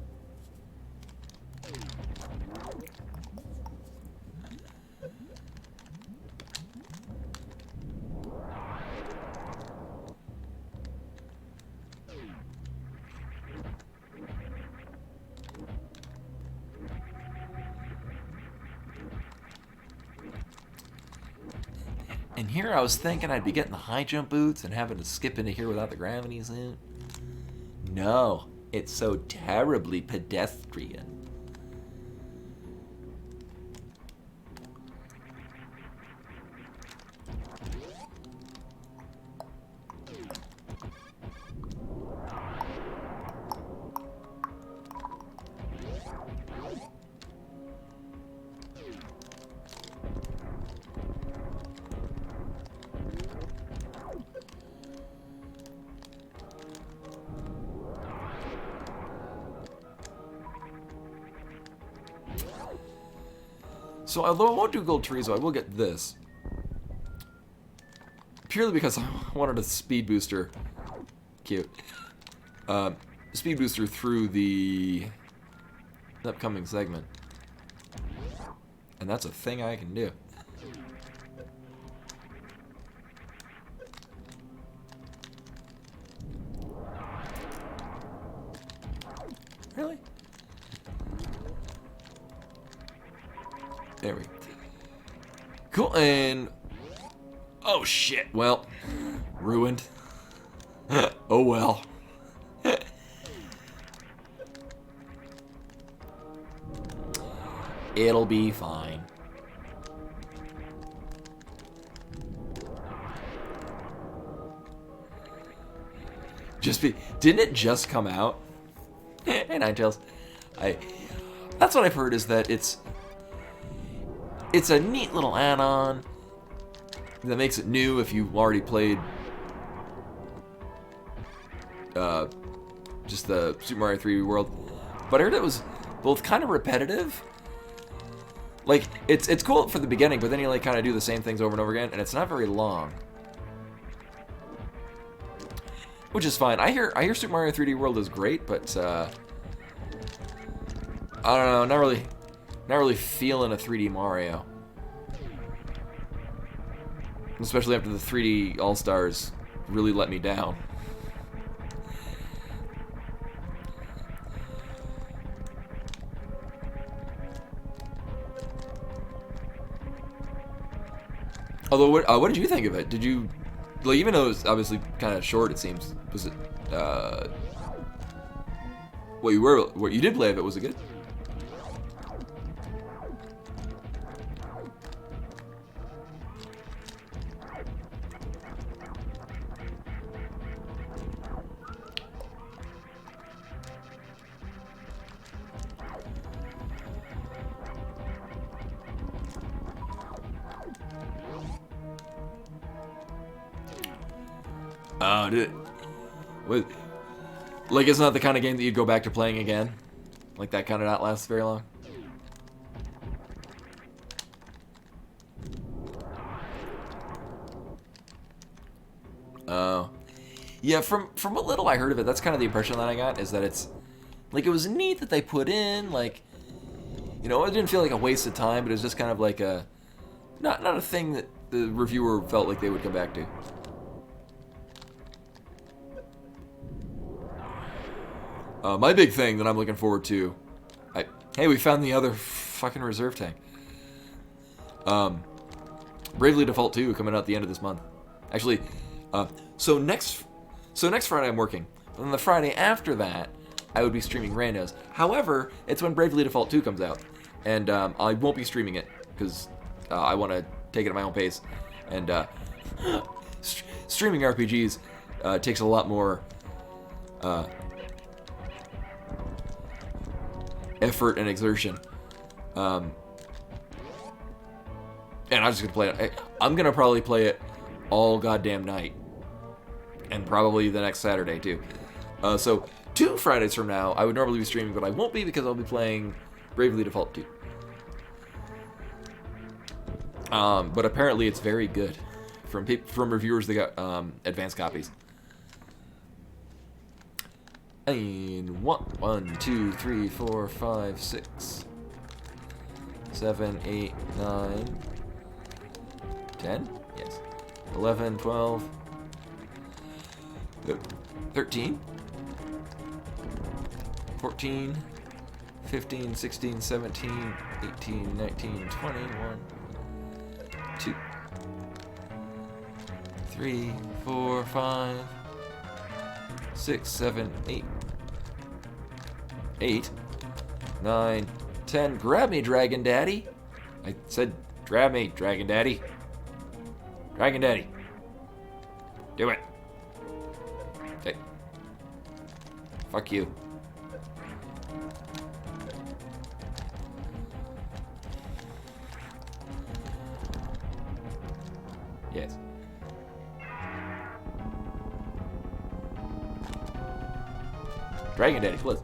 And here I was thinking I'd be getting the high jump boots and having to skip into here without the gravity suit. No, it's so terribly pedestrian. So although I won't do Gold Chorizo, I will get this. Purely because I wanted a speed booster. Cute. Speed booster through the upcoming segment. And that's a thing I can do. Really? There we go. Cool, and... Oh, shit. Well, ruined. Oh, well. It'll be fine. Didn't it just come out? Hey, Ninetales. That's what I've heard, is that it's a neat little add-on that makes it new if you already played just the Super Mario 3D World. But I heard it was both kind of repetitive. Like, it's cool for the beginning, but then you like kind of do the same things over and over again, and it's not very long. Which is fine. I hear Super Mario 3D World is great, but I don't know, not really feeling a 3D Mario. Especially after the 3D All-Stars really let me down. Although, what did you think of it? Did you, like, even though it was obviously kind of short, it seems, was it, what you did play of it, was it good? Oh, did it? What? Like, it's not the kind of game that you'd go back to playing again? Like, that kind of not lasts very long? Oh. Yeah, from what little I heard of it, that's kind of the impression that I got, is that it's... Like, it was neat that they put in, like... You know, it didn't feel like a waste of time, but it was just kind of like a... Not a thing that the reviewer felt like they would come back to. My big thing that I'm looking forward to... Hey, we found the other fucking reserve tank. Bravely Default 2 coming out at the end of this month. Actually, so next Friday I'm working. And then the Friday after that, I would be streaming randos. However, it's when Bravely Default 2 comes out. And I won't be streaming it, because I want to take it at my own pace. And streaming RPGs takes a lot more... effort and exertion, and I'm just gonna play it. I'm gonna probably play it all goddamn night, and probably the next Saturday too. So 2 Fridays from now, I would normally be streaming, but I won't be because I'll be playing Bravely Default 2. But apparently it's very good from reviewers that got advanced copies. And 1, 2, 3, 4, 5, 6, 7, 8, 9, 10? Yes. 11, 12, 13, 14, 15, 16, 17, 18, 19, 20, 1, 2, 3, 4, 5, 6, 7, 8, 8, 9, 10. Grab me, Dragon Daddy. I said, grab me, Dragon Daddy. Dragon Daddy. Do it. Okay. Fuck you. Yes. Dragon Daddy, please.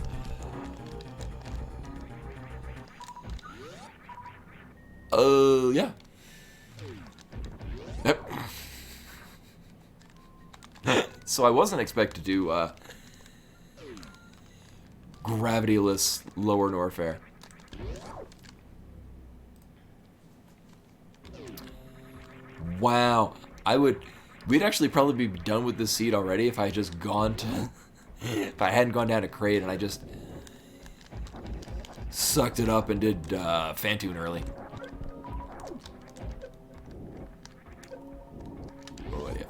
Yeah. Yep. So I wasn't expected to do, gravityless Lower Norfair. Wow. We'd actually probably be done with this seed already if I had just gone to... if I hadn't gone down to Crate and I just sucked it up and did Fantoon early. Oh, yeah.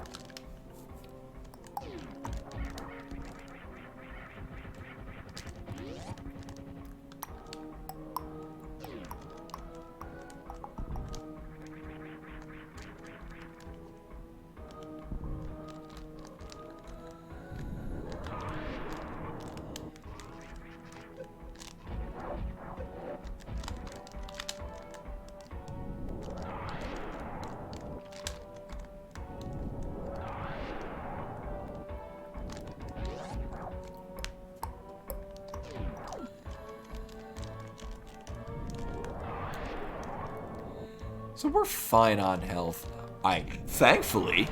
So we're fine on health. I, thankfully,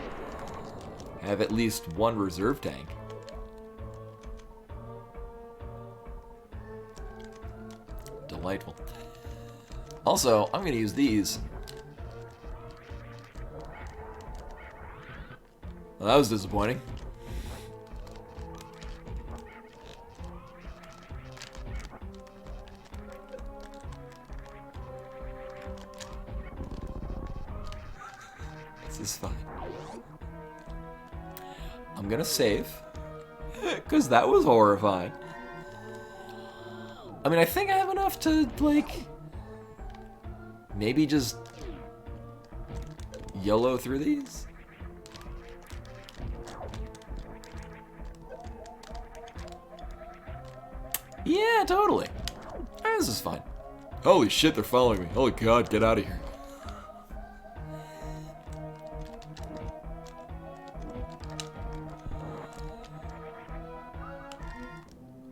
have at least one reserve tank. Delightful. Also, I'm going to use these. Well, that was disappointing. This is fine. I'm gonna save, because that was horrifying. I mean, I think I have enough to, like, maybe just YOLO through these? Yeah, totally. This is fine. Holy shit, they're following me. Holy god, get out of here.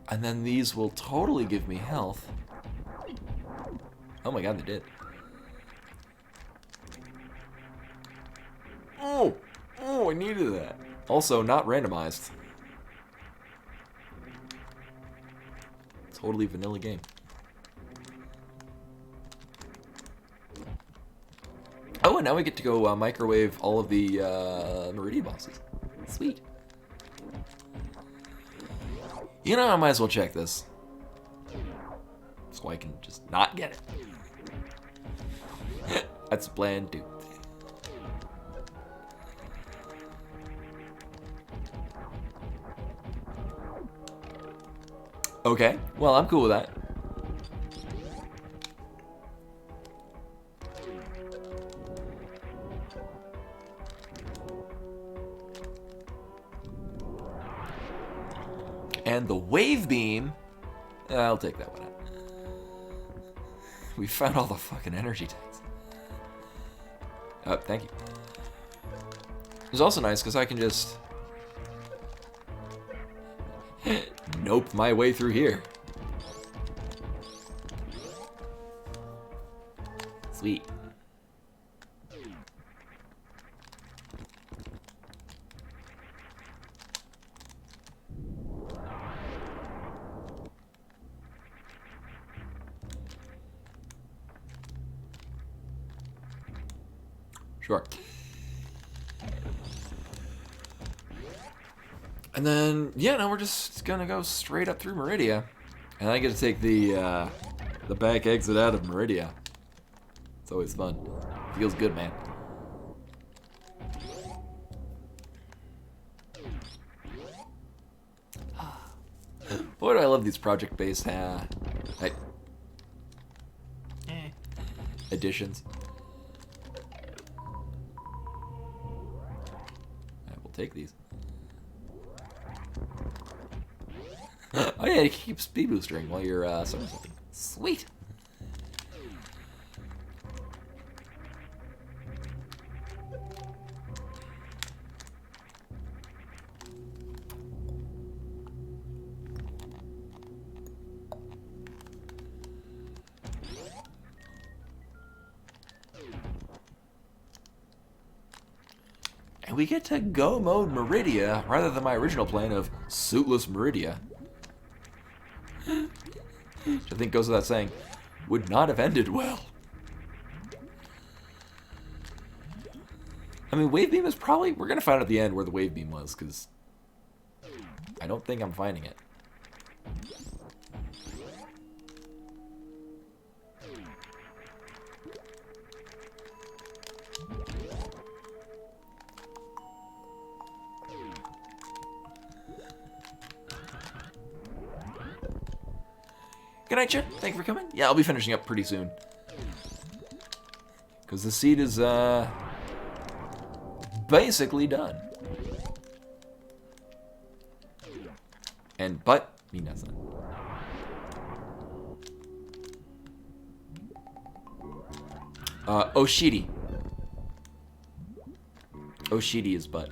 And then these will totally give me health. Oh my god, they did. Oh! Oh, I needed that. Also, not randomized. Totally vanilla game. Oh, and now we get to go microwave all of the Meridian bosses. Sweet. You know, I might as well check this. So I can just not get it. That's plan 2. Okay, well, I'm cool with that. And the wave beam, I'll take that one out. We found all the fucking energy tanks. Oh, thank you. It's also nice because I can just nope my way through here. Sweet. Sure. And then, yeah, now we're just gonna go straight up through Meridia. And I get to take the back exit out of Meridia. It's always fun. Feels good, man. Boy, do I love these project-based additions. Take these. Oh yeah, you keep speed boostering while you're somersaulting. Sweet. And we get to go mode Meridia rather than my original plan of suitless Meridia. Which I think goes without saying, would not have ended well. I mean, wave beam is probably, we're going to find out at the end where the wave beam was, because I don't think I'm finding it. Good night, Chet. Thank you for coming. Yeah, I'll be finishing up pretty soon. Because the seed is, basically done. But, Minasa. Oshiri. Oshiri is butt.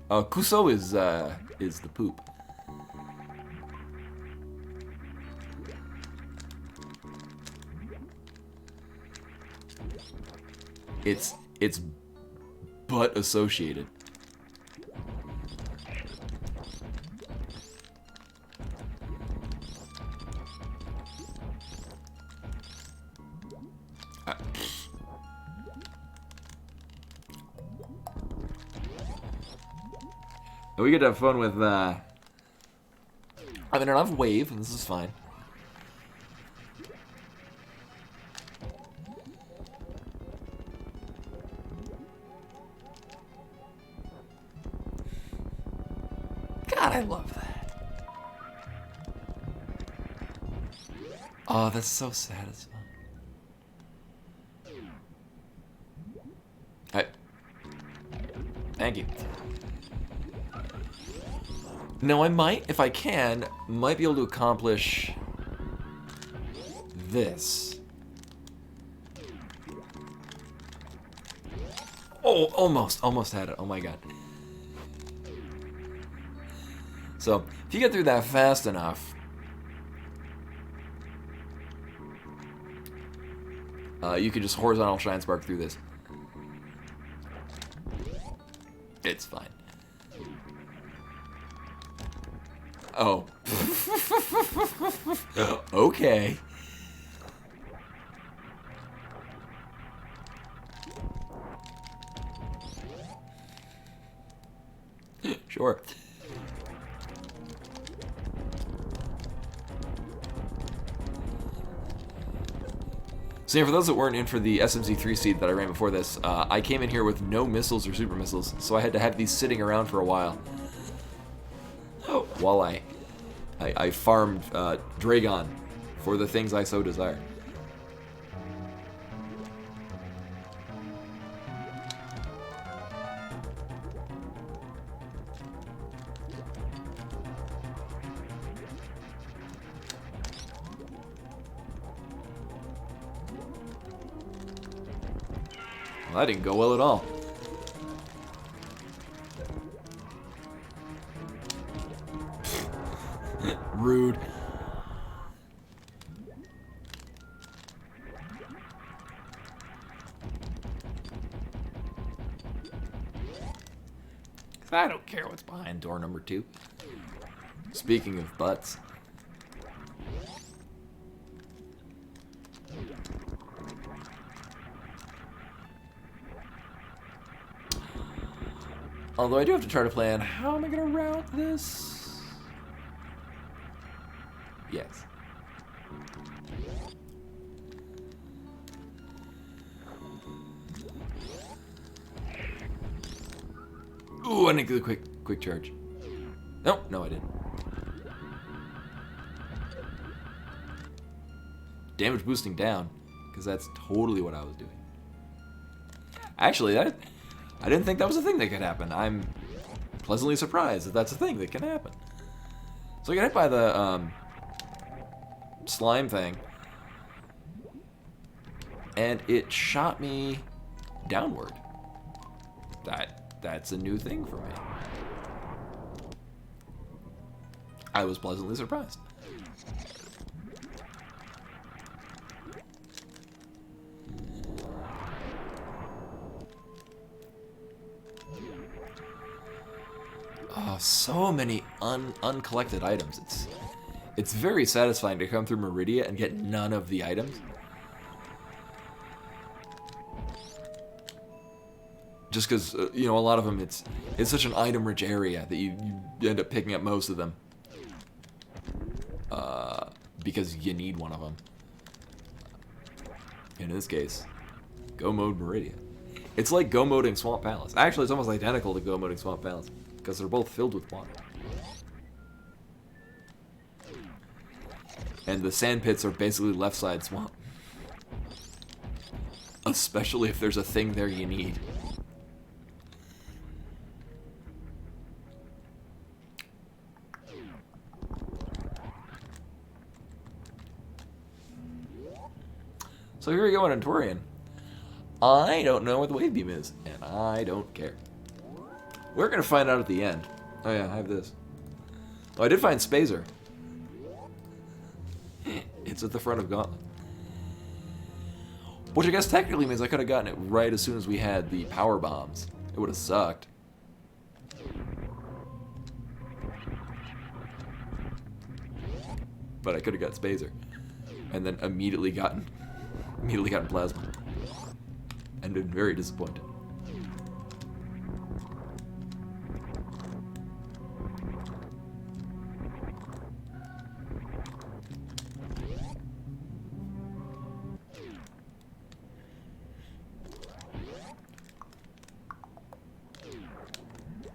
Kuso is the poop. It's butt associated. We get to have fun with, I mean, I don't have wave, and this is fine. God, I love that. Oh, that's so satisfying. Thank you. Now I might, if I can, might be able to accomplish this. Oh, almost had it. Oh my god. So, if you get through that fast enough, you can just horizontal shine spark through this. It's fine. Oh. Okay. Sure. So yeah, for those that weren't in for the SMZ3 seed that I ran before this, I came in here with no missiles or super missiles, so I had to have these sitting around for a while. While I farmed Dragon for the things I so desire. Well, that didn't go well at all. Rude. I don't care what's behind door number 2. Speaking of butts. Although I do have to try to plan, how am I going to route this? Yes. Ooh, I need to do a quick charge. Nope, no I didn't. Damage boosting down, because that's totally what I was doing. Actually, I didn't think that was a thing that could happen. I'm pleasantly surprised that that's a thing that can happen. So I got hit by the slime thing, and it shot me downward. That's a new thing for me. I was pleasantly surprised. Oh, so many uncollected items. It's very satisfying to come through Meridia and get none of the items. Just because, you know, a lot of them, it's such an item-rich area that you end up picking up most of them. Because you need one of them. In this case, Go Mode Meridia. It's like Go Moding Swamp Palace. Actually, it's almost identical to Go Moding Swamp Palace, because they're both filled with water. And the sand pits are basically left side swamp. Especially if there's a thing there you need. So here we go in Antorian. I don't know what the wave beam is, and I don't care. We're gonna find out at the end. Oh yeah, I have this. Oh, I did find Spazer. It's at the front of Gauntlet. Which I guess technically means I could have gotten it right as soon as we had the power bombs. It would have sucked. But I could have got Spazer. And then immediately gotten plasma. And been very disappointed.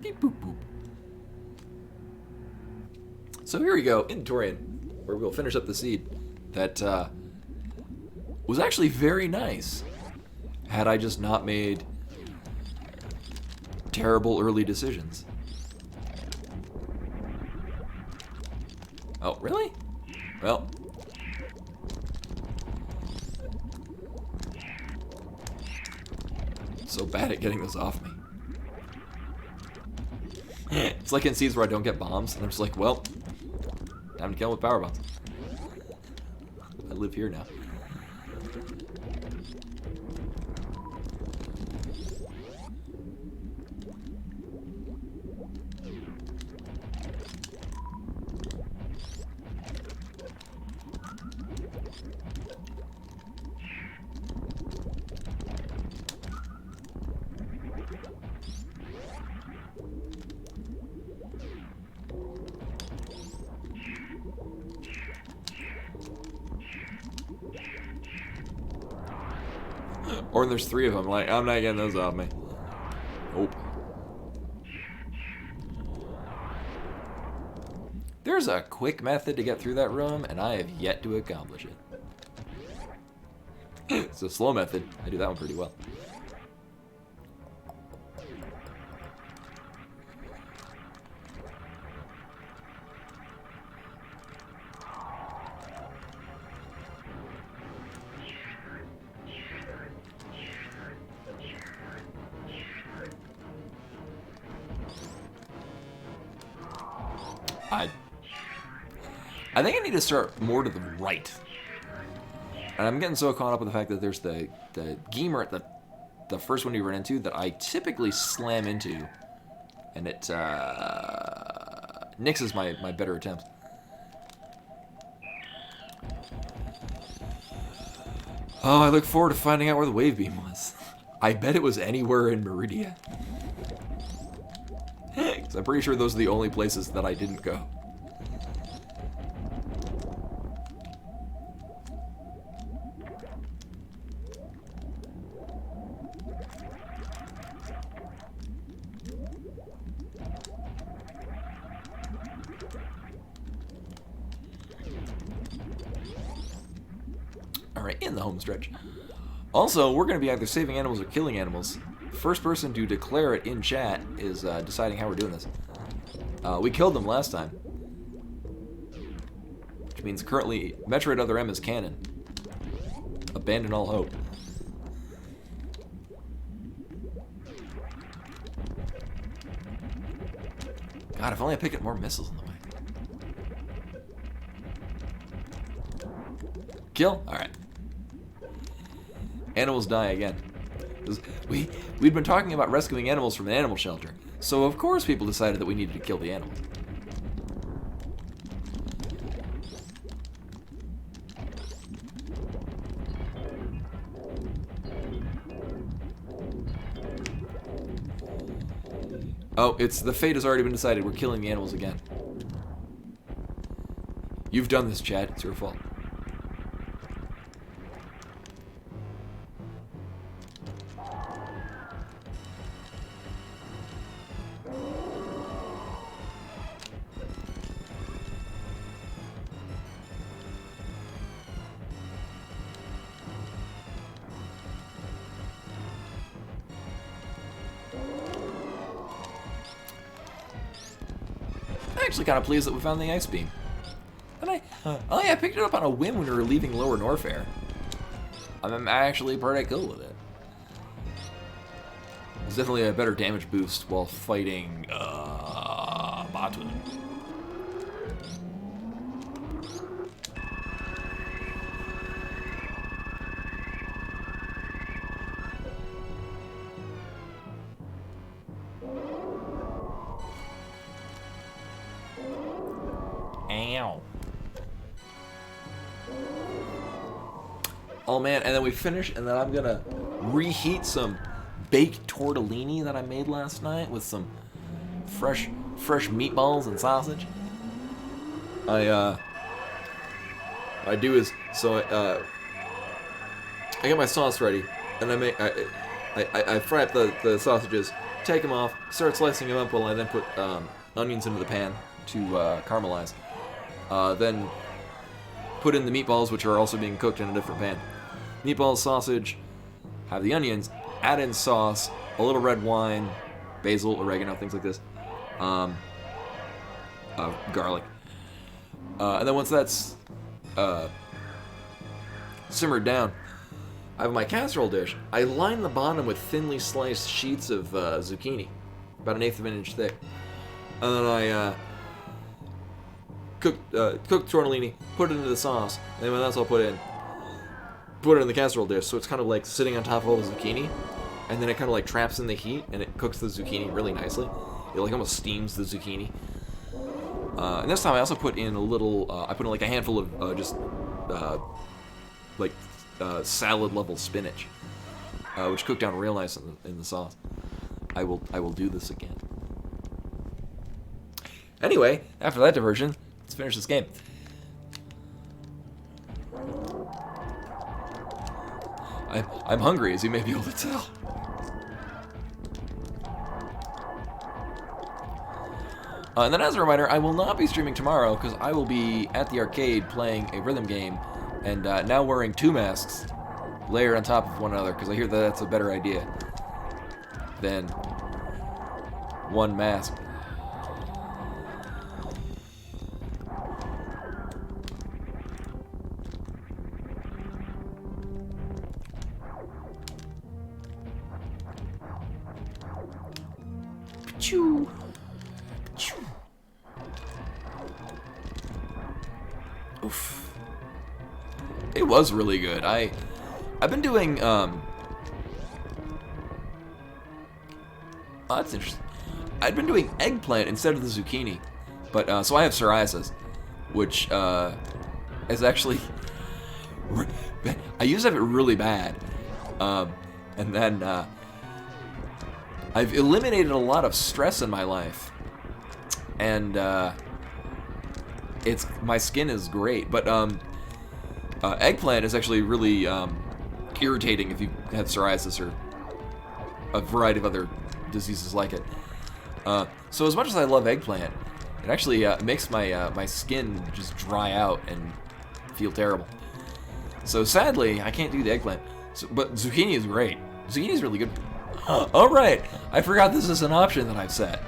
Beep, boop, boop. So here we go, Inventorian, where we'll finish up the seed that was actually very nice had I just not made terrible early decisions. Oh, really? Well. So bad at getting this off me. It's like in seeds where I don't get bombs, and I'm just like, well, time to kill them with power bombs. I live here now. Or there's 3 of them. Like, I'm not getting those off me. Nope. There's a quick method to get through that room, and I have yet to accomplish it. It's a slow method. I do that one pretty well. I think I need to start more to the right. And I'm getting so caught up with the fact that there's the Geemer at the first one you run into that I typically slam into. And it nixes my better attempts. Oh, I look forward to finding out where the wave beam was. I bet it was anywhere in Meridia. Because I'm pretty sure those are the only places that I didn't go. Alright, in the home stretch. Also, we're going to be either saving animals or killing animals. First person to declare it in chat is deciding how we're doing this. We killed them last time. Which means currently Metroid Other M is canon. Abandon all hope. God, if only I picked up more missiles in the way. Kill? Alright. Animals die again. We'd been talking about rescuing animals from an animal shelter, so of course people decided that we needed to kill the animals. Oh, the fate has already been decided. We're killing the animals again. You've done this, Chad. It's your fault. I'm actually kind of pleased that we found the ice beam. And I picked it up on a whim when we were leaving Lower Norfair. I'm actually pretty cool with it. It's definitely a better damage boost while fighting Batun. Ow. Oh man, and then we finish, and then I'm gonna reheat some baked tortellini that I made last night with some fresh meatballs and sausage. I do is so I get my sauce ready, and I fry up the sausages, take them off, start slicing them up while I then put onions into the pan to caramelize. Then put in the meatballs, which are also being cooked in a different pan. Meatballs, sausage, have the onions, add in sauce, a little red wine, basil, oregano, things like this, garlic. And then once that's simmered down, I have my casserole dish. I line the bottom with thinly sliced sheets of zucchini, about 1/8 of an inch thick. And then I cook tortellini, put it into the sauce, and when that's all put it in the casserole dish, so it's kind of like sitting on top of all the zucchini, and then it kind of like traps in the heat, and it cooks the zucchini really nicely. It like almost steams the zucchini. And this time I also put in a little, I put in like a handful of just salad level spinach, which cooked down real nice in the sauce. I will do this again. Anyway, after that diversion, let's finish this game. I'm hungry, as you may be able to tell. And then as a reminder, I will not be streaming tomorrow because I will be at the arcade playing a rhythm game and now wearing 2 masks layered on top of one another because I hear that that's a better idea than 1 mask. Choo. Choo. Oof. It was really good. I've been doing that's interesting. I'd been doing eggplant instead of the zucchini, but so I have psoriasis, which is actually I used to have it really bad, and then I've eliminated a lot of stress in my life, and my skin is great, but eggplant is actually really irritating if you have psoriasis or a variety of other diseases like it. So as much as I love eggplant, it actually makes my skin just dry out and feel terrible. So sadly, I can't do the eggplant. But zucchini is great. Zucchini is really good. Oh right, I forgot this is an option that I've set.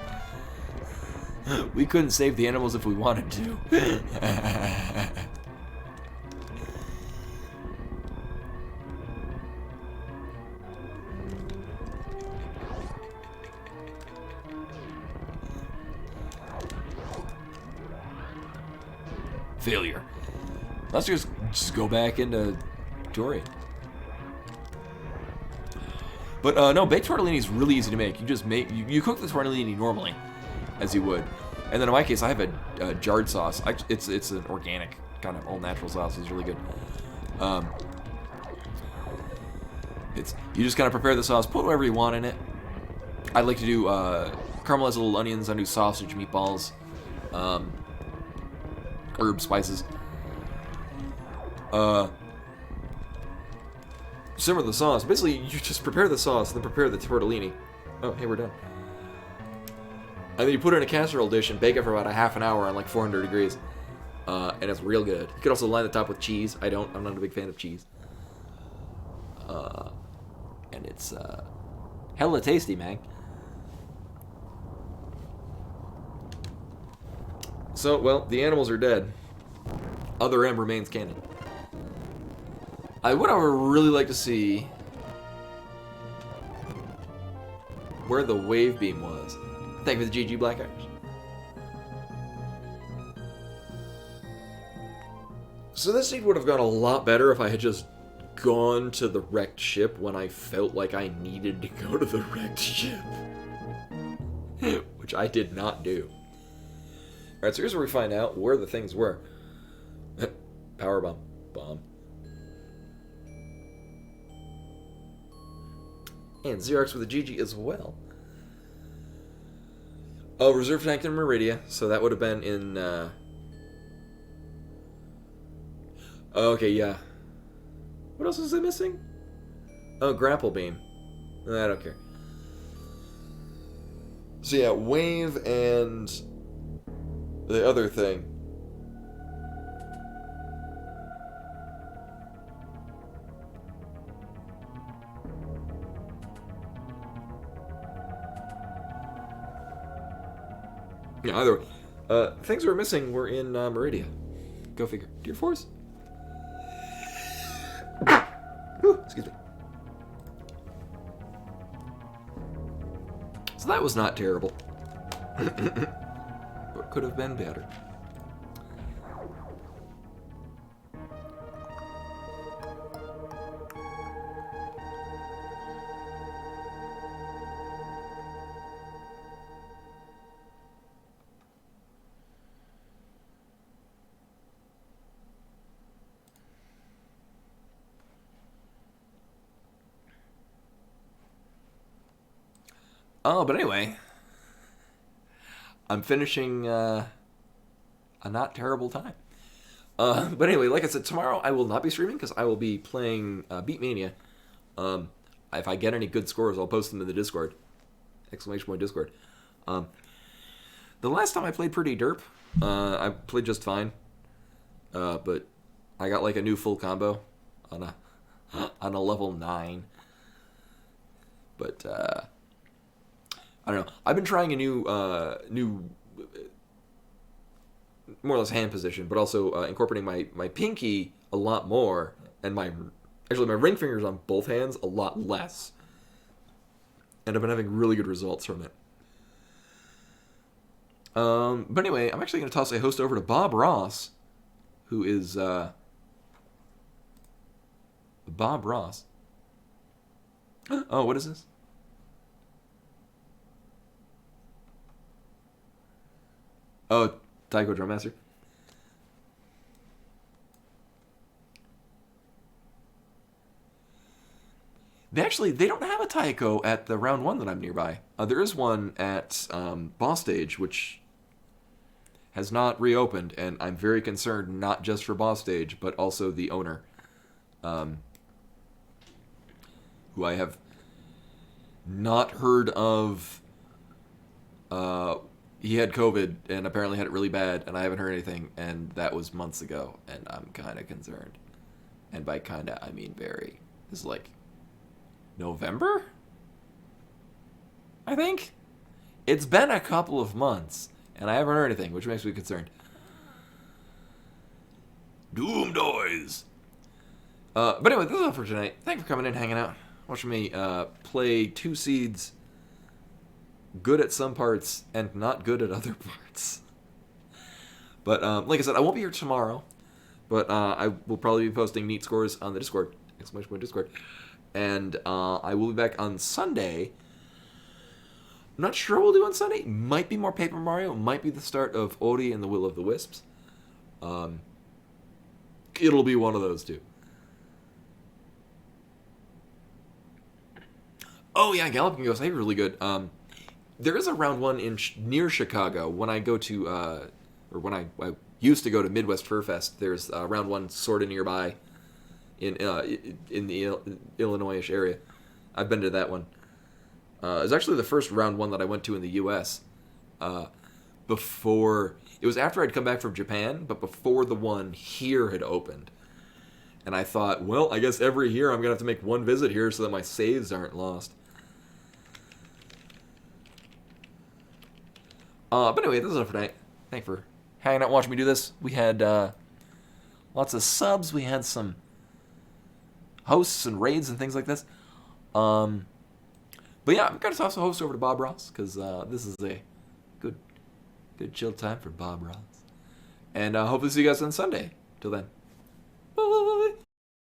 We couldn't save the animals if we wanted to. Failure. Let's just go back into Tori. But no, baked tortellini is really easy to make. You just you cook the tortellini normally, as you would, and then in my case I have a jarred sauce. It's an organic kind of all natural sauce. It's really good. You just kind of prepare the sauce, put whatever you want in it. I like to do caramelized little onions. I do sausage, meatballs, herb spices. Simmer the sauce. Basically, you just prepare the sauce, then prepare the tortellini. Oh, hey, we're done. And then you put it in a casserole dish and bake it for about a half an hour on like 400 degrees. And it's real good. You could also line the top with cheese. I'm not a big fan of cheese. And it's hella tasty, man. So, well, the animals are dead. Other M remains canon. I would really like to see where the wave beam was. Thank you for the GG Black Irish. So this scene would have gone a lot better if I had just gone to the wrecked ship when I felt like I needed to go to the wrecked ship. Which I did not do. Alright, so here's where we find out where the things were. Power bomb. Bomb. And Xerox with a GG as well. Oh, reserve tank in Meridia, so that would have been in, okay, yeah. What else was I missing? Oh, grapple beam. I don't care. So yeah, wave and the other thing. Yeah, either way. Things we were missing were in Meridia. Go figure. Deer Force? Excuse me. So that was not terrible. But could have been better. Oh, but anyway, I'm finishing a not terrible time. But anyway, like I said, tomorrow I will not be streaming because I will be playing Beat Mania. If I get any good scores, I'll post them in the Discord. Exclamation point Discord. The last time I played pretty derp. I played just fine. But I got like a new full combo on a level 9. But I don't know. I've been trying a new more or less hand position, but also incorporating my pinky a lot more, and my ring fingers on both hands a lot less. And I've been having really good results from it. But anyway, I'm actually going to toss a host over to Bob Ross, who is Bob Ross. Oh, what is this? Oh, Taiko Drum Master. They don't have a Taiko at the round 1 that I'm nearby. There is one at Boss Stage, which has not reopened, and I'm very concerned not just for Boss Stage, but also the owner, who I have not heard of. He had COVID and apparently had it really bad, and I haven't heard anything, and that was months ago, and I'm kind of concerned. And by kind of, I mean very. This is like November? I think? It's been a couple of months, and I haven't heard anything, which makes me concerned. Doom Noise! But anyway, this is all for tonight. Thanks for coming in, hanging out, watching me play 2 seeds. Good at some parts and not good at other parts. But like I said, I won't be here tomorrow, but I will probably be posting neat scores on the Discord, exclamation point Discord, and I will be back on Sunday. I'm not sure what we'll do on Sunday. Might be more Paper Mario. Might be the start of Ori and the Will of the Wisps. It'll be one of those two. Oh yeah, Galloping Ghost. I hear really good. There is a round 1 near Chicago. When I go to, or when I used to go to Midwest Fur Fest, there's round 1 sort of nearby in the Illinois-ish area. I've been to that one. It was actually the first round 1 that I went to in the U.S. Before, it was after I'd come back from Japan, but before the one here had opened. And I thought, well, I guess every year I'm going to have to make one visit here so that my saves aren't lost. But anyway, this is it for tonight. Thanks for hanging out and watching me do this. We had lots of subs. We had some hosts and raids and things like this. But yeah, I'm going to toss a host over to Bob Ross, because this is a good chill time for Bob Ross. And hopefully see you guys on Sunday. Till then.